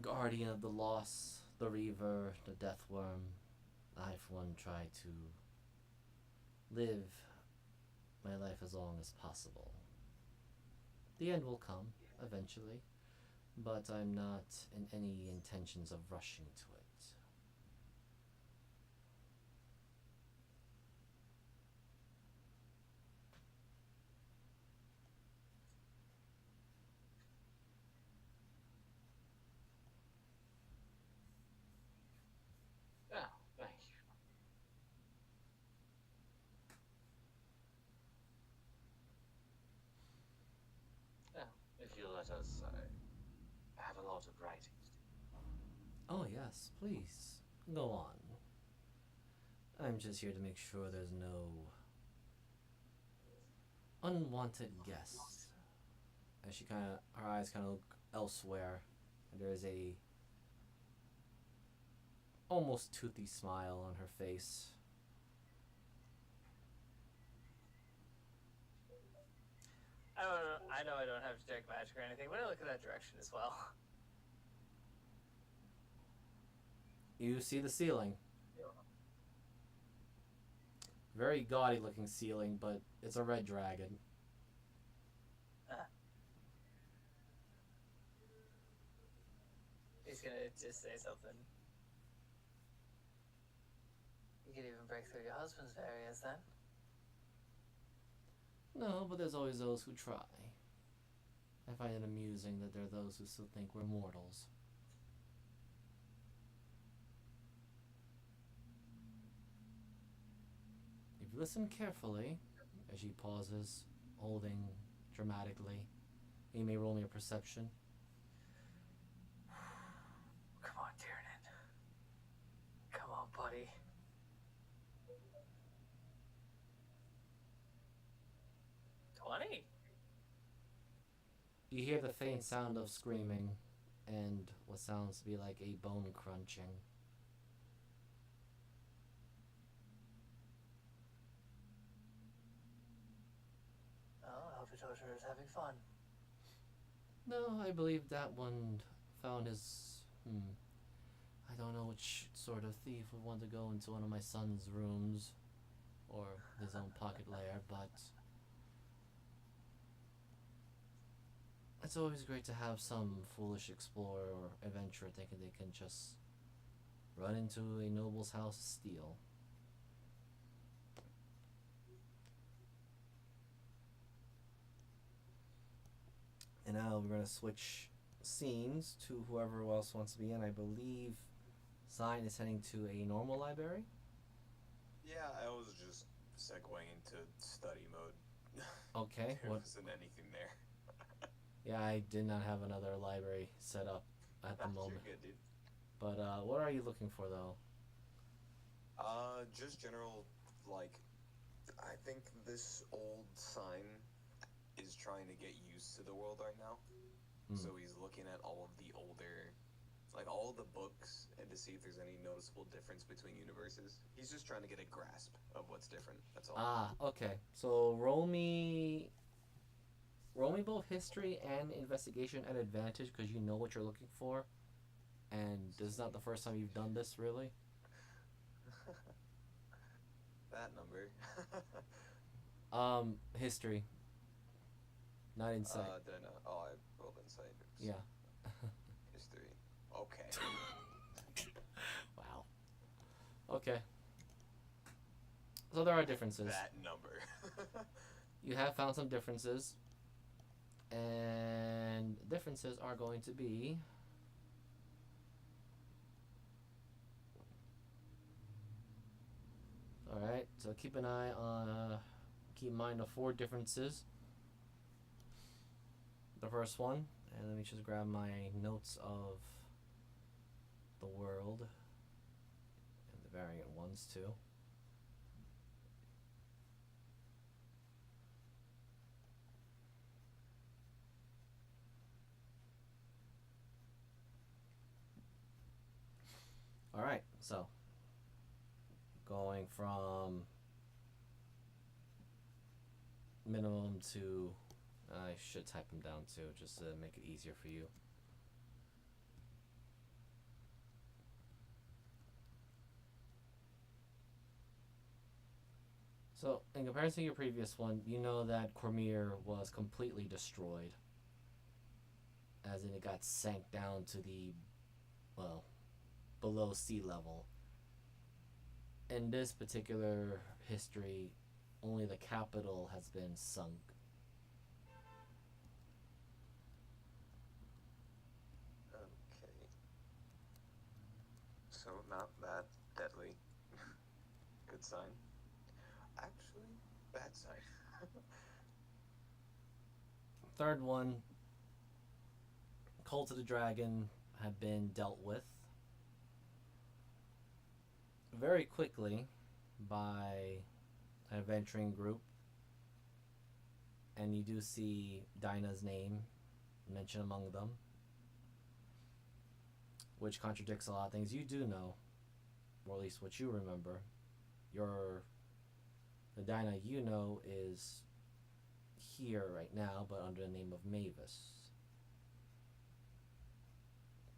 Speaker 1: guardian of the loss, the reaver, the deathworm. I, for one, try to live my life as long as possible. The end will come, eventually, but I'm not in any intentions of rushing to it.
Speaker 10: Oh, thank you. Well, if you let us, I have a lot of writing to do.
Speaker 1: Oh, yes, please. Go on. I'm just here to make sure there's no unwanted guests. As she her eyes kind of look elsewhere, and there's a almost toothy smile on her face.
Speaker 5: I know I don't have detect magic or anything, but I look at that direction as well.
Speaker 1: You see the ceiling. Very gaudy looking ceiling, but it's a red dragon.
Speaker 5: He's gonna just say something. You could even break through your husband's barriers then.
Speaker 1: No, but there's always those who try. I find it amusing that there are those who still think we're mortals. If you listen carefully, as she pauses, holding dramatically, you may roll me a perception.
Speaker 5: Come on, Tyranid. Come on, buddy.
Speaker 1: You hear the faint sound of screaming and what sounds to be like a bone crunching.
Speaker 5: Oh, I hope your daughter is having fun.
Speaker 1: No, I believe that one found his, I don't know which sort of thief would want to go into one of my son's rooms or his own pocket lair, but it's always great to have some foolish explorer or adventurer thinking they can just run into a noble's house, steal. And now we're going to switch scenes to whoever else wants to be in. I believe Sign is heading to a normal library.
Speaker 2: Yeah, I was just segueing into study mode.
Speaker 1: Okay.
Speaker 2: There wasn't anything there.
Speaker 1: Yeah, I did not have another library set up at the moment.
Speaker 2: You're good, dude.
Speaker 1: But what are you looking for, though?
Speaker 2: Just general, like, I think this old sign is trying to get used to the world right now. So he's looking at all of the older, like all of the books, and to see if there's any noticeable difference between universes. He's just trying to get a grasp of what's different. That's all.
Speaker 1: Ah, okay. So roll me both history and investigation at advantage because you know what you're looking for, and this is not the first time you've done this, really.
Speaker 2: That number.
Speaker 1: History. Not insight.
Speaker 2: Did I not? Oh, I rolled insight. Oops.
Speaker 1: Yeah.
Speaker 2: History. Okay.
Speaker 1: Wow. Okay. So there are differences.
Speaker 2: That number.
Speaker 1: You have found some differences. And differences are going to be alright, so keep in mind the 4 differences. The first one, and let me just grab my notes of the world and the variant ones too. All right, so going from minimum to, I should type them down too, just to make it easier for you. So, in comparison to your previous one, you know that Cormier was completely destroyed, as in it got sank down to the, well, below sea level. In this particular history, only the capital has been sunk.
Speaker 2: Okay. So not that deadly. Good sign. Actually, bad sign.
Speaker 1: Third one, Cult of the Dragon had been dealt with very quickly by an adventuring group, and you do see Dinah's name mentioned among them, which contradicts a lot of things you do know, or at least what you remember. The Dinah you know is here right now, but under the name of Mavis.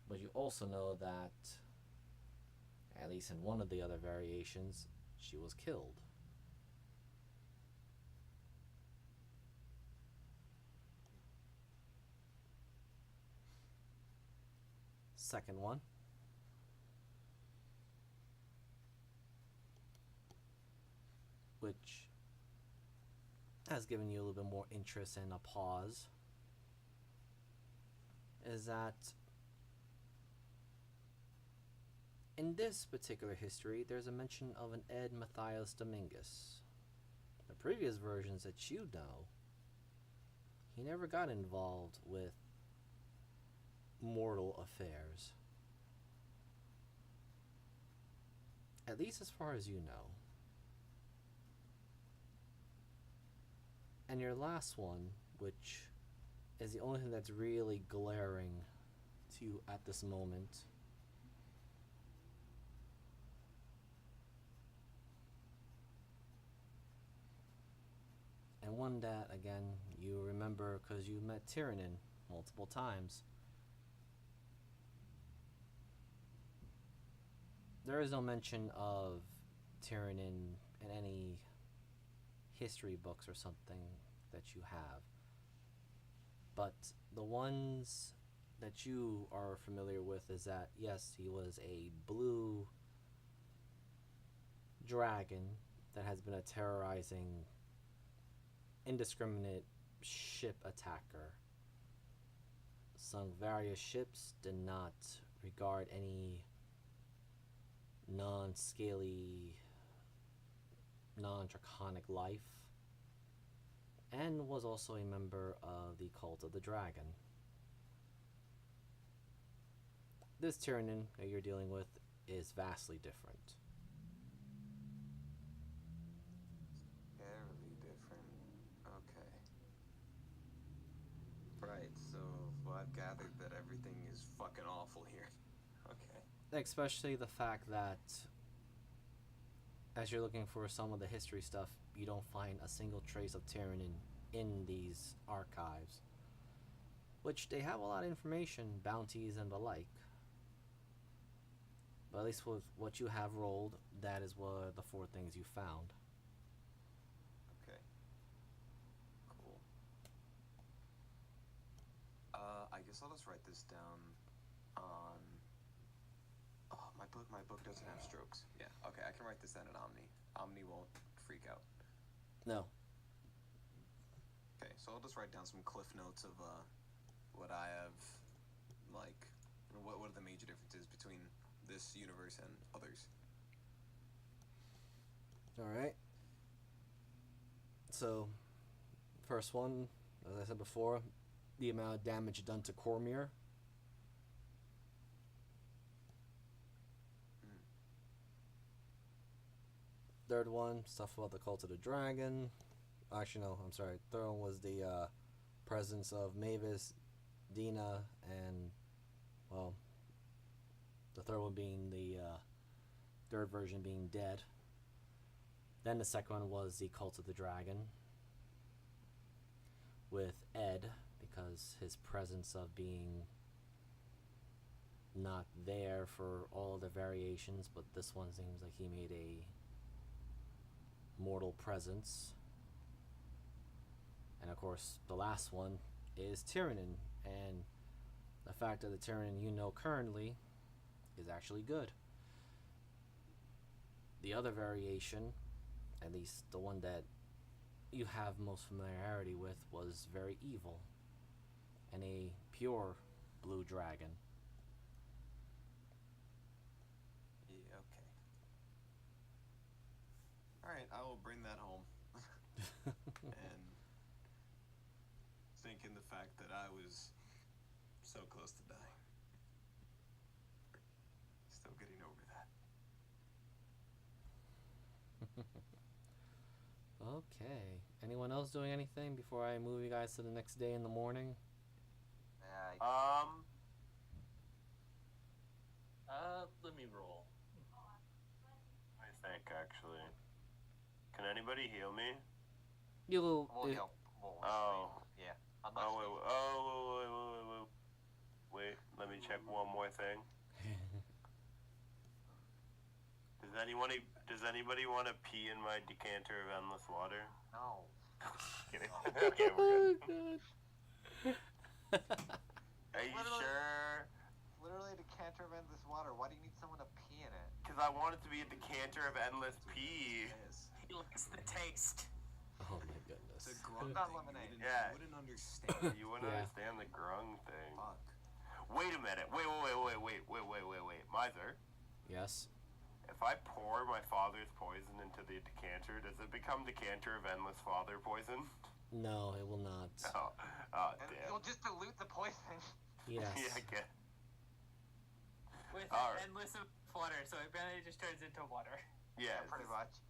Speaker 1: But you also know that, at least in one of the other variations, she was killed. Second one, which has given you a little bit more interest and a pause, is that in this particular history, there's a mention of an Ed Matthias Dominguez. The previous versions that you know, he never got involved with mortal affairs. At least as far as you know. And your last one, which is the only thing that's really glaring to you at this moment, and one that, again, you remember because you met Tyrannin multiple times. There is no mention of Tyrannin in any history books or something that you have. But the ones that you are familiar with is that, yes, he was a blue dragon that has been a terrorizing, indiscriminate ship attacker. Sunk various ships, did not regard any non-scaly, non-draconic life, and was also a member of the Cult of the Dragon. This Tyrannin that you're dealing with is vastly different.
Speaker 2: Fairly different. Okay. Right, so I've gathered that everything is fucking awful here. Okay.
Speaker 1: Especially the fact that as you're looking for some of the history stuff, you don't find a single trace of Tyrannin in these archives. Which they have a lot of information, bounties and the like. But at least with what you have rolled, that is what the 4 things you found.
Speaker 2: Okay. Cool. I guess I'll just write this down on... Oh, my book doesn't have strokes. Yeah, okay, I can write this down in Omni. Omni won't freak out.
Speaker 1: No.
Speaker 2: Okay, so I'll just write down some cliff notes of what I have, like, what are the major differences between this universe and others.
Speaker 1: Alright. So, first one, as I said before, the amount of damage done to Cormier. Third one, stuff about the Cult of the Dragon. Actually, no, I'm sorry. Third one was the presence of Mavis, Dina, and, well, the third one being the third version being dead. Then the second one was the Cult of the Dragon with Ed, because his presence of being not there for all the variations, but this one seems like he made a mortal presence. And of course, the last one is Tyrannin, and the fact that the Tyrannin you know currently is actually good. The other variation, at least the one that you have most familiarity with, was very evil and a pure blue dragon.
Speaker 2: Yeah, okay. Alright, I will bring that home. And think in the fact that I was so close to dying. Still getting over that.
Speaker 1: Okay. Anyone else doing anything before I move you guys to the next day in the morning?
Speaker 10: Let me roll.
Speaker 7: I think actually. Can anybody heal me?
Speaker 1: You will.
Speaker 4: We'll help.
Speaker 7: Oh.
Speaker 4: Yeah.
Speaker 7: Wait, let me check one more thing. Does anybody want to pee in my decanter of endless water?
Speaker 4: No.
Speaker 7: Kidding. Okay, we're good. Are you
Speaker 4: Literally-
Speaker 7: sure?
Speaker 4: Literally a decanter of endless water. Why do you need someone to pee in it?
Speaker 7: Because I want it to be a decanter of endless pee.
Speaker 2: Yes.
Speaker 5: He likes the taste.
Speaker 1: Oh my goodness.
Speaker 2: It's a grung
Speaker 4: Not
Speaker 2: thing.
Speaker 4: lemonade.
Speaker 7: Yeah.
Speaker 2: You wouldn't understand.
Speaker 7: You wouldn't
Speaker 1: Yeah.
Speaker 7: understand the grung thing.
Speaker 2: Fuck.
Speaker 7: Wait a minute. Wait. Miser,
Speaker 1: Yes.
Speaker 7: if I pour my father's poison into the decanter, does it become decanter of endless father poison?
Speaker 1: No, it will not.
Speaker 7: Oh
Speaker 4: And
Speaker 7: damn.
Speaker 4: you'll just dilute the poison.
Speaker 1: Yes.
Speaker 7: Yeah, I get.
Speaker 5: With
Speaker 7: Alright.
Speaker 5: endless of water, so it barely just turns into water.
Speaker 7: Yeah,
Speaker 4: Pretty much.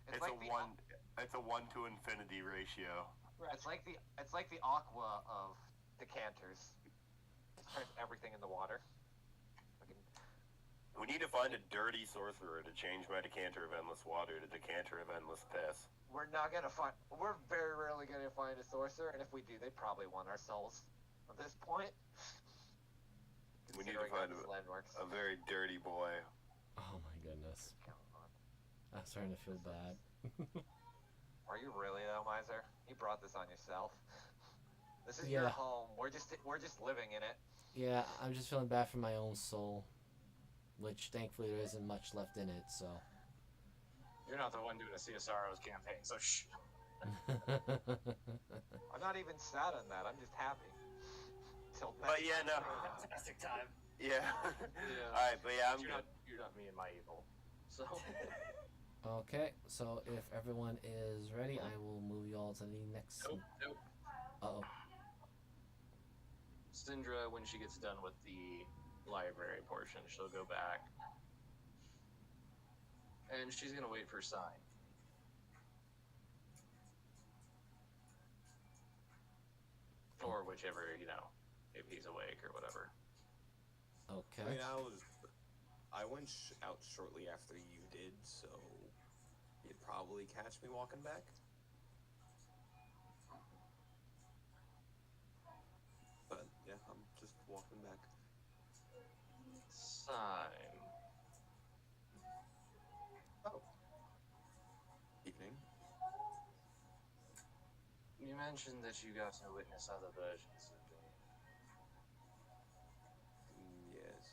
Speaker 7: It's
Speaker 4: like
Speaker 7: a one. It's a 1 to infinity ratio.
Speaker 4: It's like the aqua of decanters. It turns everything into water.
Speaker 7: We need to find a dirty sorcerer to change my decanter of endless water to decanter of endless piss.
Speaker 4: We're not gonna find. We're very rarely gonna find a sorcerer, and if we do, they probably want our souls. At this point.
Speaker 7: We need to
Speaker 4: Considering
Speaker 7: find
Speaker 4: how this land works.
Speaker 7: a very dirty boy.
Speaker 1: Oh my goodness.
Speaker 4: Come on.
Speaker 1: I'm starting to feel bad.
Speaker 4: Are you really though, Miser? You brought this on yourself. This is
Speaker 1: Yeah.
Speaker 4: your home. We're just living in it.
Speaker 1: Yeah, I'm just feeling bad for my own soul, which thankfully there isn't much left in it, so.
Speaker 8: You're not the one doing a CSRO's campaign, so shh.
Speaker 4: I'm not even sad on that. I'm just happy. Till
Speaker 7: But yeah, no.
Speaker 5: Fantastic time.
Speaker 7: Yeah.
Speaker 10: Yeah.
Speaker 7: Alright, but yeah, I'm
Speaker 10: you're
Speaker 7: good.
Speaker 10: not. You're not me and my evil. So.
Speaker 1: Okay, so if everyone is ready, I will move you all to the next.
Speaker 10: Nope.
Speaker 1: Uh-oh.
Speaker 10: Syndra, when she gets done with the library portion, she'll go back. And she's gonna wait for Sign. Or whichever, if he's awake or whatever.
Speaker 1: Okay.
Speaker 2: I mean, I went out shortly after you did, so you'd probably catch me walking back. But yeah, I'm just walking back.
Speaker 10: Sign.
Speaker 2: Oh. Evening.
Speaker 10: You mentioned that you got to witness other versions of me.
Speaker 2: Yes.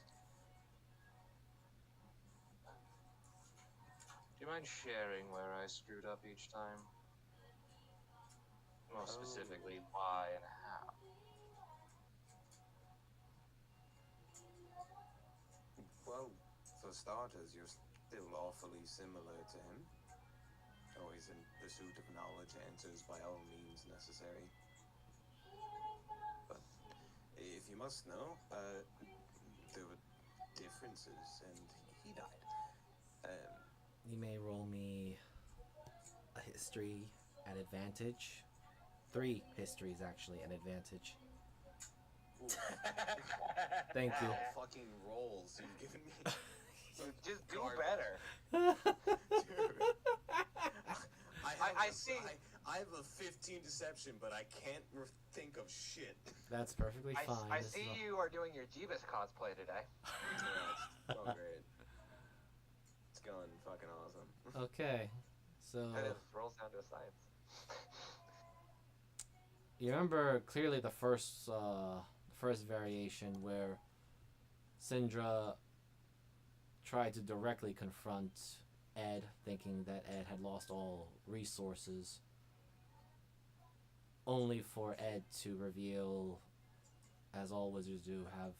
Speaker 10: Do you mind sharing where I screwed up each time? More specifically, why and how?
Speaker 2: Well, for starters, you're still awfully similar to him. Always in pursuit of knowledge, answers by all means necessary. But if you must know, there were differences, and he died.
Speaker 1: You may roll me a history at advantage. 3 histories, actually, at advantage.
Speaker 2: Ooh,
Speaker 1: Thank you.
Speaker 2: fucking rolls you've given me.
Speaker 4: Just do
Speaker 2: Garbage.
Speaker 4: better.
Speaker 2: Dude.
Speaker 4: I see.
Speaker 2: I have a 15 deception, but I can't think of shit.
Speaker 1: That's perfectly fine.
Speaker 4: I
Speaker 1: This is
Speaker 4: see
Speaker 1: a-
Speaker 4: you are doing your Jeebus cosplay today.
Speaker 2: Yeah, it's going great. It's going fucking awesome.
Speaker 1: Okay, so
Speaker 4: That is rolls down to a science.
Speaker 1: you remember clearly the first variation where Syndra tried to directly confront Ed, thinking that Ed had lost all resources, only for Ed to reveal, as all wizards do, have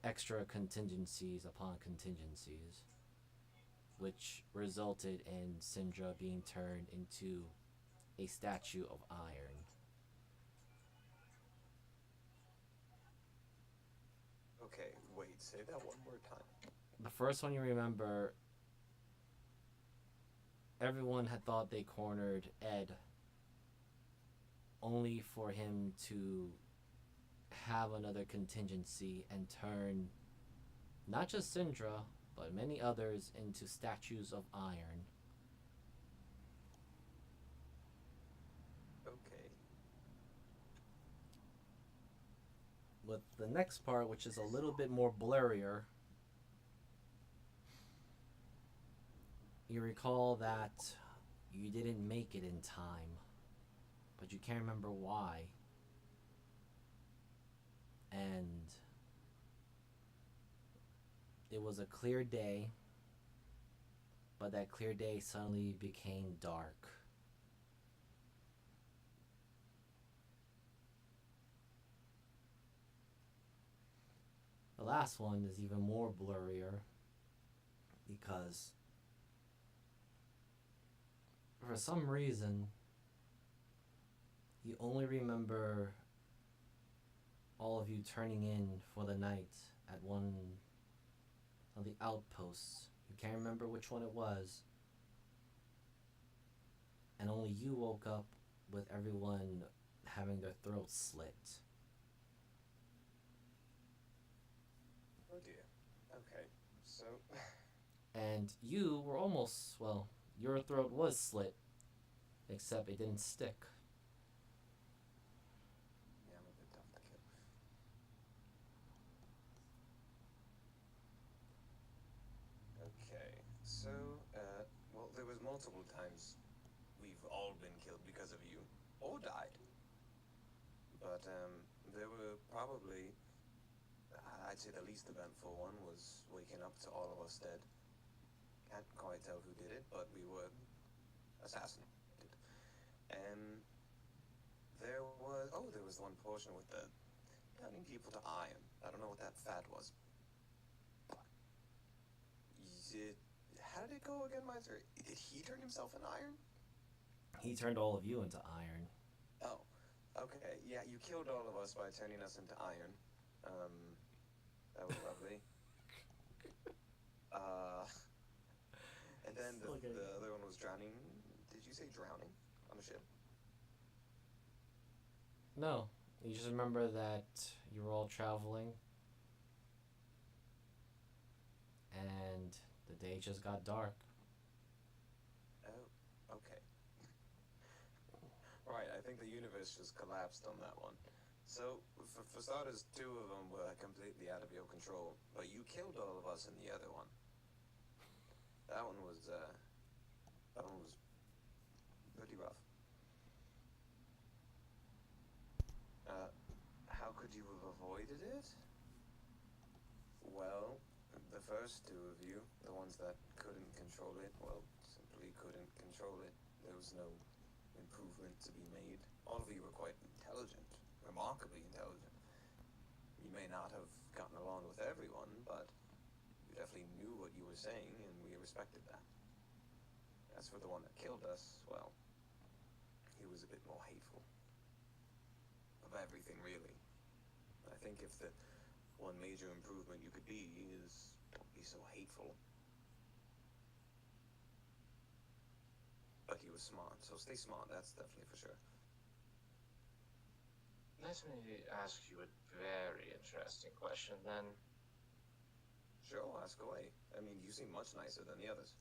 Speaker 1: extra contingencies upon contingencies, which resulted in Syndra being turned into a statue of iron.
Speaker 2: Okay, wait, say that one more time.
Speaker 1: The first one you remember, everyone had thought they cornered Ed, only for him to have another contingency and turn not just Syndra, but many others into statues of iron.
Speaker 2: Okay.
Speaker 1: With the next part, which is a little bit more blurrier, you recall that you didn't make it in time, but you can't remember why. And it was a clear day, but that clear day suddenly became dark. The last one is even more blurrier because for some reason you only remember all of you turning in for the night at one of the outposts. You can't remember which one it was. And only you woke up with everyone having their throats slit.
Speaker 2: Oh dear. Okay, so...
Speaker 1: And you were almost, well, your throat was slit, except it didn't stick.
Speaker 2: Yeah, I'm a bit tough to kill. Okay, so, well, there was multiple times we've all been killed because of you, or died. But, there were probably, I'd say the least eventful one was waking up to all of us dead. Can't quite tell who did it, but we were assassinated. And there was one portion with the turning people to iron. I don't know what that fad was. How did it go again, Miser? Did he turn himself in iron?
Speaker 1: He turned all of you into iron.
Speaker 2: Oh, okay. Yeah, you killed all of us by turning us into iron. That was lovely. And then the other one was drowning. Did you say drowning on the ship?
Speaker 1: No, you just remember that you were all traveling and the day just got dark.
Speaker 2: Oh, okay. Right, I think the universe just collapsed on that one. So, for starters, two of them were completely out of your control, but you killed all of us in the other one. That one was pretty rough. How could you have avoided it? Well, the first two of you, the ones that couldn't control it, well, simply couldn't control it. There was no improvement to be made. All of you were quite intelligent, remarkably intelligent. You may not have gotten along with everyone, but you definitely knew what you were saying, and we respected that. As for the one that killed us, well, he was a bit more hateful. Of everything, really. I think if the one major improvement you could be is don't be so hateful. But he was smart, so stay smart, that's definitely for sure.
Speaker 10: Let me ask you a very interesting question then.
Speaker 2: Sure, ask away. I mean, you seem much nicer than the others.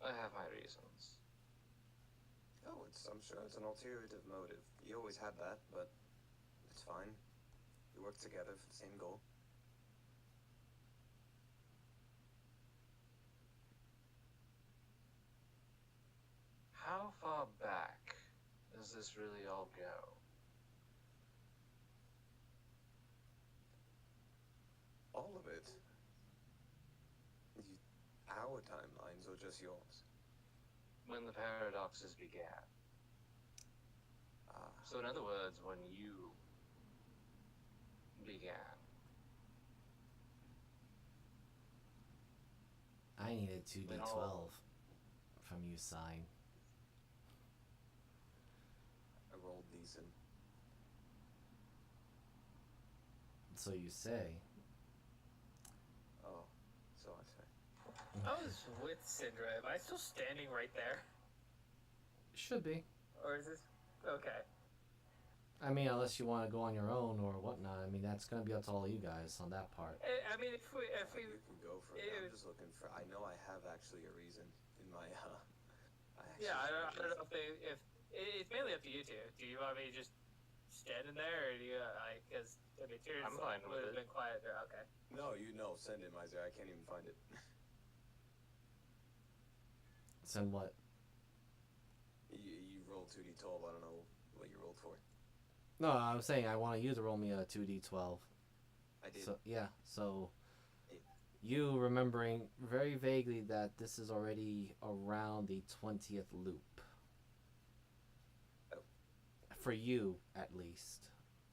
Speaker 10: I have my reasons.
Speaker 2: Oh, I'm sure it's an ulterior motive. You always had that, but it's fine. You work together for the same goal.
Speaker 10: How far back does this really all go?
Speaker 2: All of it. Our timelines or just yours?
Speaker 10: When the paradoxes began. So in other words, when you began.
Speaker 1: I needed 2d12 from you, Sign.
Speaker 2: I rolled decent.
Speaker 1: So you say.
Speaker 2: Oh, so I say.
Speaker 5: I was with Syndra. Am I still standing right there?
Speaker 1: Should be.
Speaker 5: Or is this... Okay.
Speaker 1: I mean, unless you want to go on your own or whatnot. I mean, that's going to be up to all you guys on that part.
Speaker 5: I mean, if we...
Speaker 2: You can go for it. I'm just looking for... I know I have actually a reason in my...
Speaker 5: I don't know if it's mainly up to you two. Do you want me just standing there, or do you, because, I mean, Tyrion's
Speaker 10: I'm fine with
Speaker 5: would have
Speaker 10: it.
Speaker 5: been quiet there. Okay.
Speaker 2: No, send it, Miser. I can't even find it.
Speaker 1: Send what?
Speaker 2: You rolled 2d12. I don't know what you rolled for.
Speaker 1: No, I'm saying I want you to roll me a 2d12.
Speaker 2: I did.
Speaker 1: So, yeah, so you remembering very vaguely that this is already around the 20th loop.
Speaker 2: Oh.
Speaker 1: For you, at least.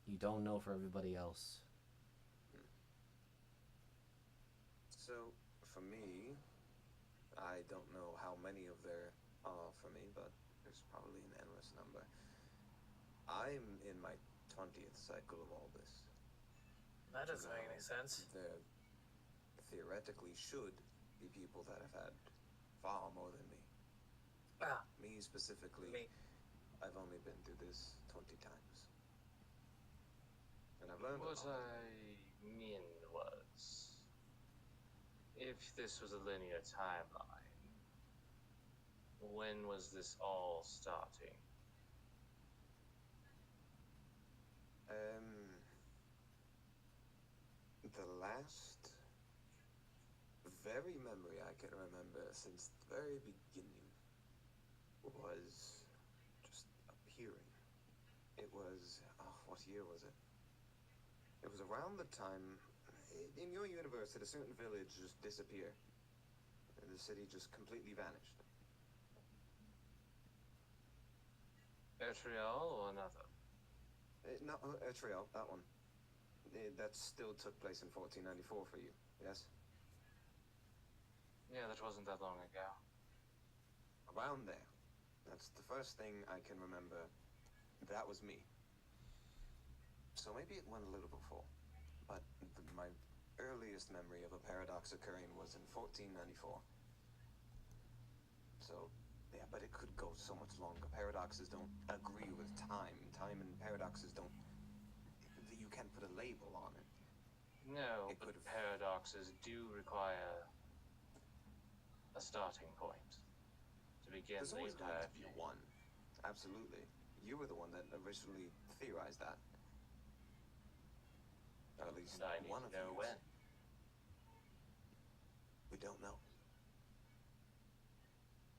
Speaker 1: You don't know for everybody else.
Speaker 2: So, for me, I don't know how many of there are for me, but there's probably an endless number. I'm in my 20th cycle of all this.
Speaker 5: That doesn't make any sense.
Speaker 2: There theoretically should be people that have had far more than me. Me specifically, I've only been through this 20 times. And I've learned
Speaker 10: What I mean was, if this was a linear timeline, when was this all starting?
Speaker 2: The last very memory I can remember since the very beginning was just appearing. It was, what year was it? It was around the time, in your universe, did a certain village just disappear? And the city just completely vanished.
Speaker 10: Etriol or another?
Speaker 2: No, Etriol, that one. That still took place in 1494 for you, yes?
Speaker 10: Yeah, that wasn't that long ago.
Speaker 2: Around there. That's the first thing I can remember. That was me. So maybe it went a little before. But my earliest memory of a paradox occurring was in 1494. So, yeah, but it could go so much longer. Paradoxes don't agree with time. Time and paradoxes don't... You can't put a label on it.
Speaker 10: No, but paradoxes do require a starting point to begin
Speaker 2: There's
Speaker 10: the
Speaker 2: always going
Speaker 10: entire
Speaker 2: to be one. Absolutely. You were the one that originally theorized that. Or at least
Speaker 10: And I need
Speaker 2: one
Speaker 10: to
Speaker 2: of
Speaker 10: know
Speaker 2: you.
Speaker 10: when.
Speaker 2: We don't know.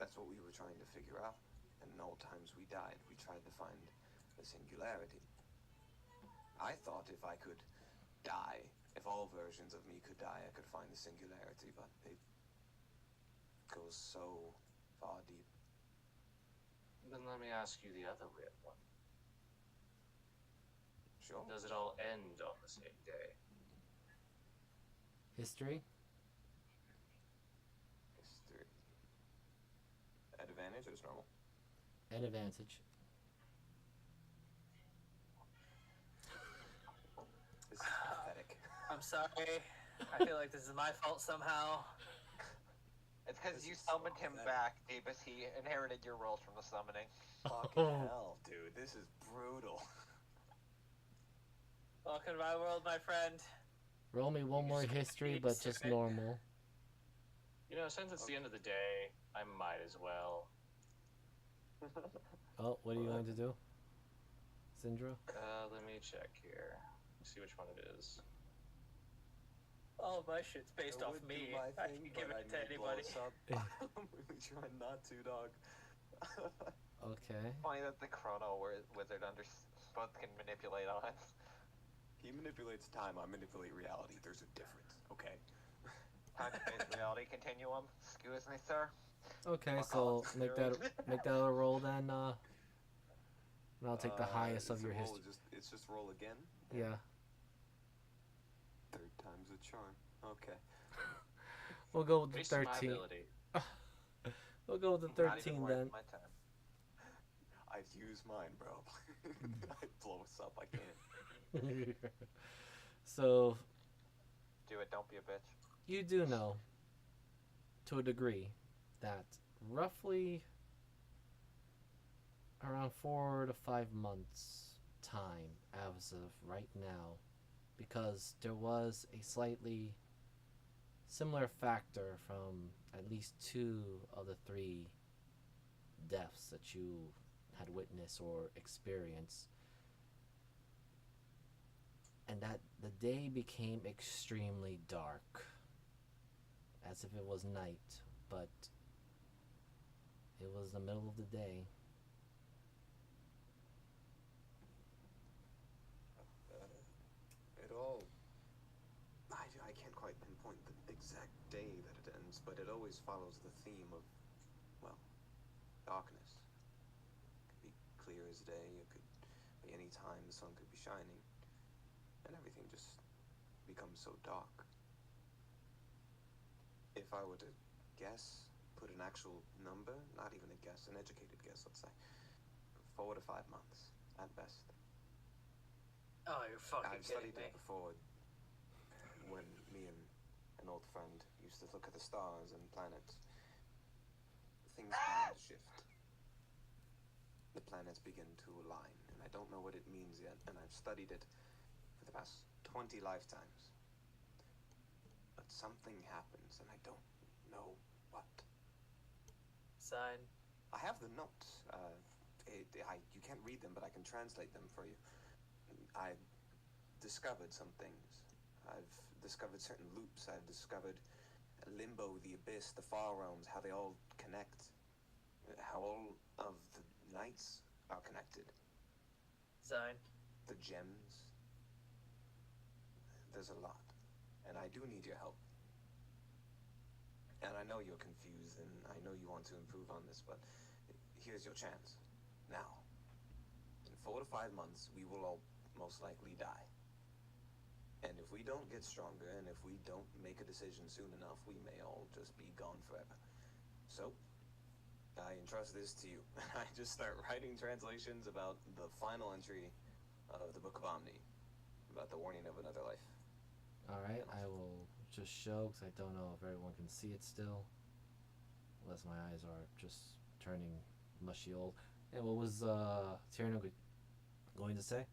Speaker 2: That's what we were trying to figure out. And in all times we died, we tried to find the singularity. I thought if I could die, if all versions of me could die, I could find the singularity, but it goes so far deep.
Speaker 10: Then let me ask you the other weird one.
Speaker 2: Sure.
Speaker 10: Does it all end on the same day?
Speaker 1: History?
Speaker 2: History. At advantage or just normal?
Speaker 1: At advantage.
Speaker 2: This is pathetic.
Speaker 5: I'm sorry. I feel like this is my fault somehow.
Speaker 4: It's because
Speaker 2: This
Speaker 4: you
Speaker 2: is so
Speaker 4: summoned him
Speaker 2: pathetic.
Speaker 4: back, Davis. He inherited your rolls from the summoning.
Speaker 2: Fucking hell, dude. This is brutal.
Speaker 5: Welcome to my world, my friend.
Speaker 1: Roll me one more history, but just normal.
Speaker 10: You know, since it's the end of the day, I might as well.
Speaker 1: Oh, what are you going to do? Syndra?
Speaker 10: Let me check here. See which one it is.
Speaker 5: All my shit's based off me. I can give it to anybody.
Speaker 2: I'm really trying not to, dog.
Speaker 1: Okay.
Speaker 4: Funny that the Chrono Wizard both can manipulate us.
Speaker 2: He manipulates time, I manipulate reality. There's a difference, okay?
Speaker 4: Time-based reality continuum. Excuse me, sir.
Speaker 1: Okay, so make that a roll then. And I'll take the highest of your history.
Speaker 2: It's just roll again?
Speaker 1: Yeah.
Speaker 2: Third time's a charm. Okay.
Speaker 1: We'll go with the
Speaker 10: Based on my
Speaker 1: 13.
Speaker 10: ability.
Speaker 1: We'll go with the
Speaker 4: Not even
Speaker 1: 13
Speaker 4: worth
Speaker 1: then.
Speaker 4: my time.
Speaker 2: I'd use mine, bro. I'd blow us up. I can't.
Speaker 1: So
Speaker 4: Do it, don't be a bitch.
Speaker 1: you do know, to a degree, that roughly around 4 to 5 months time as of right now, because there was a slightly similar factor from at least 2 of the 3 deaths that you had witnessed or experienced, and that the day became extremely dark, as if it was night, but it was the middle of the day.
Speaker 2: It all... I can't quite pinpoint the exact day that it ends, but it always follows the theme of, well, darkness. It could be clear as day, it could be any time the sun could be shining, and everything just becomes so dark. If I were to guess, put an actual number, not even a guess, an educated guess, let's say, 4 to 5 months, at best.
Speaker 5: Oh, you're fucking
Speaker 2: I've
Speaker 5: kidding
Speaker 2: studied
Speaker 5: me.
Speaker 2: it before, when me and an old friend used to look at the stars and planets. Things begin to shift. The planets begin to align, and I don't know what it means yet, and I've studied it for the past 20 lifetimes. But something happens, and I don't know what.
Speaker 5: Sign.
Speaker 2: I have the notes. You can't read them, but I can translate them for you. I've discovered some things. I've discovered certain loops. I've discovered limbo, the abyss, the far realms, how they all connect. How all of the nights are connected.
Speaker 5: Sign.
Speaker 2: The gems. There's a lot. And I do need your help. And I know you're confused, and I know you want to improve on this, but here's your chance. Now. In 4 to 5 months, we will all most likely die. And if we don't get stronger, and if we don't make a decision soon enough, we may all just be gone forever. So, I entrust this to you. I just start writing translations about the final entry of the Book of Omni, about the warning of another life.
Speaker 1: Alright, I will just show, because I don't know if everyone can see it still. Unless my eyes are just turning mushy old. And what was Tierno going to say?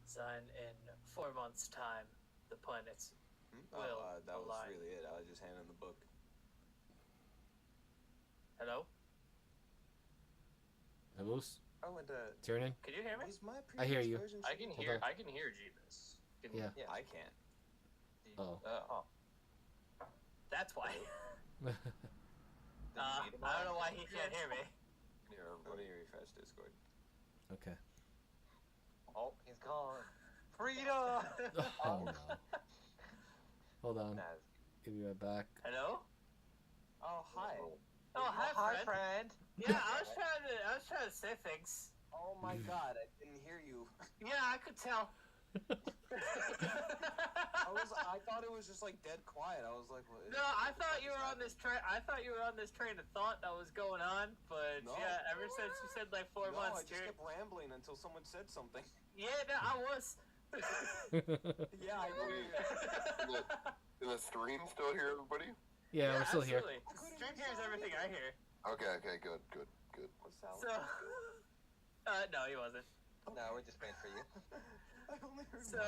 Speaker 5: Sign in 4 months' time. The planets will
Speaker 2: that was
Speaker 5: align.
Speaker 2: really it. I was just handing the book.
Speaker 5: Hello?
Speaker 1: Moose?
Speaker 2: Oh, and
Speaker 1: Tiernan?
Speaker 5: Can you hear me?
Speaker 2: is my
Speaker 1: I hear you.
Speaker 2: version
Speaker 10: I can
Speaker 1: Hold
Speaker 10: hear.
Speaker 1: on.
Speaker 10: I can hear Jeebus.
Speaker 1: Yeah.
Speaker 4: Yeah.
Speaker 2: I can't.
Speaker 1: Oh.
Speaker 5: That's why.
Speaker 4: Did you meet him
Speaker 5: I don't
Speaker 4: all?
Speaker 5: know why he can't hear me.
Speaker 2: Here, let me refresh Discord.
Speaker 1: Okay.
Speaker 4: Oh, he's gone. Freedom!
Speaker 1: Oh no. Hold on.
Speaker 4: Naz.
Speaker 1: Give you right back.
Speaker 5: Hello?
Speaker 4: Oh, hi.
Speaker 5: Oh, hi,
Speaker 4: Hi,
Speaker 5: friend.
Speaker 4: friend.
Speaker 5: Yeah, I was trying to say things.
Speaker 2: Oh my god, I didn't hear you.
Speaker 5: Yeah, I could tell.
Speaker 2: I thought it was just like dead quiet. I was like, what?
Speaker 5: No, I thought you were on this train. I thought you were on this train of thought that was going on, but
Speaker 2: No.
Speaker 5: yeah, ever since you said like 4
Speaker 2: No,
Speaker 5: months,
Speaker 2: I just kept rambling until someone said something.
Speaker 5: Yeah, no, I was.
Speaker 2: Yeah, I knew.
Speaker 7: Is the stream still here, everybody?
Speaker 1: Yeah, we're still here.
Speaker 5: absolutely. Stream hears everything I hear.
Speaker 7: Okay, good.
Speaker 2: What's that?
Speaker 5: So, no, he wasn't.
Speaker 4: No, we're just waiting for you.
Speaker 2: I only heard
Speaker 5: So,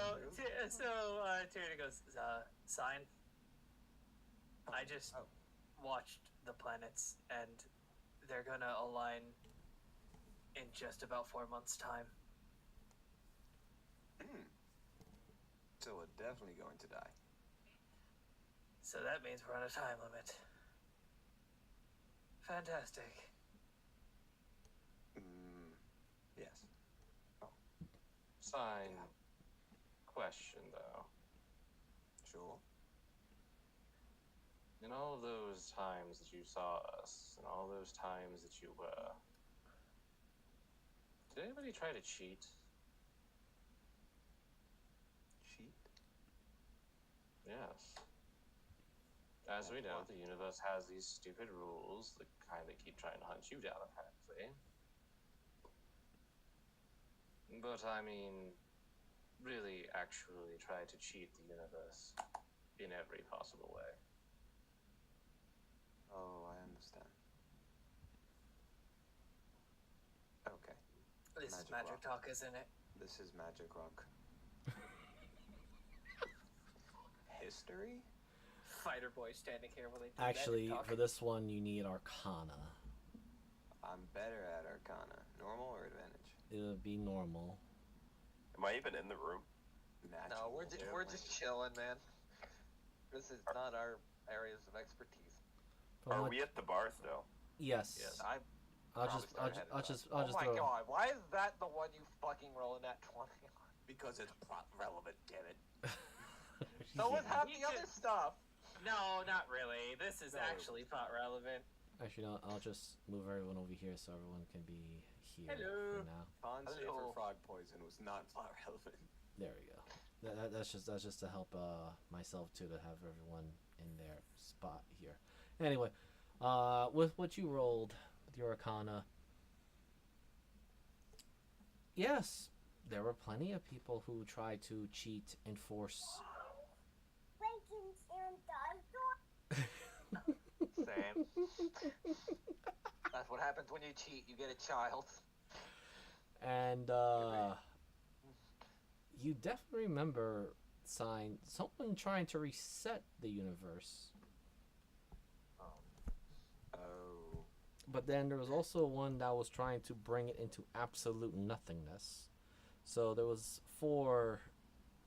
Speaker 5: Tyrion goes, sign. I just watched the planets, and they're gonna align in just about 4 months' time.
Speaker 2: So we're definitely going to die.
Speaker 5: So that means we're on a time limit. Fantastic.
Speaker 2: Yes.
Speaker 10: Sign. Question, though.
Speaker 2: Sure.
Speaker 10: In all those times that you saw us, and all those times that you were, did anybody try to cheat?
Speaker 2: Cheat?
Speaker 10: Yes. As we know, the universe has these stupid rules that kind of keep trying to hunt you down, apparently. But I mean, really actually try to cheat the universe in every possible way.
Speaker 2: Oh, I understand. Okay.
Speaker 5: This is
Speaker 2: Magic
Speaker 5: magic
Speaker 2: rock.
Speaker 5: talk, isn't it?
Speaker 2: This is Magic Rock. History?
Speaker 5: Fighter boy standing here while they do
Speaker 1: Actually,
Speaker 5: magic talk.
Speaker 1: for this one, you need Arcana.
Speaker 2: I'm better at Arcana. Normal or advantage?
Speaker 1: It'll be normal.
Speaker 7: Am I even in the room?
Speaker 4: No, we're just chilling, man. This is not our areas of expertise.
Speaker 1: From
Speaker 7: Are
Speaker 1: what-
Speaker 7: we at the bar still?
Speaker 1: Yes. I'll just
Speaker 4: oh my
Speaker 1: throw.
Speaker 4: god, why is that the one you fucking rolling at 20 on?
Speaker 2: Because it's plot relevant, damn it.
Speaker 4: So was half
Speaker 5: You
Speaker 4: the other stuff.
Speaker 5: No, not really. This is
Speaker 2: No.
Speaker 5: actually plot relevant.
Speaker 1: Actually, no, I'll just move everyone over here so everyone can be here
Speaker 5: Hello.
Speaker 1: for now.
Speaker 2: Con save for
Speaker 4: Hello.
Speaker 2: frog poison was not plot relevant.
Speaker 1: There we go. That's just to help myself too, to have everyone in their spot here. Anyway, with what you rolled with your Arcana, yes, there were plenty of people who tried to cheat and force.
Speaker 4: Same. That's what happens when you cheat. You get a child.
Speaker 1: And you definitely remember someone trying to reset the universe.
Speaker 2: Oh.
Speaker 1: But then there was also one that was trying to bring it into absolute nothingness. So there was 4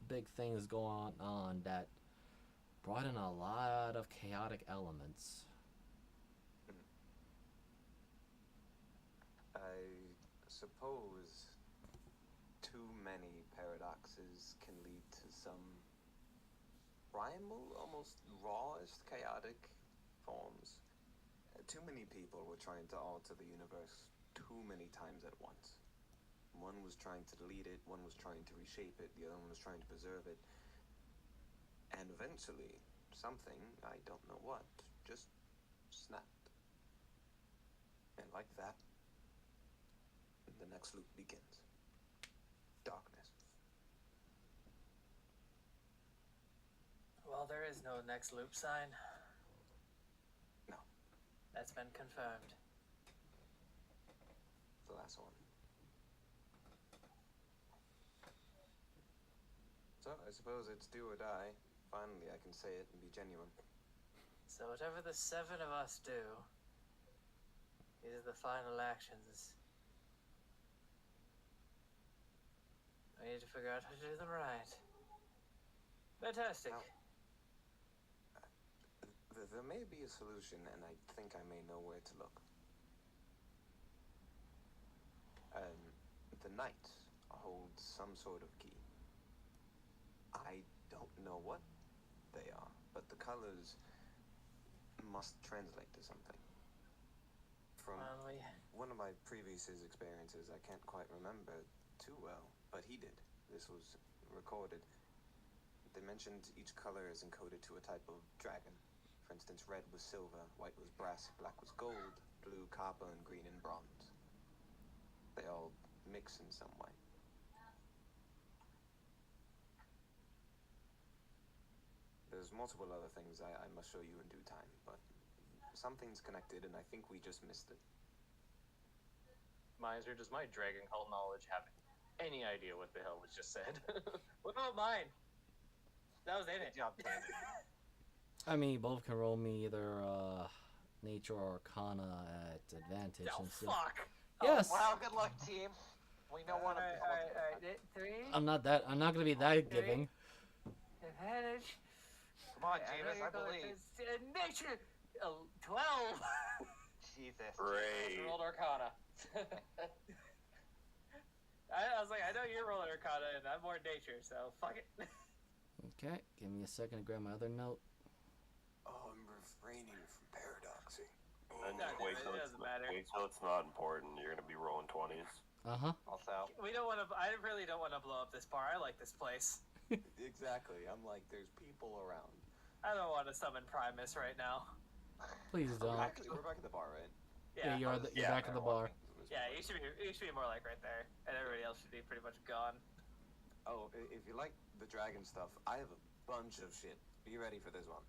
Speaker 1: big things going on that brought in a lot of chaotic elements.
Speaker 2: I suppose too many paradoxes can lead to some primal, almost rawest chaotic forms. Too many people were trying to alter the universe too many times at once. One was trying to delete it, one was trying to reshape it, the other one was trying to preserve it. And eventually, something, I don't know what, just snapped. And like that, the next loop begins. Darkness.
Speaker 5: Well, there is no next loop sign.
Speaker 2: No.
Speaker 5: That's been confirmed.
Speaker 2: The last one. So, I suppose it's do or die. Finally, I can say it and be genuine.
Speaker 5: So whatever the 7 of us do, these are the final actions. We need to figure out how to do them right. Fantastic.
Speaker 2: Now, there may be a solution, and I think I may know where to look. The night holds some sort of key. I don't know what they are, but the colors must translate to something. From one of my previous experiences, I can't quite remember too well, but he did. This was recorded. They mentioned each color is encoded to a type of dragon. For instance, red was silver, white was brass, black was gold, blue copper, and green and bronze. They all mix in some way. There's multiple other things I must show you in due time, but something's connected, and I think we just missed it.
Speaker 10: Miser, does my Dragon Cult knowledge have any idea what the hell was just said. What about mine? That was in it.
Speaker 4: Good job, Tandon.
Speaker 1: I mean, both can roll me either nature or arcana at advantage.
Speaker 5: Oh,
Speaker 1: and see.
Speaker 5: fuck.
Speaker 1: Yes.
Speaker 4: Well, good luck, team. We know one of them.
Speaker 5: Alright. 3.
Speaker 1: I'm not gonna be that giving.
Speaker 5: Advantage.
Speaker 4: Come on,
Speaker 5: know
Speaker 4: Jameis,
Speaker 5: you're
Speaker 4: I
Speaker 5: going
Speaker 4: believe.
Speaker 5: to- nature. 12.
Speaker 4: Jesus.
Speaker 7: Great.
Speaker 10: Rolled Arcana.
Speaker 5: I was like, I know you're rolling Arcana, and I'm more nature, so fuck it.
Speaker 1: Okay, give me a second to grab my other note.
Speaker 2: Oh, I'm refraining from paradoxing.
Speaker 7: And
Speaker 5: No,
Speaker 7: wait
Speaker 5: it
Speaker 7: till
Speaker 5: doesn't matter.
Speaker 7: wait till it's not important. You're gonna be rolling 20s.
Speaker 4: Also,
Speaker 5: We don't want to. I really don't want to blow up this bar. I like this place.
Speaker 2: Exactly. I'm like, there's people around.
Speaker 5: I don't want to summon Primus right now.
Speaker 1: Please don't.
Speaker 2: We're back at the bar, right?
Speaker 1: Yeah, you're
Speaker 7: Yeah,
Speaker 1: back at the bar.
Speaker 5: Yeah, you should be more like right there, and everybody else should be pretty much gone.
Speaker 2: Oh, if you like the dragon stuff, I have a bunch of shit. Be ready for this one.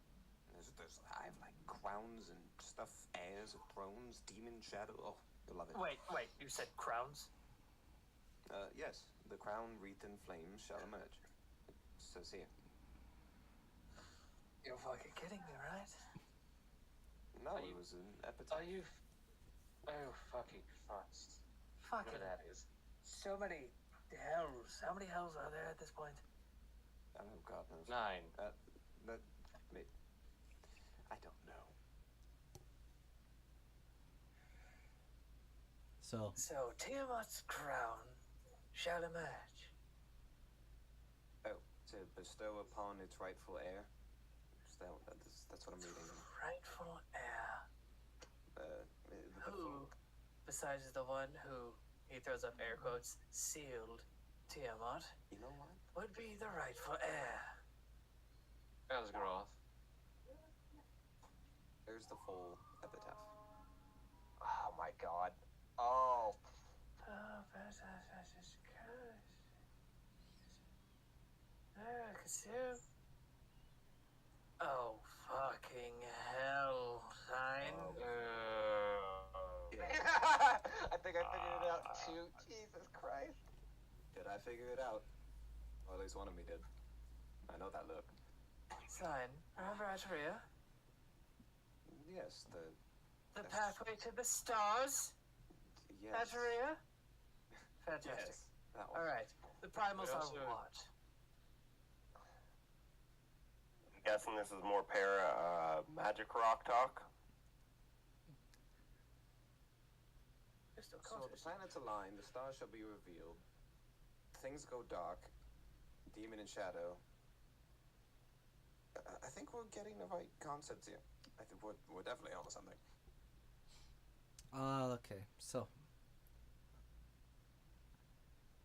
Speaker 2: I have like crowns and stuff, heirs of thrones, demon shadow. Oh, you'll love it.
Speaker 5: Wait, you said crowns?
Speaker 2: Yes, the crown wreathed in flames shall emerge. It says here.
Speaker 5: You're fucking kidding me, right?
Speaker 2: No,
Speaker 10: Are
Speaker 2: it
Speaker 10: you-
Speaker 2: was an epitaph.
Speaker 10: Are you? Oh fucking Christ!
Speaker 5: Fucking
Speaker 10: Whatever that is.
Speaker 5: so many hells. How many hells are there at this point?
Speaker 2: Oh, God knows.
Speaker 10: 9.
Speaker 2: I don't know.
Speaker 1: So,
Speaker 5: Tiamat's crown shall emerge.
Speaker 2: Oh, to bestow upon its rightful heir. That's what I'm reading.
Speaker 5: Rightful heir.
Speaker 2: The
Speaker 5: Who, besides the one who, he throws up air quotes, sealed Tiamat,
Speaker 2: You know what?
Speaker 5: would be the rightful heir.
Speaker 10: Asgaroth.
Speaker 2: There's the full epitaph.
Speaker 4: oh my God. Oh,
Speaker 5: Oh, fucking hell, Sign.
Speaker 4: I think I figured it out too. Jesus Christ.
Speaker 2: Did I figure it out? Or at least one of me did. I know that look.
Speaker 5: Sign. Remember Ataria?
Speaker 2: Yes,
Speaker 5: The pathway to the stars?
Speaker 2: yes.
Speaker 5: Ataria? Fantastic.
Speaker 2: Yes, that one.
Speaker 5: Alright. The primals
Speaker 10: We
Speaker 5: are
Speaker 10: also-
Speaker 5: what?
Speaker 7: I'm guessing this is more magic rock talk.
Speaker 5: They're still
Speaker 2: So the
Speaker 5: cultists.
Speaker 2: planets align, the stars shall be revealed, things go dark, demon and shadow. I think we're getting the right concepts here. I think we're definitely onto something.
Speaker 1: okay. So,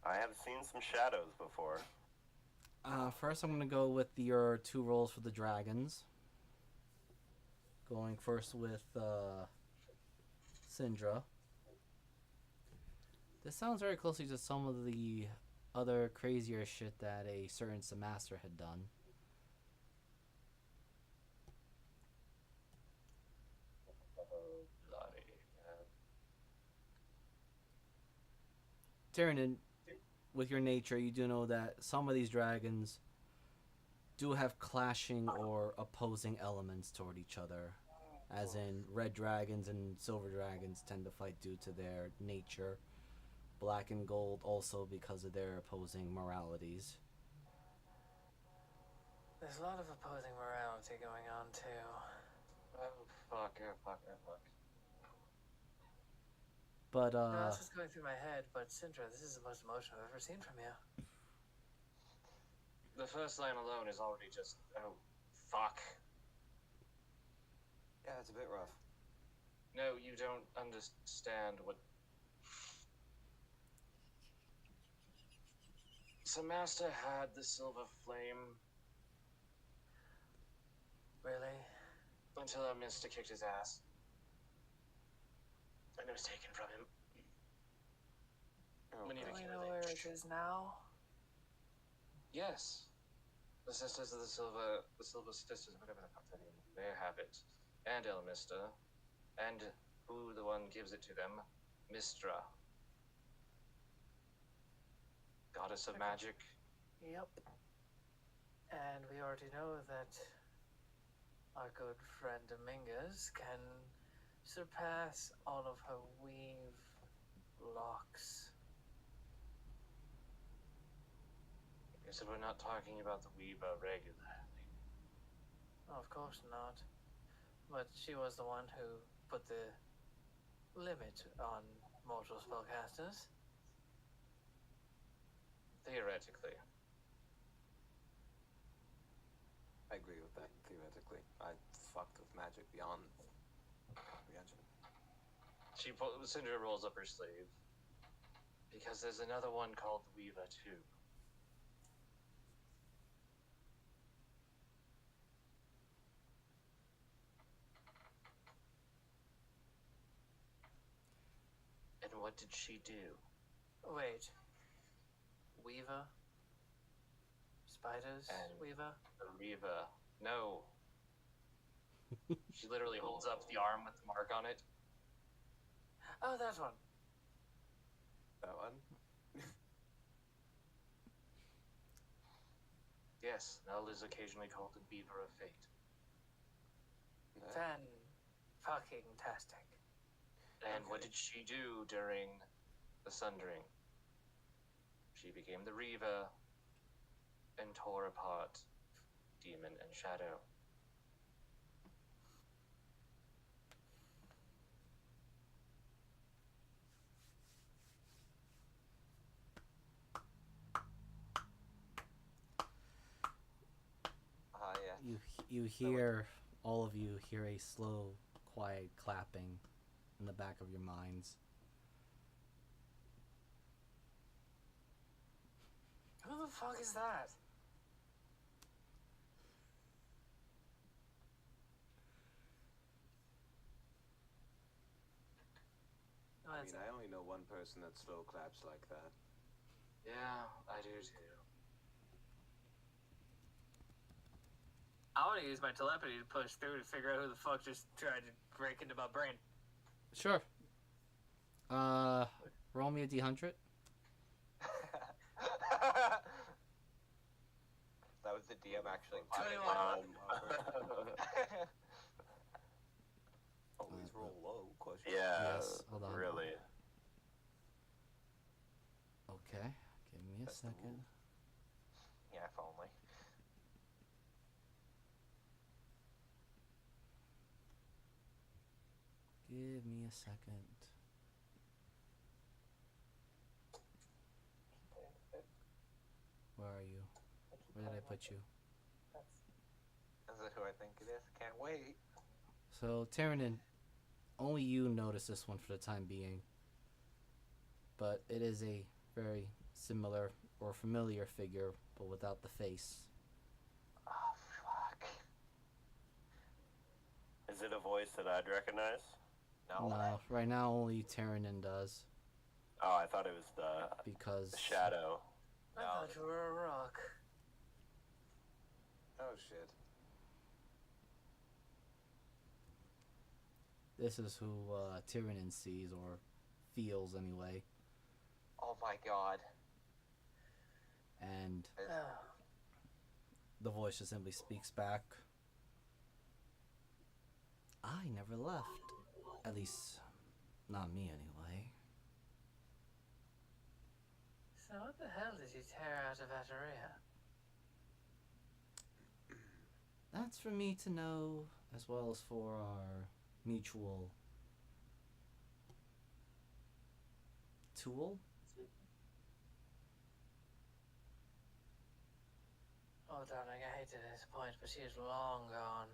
Speaker 7: I have seen some shadows before.
Speaker 1: first I'm gonna go with your 2 rolls for the dragons. Going first with Syndra. This sounds very closely to some of the other crazier shit that a certain Samaster had done.
Speaker 10: Bloody hell.
Speaker 1: Tyranid, with your nature, you do know that some of these dragons do have clashing or opposing elements toward each other. As in, red dragons and silver dragons tend to fight due to their nature. Black and gold also because of their opposing moralities.
Speaker 5: There's a lot of opposing morality going on, too.
Speaker 10: Oh fuck!
Speaker 1: But,
Speaker 5: No, that's just going through my head, but Syndra, this is the most emotion I've ever seen from you.
Speaker 10: The first line alone is already just oh fuck.
Speaker 2: Yeah, it's a bit rough.
Speaker 10: No, you don't understand what. Samaster had the silver flame
Speaker 5: Really?
Speaker 10: until our Mister kicked his ass. And it was taken from him.
Speaker 2: Oh,
Speaker 10: We need
Speaker 2: God.
Speaker 5: Do we
Speaker 10: to
Speaker 5: know where it is now?
Speaker 10: Yes. The Sisters of the Silver Sisters, whatever the fuck that is. They have it. And Elmista. And who the one gives it to them? Mistra. goddess of magic.
Speaker 5: Yep. And we already know that our good friend Dominguez can surpass all of her weave locks.
Speaker 10: So we're not talking about the Weeba regularly.
Speaker 5: Of course not. But she was the one who put the limit on mortal spellcasters.
Speaker 10: Theoretically.
Speaker 2: I agree with that, theoretically. I fucked with magic beyond comprehension.
Speaker 10: Cinder rolls up her sleeve. Because there's another one called Weeva too. And what did she do?
Speaker 5: Wait. Weaver? Spiders?
Speaker 10: And
Speaker 5: Weaver?
Speaker 10: Reva. No. She literally holds up the arm with the mark on it.
Speaker 5: Oh, that one.
Speaker 2: That one?
Speaker 10: Yes, Nell is occasionally called the Beaver of Fate.
Speaker 5: Fan fucking tastic.
Speaker 10: And what did she do during the Sundering? She became the Reva and tore apart Demon and Shadow.
Speaker 2: Yes.
Speaker 1: You hear, all of you hear a slow, quiet clapping in the back of your minds.
Speaker 5: Who the fuck is that? Oh,
Speaker 2: I
Speaker 5: that's
Speaker 2: mean, I only know one person that slow claps like that.
Speaker 10: Yeah, I do too.
Speaker 5: I want to use my telepathy to push through to figure out who the fuck just tried to break into my brain.
Speaker 1: Sure. Roll me a d100.
Speaker 4: That was the DM actually.
Speaker 5: 21.
Speaker 2: Always roll low, question.
Speaker 7: Yeah,
Speaker 1: Yes, hold on.
Speaker 7: really.
Speaker 1: Okay, give me a
Speaker 2: That's the
Speaker 1: second.
Speaker 4: Yeah, if only.
Speaker 1: Give me a second. Where are you? Where did I put you?
Speaker 4: Is it who I think it is? Can't wait.
Speaker 1: So, Tyranid, only you notice this one for the time being. But it is a very similar or familiar figure, but without the face.
Speaker 4: Oh, fuck.
Speaker 7: Is it a voice that I'd recognize?
Speaker 4: No.
Speaker 1: No, right now only Tyranid does,
Speaker 7: Oh, I thought it was the
Speaker 1: because
Speaker 7: shadow.
Speaker 5: I thought you were a rock.
Speaker 2: Oh shit.
Speaker 1: this is who Tyranid sees, or feels anyway.
Speaker 4: Oh my god.
Speaker 1: And
Speaker 5: Oh.
Speaker 1: the voice just simply speaks back. I never left. At least, not me anyway.
Speaker 5: So what the hell did you tear out of Ataria?
Speaker 1: That's for me to know, as well as for our mutual tool.
Speaker 5: Oh, darling, I hate to disappoint, but she is long gone.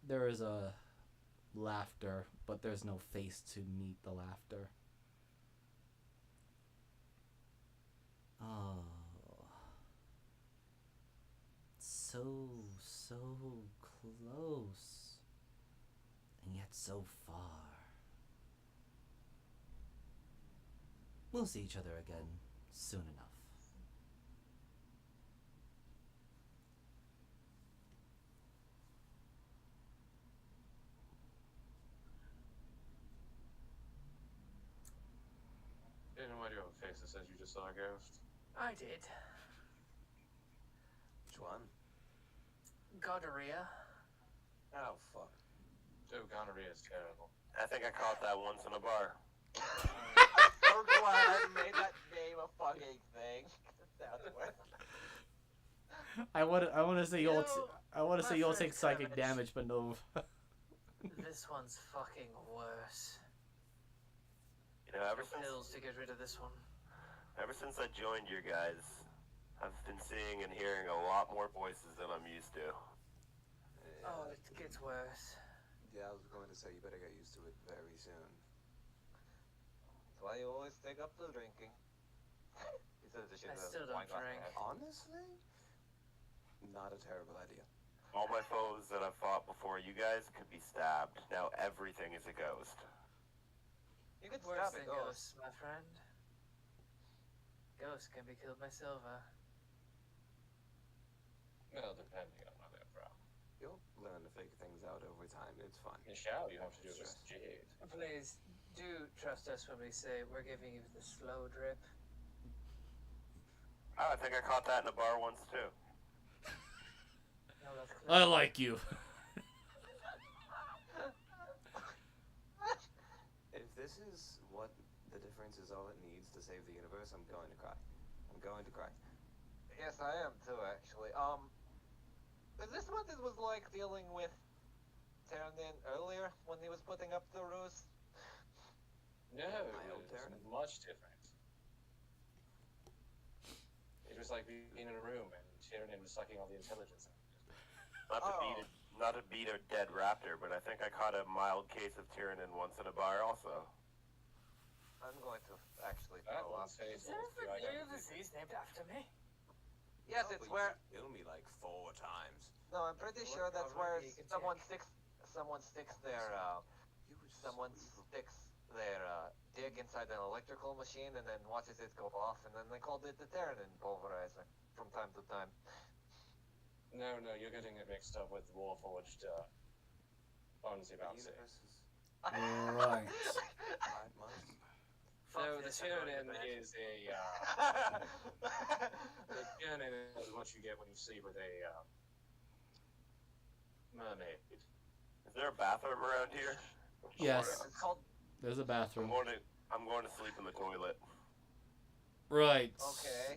Speaker 1: There is a laughter, but there's no face to meet the laughter. Oh. So close. And yet so far. We'll see each other again soon enough.
Speaker 8: face that says you just saw a ghost?
Speaker 5: I did.
Speaker 2: Which one?
Speaker 5: Gonorrhea.
Speaker 2: Oh, fuck.
Speaker 8: Oh, gonorrhea is terrible.
Speaker 7: I think I caught that once in a bar.
Speaker 4: I'm so glad I made that name a fucking thing. That's weird.
Speaker 1: I want to say
Speaker 5: You
Speaker 1: you'll
Speaker 5: know,
Speaker 1: I want to
Speaker 5: my
Speaker 1: say you'll
Speaker 5: friend
Speaker 1: take psychic
Speaker 5: Clemens-
Speaker 1: damage, but no.
Speaker 5: This one's fucking worse.
Speaker 7: You know, ever since
Speaker 5: Pills to get rid of this one.
Speaker 7: I joined you guys, I've been seeing and hearing a lot more voices than I'm used to.
Speaker 5: Oh, it gets worse.
Speaker 2: Yeah, I was going to say you better get used to it very soon.
Speaker 4: That's why you always take up the drinking. He says the shit
Speaker 5: I
Speaker 4: with
Speaker 5: still
Speaker 4: a
Speaker 5: don't
Speaker 4: wine glass in
Speaker 5: drink.
Speaker 4: hand.
Speaker 2: Honestly, not a terrible idea.
Speaker 7: All my foes that I've fought before you guys could be stabbed. Now everything is a ghost.
Speaker 4: You could
Speaker 5: Worse
Speaker 4: stab a
Speaker 5: than
Speaker 4: ghost.
Speaker 5: ghosts, my friend. Ghosts can be killed by silver.
Speaker 8: Well, depending on what they're from.
Speaker 2: You'll learn to figure things out over time. It's fun.
Speaker 8: In Shao, you have to do it with jade.
Speaker 5: Please, do trust us when we say we're giving you the slow drip.
Speaker 7: Oh, I think I caught that in a bar once too.
Speaker 5: No, that's
Speaker 1: I
Speaker 5: clear.
Speaker 1: like you.
Speaker 2: If this is what the difference is all it needs to save the universe, I'm going to cry. I'm going to cry.
Speaker 4: Yes, I am too, actually. Is this what it was like dealing with Terran earlier when he was putting up the ruse?
Speaker 8: No,
Speaker 2: My old
Speaker 8: it's
Speaker 2: Terran.
Speaker 8: much different. It was like being in a room and Tyranid was sucking all the intelligence out of it.
Speaker 7: Not to beat a dead raptor, but I think I caught a mild case of tyrannin once in a bar also.
Speaker 4: I'm going to actually
Speaker 8: That
Speaker 4: throw up.
Speaker 8: one's face
Speaker 5: Is there
Speaker 8: almost
Speaker 5: a
Speaker 8: the
Speaker 5: new
Speaker 8: identity.
Speaker 5: disease named after me?
Speaker 4: Yes,
Speaker 2: Oh,
Speaker 4: it's
Speaker 2: but
Speaker 4: where.
Speaker 2: you killed me like 4 times.
Speaker 4: No, I'm pretty
Speaker 5: You're
Speaker 4: sure that's where
Speaker 5: probably a
Speaker 4: someone
Speaker 5: dick.
Speaker 4: sticks their
Speaker 2: You were
Speaker 4: someone
Speaker 2: so evil.
Speaker 4: sticks their dick inside an electrical machine and then watches it go off, and then they called it the Terranin pulverizer from time to time.
Speaker 8: No, you're getting it mixed up with Warforged Bonesy
Speaker 2: The
Speaker 8: Bouncy.
Speaker 2: universe is
Speaker 1: Right.
Speaker 2: 5 months.
Speaker 8: No, the
Speaker 5: this, I'm going to
Speaker 8: Tyrannin
Speaker 5: bed.
Speaker 8: is a the Tyrannin is what you get when you sleep with a mermaid.
Speaker 7: Is there a bathroom around here?
Speaker 1: Yes,
Speaker 4: It's called.
Speaker 1: there's a bathroom.
Speaker 7: I'm going to sleep in the toilet.
Speaker 1: Right.
Speaker 4: Okay.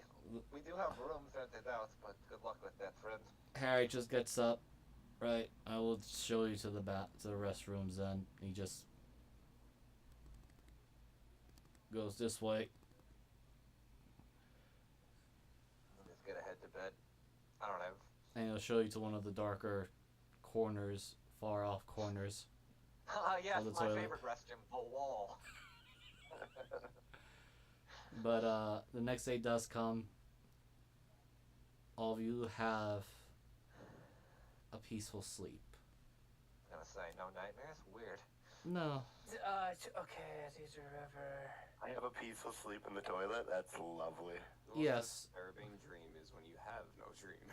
Speaker 4: We do have rooms rented out, but good luck with that, friend.
Speaker 1: Harry just gets up. Right. I will show you to the restrooms then. He just goes this way.
Speaker 4: Just get ahead to bed. I don't know.
Speaker 1: And he'll show you to one of the darker corners, far off corners.
Speaker 4: Yes,
Speaker 1: On the
Speaker 4: my
Speaker 1: toilet.
Speaker 4: favorite restroom, the wall.
Speaker 1: But the next day does come. All of you have a peaceful sleep.
Speaker 4: I was gonna say, no nightmares? Weird.
Speaker 1: No.
Speaker 5: Okay, did you ever...
Speaker 7: I have a peaceful sleep in the toilet. That's lovely.
Speaker 2: The most
Speaker 1: Yes.
Speaker 2: disturbing dream is when you have no dream.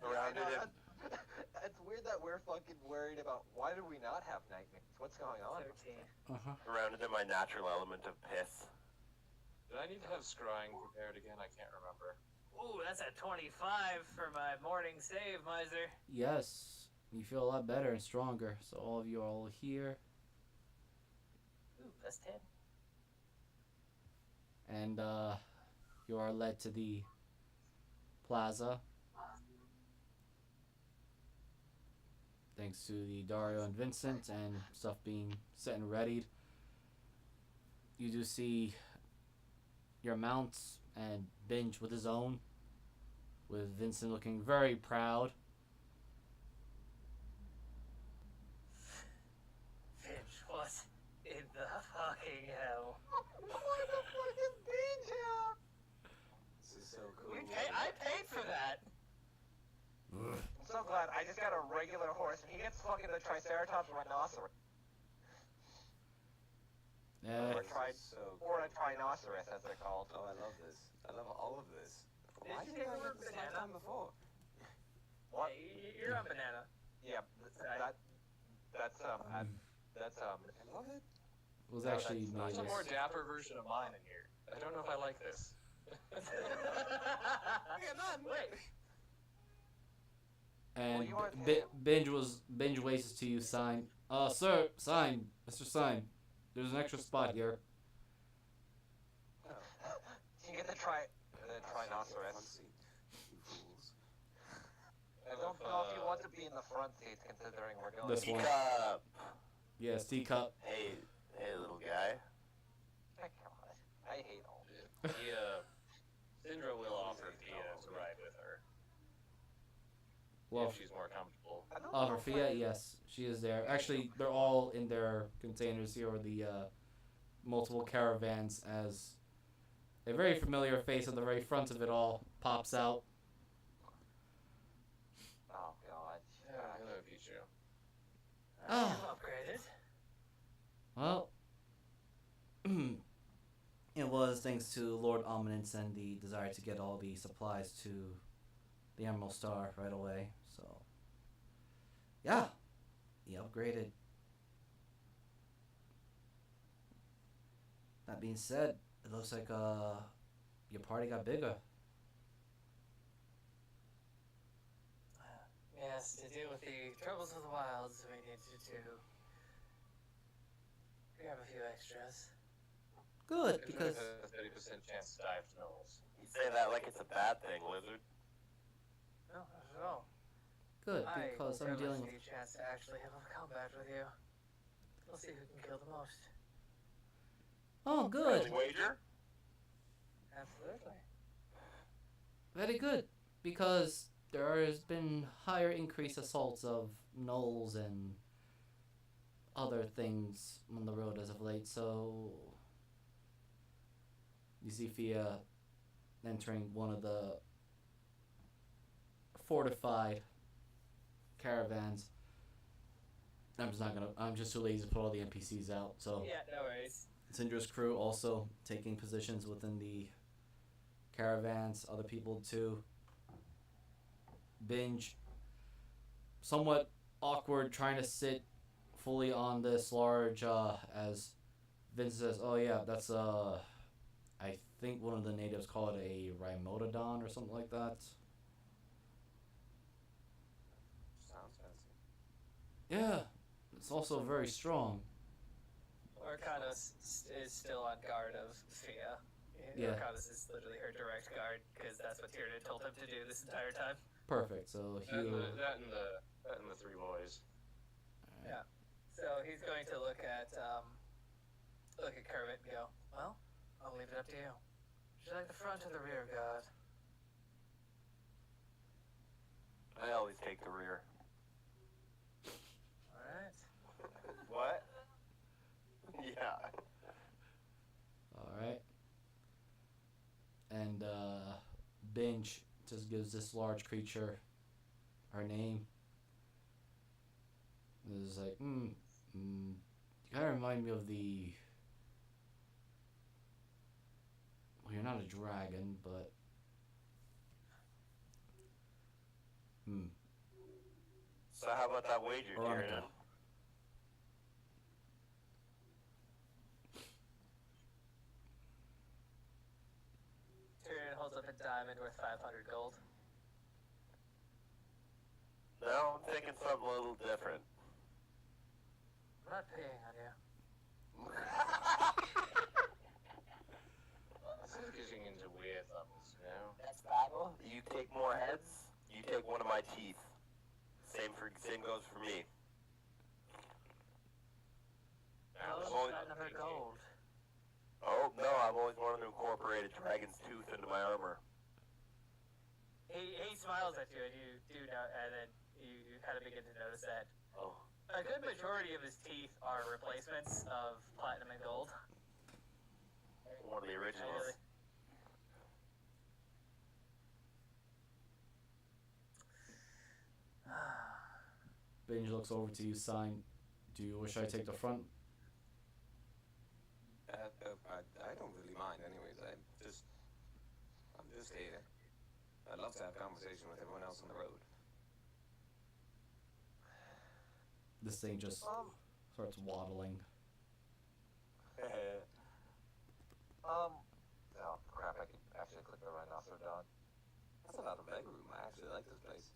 Speaker 7: Surrounded
Speaker 4: Yeah, I know,
Speaker 7: in
Speaker 4: it's weird that we're fucking worried about why do we not have nightmares? What's going on?
Speaker 5: 13.
Speaker 7: surrounded in my natural element of piss.
Speaker 8: Did I need to have scrying prepared again? I can't remember.
Speaker 5: Ooh, that's a 25 for my morning save, miser.
Speaker 1: Yes. You feel a lot better and stronger. So all of you are all here.
Speaker 5: Ooh, that's 10.
Speaker 1: And you are led to the plaza. Thanks to the Dario and Vincent and stuff being set and readied. You do see your mounts and Binge with his own. With Vincent looking very proud.
Speaker 5: Finch, what in the fucking hell?
Speaker 4: Why the fuck is Beach here?
Speaker 2: This is so cool.
Speaker 5: I paid for that.
Speaker 4: I'm so glad I just got a regular horse and he gets fucking the Triceratops rhinoceros.
Speaker 1: Yeah.
Speaker 4: Or a trinoceros as they're called.
Speaker 2: Oh, I love this. I love all of this.
Speaker 5: Did
Speaker 2: Why
Speaker 5: you
Speaker 2: didn't I
Speaker 5: ever
Speaker 2: get this
Speaker 5: banana?
Speaker 2: lifetime before?
Speaker 4: What?
Speaker 5: You're on banana.
Speaker 4: Yeah, that's
Speaker 2: I love it.
Speaker 1: Was
Speaker 4: No,
Speaker 1: actually
Speaker 4: that's not
Speaker 1: made
Speaker 8: There's a
Speaker 1: as-
Speaker 8: more dapper version of mine in here.
Speaker 10: I don't know if I like this.
Speaker 5: Wait.
Speaker 1: And
Speaker 4: you aren't him.
Speaker 1: Binge waits to you, Sign. Sir, Sign, Mr. Sign. There's an extra spot here.
Speaker 4: You get the rhinoceros.
Speaker 8: You fools.
Speaker 4: I don't know if you want to be in the front seat, considering we're going.
Speaker 1: This one.
Speaker 7: Teacup.
Speaker 1: Yes, teacup.
Speaker 7: Hey, little guy.
Speaker 4: I hate all this.
Speaker 10: Syndra will offer Thea to ride with her
Speaker 1: Well,
Speaker 10: if she's more comfortable.
Speaker 1: for Fia, yes, she is there. Actually, they're all in their containers here, or the multiple caravans, as a very familiar face at the very front of it all pops out.
Speaker 4: Oh god.
Speaker 10: Hello, Pichu.
Speaker 1: Oh.
Speaker 5: I'm upgraded.
Speaker 1: Well, it was thanks to Lord Ominence and the desire to get all the supplies to the Emerald Star right away. So, yeah, he upgraded. That being said, it looks like your party got bigger.
Speaker 5: Yes, to deal with the troubles of the wilds, we needed to grab a few extras.
Speaker 1: Good,
Speaker 10: Syndra
Speaker 1: because
Speaker 10: has a 30% chance to die if Knowles.
Speaker 7: You say that like it's a bad thing, Lizard.
Speaker 5: No, not at all.
Speaker 1: good
Speaker 5: I
Speaker 1: because I'm
Speaker 5: very
Speaker 1: dealing
Speaker 5: much
Speaker 1: with.
Speaker 5: need a chance to actually have a combat with you. We'll see who can kill the most.
Speaker 1: Oh, good,
Speaker 7: Friendly wager?
Speaker 5: Absolutely.
Speaker 1: very good, because there has been higher increased assaults of gnolls and other things on the road as of late. So you see Fia entering one of the fortified caravans. I'm just too lazy to put all the NPCs out. So
Speaker 5: Yeah, no worries.
Speaker 1: Syndra's crew also taking positions within the caravans. Other people too. Binge, somewhat awkward, trying to sit fully on this large. As Vince says, "Oh yeah, that's I think one of the natives call it a Rhymododon or something like that."
Speaker 8: Sounds fancy.
Speaker 1: Yeah, it's also very strong.
Speaker 5: Orkanos is still on guard of Fia.
Speaker 1: Yeah.
Speaker 5: Orkanos is literally her direct guard, because that's what Tyrion told him to do this entire time.
Speaker 1: Perfect. So
Speaker 10: That
Speaker 1: he.
Speaker 10: and the three boys.
Speaker 5: Yeah. So he's going to look at Kermit and go, well, I'll leave it up to you. Would you like the front or the rear guard?
Speaker 7: I always take the rear.
Speaker 5: Alright.
Speaker 7: What? Yeah.
Speaker 1: All right. And Binge just gives this large creature her name. It's like, you kind of remind me of the. Well, you're not a dragon, but.
Speaker 7: So how about that wager,
Speaker 1: Veronica.
Speaker 7: Tyrion?
Speaker 5: Tyrion holds up a diamond worth 500 gold.
Speaker 7: No, I'm thinking something a little different.
Speaker 5: I'm not paying on you.
Speaker 10: This is getting into weird levels, you know?
Speaker 7: Next battle, you take more heads, you take one of my teeth. Same goes for me.
Speaker 5: How is
Speaker 7: only-
Speaker 5: that another gold?
Speaker 7: Oh, no, I've always wanted to incorporate a dragon's tooth into my armor.
Speaker 5: He smiles at you, and you do know, and then you kind of begin to notice that
Speaker 7: Oh.
Speaker 5: a good majority of his teeth are replacements of platinum and gold.
Speaker 7: One of the originals.
Speaker 1: Binge looks over to you, Sign. Do you wish I take the front?
Speaker 2: I don't really mind, anyways. I'm just here. I'd love to have a conversation with everyone else on the road.
Speaker 1: This thing just starts waddling.
Speaker 4: gone.
Speaker 2: That's not a big room. I actually like this place.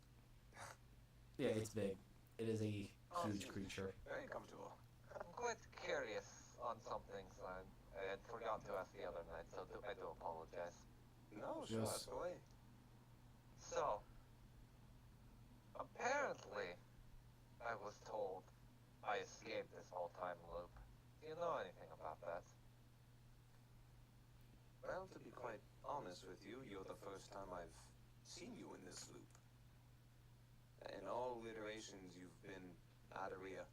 Speaker 1: Yeah, it's big. It is a
Speaker 4: Oh,
Speaker 1: huge creature.
Speaker 2: Very comfortable.
Speaker 4: I'm quite curious on some things. I had forgotten to ask the other night, so I do apologize.
Speaker 2: No, sure,
Speaker 1: Yes.
Speaker 2: ask away.
Speaker 4: So, apparently, I was told I escaped this whole time loop. Do you know anything about that?
Speaker 2: Well, to be quite honest with you, you're the first time I've seen you in this loop. In all iterations, you've been Adaria.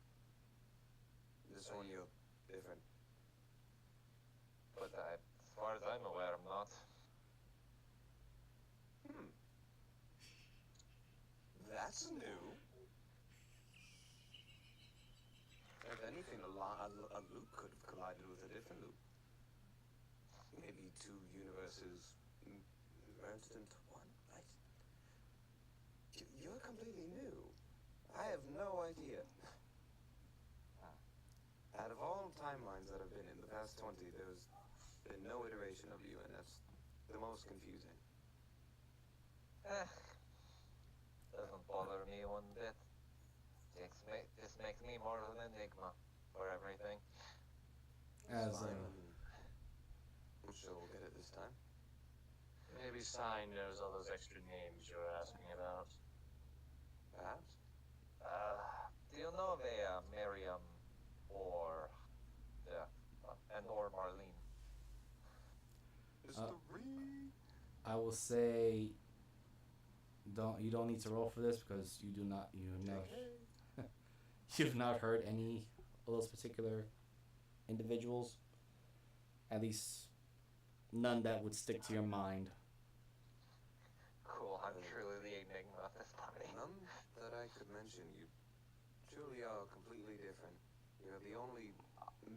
Speaker 2: This one, you're different.
Speaker 4: But as far as I'm aware, I'm not.
Speaker 2: That's new. If anything, a loop could have collided with a different loop. Maybe two universes merged into one. You're completely new. I have no idea. Out of all timelines that have been in the past 20, there's been no iteration of you, and that's the most confusing.
Speaker 4: Doesn't bother me one bit. This makes me more of an enigma for everything.
Speaker 1: As
Speaker 2: Fine. I'm sure we'll get it this time.
Speaker 10: Maybe Sign knows all those extra names you were asking about.
Speaker 2: Perhaps.
Speaker 4: Do you know of a Miriam or Marlene?
Speaker 1: I will say, you don't need to roll for this because you've not heard any of those particular individuals. At least none that would stick to your mind.
Speaker 4: Cool, I'm truly the enigma of this party.
Speaker 2: None that I could mention. You truly are completely different. You're the only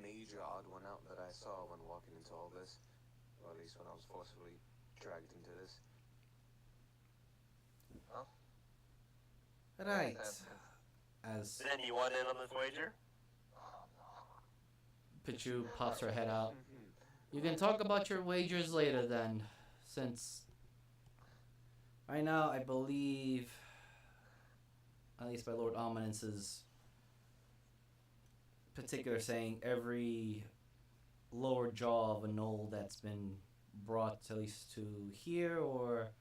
Speaker 2: major odd one out that I saw when walking into all this. Or at least when I was forcibly dragged into this.
Speaker 4: Well,
Speaker 1: Right.
Speaker 4: Makes sense.
Speaker 1: As
Speaker 7: Then you want in on this wager?
Speaker 4: Oh no.
Speaker 1: Pichu pops her head out. You can talk about your wagers later then, since right now I believe, at least by Lord Ominence's particular saying, every lower jaw of a knoll that's been brought at least to here or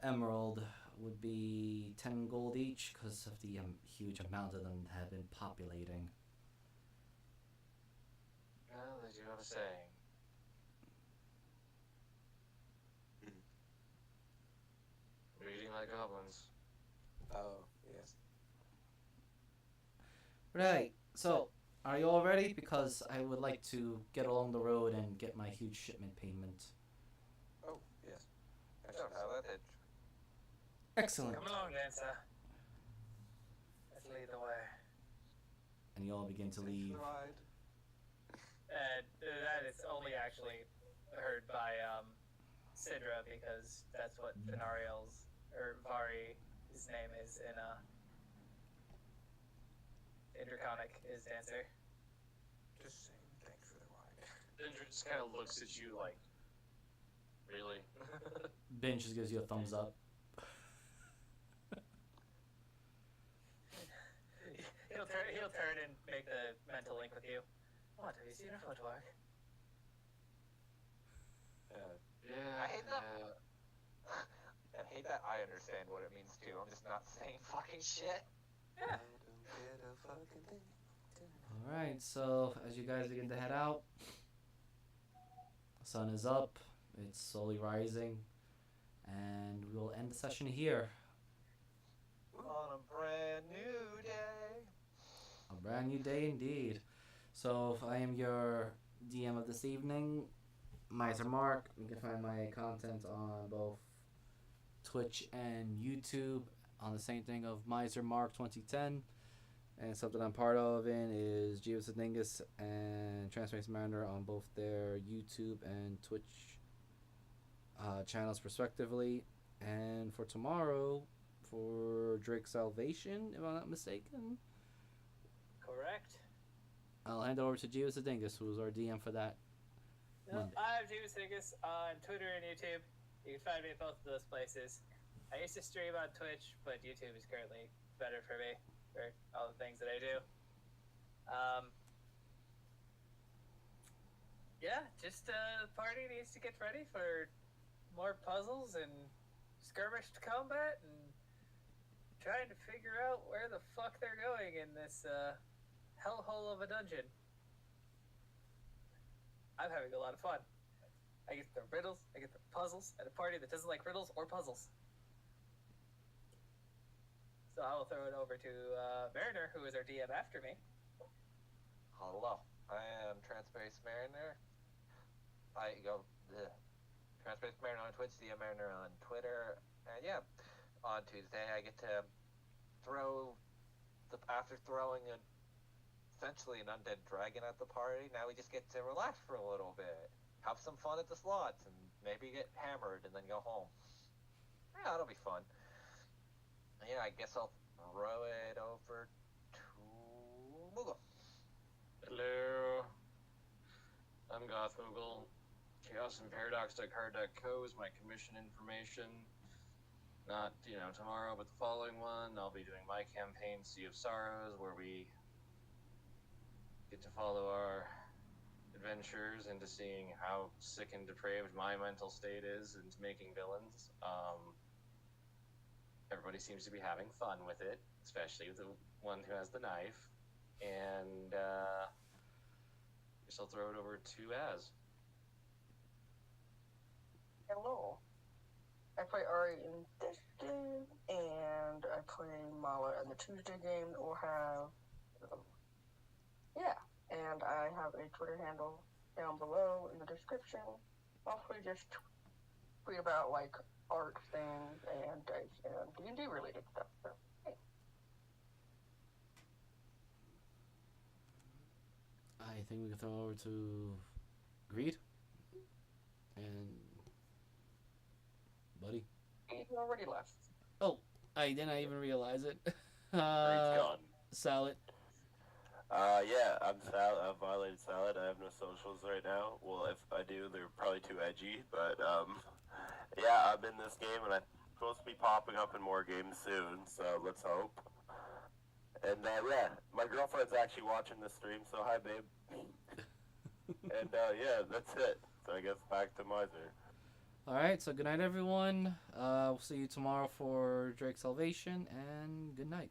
Speaker 1: Emerald would be 10 gold each because of the huge amount of them that have been populating.
Speaker 10: Well, they do have a saying. Reading like goblins.
Speaker 2: Oh, yes.
Speaker 1: Right, so are you all ready? Because I would like to get along the road and get my huge shipment payment.
Speaker 2: Oh, yes.
Speaker 4: Don't have that itch.
Speaker 1: Excellent.
Speaker 5: Come along, Dancer. Let's lead the way.
Speaker 1: And you all begin to leave.
Speaker 2: Right.
Speaker 5: And that is only actually heard by Sidra because that's what Venariel's, or Vari, his name is in Draconic, is Dancer.
Speaker 2: Just saying thanks for the ride.
Speaker 10: Dendra just kind of looks at you like, really?
Speaker 1: Ben just gives you a thumbs up.
Speaker 5: He'll turn and make the mental link with you. What, have you seen her footwork?
Speaker 10: Yeah.
Speaker 4: I hate that. I hate that I understand what it means too. I'm just not saying fucking shit.
Speaker 5: Yeah.
Speaker 2: I don't get a fucking thing.
Speaker 1: Alright, so as you guys begin to head out, the sun is up, it's slowly rising, and we will end the session here.
Speaker 4: On a brand new day.
Speaker 1: A brand new day indeed. So I am your DM of this evening, Miser Mark. You can find my content on both Twitch and YouTube on the same thing of Miser Mark 2010. And something I'm part of in is Jeeves Dingus and Transparency Mariner on both their YouTube and Twitch channels respectively. And for tomorrow, for Drake's Salvation, if I'm not mistaken,
Speaker 5: Correct.
Speaker 1: I'll hand it over to Jeeves Dingus, who's our DM for that.
Speaker 5: No,
Speaker 1: Monday.
Speaker 5: I'm James Dingus on Twitter and YouTube. You can find me at both of those places. I used to stream on Twitch, but YouTube is currently better for me for all the things that I do. Yeah, just the party needs to get ready for more puzzles and skirmished combat and trying to figure out where the fuck they're going in this hellhole of a dungeon. I'm having a lot of fun. I get the riddles, I get the puzzles, at a party that doesn't like riddles or puzzles. So I will throw it over to Mariner, who is our DM after me.
Speaker 4: Hello, I am Transpace Mariner. I go Transpace Mariner on Twitch, DM Mariner on Twitter, and yeah, on Tuesday I get to after throwing essentially an undead dragon at the party. Now we just get to relax for a little bit, have some fun at the slots, and maybe get hammered and then go home. Yeah, that'll be fun. Yeah, I guess I'll throw it over to Moogle.
Speaker 10: Hello. I'm Goth Moogle. Chaos and Paradox.card.co is my commission information. Not, tomorrow, but the following one. I'll be doing my campaign, Sea of Sorrows, where we get to follow our adventures into seeing how sick and depraved my mental state is into making villains. Everybody seems to be having fun with it, especially the one who has the knife. And I guess I'll throw it over to Az.
Speaker 9: Hello. I play Ari in this game, and I play Mala in the Tuesday game, or have, and I have a Twitter handle down below in the description. Mostly just tweet about, art things and dice and D&D related stuff. So, hey.
Speaker 1: I think we can throw over to Greed and Buddy.
Speaker 9: He already left.
Speaker 1: Oh, I didn't even realize it.
Speaker 7: Greed's gone.
Speaker 1: Salad.
Speaker 7: Yeah, I'm Salad. I'm Violated Salad. I have no socials right now. Well, if I do, they're probably too edgy. But yeah, I'm in this game, and I'm supposed to be popping up in more games soon. So let's hope. And yeah, my girlfriend's actually watching this stream. So hi, babe. And yeah, that's it. So I guess back to Miser.
Speaker 1: All right. So good night, everyone. We'll see you tomorrow for Drake's Salvation, and good night.